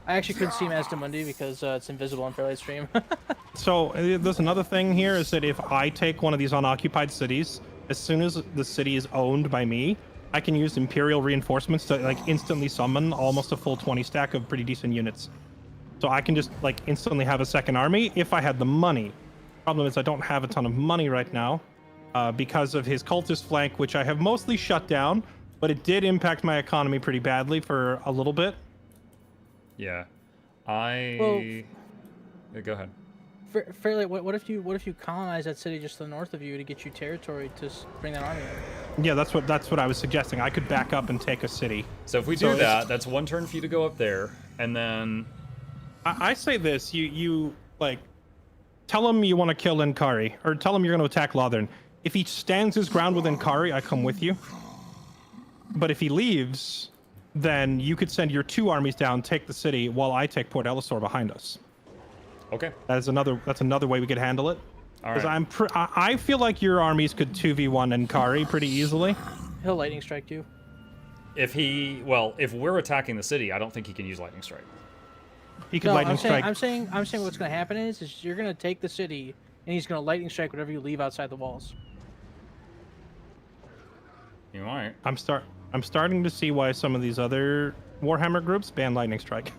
I actually couldn't see Mazdamundi because it's invisible on Fairlight stream. So there's another thing here is that if I take one of these unoccupied cities, as soon as the city is owned by me, I can use Imperial reinforcements to like instantly summon almost a full 20 stack of pretty decent units. So I can just like instantly have a second army if I had the money. Problem is I don't have a ton of money right now because of his cultist flank, which I have mostly shut down, but it did impact my economy pretty badly for a little bit. Yeah, go ahead. Fairly, what if you colonize that city just to the north of you to get you territory to bring that army in? Yeah, that's what I was suggesting. I could back up and take a city. So if we do that, that's one turn for you to go up there, and then I say this: you like tell him you want to kill Inkari, or tell him you're going to attack Lothern. If he stands his ground with Inkari, I come with you. But if he leaves, then you could send your 2 armies down, take the city, while I take Port Elisor behind us. Okay. That's another way we could handle it. All Because right. I feel like your armies could 2v1 Nkari pretty easily. He'll lightning strike you. If we're attacking the city, I don't think he can use lightning strike. He could No, lightning strike. I'm saying what's gonna happen is you're gonna take the city and he's gonna lightning strike whatever you leave outside the walls. You might. I'm starting to see why some of these other Warhammer groups ban lightning strike.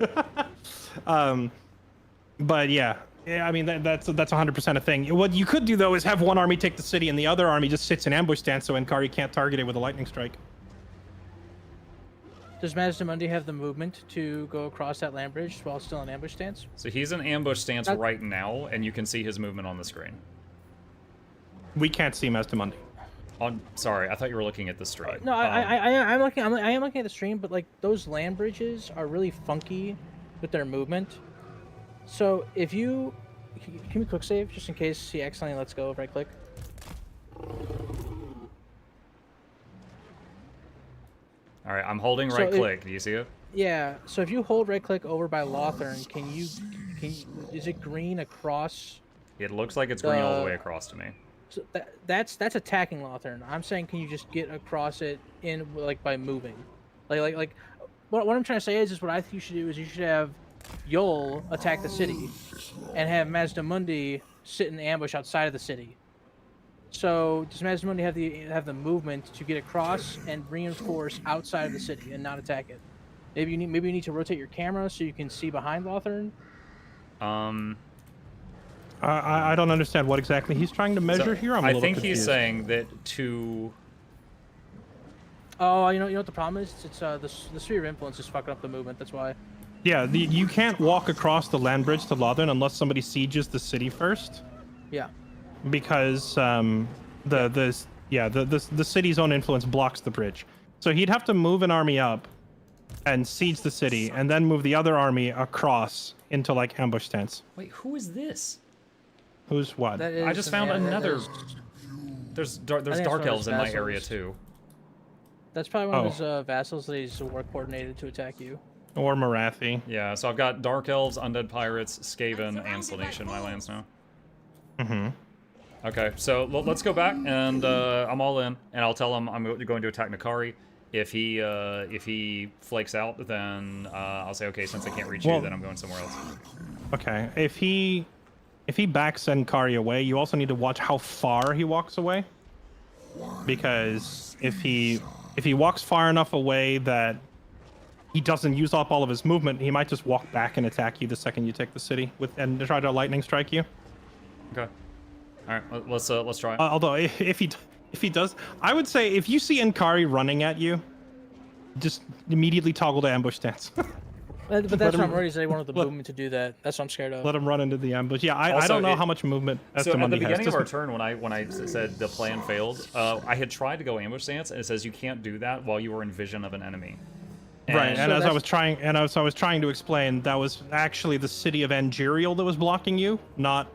But yeah, I mean that's 100% a thing. What you could do though is have one army take the city and the other army just sits in ambush stance, so Nkari can't target it with a lightning strike. Does Mazdamundi have the movement to go across that land bridge while still in ambush stance? So he's in ambush stance right now, and you can see his movement on the screen. We can't see Mazdamundi. Sorry, I thought you were looking at the stream. No, I am looking at the stream, but like those land bridges are really funky with their movement. So if you can we quick save just in case he accidentally lets go of right click. All right, I'm holding right click. Do you see it? Yeah. So if you hold right click over by Lothern, is it green across? It looks like it's green all the way across to me. So that's attacking Lothern. I'm saying, can you just get across it in like by moving, like what I'm trying to say is what I think you should do is you should have Yol attack the city, and have Mazdamundi sit in ambush outside of the city. So does Mazdamundi have the movement to get across and reinforce outside of the city and not attack it? Maybe you need to rotate your camera so you can see behind Lothern. I don't understand what exactly he's trying to measure here. I'm a little think confused. he's saying that to. Oh, you know what the problem is? It's the sphere of influence is fucking up the movement. That's why. Yeah, you can't walk across the land bridge to Lothern unless somebody sieges the city first. Yeah. Because the city's own influence blocks the bridge. So he'd have to move an army up and siege the city, and then move the other army across into like ambush stance. Wait, who is this? Who's what? I just found another. There's dark elves in my area too. That's probably one of his vassals that he's work coordinated to attack you. Or Marathi. Yeah, so I've got dark elves, undead pirates, Skaven, and Slanetia in my lands now. Mm-hmm. Okay, so let's go back, and I'm all in, and I'll tell him I'm going to attack Nakari. If he flakes out, then I'll say, okay, since I can't reach you, then I'm going somewhere else. Okay, if he backs Nkari away, you also need to watch how far he walks away, because if he walks far enough away that he doesn't use up all of his movement, he might just walk back and attack you the second you take the city and try to lightning strike you. Okay. All right, let's try it. Although if he does, I would say if you see Nkari running at you, just immediately toggle to ambush stance. But that's what I'm worried is they wanted the movement to do that. That's what I'm scared of. Let him run into the ambush. Yeah, I don't know how much movement So at the beginning has. of our turn, when I said the plan failed, I had tried to go ambush stance, and it says you can't do that while you are in vision of an enemy. Right, and as I was trying to explain, that was actually the city of Angerial that was blocking you, not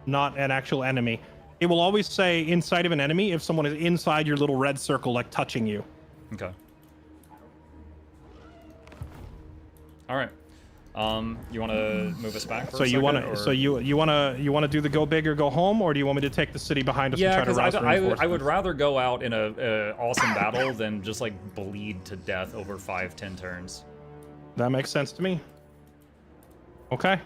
an actual enemy. It will always say inside of an enemy if someone is inside your little red circle, like touching you. Okay. All right. You want to move us back? So you want to do the go big or go home, or do you want me to take the city behind us and try to rouse reinforcements? I would rather go out in a awesome battle than just like bleed to death over 5-10 turns. That makes sense to me. Okay,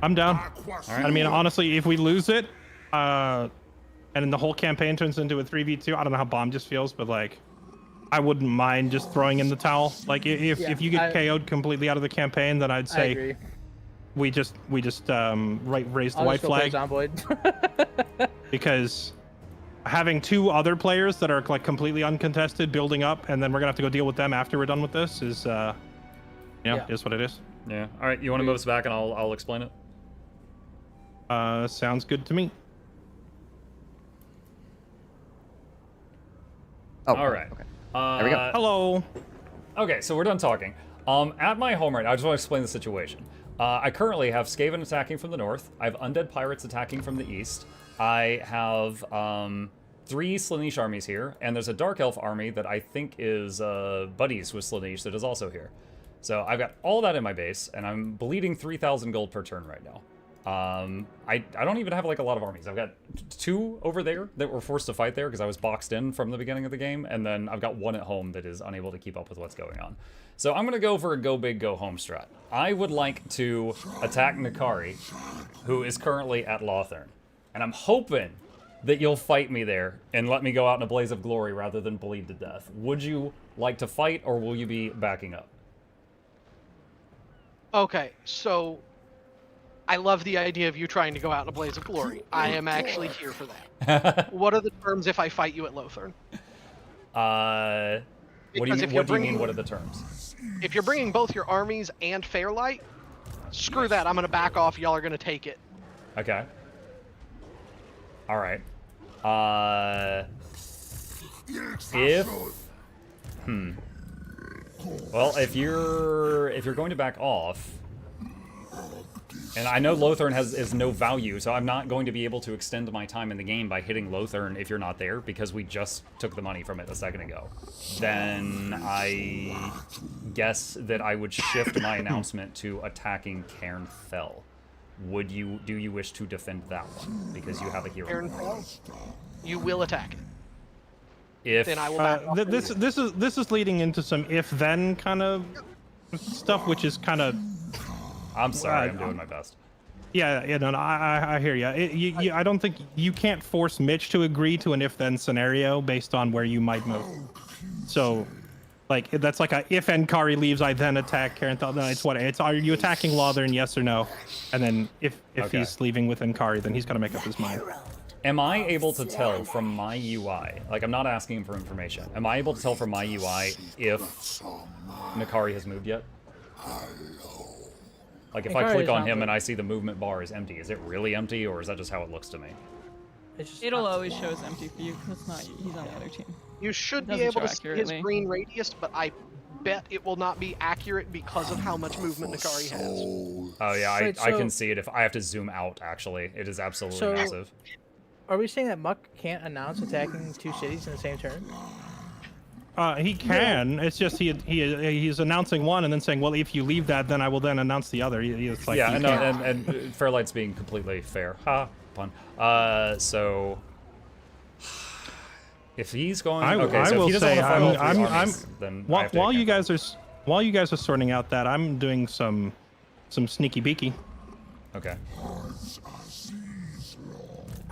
I'm down. All right. I mean, honestly, if we lose it, and the whole campaign turns into a 3v2, I don't know how Bomb just feels, but like, I wouldn't mind just throwing in the towel. Like, if you get KO'd completely out of the campaign, then I'd say we just raise the white flag. Because having two other players that are like completely uncontested building up, and then we're gonna have to go deal with them after we're done with this is, is what it is. Yeah. All right. You want to move us back, and I'll explain it. Sounds good to me. Oh, all right. Okay. There we go. Hello. Okay, so we're done talking. At my home right now, I just want to explain the situation. I currently have Skaven attacking from the north. I have undead pirates attacking from the east. I have 3 Slanesh armies here, and there's a dark elf army that I think is buddies with Slanesh that is also here. So I've got all that in my base, and I'm bleeding 3,000 gold per turn right now. I don't even have like a lot of armies. I've got 2 over there that were forced to fight there because I was boxed in from the beginning of the game, and then I've got 1 at home that is unable to keep up with what's going on. So I'm gonna go for a go big, go home strat. I would like to attack Nakai, who is currently at Lothern, and I'm hoping that you'll fight me there and let me go out in a blaze of glory rather than bleed to death. Would you like to fight, or will you be backing up? Okay, so I love the idea of you trying to go out in a blaze of glory. I am actually here for that. What are the terms if I fight you at Lothern? What do you mean? What are the terms? If you're bringing both your armies and Fairlight, screw that. I'm gonna back off. Y'all are gonna take it. Okay. All right. Well, if you're going to back off, and I know Lothern is no value, so I'm not going to be able to extend my time in the game by hitting Lothern if you're not there, because we just took the money from it a second ago. Then I guess that I would shift my announcement to attacking Cairn Fell. Do you wish to defend that one because you have a hero? Cairn Fell? You will attack it. If then I will back off. This is leading into some if-then kind of stuff, which is kind of. I'm sorry, I'm doing my best. Yeah, no, I hear you. I don't think you can't force Mitch to agree to an if-then scenario based on where you might move. So, like, that's like a if Nkari leaves, I then attack Karenthal. No, it's are you attacking Lothern, yes or no? And then if he's leaving with Nkari, then he's got to make up his mind. Am I able to tell from my UI, like I'm not asking him for information, am I able to tell from my UI if Nakari has moved yet? Like if I click on him and I see the movement bar is empty, is it really empty, or is that just how it looks to me? It'll always show as empty for you because it's not. He's on the other team. You should be able to see his green radius, but I bet it will not be accurate because of how much movement Nakari has. Oh yeah, I can see it if I have to zoom out. Actually, it is absolutely massive. Are we saying that Muck can't announce attacking 2 cities in the same turn? He can. Yeah. It's just he's announcing one and then saying, well, if you leave that, then I will then announce the other. It's like, yeah, and Fairlight's being completely fair. Ha, pun. So if he's going, I will say, while you guys are sorting out that, I'm doing some sneaky beaky. Okay.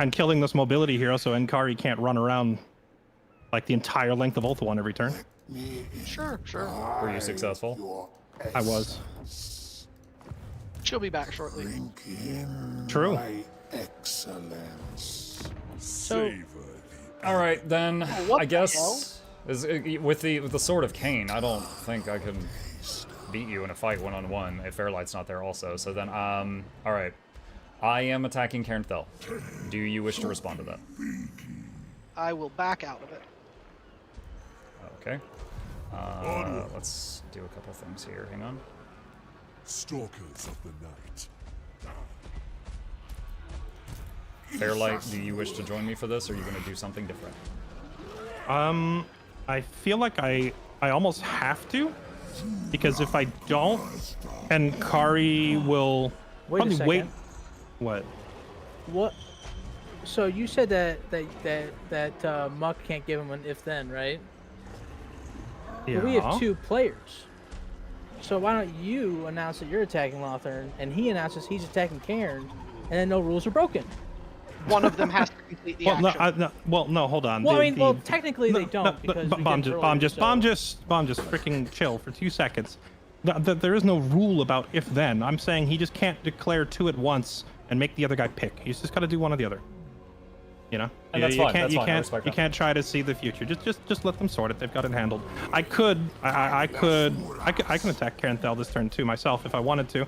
I'm killing this mobility hero so Nkari can't run around like the entire length of Ulthuan every turn. Sure. Were you successful? I was. She'll be back shortly. True. So, all right then. I guess with the Sword of Cain, I don't think I can beat you in a fight one-on-one if Fairlight's not there also. So then, all right. I am attacking Cairnthel. Do you wish to respond to that? I will back out of it. Okay. Let's do a couple things here. Hang on. Stalkers of the night. Fairlight, do you wish to join me for this, or are you going to do something different? I feel like I almost have to, because if I don't, Nkari will probably wait. What? So you said that Muck can't give him an if-then, right? Yeah. But we have 2 players. So why don't you announce that you're attacking Lothern, and he announces he's attacking Cairn, and then no rules are broken? One of them has to complete the action. No, hold on. Well, technically they don't. Because Bomb just freaking chill for 2 seconds. There is no rule about if-then. I'm saying he just can't declare 2 at once and make the other guy pick. He's just got to do one or the other. You know, and that's fine. You can't try to see the future. Just let them sort it. They've got it handled. I can attack Cairnthel this turn too myself if I wanted to.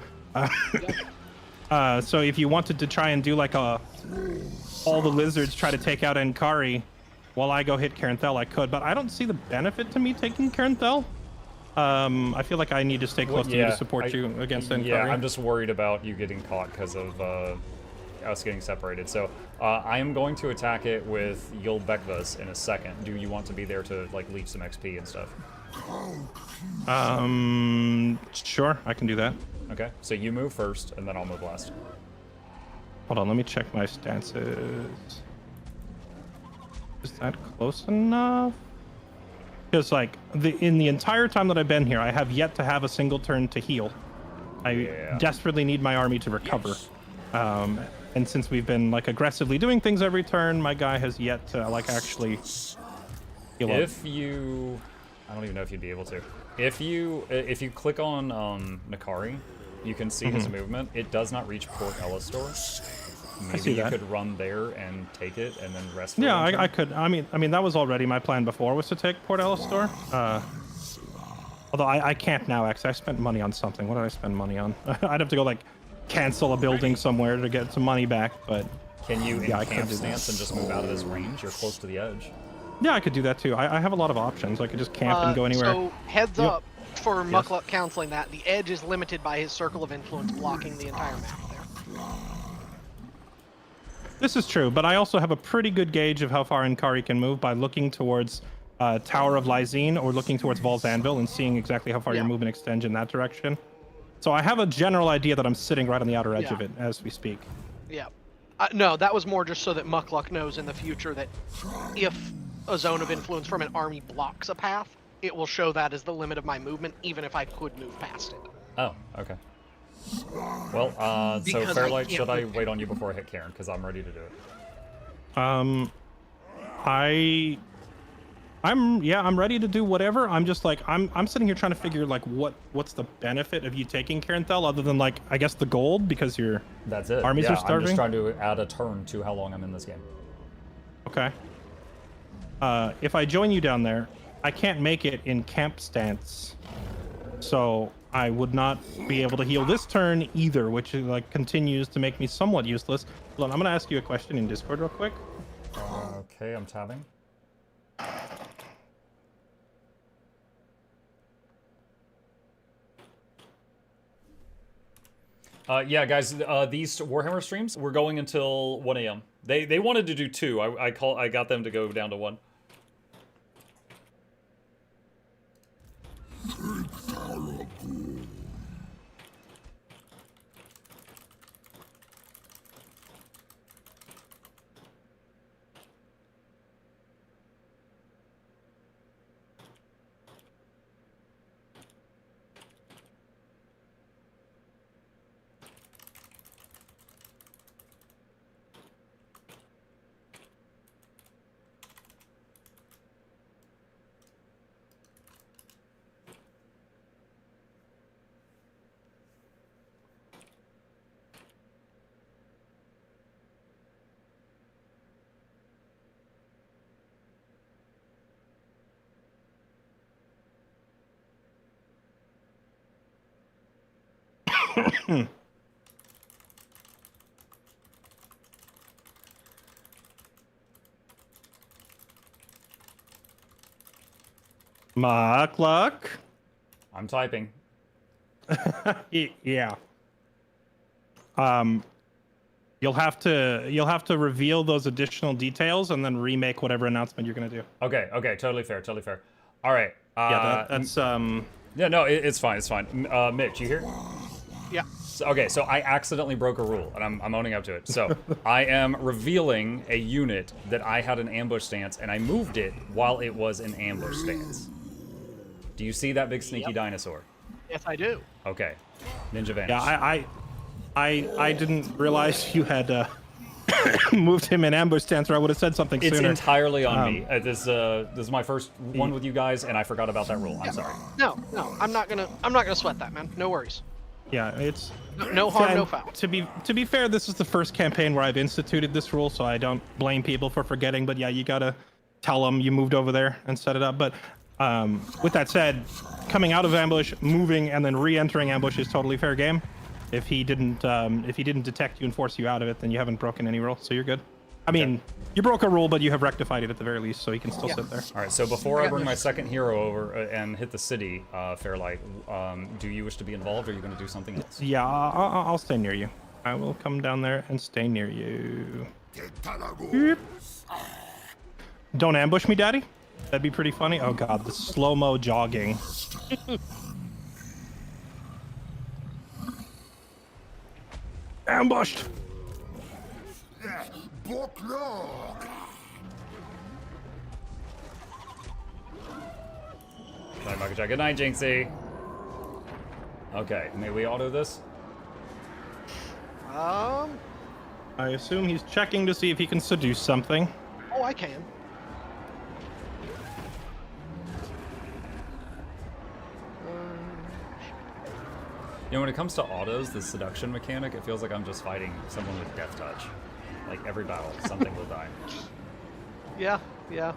So if you wanted to try and do like all the lizards try to take out Nkari while I go hit Cairnthel, I could. But I don't see the benefit to me taking Cairnthel. I feel like I need to stay close to you to support you against Nkari. Yeah, I'm just worried about you getting caught because of us getting separated. So I am going to attack it with Yul Bekvas in a second. Do you want to be there to like leave some XP and stuff? Sure, I can do that. Okay, so you move first, and then I'll move last. Hold on, let me check my stances. Is that close enough? Because like in the entire time that I've been here, I have yet to have a single turn to heal. I desperately need my army to recover. And since we've been like aggressively doing things every turn, my guy has yet to like actually heal up. If you, I don't even know if you'd be able to. If you click on Nakai, you can see his movement. It does not reach Port Ellistor. Maybe you could run there and take it and then rest. Yeah, I could. I mean that was already my plan before, was to take Port Ellistor. Although I can't now, actually. I spent money on something. What did I spend money on? I'd have to go like cancel a building somewhere to get some money back, but can you in camp stance and just move out of this range? You're close to the edge. Yeah, I could do that too. I have a lot of options. I could just camp and go anywhere. So heads up for Mukluk counseling that the edge is limited by his circle of influence blocking the entire map there. This is true, but I also have a pretty good gauge of how far Inkari can move by looking towards Tower of Lyzine or looking towards Val's Anvil and seeing exactly how far your movement extends in that direction. So I have a general idea that I'm sitting right on the outer edge of it as we speak. Yeah. No, that was more just so that Mukluk knows in the future that if a zone of influence from an army blocks a path, it will show that as the limit of my movement, even if I could move past it. Oh, okay. Well, so Fairlight, should I wait on you before I hit Karen? Because I'm ready to do it. I'm ready to do whatever. I'm just like I'm sitting here trying to figure like what's the benefit of you taking Carenthal other than like I guess the gold because your armies are starving. I'm just trying to add a turn to how long I'm in this game. Okay. If I join you down there, I can't make it in camp stance, so I would not be able to heal this turn either, which like continues to make me somewhat useless. Hold on, I'm gonna ask you a question in Discord real quick. Okay, I'm tabbing. Yeah, guys, these Warhammer streams, we're going until 1 a.m. They wanted to do 2. I got them to go down to 1. Mukluk. I'm typing. Yeah. You'll have to reveal those additional details and then remake whatever announcement you're gonna do. Okay, totally fair, totally fair. All right. Yeah, that's Yeah, no, it's fine, it's fine. Mitch, you here? Yeah. So I accidentally broke a rule, and I'm owning up to it. So I am revealing a unit that I had an ambush stance, and I moved it while it was an ambush stance. Do you see that big sneaky dinosaur? Yes, I do. Okay. Ninja vanish. Yeah, I didn't realize you had moved him in ambush stance, or I would have said something sooner. It's entirely on me. This is my first one with you guys, and I forgot about that rule. I'm sorry. No, I'm not gonna sweat that, man. No worries. Yeah, it's no harm, no foul. To be fair, this is the first campaign where I've instituted this rule, so I don't blame people for forgetting. But yeah, you gotta tell them you moved over there and set it up. But with that said, coming out of ambush, moving, and then re-entering ambush is totally fair game. If he didn't detect you and force you out of it, then you haven't broken any rule, so you're good. I mean, you broke a rule, but you have rectified it at the very least, so he can still sit there. All right, so before I bring my second hero over and hit the city, Fairlight, do you wish to be involved, or are you going to do something else? Yeah, I'll stay near you. I will come down there and stay near you. Yep. Don't ambush me, Daddy. That'd be pretty funny. Oh God, the slow-mo jogging. Ambushed. Night, Maka-chan. Good night, Jinxie. Okay, may we auto this? I assume he's checking to see if he can seduce something. Oh, I can. You know, when it comes to autos, the seduction mechanic, it feels like I'm just fighting someone with death touch. Like every battle, something will die. Yeah. Yeah,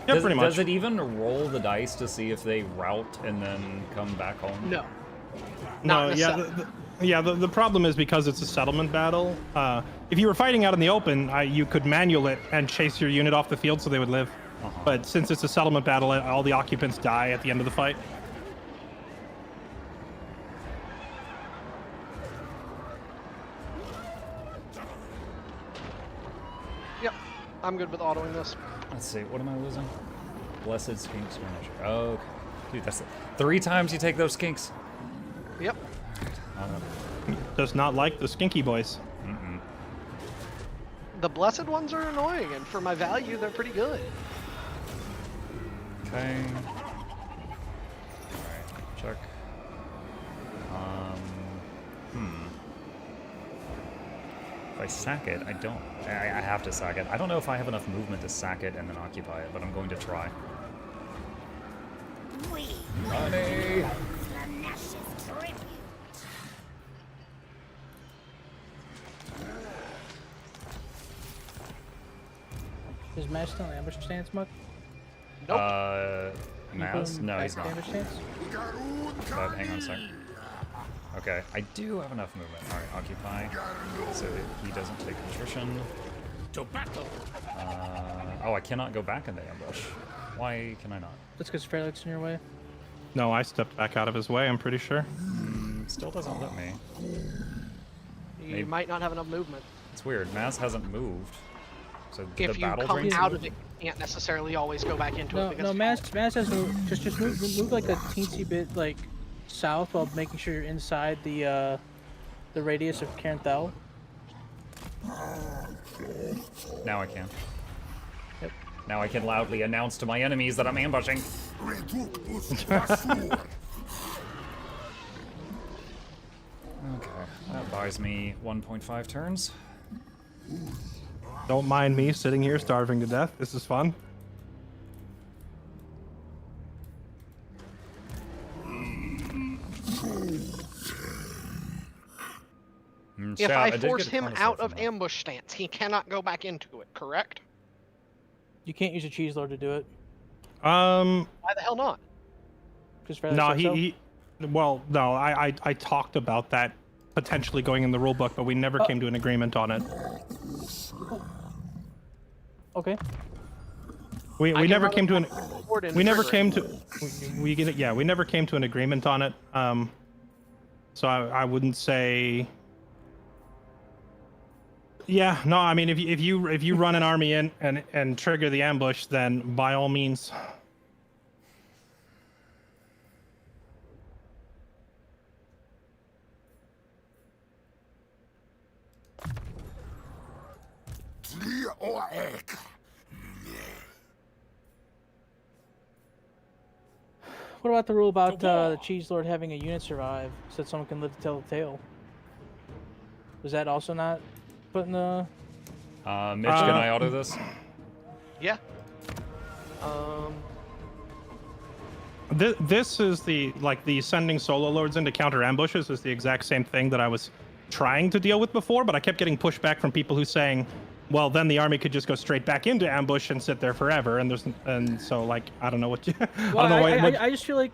Does, pretty much. does it even roll the dice to see if they route and then come back home? No. No, Not yeah, the problem is because it's a settlement battle. If you were fighting out in the open, you could manual it and chase your unit off the field so they would live. But since it's a settlement battle, all the occupants die at the end of the fight. Yep. I'm good with autoing this. Let's see, what am I losing? Blessed skink skirmish. Oh, okay. Dude, that's 3 times you take those skinks. Yep. Does not like the skinky boys. The blessed ones are annoying, and for my value, they're pretty good. Okay. Alright, check. If I sack it, I don't. I have to sack it. I don't know if I have enough movement to sack it and then occupy it, but I'm going to try. Money! Is Mash still in ambush stance, Muck? Nope. Maz? No, he's not. Ambush stance? But hang on a sec. Okay, I do have enough movement. Alright, occupy. So that he doesn't take attrition. To battle. Oh, I cannot go back into ambush. Why can I not? That's because Fairlight's in your way. No, I stepped back out of his way, I'm pretty sure. Still doesn't let me. You might not have enough movement. It's weird. Maz hasn't moved. So If the you battle come drains out you? of it, you can't necessarily always go back into No, it. no, Mash has just move like a teensy bit like south while making sure you're inside the radius of Carenthal. Now I can. Yep. Now I can loudly announce to my enemies that I'm ambushing. Okay, that buys me 1.5 turns. Don't mind me sitting here starving to death. This is fun. If I force him out of ambush stance, he cannot go back into it, correct? You can't use a cheese lord to do it. Why the hell not? No, well, no, I talked about that potentially going in the rulebook, but we never came to an agreement on it. Okay. We never came to an we never came to we never came to an agreement on it. So I wouldn't say. Yeah, no, I mean if you run an army in and trigger the ambush, then by all means. What about the rule about the cheese lord having a unit survive so that someone can live to tell the tale? Was that also not put in the? Mitch, can I auto this? Yeah. This is the sending solo lords into counter ambushes is the exact same thing that I was trying to deal with before, but I kept getting pushback from people who saying, well, then the army could just go straight back into ambush and sit there forever, and so like I don't know what you. Well, I just feel like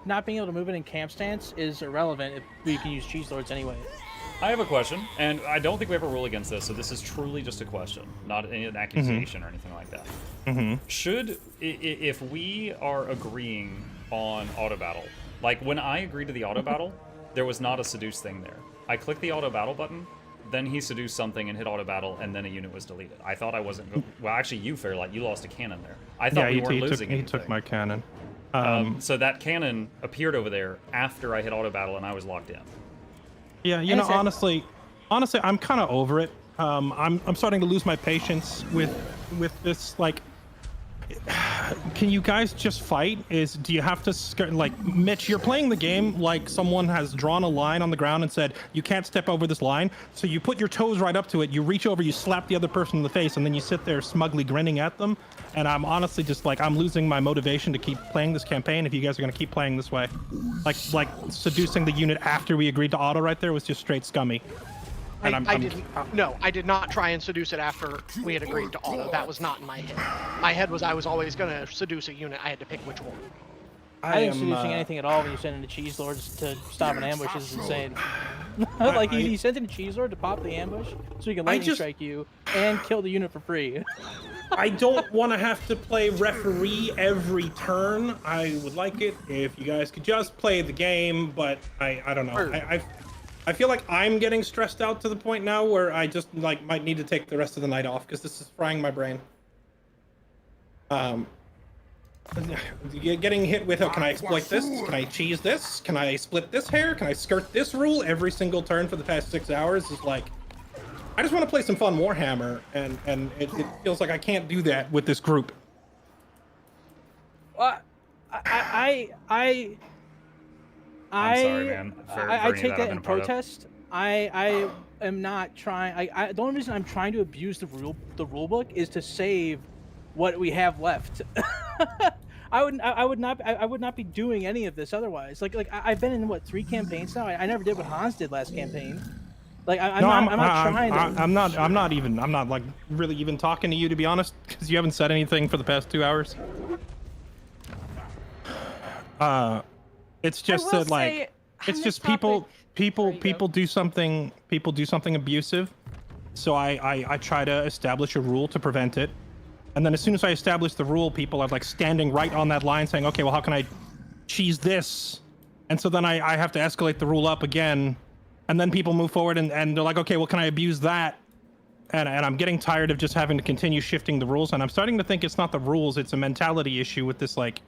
not being able to move it in camp stance is irrelevant if you can use cheese lords anyway. I have a question, and I don't think we have a rule against this, so this is truly just a question, not an accusation or anything like that. Should, if we are agreeing on auto battle, like when I agreed to the auto battle, there was not a seduce thing there. I clicked the auto battle button, then he seduced something and hit auto battle, and then a unit was deleted. I thought I wasn't. Well, actually, you Fairlight, you lost a cannon there. I thought we weren't losing. He took my cannon. So that cannon appeared over there after I hit auto battle and I was locked in. Yeah, you know, honestly, I'm kind of over it. I'm starting to lose my patience with this. Like, can you guys just fight? Do you have to like, Mitch, you're playing the game like someone has drawn a line on the ground and said you can't step over this line, so you put your toes right up to it, you reach over, you slap the other person in the face, and then you sit there smugly grinning at them. And I'm honestly just like, I'm losing my motivation to keep playing this campaign if you guys are going to keep playing this way. Like seducing the unit after we agreed to auto right there was just straight scummy. And I did not try and seduce it after we had agreed to auto. That was not in my head. My head was I was always going to seduce a unit. I had to pick which one. I think seducing anything at all when you send in a cheese lord to stop an ambush is insane. Like he sent in a cheese lord to pop the ambush so he can lightning strike you and kill the unit for free. I don't want to have to play referee every turn. I would like it if you guys could just play the game, but I don't know. I feel like I'm getting stressed out to the point now where I just like might need to take the rest of the night off because this is frying my brain. Getting hit with, can I exploit this? Can I cheese this? Can I split this hair? Can I skirt this rule every single turn for the past 6 hours? Is like, I just want to play some fun Warhammer, and it feels like I can't do that with this group. I'm sorry, man. I take that in protest. I am not trying. The only reason I'm trying to abuse the rule book is to save what we have left. I would not be doing any of this otherwise. Like I've been in what 3 campaigns now. I never did what Hans did last campaign. Like I'm not like really even talking to you, to be honest, because you haven't said anything for the past 2 hours. It's just that, like, it's just people do something abusive. So I try to establish a rule to prevent it. And then as soon as I establish the rule, people are like standing right on that line saying, okay, well, how can I cheese this? And so then I have to escalate the rule up again. And then people move forward and they're like, okay, well, can I abuse that? And I'm getting tired of just having to continue shifting the rules. And I'm starting to think it's not the rules, it's a mentality issue with this, like,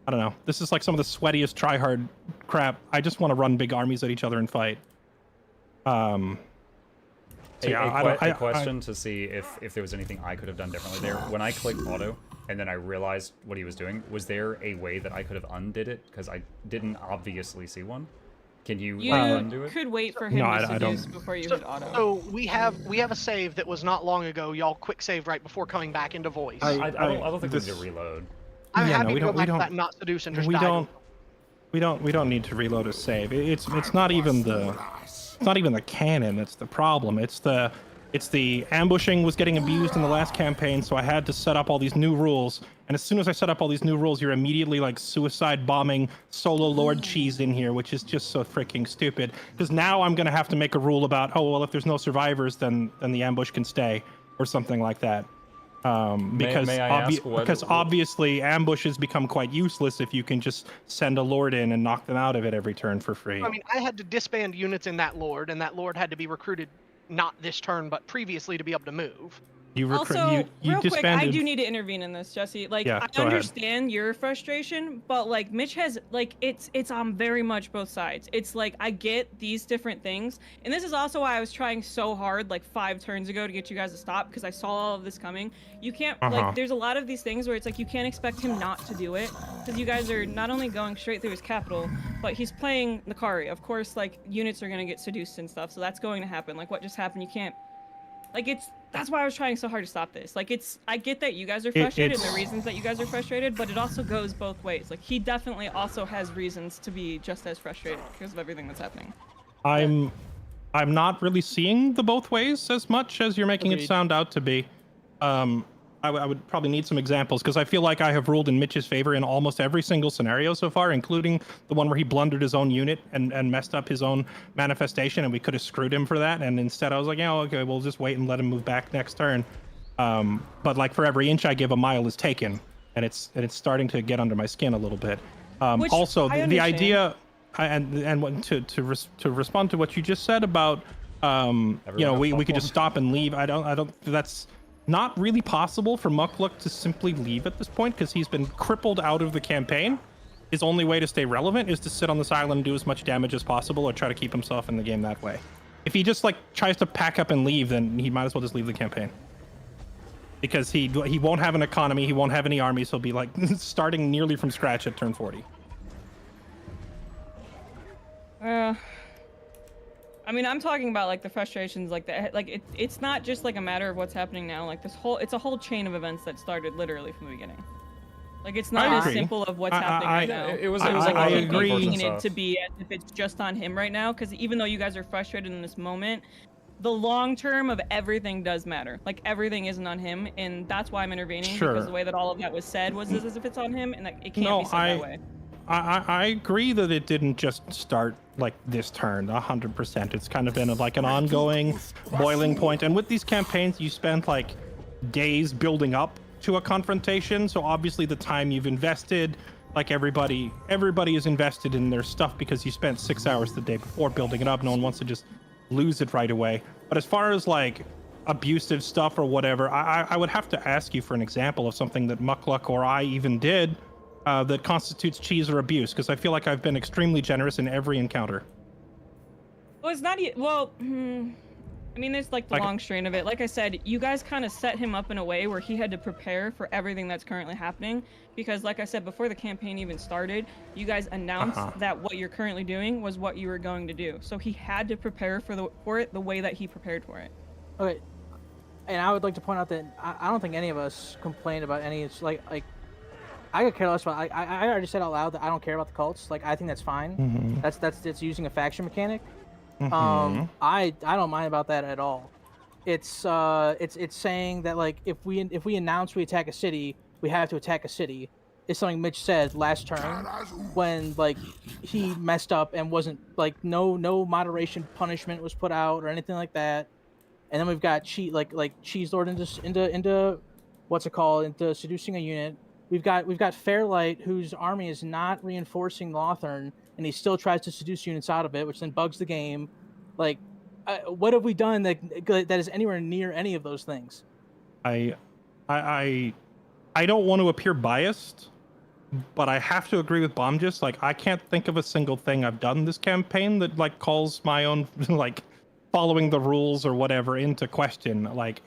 I don't know. This is like some of the sweatiest tryhard crap. I just want to run big armies at each other and fight. So yeah, a question to see if there was anything I could have done differently there. When I clicked auto and then I realized what he was doing, was there a way that I could have undid it? Because I didn't obviously see one. Can you undo it? You could wait for him to seduce before you hit auto. So we have a save that was not long ago. Y'all quick saved right before coming back into voice. I don't think we need to reload. I'm happy to go back to that not seduce and just die. We don't need to reload a save. It's not even the canon that's the problem. It's the ambushing was getting abused in the last campaign, so I had to set up all these new rules. And as soon as I set up all these new rules, you're immediately like suicide bombing solo lord cheese in here, which is just so freaking stupid. Because now I'm gonna have to make a rule about, oh well, if there's no survivors, then the ambush can stay or something like that. Because obviously ambushes become quite useless if you can just send a lord in and knock them out of it every turn for free. I mean, I had to disband units in that lord, and that lord had to be recruited not this turn, but previously to be able to move. Real quick, I do need to intervene in this, Jesse. Like, yeah, I understand your frustration, but like Mitch has, like, it's on very much both sides. It's like, I get these different things, and this is also why I was trying so hard like 5 turns ago to get you guys to stop, because I saw all of this coming. You can't, like, there's a lot of these things where it's like you can't expect him not to do it, because you guys are not only going straight through his capital, but he's playing Nakai. Of course, like, units are gonna get seduced and stuff, so that's going to happen. Like, what just happened, you can't, like, that's why I was trying so hard to stop this. Like, I get that you guys are frustrated and the reasons that you guys are frustrated, but it also goes both ways. Like, he definitely also has reasons to be just as frustrated because of everything that's happening. I'm not really seeing the both ways as much as you're making it sound out to be. I would probably need some examples, because I feel like I have ruled in Mitch's favor in almost every single scenario so far, including the one where he blundered his own unit and messed up his own manifestation, and we could have screwed him for that. And instead I was like, yeah, okay, we'll just wait and let him move back next turn. But like, for every inch I give, a mile is taken, and it's starting to get under my skin a little bit. Also, the idea, to respond to what you just said about, we could just stop and leave. I don't. That's not really possible for Mukluk to simply leave at this point, because he's been crippled out of the campaign. His only way to stay relevant is to sit on this island and do as much damage as possible, or try to keep himself in the game that way. If he just like tries to pack up and leave, then he might as well just leave the campaign. Because he won't have an economy, he won't have any armies, he'll be like starting nearly from scratch at turn 40. I mean, I'm talking about like the frustrations, like that. Like it's not just like a matter of what's happening now. Like it's a whole chain of events that started literally from the beginning. Like it's not as simple of what's happening right now. It was like I it agree. needed to be as if it's just on him right now. Because even though you guys are frustrated in this moment, the long term of everything does matter. Like everything isn't on him, and that's why I'm intervening. Sure. Because the way that all of that was said was as if it's on him, and it can't be said that way. I agree that it didn't just start like this turn 100%. It's kind of been like an ongoing boiling point. And with these campaigns, you spend like days building up to a confrontation. So obviously the time you've invested, like everybody is invested in their stuff because you spent 6 hours the day before building it up. No one wants to just lose it right away. But as far as like abusive stuff or whatever, I would have to ask you for an example of something that Mukluk or I even did that constitutes cheese or abuse, because I feel like I've been extremely generous in every encounter. Well, it's not. Well, I mean, there's like the long strain of it. Like I said, you guys kind of set him up in a way where he had to prepare for everything that's currently happening. Because, like I said, before the campaign even started, you guys announced that what you're currently doing was what you were going to do. So he had to prepare for it the way that he prepared for it. Okay, and I would like to point out that I don't think any of us complained about any. It's like I could care less about. I already said out loud that I don't care about the cults. Like I think that's fine. That's using a faction mechanic. I don't mind about that at all. It's saying that like if we announce we attack a city, we have to attack a city. It's something Mitch said last turn when like he messed up and wasn't like no moderation punishment was put out or anything like that. And then we've got Cheese Lord into what's it called, into seducing a unit. We've got Fairlight, whose army is not reinforcing Lothern, and he still tries to seduce units out of it, which then bugs the game. Like, what have we done that is anywhere near any of those things? I don't want to appear biased, but I have to agree with Bomjist. Like, I can't think of a single thing I've done this campaign that like calls my own like following the rules or whatever into question. Like,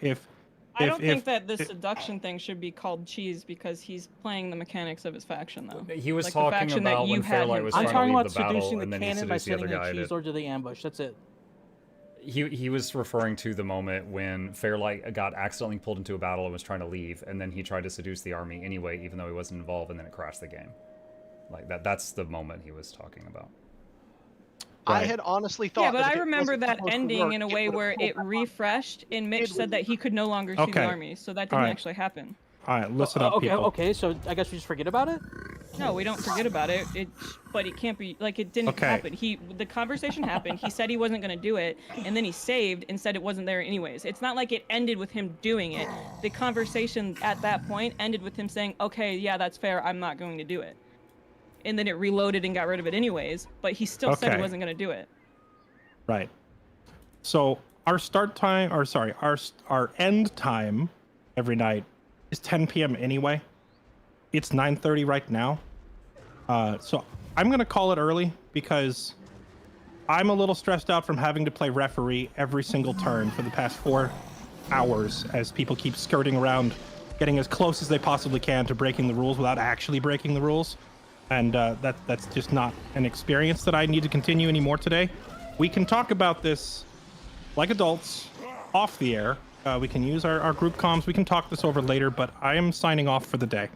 I don't think that the seduction thing should be called cheese because he's playing the mechanics of his faction, though. He was like talking about when Fairlight was trying to leave the battle, and then he seduced the other guy. Cheese Lord to the ambush. That's it. He was referring to the moment when Fairlight got accidentally pulled into a battle and was trying to leave, and then he tried to seduce the army anyway, even though he wasn't involved, and then it crashed the game. Like that's the moment he was talking about. Right. I had honestly thought. Yeah, but I remember that ending in a way where it refreshed, and Mitch said that he could no longer see the army, so that didn't actually happen. All right, listen up, people. Okay, so I guess we just forget about it? No, we don't forget about it. But it can't be like it didn't happen. The conversation happened. He said he wasn't going to do it, and then he saved and said it wasn't there anyways. It's not like it ended with him doing it. The conversation at that point ended with him saying, "Okay, yeah, that's fair. I'm not going to do it." And then it reloaded and got rid of it anyways, but he still said he wasn't going to do it. Right. So our start time, or sorry, our end time every night is 10 p.m. anyway. It's 9:30 right now. So I'm going to call it early because I'm a little stressed out from having to play referee every single turn for the past 4 hours as people keep skirting around, getting as close as they possibly can to breaking the rules without actually breaking the rules. And that's just not an experience that I need to continue anymore today. We can talk about this like adults off the air. We can use our group comms. We can talk this over later, but I am signing off for the day.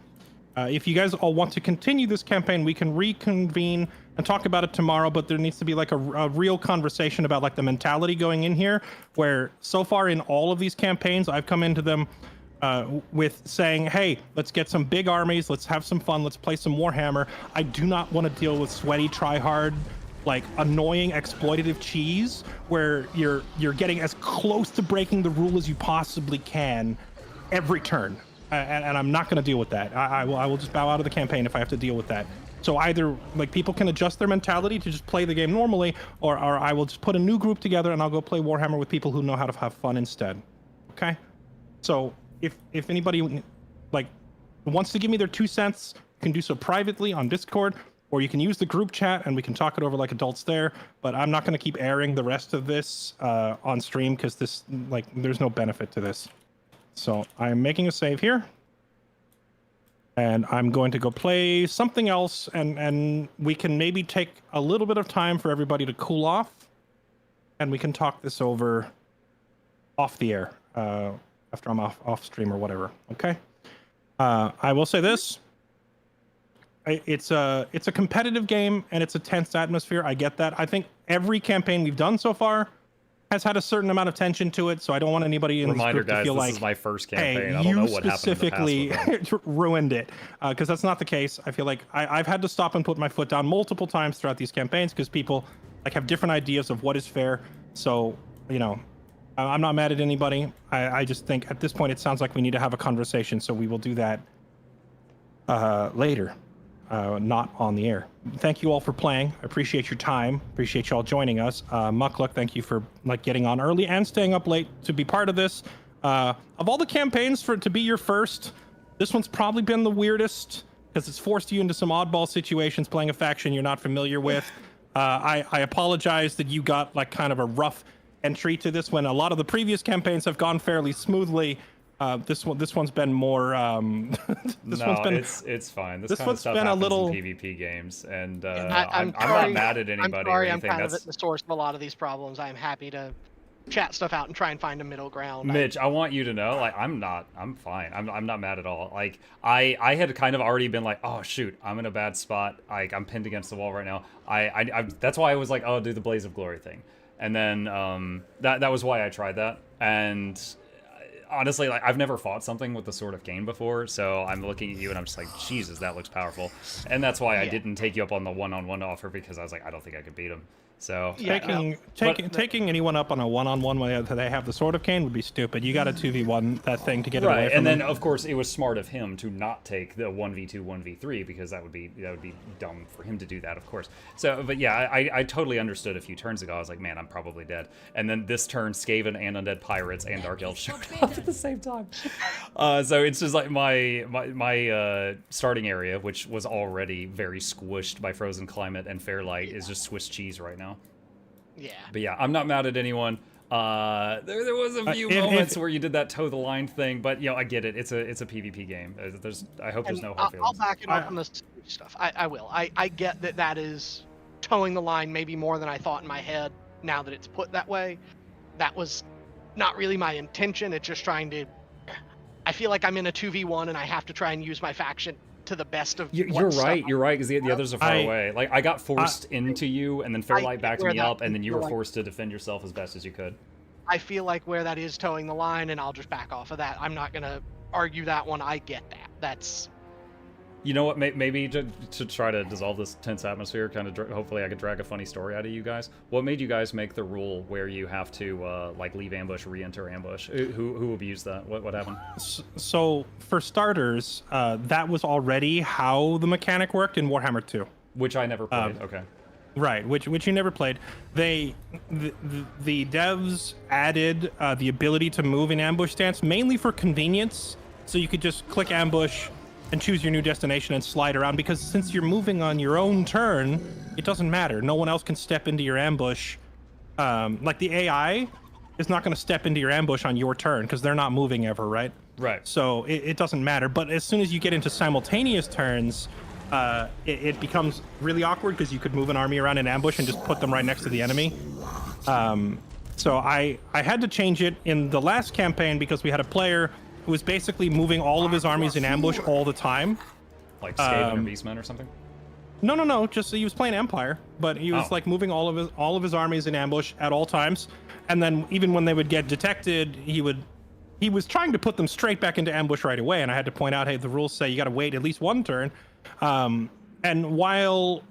If you guys all want to continue this campaign, we can reconvene and talk about it tomorrow, but there needs to be like a real conversation about like the mentality going in here, where so far in all of these campaigns, I've come into them with saying, hey, let's get some big armies, let's have some fun, let's play some Warhammer. I do not want to deal with sweaty, try-hard, like annoying, exploitative cheese where you're getting as close to breaking the rule as you possibly can every turn. And I'm not going to deal with that. I will just bow out of the campaign if I have to deal with that. So either like people can adjust their mentality to just play the game normally, or I will just put a new group together and I'll go play Warhammer with people who know how to have fun instead. Okay? So if anybody like wants to give me their 2 cents, you can do so privately on Discord. or you can use the group chat and we can talk it over like adults there. But I'm not going to keep airing the rest of this on stream because this, like, there's no benefit to this. So I'm making a save here. And I'm going to go play something else, and we can maybe take a little bit of time for everybody to cool off, and we can talk this over off the air after I'm off stream or whatever. Okay. I will say this: it's a competitive game and it's a tense atmosphere. I get that. I think every campaign we've done so far has had a certain amount of tension to it, so I don't want anybody in this group to feel this like, is my first campaign. hey, I don't you know what specifically happened in the past ruined it, because that's not the case. I feel like I've had to stop and put my foot down multiple times throughout these campaigns because people like have different ideas of what is fair. So, you know, I'm not mad at anybody. I just think at this point it sounds like we need to have a conversation, so we will do that later, not on the air. Thank you all for playing. I appreciate your time. Appreciate y'all joining us. Mukluk, thank you for like getting on early and staying up late to be part of this. Of all the campaigns for it to be your first, this one's probably been the weirdest because it's forced you into some oddball situations playing a faction you're not familiar with. I apologize that you got like kind of a rough entry to this when a lot of the previous campaigns have gone fairly smoothly. This one's been more. It's fine. This kind of stuff happens in PvP games, and I'm not mad at anybody. I'm sorry, or anything. I'm kind of at the source of a lot of these problems. I'm happy to chat stuff out and try and find a middle ground. Mitch, I want you to know, like, I'm fine. I'm not mad at all. Like, I had kind of already been like, oh shoot, I'm in a bad spot. Like, I'm pinned against the wall right now. I that's why I was like, oh, I'll do the Blaze of Glory thing, and then that was why I tried that. And honestly, like, I've never fought something with the Sword of Cain before, so I'm looking at you and I'm just like, Jesus, that looks powerful. And that's why I didn't take you up on the one-on-one offer, because I was like, I don't think I could beat him. So taking anyone up on a one-on-one when they have the Sword of Cain would be stupid. You got to 2v1 that thing to get it away from and then them. of course it was smart of him to not take the 1v2 1v3, because that would be dumb for him to do that, of course. So, but yeah, I totally understood a few turns ago. I was like, man, I'm probably dead. And then this turn, Skaven and Undead Pirates and Dark Elves showed up at the same time. So it's just like my starting area, which was already very squished by frozen climate and fairlight, is just Swiss cheese right now. Yeah. But yeah, I'm not mad at anyone. There was a few moments where you did that toe the line thing, but you know, I get it. It's a PvP game. I hope there's no hard feelings. I'll back it up on this stuff. I will. I get that is towing the line maybe more than I thought in my head. Now that it's put that way, that was not really my intention. It's just trying to. I feel like I'm in a 2v1 and I have to try and use my faction to the best of. You're right, because the others are far away. Like, I got forced into you, and then Fairlight backed me up, and then you were forced to defend yourself as best as you could. I feel like where that is towing the line, and I'll just back off of that. I'm not gonna argue that one. I get that. That's. You know what? Maybe to try to dissolve this tense atmosphere, kind of hopefully I could drag a funny story out of you guys. What made you guys make the rule where you have to like leave ambush, re-enter ambush? Who abused that? What happened? So for starters, that was already how the mechanic worked in Warhammer 2, which I never played. Okay. Right, which you never played. The devs added the ability to move in ambush stance mainly for convenience, so you could just click ambush and choose your new destination and slide around, because since you're moving on your own turn, it doesn't matter. No one else can step into your ambush. Like the AI is not going to step into your ambush on your turn because they're not moving ever, right? Right. So it doesn't matter. But as soon as you get into simultaneous turns, it becomes really awkward because you could move an army around in ambush and just put them right next to the enemy. So I had to change it in the last campaign because we had a player who was basically moving all of his armies in ambush all the time. Like Skaven or Beastmen or something? No. Just he was playing Empire, but he was like moving all of his armies in ambush at all times. And then even when they would get detected, he was trying to put them straight back into ambush right away. And I had to point out, hey, the rules say you got to wait at least one turn. And while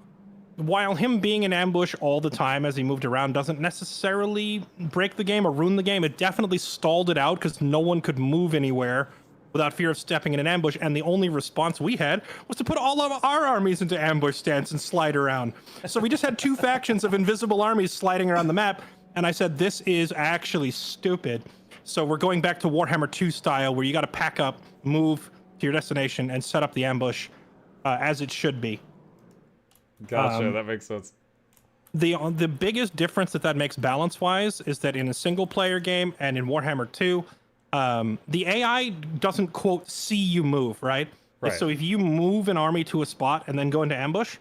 him being in ambush all the time as he moved around doesn't necessarily break the game or ruin the game, it definitely stalled it out because no one could move anywhere without fear of stepping in an ambush. And the only response we had was to put all of our armies into ambush stance and slide around. So we just had two factions of invisible armies sliding around the map. And I said, this is actually stupid. So we're going back to Warhammer 2 style, where you got to pack up, move to your destination, and set up the ambush as it should be. Gotcha, that makes sense. The biggest difference that makes balance-wise is that in a single-player game and in Warhammer 2, the AI doesn't, quote, see you move, right? Right. So if you move an army to a spot and then go into ambush,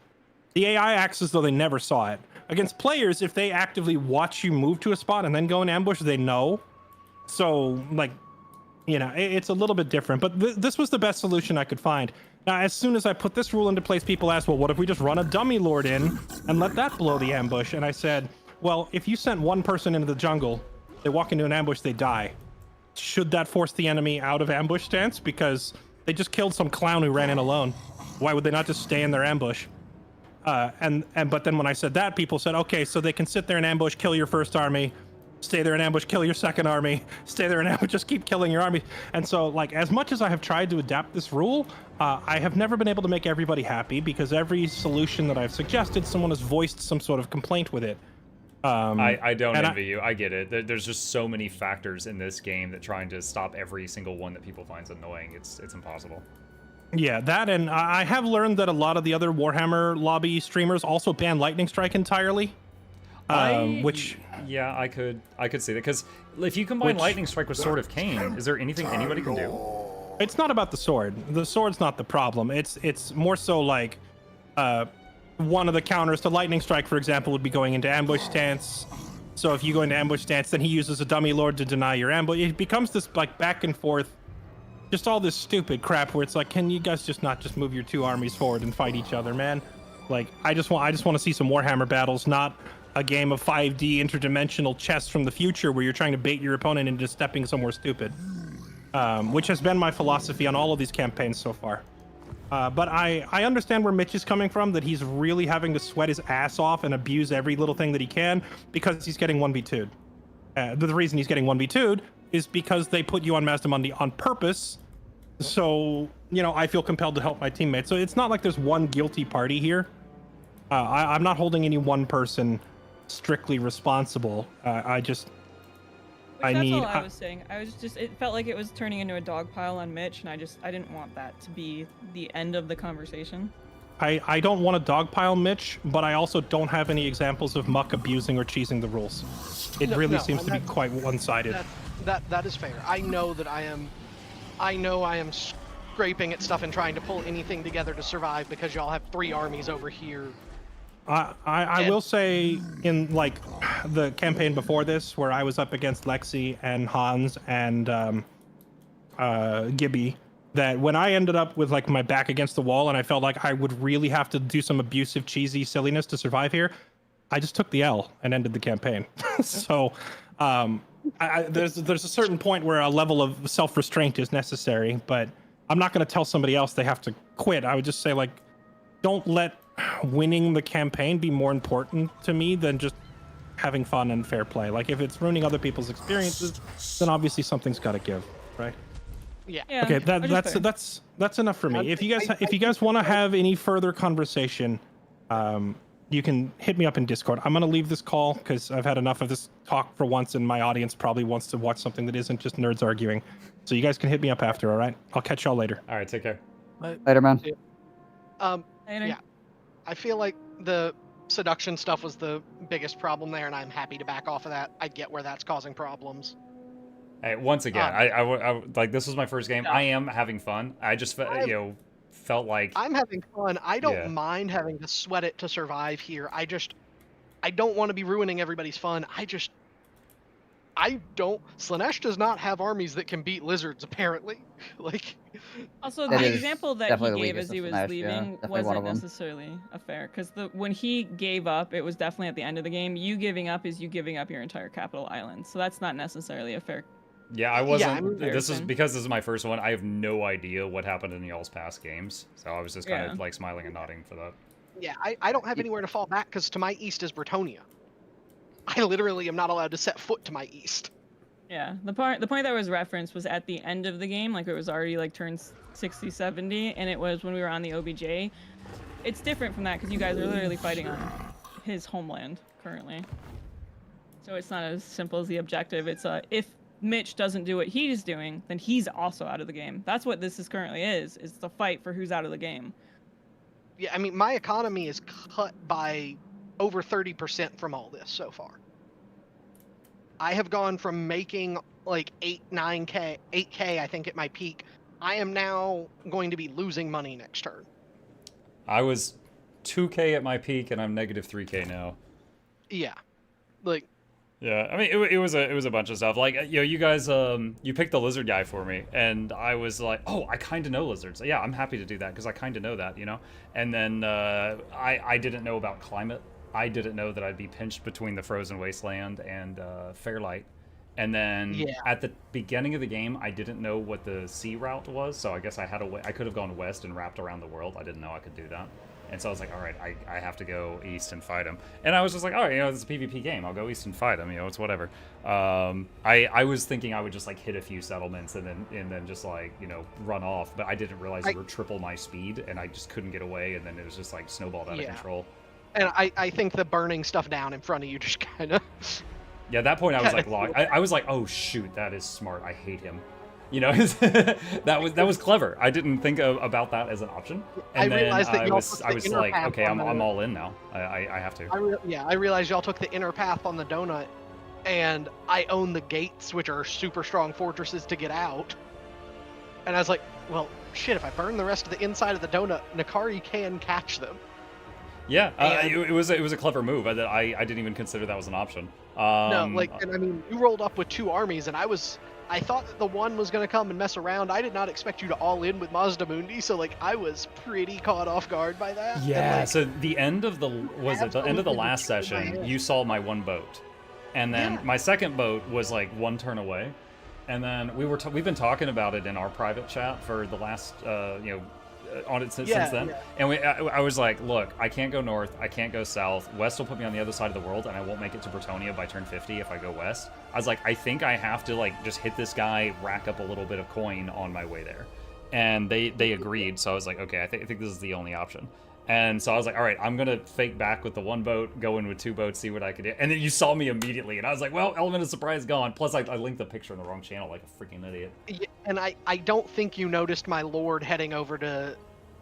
the AI acts as though they never saw it. Against players, if they actively watch you move to a spot and then go in ambush, they know. So, like, you know, it's a little bit different. But this was the best solution I could find. Now, as soon as I put this rule into place, people asked, well, what if we just run a dummy lord in and let that blow the ambush? And I said, well, if you sent one person into the jungle, they walk into an ambush, they die. Should that force the enemy out of ambush stance? Because they just killed some clown who ran in alone. Why would they not just stay in their ambush? But then when I said that, people said, okay, so they can sit there in ambush, kill your first army, stay there in ambush, kill your second army, stay there in ambush, just keep killing your army. And so, like, as much as I have tried to adapt this rule, I have never been able to make everybody happy, because every solution that I've suggested, someone has voiced some sort of complaint with it. I don't envy you. I get it. There's just so many factors in this game that trying to stop every single one that people finds annoying, it's impossible. Yeah, that, and I have learned that a lot of the other Warhammer lobby streamers also ban Lightning Strike entirely. Yeah, I could see that, because if you combine Lightning Strike with Sword of Cain, is there anything anybody can do? It's not about the sword. The sword's not the problem. It's more so like one of the counters to Lightning Strike, for example, would be going into ambush stance. So if you go into ambush stance, then he uses a dummy lord to deny your ambush. It becomes this like back and forth, just all this stupid crap where it's like, can you guys just not just move your two armies forward and fight each other, man? Like, I just want to see some Warhammer battles, not a game of 5D interdimensional chess from the future where you're trying to bait your opponent into stepping somewhere stupid. Which has been my philosophy on all of these campaigns so far. But I understand where Mitch is coming from, that he's really having to sweat his ass off and abuse every little thing that he can because he's getting 1v2'd. The reason he's getting 1v2'd is because they put you on Mazdamundi on purpose. So, you know, I feel compelled to help my teammates. So it's not like there's one guilty party here. I'm not holding any one person strictly responsible. That's all I was saying. It felt like it was turning into a dog pile on Mitch, and I didn't want that to be the end of the conversation. I don't want to dogpile Mitch, but I also don't have any examples of Muck abusing or cheesing the rules. It really seems to be quite one-sided. That is fair. I know that I am scraping at stuff and trying to pull anything together to survive because y'all have 3 armies over here. I will say, in like the campaign before this, where I was up against Lexi and Hans and Gibby, that when I ended up with like my back against the wall and I felt like I would really have to do some abusive, cheesy silliness to survive here, I just took the L and ended the campaign. So there's a certain point where a level of self-restraint is necessary, but I'm not going to tell somebody else they have to quit. I would just say, like, don't let winning the campaign be more important to me than just having fun and fair play. Like, if it's ruining other people's experiences, then obviously something's got to give, right? Yeah. Okay, that's enough for me. If you guys want to have any further conversation, you can hit me up in Discord. I'm gonna leave this call because I've had enough of this talk for once, and my audience probably wants to watch something that isn't just nerds arguing. So you guys can hit me up after. All right? I'll catch y'all later. All right, take care. Later, man. Yeah. I feel like the seduction stuff was the biggest problem there, and I'm happy to back off of that. I get where that's causing problems. Hey, once again, I like, this was my first game. I am having fun. I just felt like I'm having fun. I don't mind having to sweat it to survive here. I don't want to be ruining everybody's fun. Slanesh does not have armies that can beat lizards, apparently. Like, also, the example that he gave as he was leaving wasn't them. necessarily fair, because when he gave up, it was definitely at the end of the game. You giving up is you giving up your entire capital island, so that's not necessarily a fair. Yeah, I wasn't. This is because this is my first one. I have no idea what happened in y'all's past games, so I was just kind of like smiling and nodding for that. Yeah, I don't have anywhere to fall back because to my east is Bretonia. I literally am not allowed to set foot to my east. Yeah, the point that was referenced was at the end of the game, like it was already like turned 60, 70, and it was when we were on the OBJ. It's different from that because you guys are literally fighting on his homeland currently. So it's not as simple as the objective. It's if Mitch doesn't do what he's doing, then he's also out of the game. That's what this is currently is the fight for who's out of the game. Yeah, I mean, my economy is cut by over 30% from all this so far. I have gone from making like 8K, I think at my peak. I am now going to be losing money next turn. I was 2K at my peak, and I'm negative 3K now. Yeah, like. Yeah, I mean, it was a bunch of stuff. Like, you know, you guys, you picked the lizard guy for me, and I was like, oh, I kind of know lizards. Yeah, I'm happy to do that because I kind of know that, you know. And then I didn't know about climate. I didn't know that I'd be pinched between the frozen wasteland and Fairlight. And then at the beginning of the game, I didn't know what the sea route was, so I guess I could have gone west and wrapped around the world. I didn't know I could do that. And so I was like, all right, I have to go east and fight him. And I was just like, all right, you know, this is a PvP game. I'll go east and fight him. You know, it's whatever. I was thinking I would just like hit a few settlements and then just like, you know, run off. But I didn't realize you were triple my speed, and I just couldn't get away. And then it was just like snowballed out of control. And I think the burning stuff down in front of you just kind of. Yeah, at that point I was like locked. I was like, oh shoot, that is smart. I hate him. You know, that was clever. I didn't think about that as an option. And then I was like, okay, I'm all in now. I have to. I realized y'all took the inner path on the donut, and I own the gates, which are super strong fortresses to get out. And I was like, well, shit, if I burn the rest of the inside of the donut, Nakari can catch them. Yeah, it was a clever move. I didn't even consider that was an option. No, like, and I mean, you rolled up with 2 armies, and I thought that the one was going to come and mess around. I did not expect you to all in with Mazda Mundi, so like I was pretty caught off guard by that. Yeah. And, like, so the end of the last session, you saw my one boat, and then my second boat was like 1 turn away, and then we've been talking about it in our private chat for the last on it since then. Yeah. And I was like, look, I can't go north, I can't go south. West will put me on the other side of the world, and I won't make it to Bretonia by turn 50 if I go west. I was like, I think I have to like just hit this guy, rack up a little bit of coin on my way there. And they agreed, so I was like, okay, I think this is the only option. And so I was like, all right, I'm gonna fake back with the 1 boat, go in with 2 boats, see what I could do. And then you saw me immediately, and I was like, well, element of surprise gone. Plus, I linked the picture in the wrong channel like a freaking idiot. Yeah, and I don't think you noticed my lord heading over to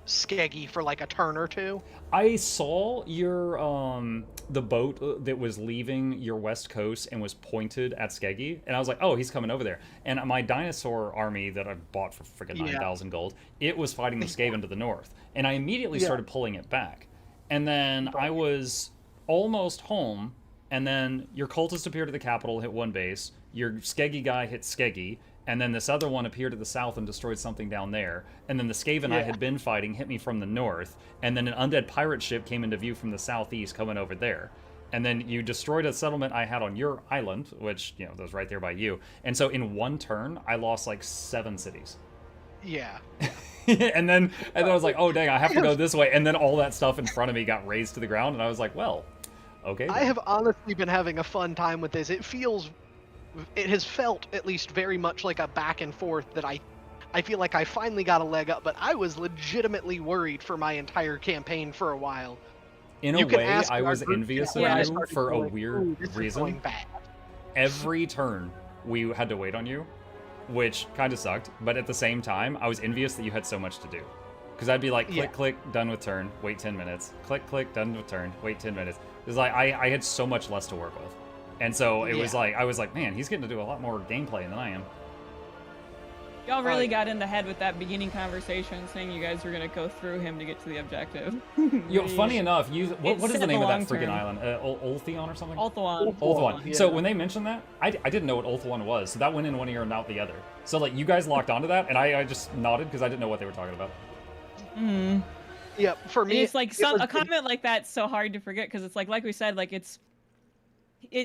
Skeggy for like a turn or 2. I saw your the boat that was leaving your west coast and was pointed at Skeggy, and I was like, oh, he's coming over there. And my dinosaur army that I bought for freaking 9,000 gold, it was fighting the Skaven to the north, and I immediately started pulling it back. And then I was almost home, and then your cultist appeared at the capital, hit 1 base, your Skeggy guy hit Skeggy, and then this other one appeared to the south and destroyed something down there. And then the Skaven I had been fighting hit me from the north. And then an undead pirate ship came into view from the southeast coming over there. And then you destroyed a settlement I had on your island, which, you know, that was right there by you. And so in 1 turn, I lost like 7 cities. Yeah. and then I was like, oh, dang, I have to go this way. And then all that stuff in front of me got razed to the ground. And I was like, well, okay. I have honestly been having a fun time with this. It has felt at least very much like a back and forth that I feel like I finally got a leg up, but I was legitimately worried for my entire campaign for a while. In a way, I was envious of you for a weird reason. Every turn, we had to wait on you, which kind of sucked, but at the same time, I was envious that you had so much to do. Because I'd be like, click, click, done with turn, wait 10 minutes. Click, click, done with turn, wait 10 minutes. It was like, I had so much less to work with. And so it was like, I was like, man, he's getting to do a lot more gameplay than I am. Y'all really got in the head with that beginning conversation, saying you guys were gonna go through him to get to the objective. Funny enough, what is the name of that freaking island? Ulthion or something? Ulthuan. Yeah. So when they mentioned that, I didn't know what Ulthuan was, so that went in one ear and out the other. So like you guys locked onto that, and I just nodded because I didn't know what they were talking about. Yeah, for me, it's like a comment like that's so hard to forget because it's like we said, like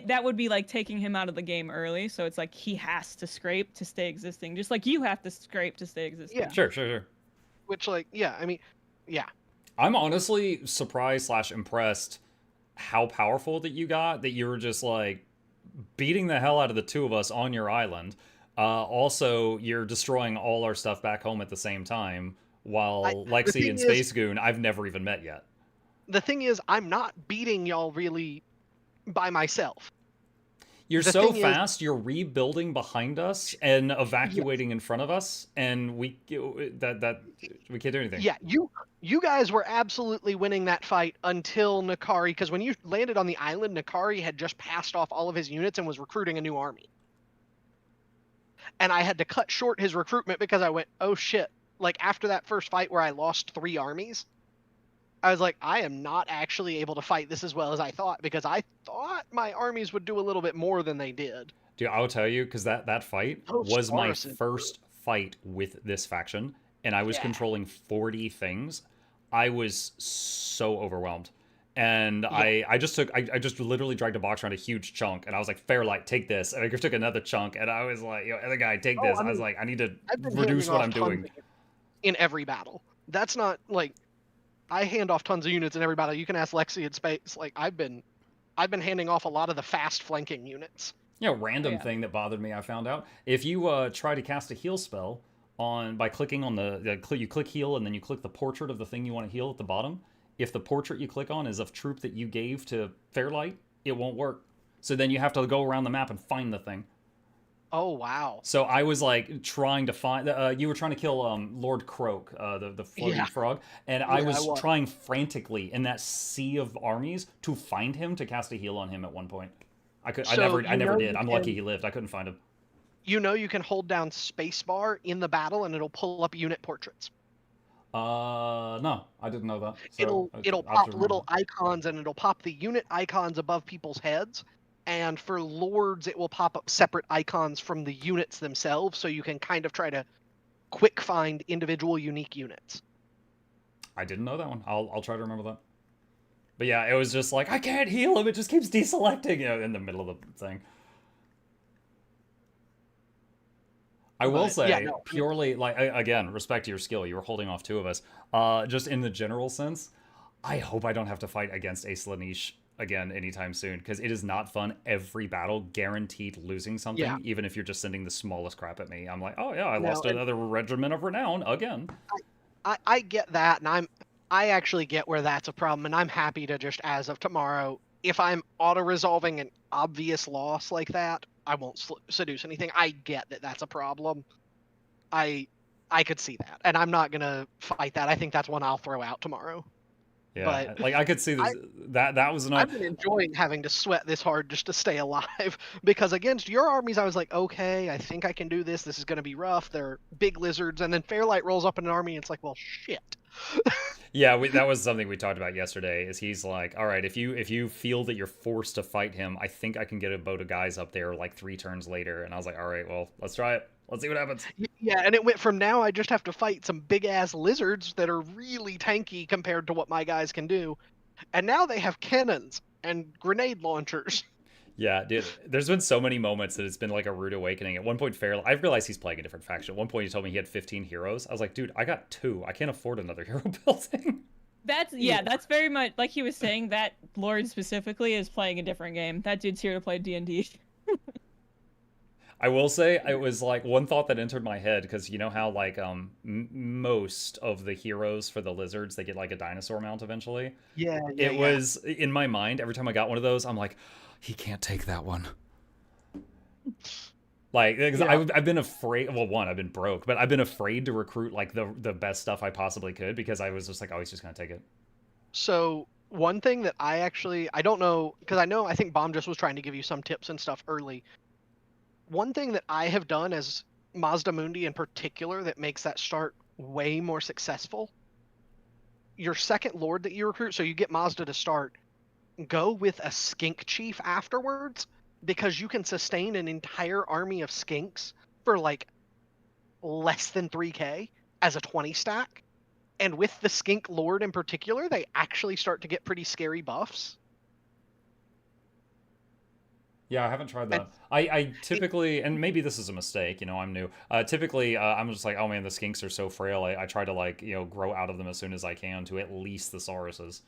that would be like taking him out of the game early, so it's like he has to scrape to stay existing, just like you have to scrape to stay existing. Yeah, sure. Which, like, yeah, I mean, yeah. I'm honestly surprised / impressed how powerful that you got, that you were just like beating the hell out of the 2 of us on your island. Also, you're destroying all our stuff back home at the same time, while Lexi and Space Goon I've never even met yet. The thing is, I'm not beating y'all really by myself. You're The so thing is- fast, you're rebuilding behind us and evacuating in front of us, and we can't do anything. Yeah, you guys were absolutely winning that fight until Nakari, because when you landed on the island, Nakari had just passed off all of his units and was recruiting a new army. And I had to cut short his recruitment because I went, oh shit. Like, after that first fight where I lost 3 armies, I was like, I am not actually able to fight this as well as I thought, because I thought my armies would do a little bit more than they did. Dude, I'll tell you, because that fight Those was my Saracens. first fight with this faction, and I was controlling 40 things. I was so overwhelmed. And I just literally dragged a box around a huge chunk, and I was like, Fairlight, take this. And I took another chunk, and I was like, other guy, take this. I was like, I need to reduce what I'm doing. In every battle. That's not, like, I hand off tons of units in every battle. You can ask Lexi in space. Like, I've been handing off a lot of the fast flanking units. Random thing that bothered me, I found out. If you try to cast a heal spell by clicking on you click heal, and then you click the portrait of the thing you want to heal at the bottom, if the portrait you click on is of troop that you gave to Fairlight, it won't work. So then you have to go around the map and find the thing. Oh, wow. So I was like trying to find. You were trying to kill Lord Croak, the floating frog, and I was trying frantically in that sea of armies to find him to cast a heal on him at one point. I never did. I'm lucky he lived. I couldn't find him. You know, you can hold down spacebar in the battle, and it'll pull up unit portraits. No, I didn't know that. So it'll pop little icons, and it'll pop the unit icons above people's heads. And for lords, it will pop up separate icons from the units themselves, so you can kind of try to quick find individual unique units. I didn't know that one. I'll try to remember that. But yeah, it was just like, I can't heal him. It just keeps deselecting, in the middle of the thing. I will say, purely, like, again, respect to your skill. You were holding off 2 of us. Just in the general sense, I hope I don't have to fight against a Slaanesh again anytime soon, because it is not fun. Every battle guaranteed losing something, even if you're just sending the smallest crap at me. I'm like, oh yeah, I lost another regiment of renown again. I get that, and I actually get where that's a problem, and I'm happy to just, as of tomorrow, if I'm auto-resolving an obvious loss like that, I won't seduce anything. I get that that's a problem. I could see that, and I'm not gonna fight that. I think that's one I'll throw out tomorrow. Yeah, but like I could see this. That was not. I've been enjoying having to sweat this hard just to stay alive, because against your armies, I was like, okay, I think I can do this. This is going to be rough. They're big lizards, and then Fairlight rolls up in an army, and it's like, well, shit. Yeah, that was something we talked about yesterday. Is he's like, all right, if you feel that you're forced to fight him, I think I can get a boat of guys up there like 3 turns later. And I was like, all right, well, let's try it. Let's see what happens. Yeah, and it went from now I just have to fight some big-ass lizards that are really tanky compared to what my guys can do. And now they have cannons and grenade launchers. Yeah, dude, there's been so many moments that it's been like a rude awakening. At one point, I realized he's playing a different faction. At one point, he told me he had 15 heroes. I was like, dude, I got 2. I can't afford another hero building. That's very much, like he was saying, that Lord specifically is playing a different game. That dude's here to play D&D. I will say, it was like one thought that entered my head, because you know how like most of the heroes for the lizards, they get like a dinosaur mount eventually. Yeah. Was in my mind every time I got one of those, I'm like, he can't take that one. Like, I've been afraid. Well, one, I've been broke, but I've been afraid to recruit like the best stuff I possibly could, because I was just like, oh, he's just gonna take it. So one thing that I don't know, because I think Bomb just was trying to give you some tips and stuff early. One thing that I have done as Mazda Mundi in particular that makes that start way more successful, your second lord that you recruit, so you get Mazda to start, go with a skink chief afterwards, because you can sustain an entire army of skinks for like less than 3k as a 20 stack. And with the skink lord in particular, they actually start to get pretty scary buffs. Yeah, I haven't tried that. I typically, and maybe this is a mistake, I'm new. Typically, I'm just like, oh man, the skinks are so frail. I try to like, grow out of them as soon as I can to at least the Sauruses.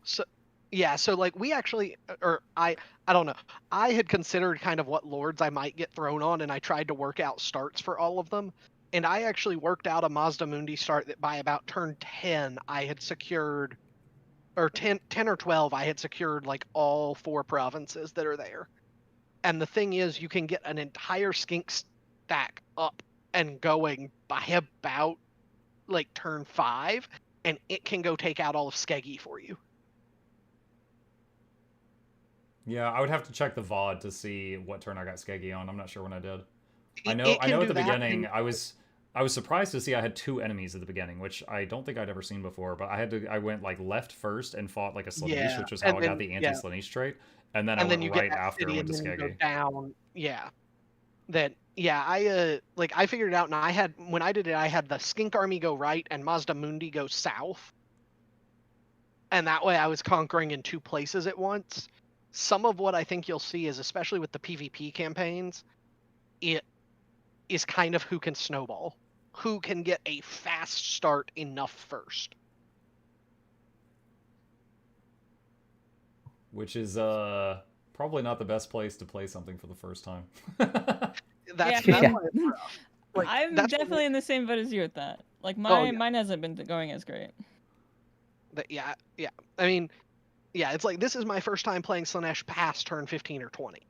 So like we actually, or I don't know. I had considered kind of what lords I might get thrown on, and I tried to work out starts for all of them. And I actually worked out a Mazda Mundi start that by about turn 10, I had secured, or 10 or 12, I had secured like all 4 provinces that are there. And the thing is, you can get an entire skink stack up and going by about like turn 5, and it can go take out all of Skeggy for you. Yeah, I would have to check the VOD to see what turn I got Skeggy on. I'm not sure when I did. I It know can at do the that, beginning and- I was surprised to see I had 2 enemies at the beginning, which I don't think I'd ever seen before, but I went like left first and fought like a Slaanesh, Yeah, which was how and I got then- the yeah. anti-Slaanesh trait, and then I And then went you get right that after city, went and to then you go Skeggy. down. Yeah. I figured it out, and when I did it, I had the skink army go right and Mazda Mundi go south. And that way I was conquering in 2 places at once. Some of what I think you'll see is, especially with the PvP campaigns, it is kind of who can snowball. Who can get a fast start enough first. Which is probably not the best place to play something for the first time. That's Yeah. why it's rough. Like, I'm that's what definitely in the same boat as you with that. Like yeah. mine hasn't been going as great. Yeah. I mean, yeah, it's like this is my first time playing Slaanesh past turn 15 or 20.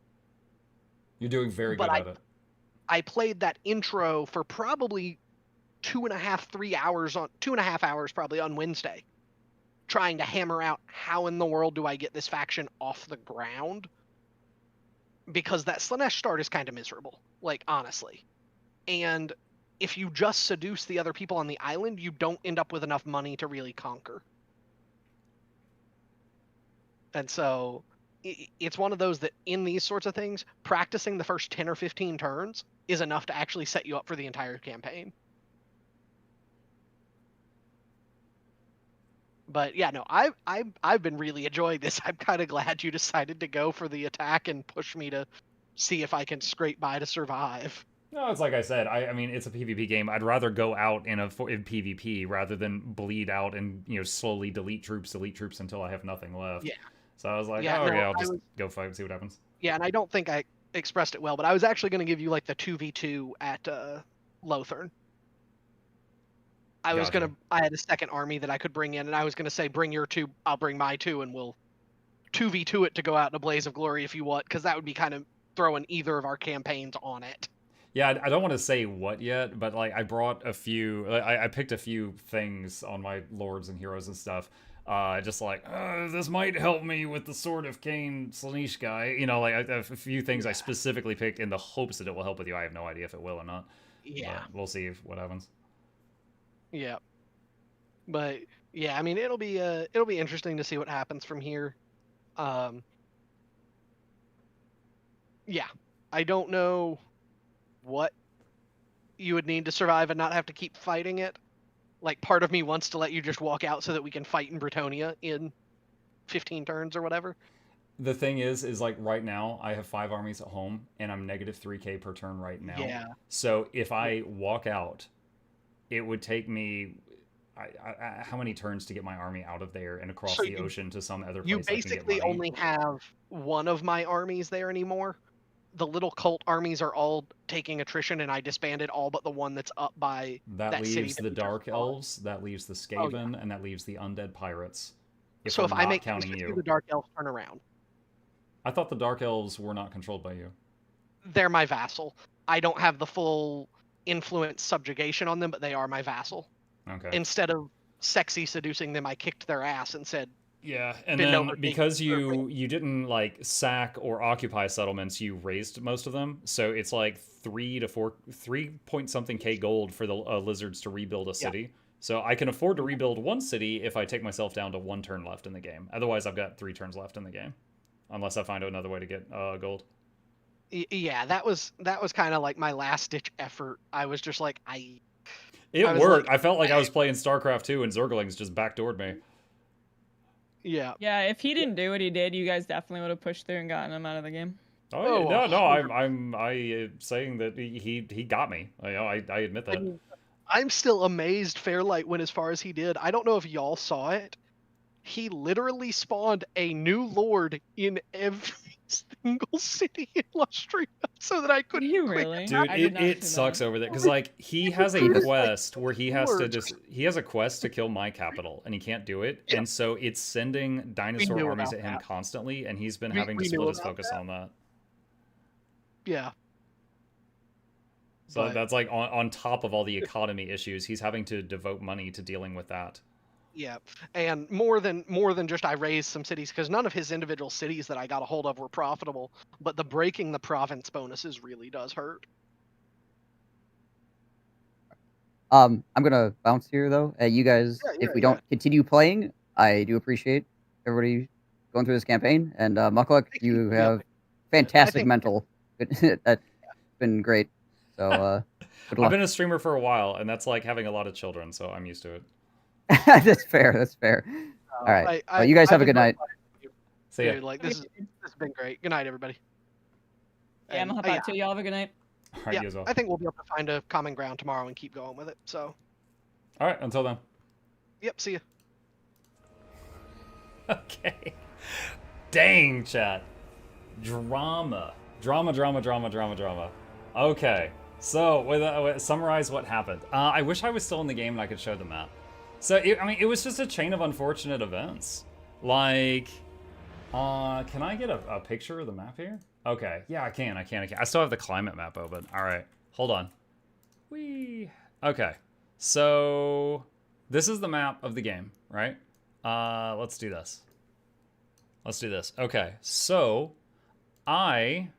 You're doing very good at it. I played that intro for probably 3 hours 2.5 hours probably on Wednesday, trying to hammer out how in the world do I get this faction off the ground, because that Slaanesh start is kind of miserable, like, honestly. And if you just seduce the other people on the island, you don't end up with enough money to really conquer. And so it's one of those that in these sorts of things, practicing the first 10 or 15 turns is enough to actually set you up for the entire campaign. But yeah, no, I've been really enjoying this. I'm kind of glad you decided to go for the attack and push me to see if I can scrape by to survive. No, it's like I said. I mean, it's a PvP game. I'd rather go out in PvP rather than bleed out and slowly delete troops until I have nothing left. Yeah. So I was like, Yeah, I'll just go fight and see what happens. Yeah, and I don't think I expressed it well, but I was actually going to give you like the 2v2 at Lothern. I had a second army that I could bring in, and I was going to say, bring your 2, I'll bring my 2, and we'll 2v2 it to go out in a blaze of glory if you want, because that would be kind of throwing either of our campaigns on it. Yeah, I don't want to say what yet, but like I brought a few. I picked a few things on my lords and heroes and stuff. Just like this might help me with the Sword of Cain Slaanesh guy. Like a few things I specifically picked in the hopes that it will help with you. I have no idea if it will or not. Yeah, but we'll see what happens. Yeah, but yeah, I mean it'll be interesting to see what happens from here. Yeah, I don't know what you would need to survive and not have to keep fighting it. Like, part of me wants to let you just walk out so that we can fight in Bretonnia in 15 turns or whatever. The thing is like right now I have 5 armies at home and I'm negative 3k per turn right now. Yeah. So if I walk out, it would take me how many turns to get my army out of there and across the ocean to some other place? You basically only have one of my armies there anymore. The little cult armies are all taking attrition, and I disbanded all but the one that's up by that city. Leaves the Dark Elves, that leaves the Skaven, and that leaves the Undead Pirates. So if I make counting you, the Dark Elves turn around. I thought the Dark Elves were not controlled by you. They're my vassal. I don't have the full influence subjugation on them, but they are my vassal. Okay. Instead of sexy seducing them, I kicked their ass and said, yeah, and then because you didn't like sack or occupy settlements, you raised most of them. So it's like 3 point something K gold for the lizards to rebuild a city. Yeah. So I can afford to rebuild one city if I take myself down to 1 turn left in the game. Otherwise, I've got 3 turns left in the game, unless I find another way to get gold. Yeah, that was kind of like my last ditch effort. I was just like, It worked. Like, I felt like I was playing StarCraft 2 and Zerglings just backdoored me. Yeah. Yeah, if he didn't do what he did, you guys definitely would have pushed through and gotten him out of the game. Oh, yeah. No, I'm saying that he got me. I admit that. I'm still amazed Fairlight went as far as he did. I don't know if y'all saw it. He literally spawned a new lord in every single city in Lustria so that I couldn't. You really? Dude, it sucks over there because like he has a quest where he has a quest to kill my capital and he can't do it, and so it's sending dinosaur armies at him constantly, and he's been having to split his focus on that. Yeah. So But- that's like on top of all the economy issues, he's having to devote money to dealing with that. Yeah, and more than just I raised some cities, because none of his individual cities that I got a hold of were profitable. But the breaking the province bonuses really does hurt. I'm gonna bounce here though. You guys, Yeah, if we don't continue playing, I do appreciate everybody going through this campaign. And Mukluk, you have fantastic mental. That's been great. So good luck. I've been a streamer for a while, and that's like having a lot of children, so I'm used to it. That's fair. That's fair. All right. Well, you guys have a good night. See ya. Dude, like this has been great. Good night, everybody. Yeah, I'm gonna hop out too. Y'all have a good night. All right, Yeah, you as well. I think we'll be able to find a common ground tomorrow and keep going with it. So, All right, until then. yep, see ya. Okay. Dang, chat. Drama. Okay. So, with summarize what happened. I wish I was still in the game and I could show the map. So, it was just a chain of unfortunate events. Like, can I get a picture of the map here? Okay, yeah, I can. I still have the climate map open. All right, hold on. Whee. Okay, so this is the map of the game, right? Let's do this. Okay, so I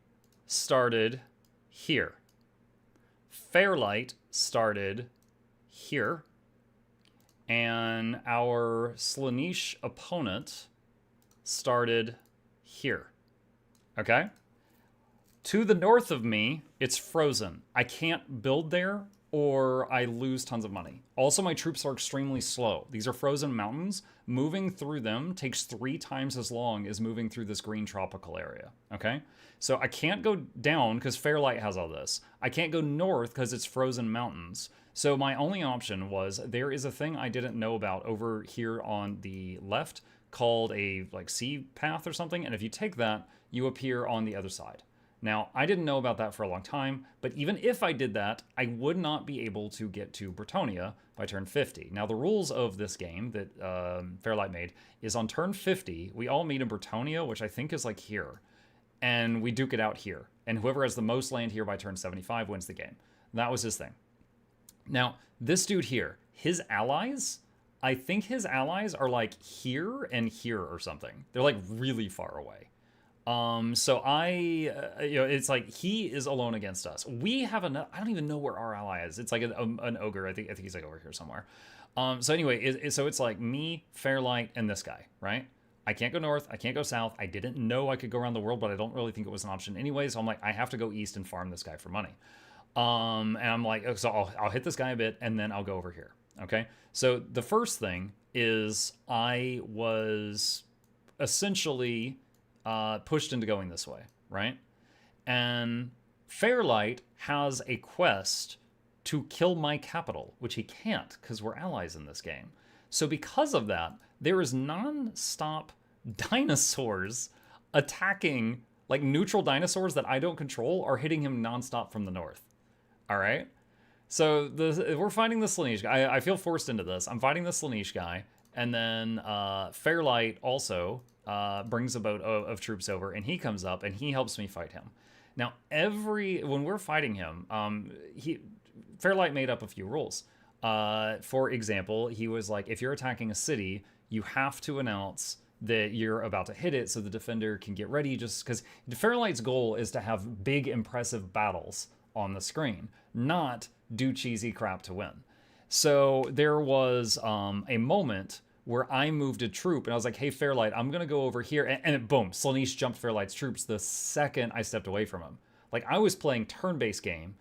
started here. Fairlight started here. And our Slaanesh opponent started here. Okay? To the north of me, it's frozen. I can't build there or I lose tons of money. Also, my troops are extremely slow. These are frozen mountains. Moving through them takes 3 times as long as moving through this green tropical area. Okay? So I can't go down because Fairlight has all this. I can't go north because it's frozen mountains. So my only option was, there is a thing I didn't know about over here on the left called a sea path or something, and if you take that, you appear on the other side. Now, I didn't know about that for a long time, but even if I did that, I would not be able to get to Bretonnia by turn 50. Now, the rules of this game that Fairlight made is on turn 50, we all meet in Bretonnia, which I think is like here, and we duke it out here. And whoever has the most land here by turn 75 wins the game. That was his thing. Now, this dude here, his allies, I think his allies are like here and here or something. They're like really far away. So it's like he is alone against us. We have I don't even know where our ally is. It's like an ogre. I think he's like over here somewhere. So anyway, so it's like me, Fairlight, and this guy, right? I can't go north. I can't go south. I didn't know I could go around the world, but I don't really think it was an option anyway. So I'm like, I have to go east and farm this guy for money. And I'm like, so I'll hit this guy a bit and then I'll go over here. Okay. So the first thing is I was essentially pushed into going this way, right? And Fairlight has a quest to kill my capital, which he can't because we're allies in this game. So because of that, there is non-stop dinosaurs attacking, like neutral dinosaurs that I don't control are hitting him non-stop from the north. All right. So we're fighting the Slaanesh guy. I feel forced into this. I'm fighting the Slaanesh guy. And then Fairlight also brings a boat of troops over. And he comes up and he helps me fight him. Now, when we're fighting him, Fairlight made up a few rules. For example, he was like, if you're attacking a city, you have to announce that you're about to hit it so the defender can get ready. Just because Fairlight's goal is to have big, impressive battles on the screen, not do cheesy crap to win. So there was a moment where I moved a troop and I was like, hey, Fairlight, I'm going to go over here. And boom, Slaanesh jumped Fairlight's troops the second I stepped away from him. Like I was playing turn-based game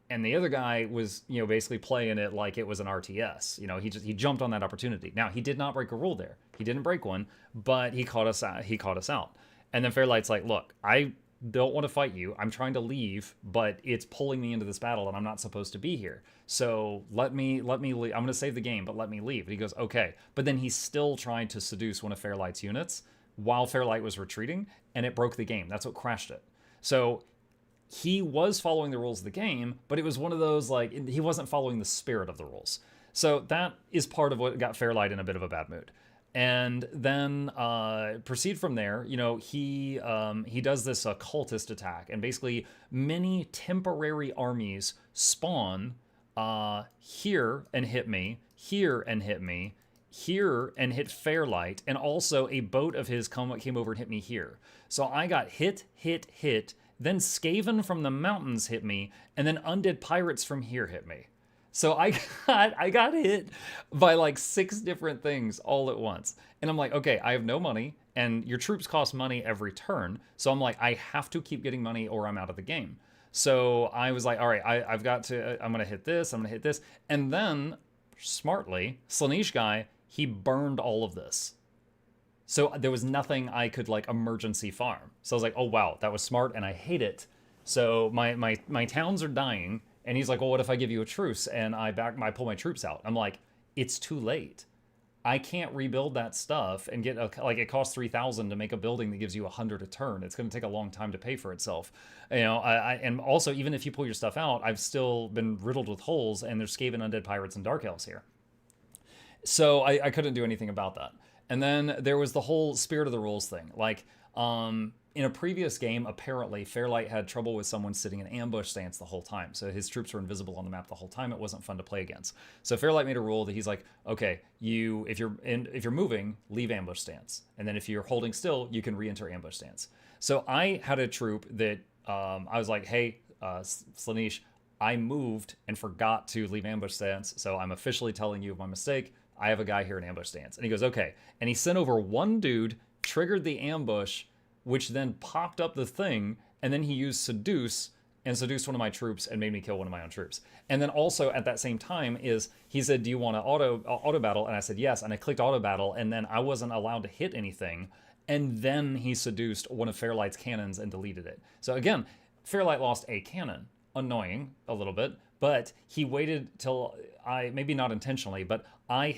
and the other guy was, basically playing it like it was an RTS. He jumped on that opportunity. Now, he did not break a rule there. He didn't break one, but he caught us out. And then Fairlight's like, look, I don't want to fight you. I'm trying to leave, but it's pulling me into this battle and I'm not supposed to be here. So let me leave. I'm going to save the game, but let me leave. And he goes, okay. But then he still tried to seduce one of Fairlight's units while Fairlight was retreating and it broke the game. That's what crashed it. So he was following the rules of the game, but it was one of those, like, he wasn't following the spirit of the rules. So that is part of what got Fairlight in a bit of a bad mood. And then proceed from there. You know, he does this cultist attack, and basically many temporary armies spawn here and hit me, here and hit me, here and hit Fairlight, and also a boat of his came over and hit me here. So I got hit, then Skaven from the mountains hit me, and then undead pirates from here hit me. So I got hit by like 6 different things all at once. And I'm like, okay, I have no money, and your troops cost money every turn. So I'm like, I have to keep getting money or I'm out of the game. So I was like, all right, I'm going to hit this, I'm going to hit this. And then, smartly, Slaanesh guy, he burned all of this. So there was nothing I could like emergency farm. So I was like, oh wow, that was smart, and I hate it. So my towns are dying. And he's like, well, what if I give you a truce and I pull my troops out? I'm like, it's too late. I can't rebuild that stuff and get it costs 3,000 to make a building that gives you 100 a turn. It's going to take a long time to pay for itself. You know, and also even if you pull your stuff out, I've still been riddled with holes, and there's Skaven undead pirates and dark elves here. So I couldn't do anything about that. And then there was the whole spirit of the rules thing. Like, in a previous game, apparently, Fairlight had trouble with someone sitting in ambush stance the whole time. So his troops were invisible on the map the whole time. It wasn't fun to play against. So Fairlight made a rule that he's like, okay, if you're moving, leave ambush stance. And then if you're holding still, you can re-enter ambush stance. So I had a troop that I was like, hey, Slaanesh, I moved and forgot to leave ambush stance. So I'm officially telling you of my mistake. I have a guy here in ambush stance. And he goes, okay. And he sent over one dude, triggered the ambush, which then popped up the thing, and then he used seduce and seduced one of my troops and made me kill one of my own troops. And then also at that same time he said, do you want to auto battle? And I said yes, and I clicked auto battle, and then I wasn't allowed to hit anything, and then he seduced one of Fairlight's cannons and deleted it. So again, Fairlight lost a cannon. Annoying a little bit, but he waited till maybe not intentionally, but I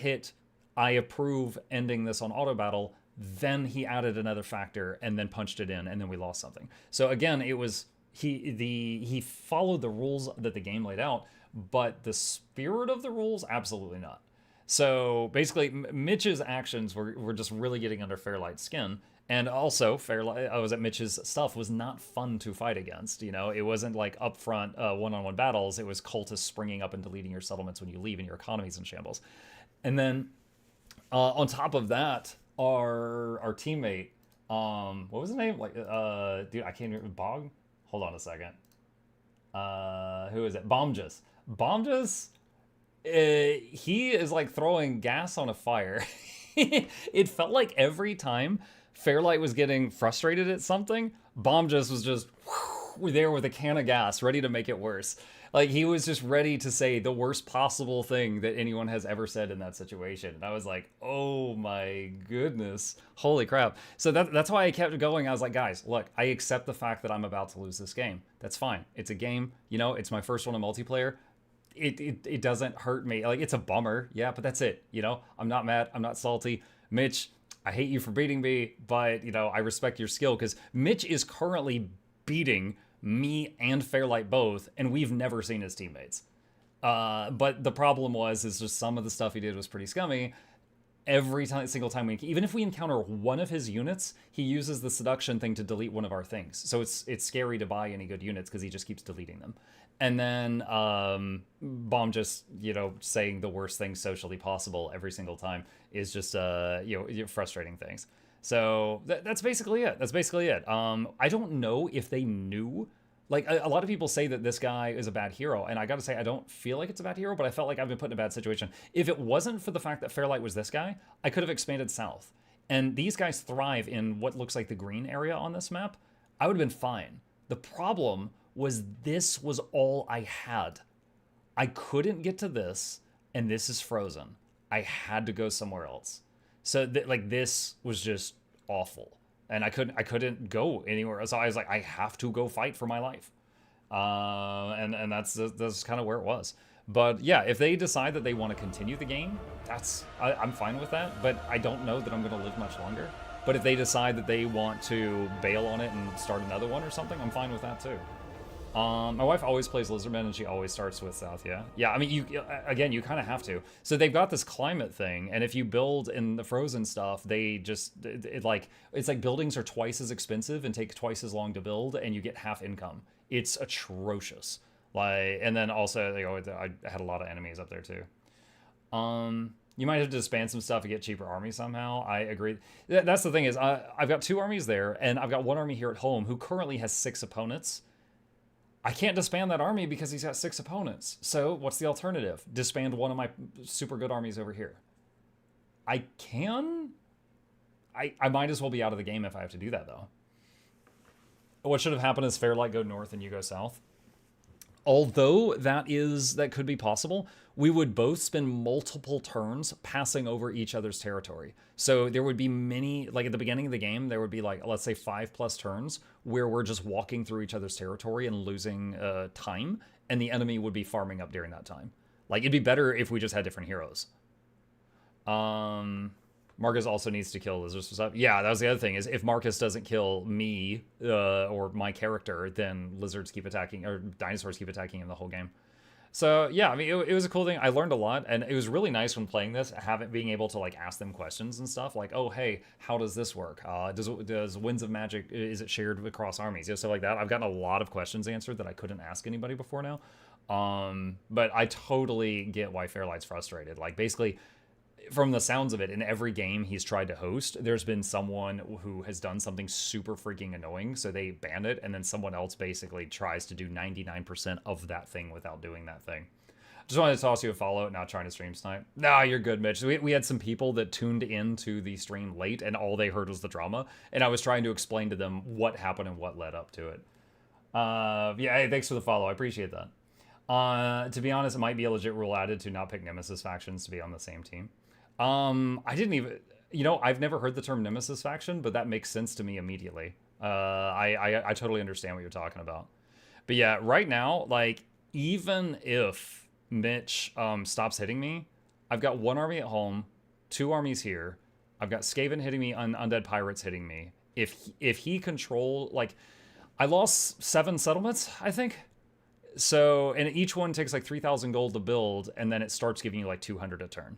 approve ending this on auto battle. Then he added another factor and then punched it in, and then we lost something. So again, it was he followed the rules that the game laid out, but the spirit of the rules, absolutely not. So basically, Mitch's actions were just really getting under Fairlight's skin. And also, Mitch's stuff was not fun to fight against. You know, it wasn't like upfront one-on-one battles. It was cultists springing up and deleting your settlements when you leave, and your economy's in shambles. And then on top of that, our teammate, what was his name? Like, dude, I can't remember. Bog? Hold on a second. Who is it? Bomjus. Bomjus, he is like throwing gas on a fire. It felt like every time Fairlight was getting frustrated at something, Bomjus was just there with a can of gas, ready to make it worse. Like, he was just ready to say the worst possible thing that anyone has ever said in that situation. And I was like, oh my goodness, holy crap. So that's why I kept going. I was like, guys, look, I accept the fact that I'm about to lose this game. That's fine. It's a game, you know, it's my first one in multiplayer. It doesn't hurt me. Like, it's a bummer, yeah, but that's it. You know, I'm not mad, I'm not salty. Mitch, I hate you for beating me, but, you know, I respect your skill, because Mitch is currently beating me and Fairlight both, and we've never seen his teammates. But the problem is just some of the stuff he did was pretty scummy. Every single time even if we encounter one of his units, he uses the seduction thing to delete one of our things. So it's scary to buy any good units because he just keeps deleting them. And then Bomb just, you know, saying the worst thing socially possible every single time is just frustrating things. So that's basically it. I don't know if they knew. Like, a lot of people say that this guy is a bad hero, and I gotta say, I don't feel like it's a bad hero, but I felt like I've been put in a bad situation. If it wasn't for the fact that Fairlight was this guy, I could have expanded south. And these guys thrive in what looks like the green area on this map. I would have been fine. The problem was this was all I had. I couldn't get to this, and this is frozen. I had to go somewhere else. So this was just awful. And I couldn't go anywhere. So I was like, I have to go fight for my life. And that's kind of where it was. But yeah, if they decide that they want to continue the game, I'm fine with that. But I don't know that I'm going to live much longer. But if they decide that they want to bail on it and start another one or something, I'm fine with that too. My wife always plays Lizardmen, and she always starts with South, yeah. Yeah, I mean, you kind of have to. So they've got this climate thing, and if you build in the frozen stuff, they just, it's like buildings are twice as expensive and take twice as long to build, and you get half income. It's atrocious. Like, and then also, you know, I had a lot of enemies up there too. You might have to disband some stuff to get cheaper armies somehow. I agree. That's the thing is, I've got 2 armies there, and I've got 1 army here at home who currently has 6 opponents. I can't disband that army because he's got 6 opponents. So what's the alternative? Disband one of my super good armies over here. I can? I might as well be out of the game if I have to do that, though. What should have happened is Fairlight go north and you go south. Although that could be possible, we would both spend multiple turns passing over each other's territory. So there would be many, like at the beginning of the game, there would be like, let's say 5+ turns where we're just walking through each other's territory and losing time, and the enemy would be farming up during that time. Like, it'd be better if we just had different heroes. Marcus also needs to kill lizards for stuff. Yeah, that was the other thing, is if Marcus doesn't kill me or my character, then lizards keep attacking, or dinosaurs keep attacking him the whole game. So yeah, I mean, it was a cool thing. I learned a lot, and it was really nice when playing this, being able to like ask them questions and stuff, like, oh hey, how does this work? Does Winds of Magic, is it shared across armies? You know, stuff like that. I've gotten a lot of questions answered that I couldn't ask anybody before now. But I totally get why Fairlight's frustrated. Like, basically, from the sounds of it, in every game he's tried to host, there's been someone who has done something super freaking annoying, so they ban it, and then someone else basically tries to do 99% of that thing without doing that thing. Just wanted to toss you a follow, not trying to stream snipe. Nah, you're good, Mitch. We had some people that tuned into the stream late, and all they heard was the drama, and I was trying to explain to them what happened and what led up to it. Yeah, hey, thanks for the follow. I appreciate that. To be honest, it might be a legit rule added to not pick Nemesis factions to be on the same team. I didn't even, you know, I've never heard the term Nemesis faction, but that makes sense to me immediately. I totally understand what you're talking about. But yeah, right now, like, even if Mitch stops hitting me, I've got 1 army at home, 2 armies here. I've got Skaven hitting me, Undead Pirates hitting me. If he control, like, I lost 7 settlements, I think. So, and each one takes like 3,000 gold to build, and then it starts giving you like 200 a turn.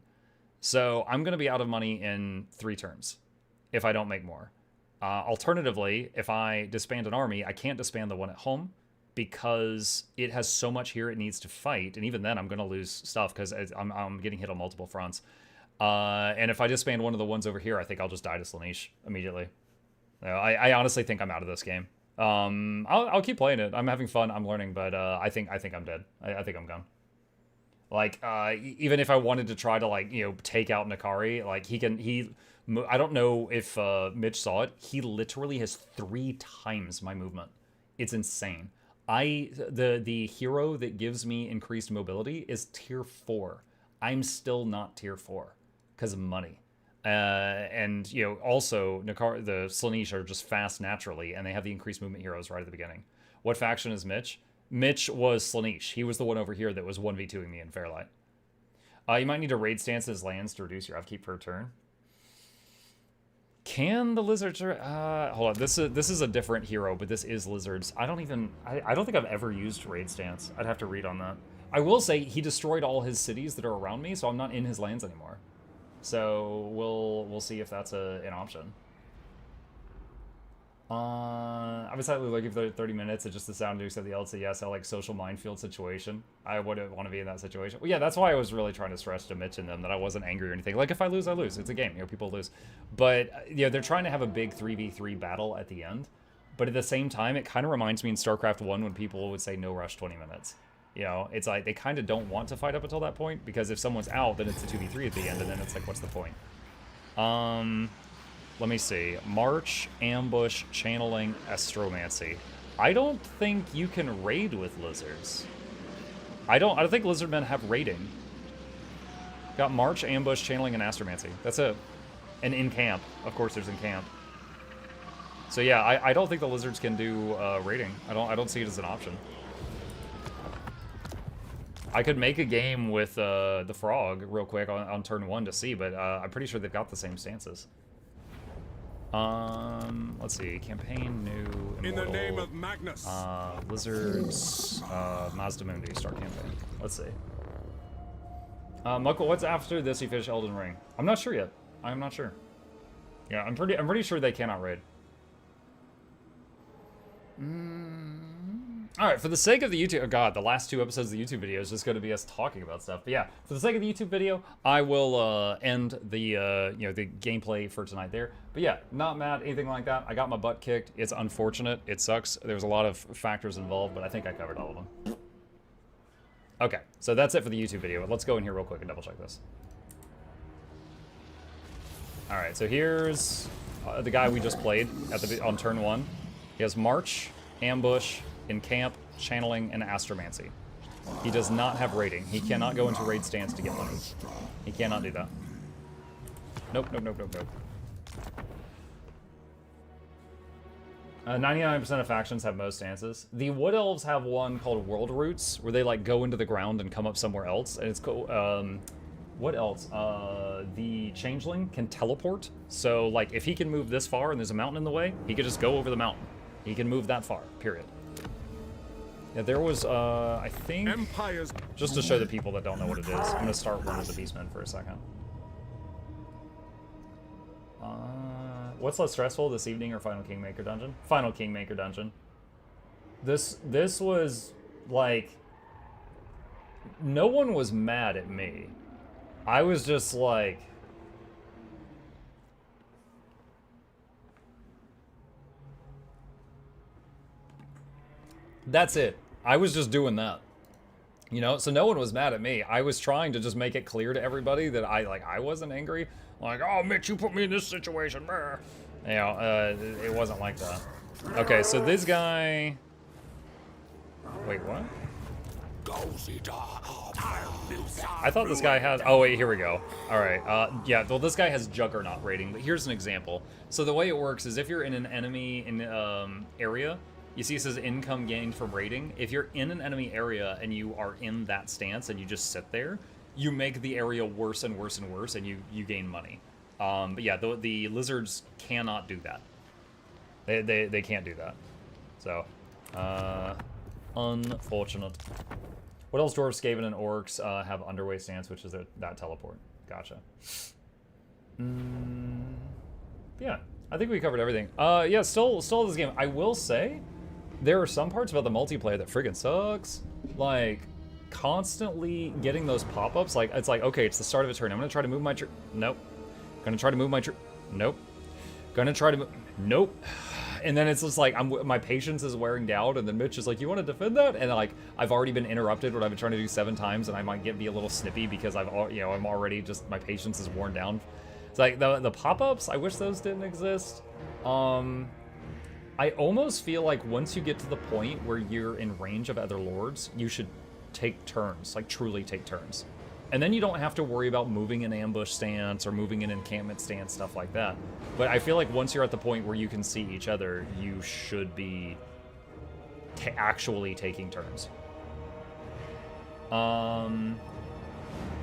So I'm going to be out of money in 3 turns if I don't make more. Alternatively, if I disband an army, I can't disband the one at home because it has so much here it needs to fight. And even then, I'm going to lose stuff because I'm getting hit on multiple fronts. And if I disband one of the ones over here, I think I'll just die to Slaanesh immediately. You know, I honestly think I'm out of this game. I'll keep playing it. I'm having fun. I'm learning, but I think I'm dead. I think I'm gone. Like, even if I wanted to try to, like, you know, take out Nakai, like, I don't know if Mitch saw it. He literally has 3 times my movement. It's insane. The hero that gives me increased mobility is tier 4. I'm still not tier 4 because of money. And, you know, also, the Slaanesh are just fast naturally, and they have the increased movement heroes right at the beginning. What faction is Mitch? Mitch was Slaanesh. He was the one over here that was 1v2ing me in Fairlight. You might need to raid stance his lands to reduce your upkeep per turn. Can the lizards... hold on. This is a different hero, but this is lizards. I don't think I've ever used raid stance. I'd have to read on that. I will say he destroyed all his cities that are around me, so I'm not in his lands anymore. So we'll see if that's an option. I've been silently looking for 30 minutes. It's just the sound nukes at the LC. Yes, I like social minefield situation. I wouldn't want to be in that situation. Well, yeah, that's why I was really trying to stress to Mitch and them that I wasn't angry or anything. Like, if I lose, I lose. It's a game. You know, people lose. But, you know, they're trying to have a big 3v3 battle at the end. But at the same time, it kind of reminds me in StarCraft 1 when people would say no rush 20 minutes. You know, it's like they kind of don't want to fight up until that point because if someone's out, then it's a 2v3 at the end, and then it's like, what's the point? Let me see. March, Ambush, Channeling, Astromancy. I don't think you can raid with lizards. I don't think lizardmen have raiding. Got March, Ambush, Channeling, and Astromancy. That's it. And in camp. Of course there's in camp. So yeah, I don't think the lizards can do raiding. I don't see it as an option. I could make a game with the frog real quick on turn 1 to see, but I'm pretty sure they've got the same stances. Let's see. Campaign, new, In the immortal. name of Magnus. Lizards, Mazda Mundi, start campaign. Let's see. Mukul, what's after this you finish Elden Ring? I'm not sure yet. I'm not sure. Yeah, I'm pretty sure they cannot raid. Alright, for the sake of the YouTube... Oh god, the last 2 episodes of the YouTube video is just going to be us talking about stuff. But yeah, for the sake of the YouTube video, I will end the, you know, the gameplay for tonight there. But yeah, not mad, anything like that. I got my butt kicked. It's unfortunate. It sucks. There's a lot of factors involved, but I think I covered all of them. Okay, so that's it for the YouTube video. Let's go in here real quick and double check this. Alright, so here's the guy we just played on turn 1. He has March, Ambush, Encamp, Channeling, and Astromancy. He does not have raiding. He cannot go into raid stance to get money. He cannot do that. Nope, nope, nope, nope, nope. 99% of factions have most stances. The Wood Elves have one called World Roots, where they like go into the ground and come up somewhere else, and it's cool. What else? The Changeling can teleport, so like if he can move this far and there's a mountain in the way, he could just go over the mountain. He can move that far, period. Yeah, there was, I think, just to show the people that don't know what it is, I'm gonna start one of the Beastmen for a second. What's less stressful, this evening or Final Kingmaker Dungeon? Final Kingmaker Dungeon. This was, like, no one was mad at me. I was just like... That's it. I was just doing that. You know, so no one was mad at me. I was trying to just make it clear to everybody that I wasn't angry. Like, oh, Mitch, you put me in this situation. You know, it wasn't like that. Okay, so this guy... Wait, what? I thought this guy had... Oh, wait, here we go. All right. Yeah, well, this guy has Juggernaut rating, but here's an example. So the way it works is if you're in an enemy area, you see it says income gained from raiding. If you're in an enemy area and you are in that stance and you just sit there, you make the area worse and worse and worse, and you gain money. But yeah, the lizards cannot do that. They can't do that. So, unfortunate. What else? Dwarves, Skaven, and Orcs have underway stance, which is that teleport. Gotcha. Yeah, I think we covered everything. Yeah, still this game. I will say, there are some parts about the multiplayer that friggin' sucks. Like, constantly getting those pop-ups. Like, it's like, okay, it's the start of a turn. I'm gonna try to move my nope. Gonna try to move my nope. Gonna try to move, nope. And then it's just like, my patience is wearing down, and then Mitch is like, you want to defend that? And like, I've already been interrupted what I've been trying to do 7 times, and I might be a little snippy because I'm already just, my patience is worn down. It's like, the pop-ups, I wish those didn't exist. I almost feel like once you get to the point where you're in range of other lords, you should take turns, like truly take turns. And then you don't have to worry about moving an ambush stance or moving an encampment stance, stuff like that. But I feel like once you're at the point where you can see each other, you should be actually taking turns. The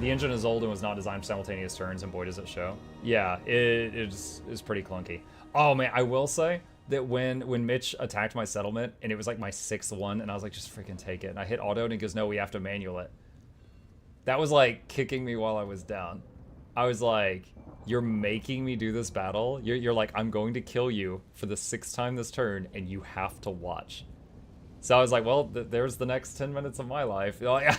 engine is old and was not designed for simultaneous turns, and boy does it show. Yeah, it is pretty clunky. Oh man, I will say that when Mitch attacked my settlement, and it was like my 6th one, and I was like, just freaking take it. And I hit auto, and he goes, no, we have to manual it. That was like kicking me while I was down. I was like, you're making me do this battle? You're like, I'm going to kill you for the 6th time this turn, and you have to watch. So I was like, well, there's the next 10 minutes of my life. That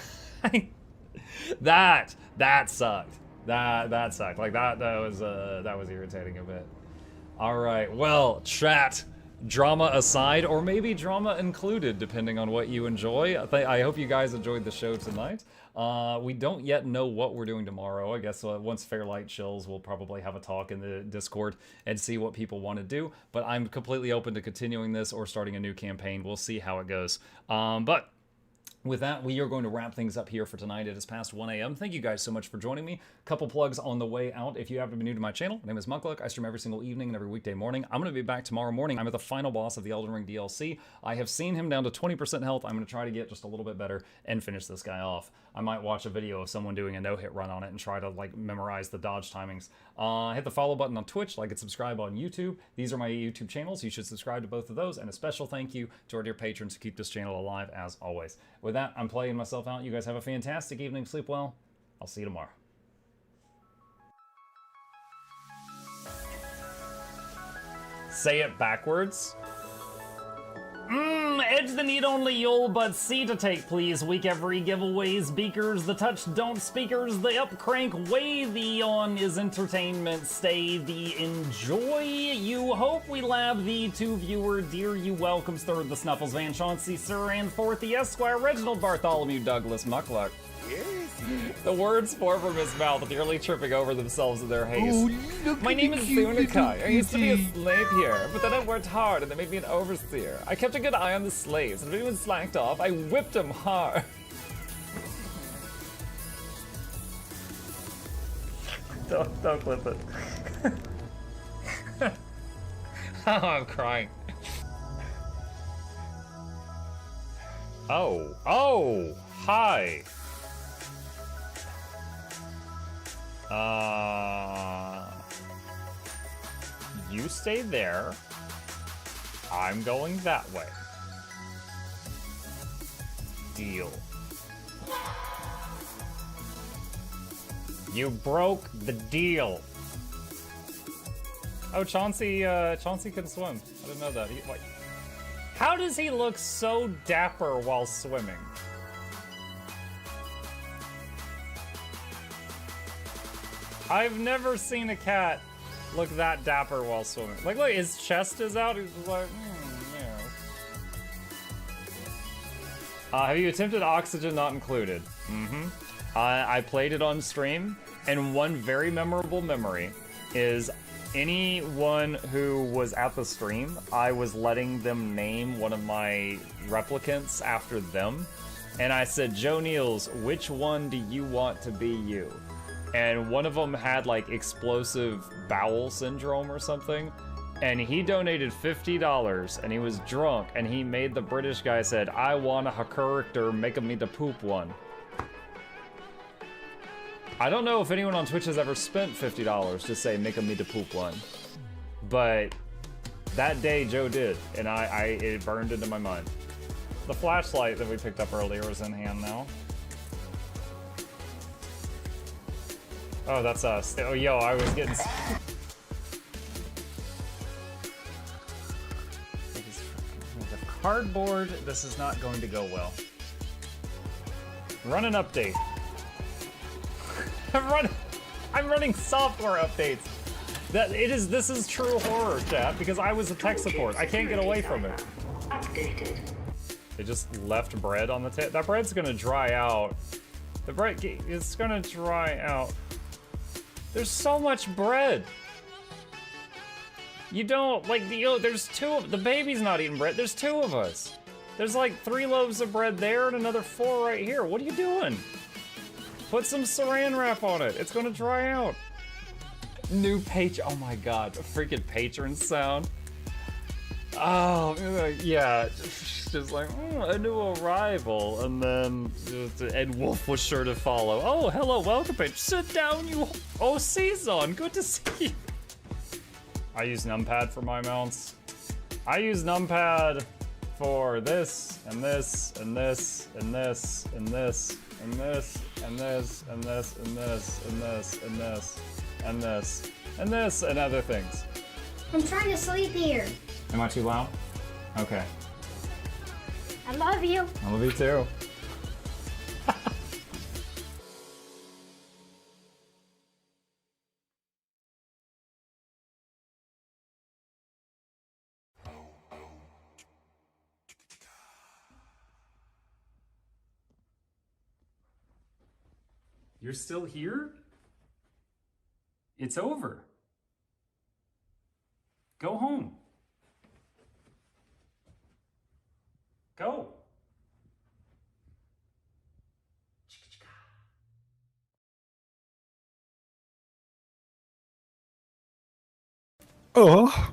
sucked. That sucked. Like that was irritating a bit. All right, well, chat. Drama aside, or maybe drama included, depending on what you enjoy. I hope you guys enjoyed the show tonight. We don't yet know what we're doing tomorrow. I guess once Fairlight chills, we'll probably have a talk in the Discord and see what people want to do. But I'm completely open to continuing this or starting a new campaign. We'll see how it goes. But With that, we are going to wrap things up here for tonight. It is past 1 a.m. Thank you guys so much for joining me. Couple plugs on the way out. If you happen to be new to my channel, my name is Mukluk. I stream every single evening and every weekday morning. I'm going to be back tomorrow morning. I'm at the final boss of the Elden Ring DLC. I have seen him down to 20% health. I'm going to try to get just a little bit better and finish this guy off. I might watch a video of someone doing a no-hit run on it and try to like memorize the dodge timings. Hit the follow button on Twitch, like and subscribe on YouTube. These are my YouTube channels. You should subscribe to both of those. And a special thank you to our dear patrons who keep this channel alive as always. With that, I'm playing myself out. You guys have a fantastic evening. Sleep well. I'll see you tomorrow. Say it backwards. Edge the need only you'll but see to take, please. Week every giveaways, beakers, the touch don't speakers, the up crank way the on is entertainment, stay the enjoy. You hope we lab the two viewer, dear you welcomes third the Snuffles Van Chauncey, sir, and fourth the Esquire Reginald Bartholomew Douglas Mukluk. The words pour from his mouth, nearly tripping over themselves in their haste. My name is Nakai. I used to be a slave here, but then I worked hard and they made me an overseer. I kept a good eye on the slaves, and if anyone slacked off, I whipped them hard. Don't clip it. Oh, I'm crying. Oh, hi. You stay there. I'm going that way. Deal. You broke the deal. Oh, Chauncey can swim. I didn't know that. How does he look so dapper while swimming? I've never seen a cat look that dapper while swimming. Like, look, his chest is out. He's just like, yeah. Have you attempted Oxygen Not Included? I played it on stream, and one very memorable memory is anyone who was at the stream, I was letting them name one of my replicants after them. And I said, Joe Niels, which one do you want to be you? And one of them had like explosive bowel syndrome or something, and he donated $50 and he was drunk and he made the British guy said, I want a character, make me the poop one. I don't know if anyone on Twitch has ever spent $50 to say make me the poop one, but that day Joe did, and it burned into my mind. The flashlight that we picked up earlier is in hand now. Oh, that's us. Oh, yo, I was getting... Cardboard, this is not going to go well. Run an update. I'm running software updates. This is true horror, chat, because I was a tech support. I can't get away from it. Updated. They just left bread on the table. That bread's gonna dry out. The bread is gonna dry out. There's so much bread. You don't, like, there's the baby's not eating bread. There's 2 of us. There's like 3 loaves of bread there and another 4 right here. What are you doing? Put some saran wrap on it. It's gonna dry out. New page, oh my God, a freaking patron sound. Oh, yeah, just like, a new arrival, and then Ed Wolf was sure to follow. Oh, hello, welcome, page. Sit down, you. Oh, Season, good to see you. I use numpad for my mounts. I use numpad for this, and this, and this, and this, and this, and this, and this, and this, and this, and this, and this, and this, and this, and other things. I'm trying to sleep here. Am I too loud? Okay. I love you. I love you too. You're still here? It's over. Go home. Go. Oh.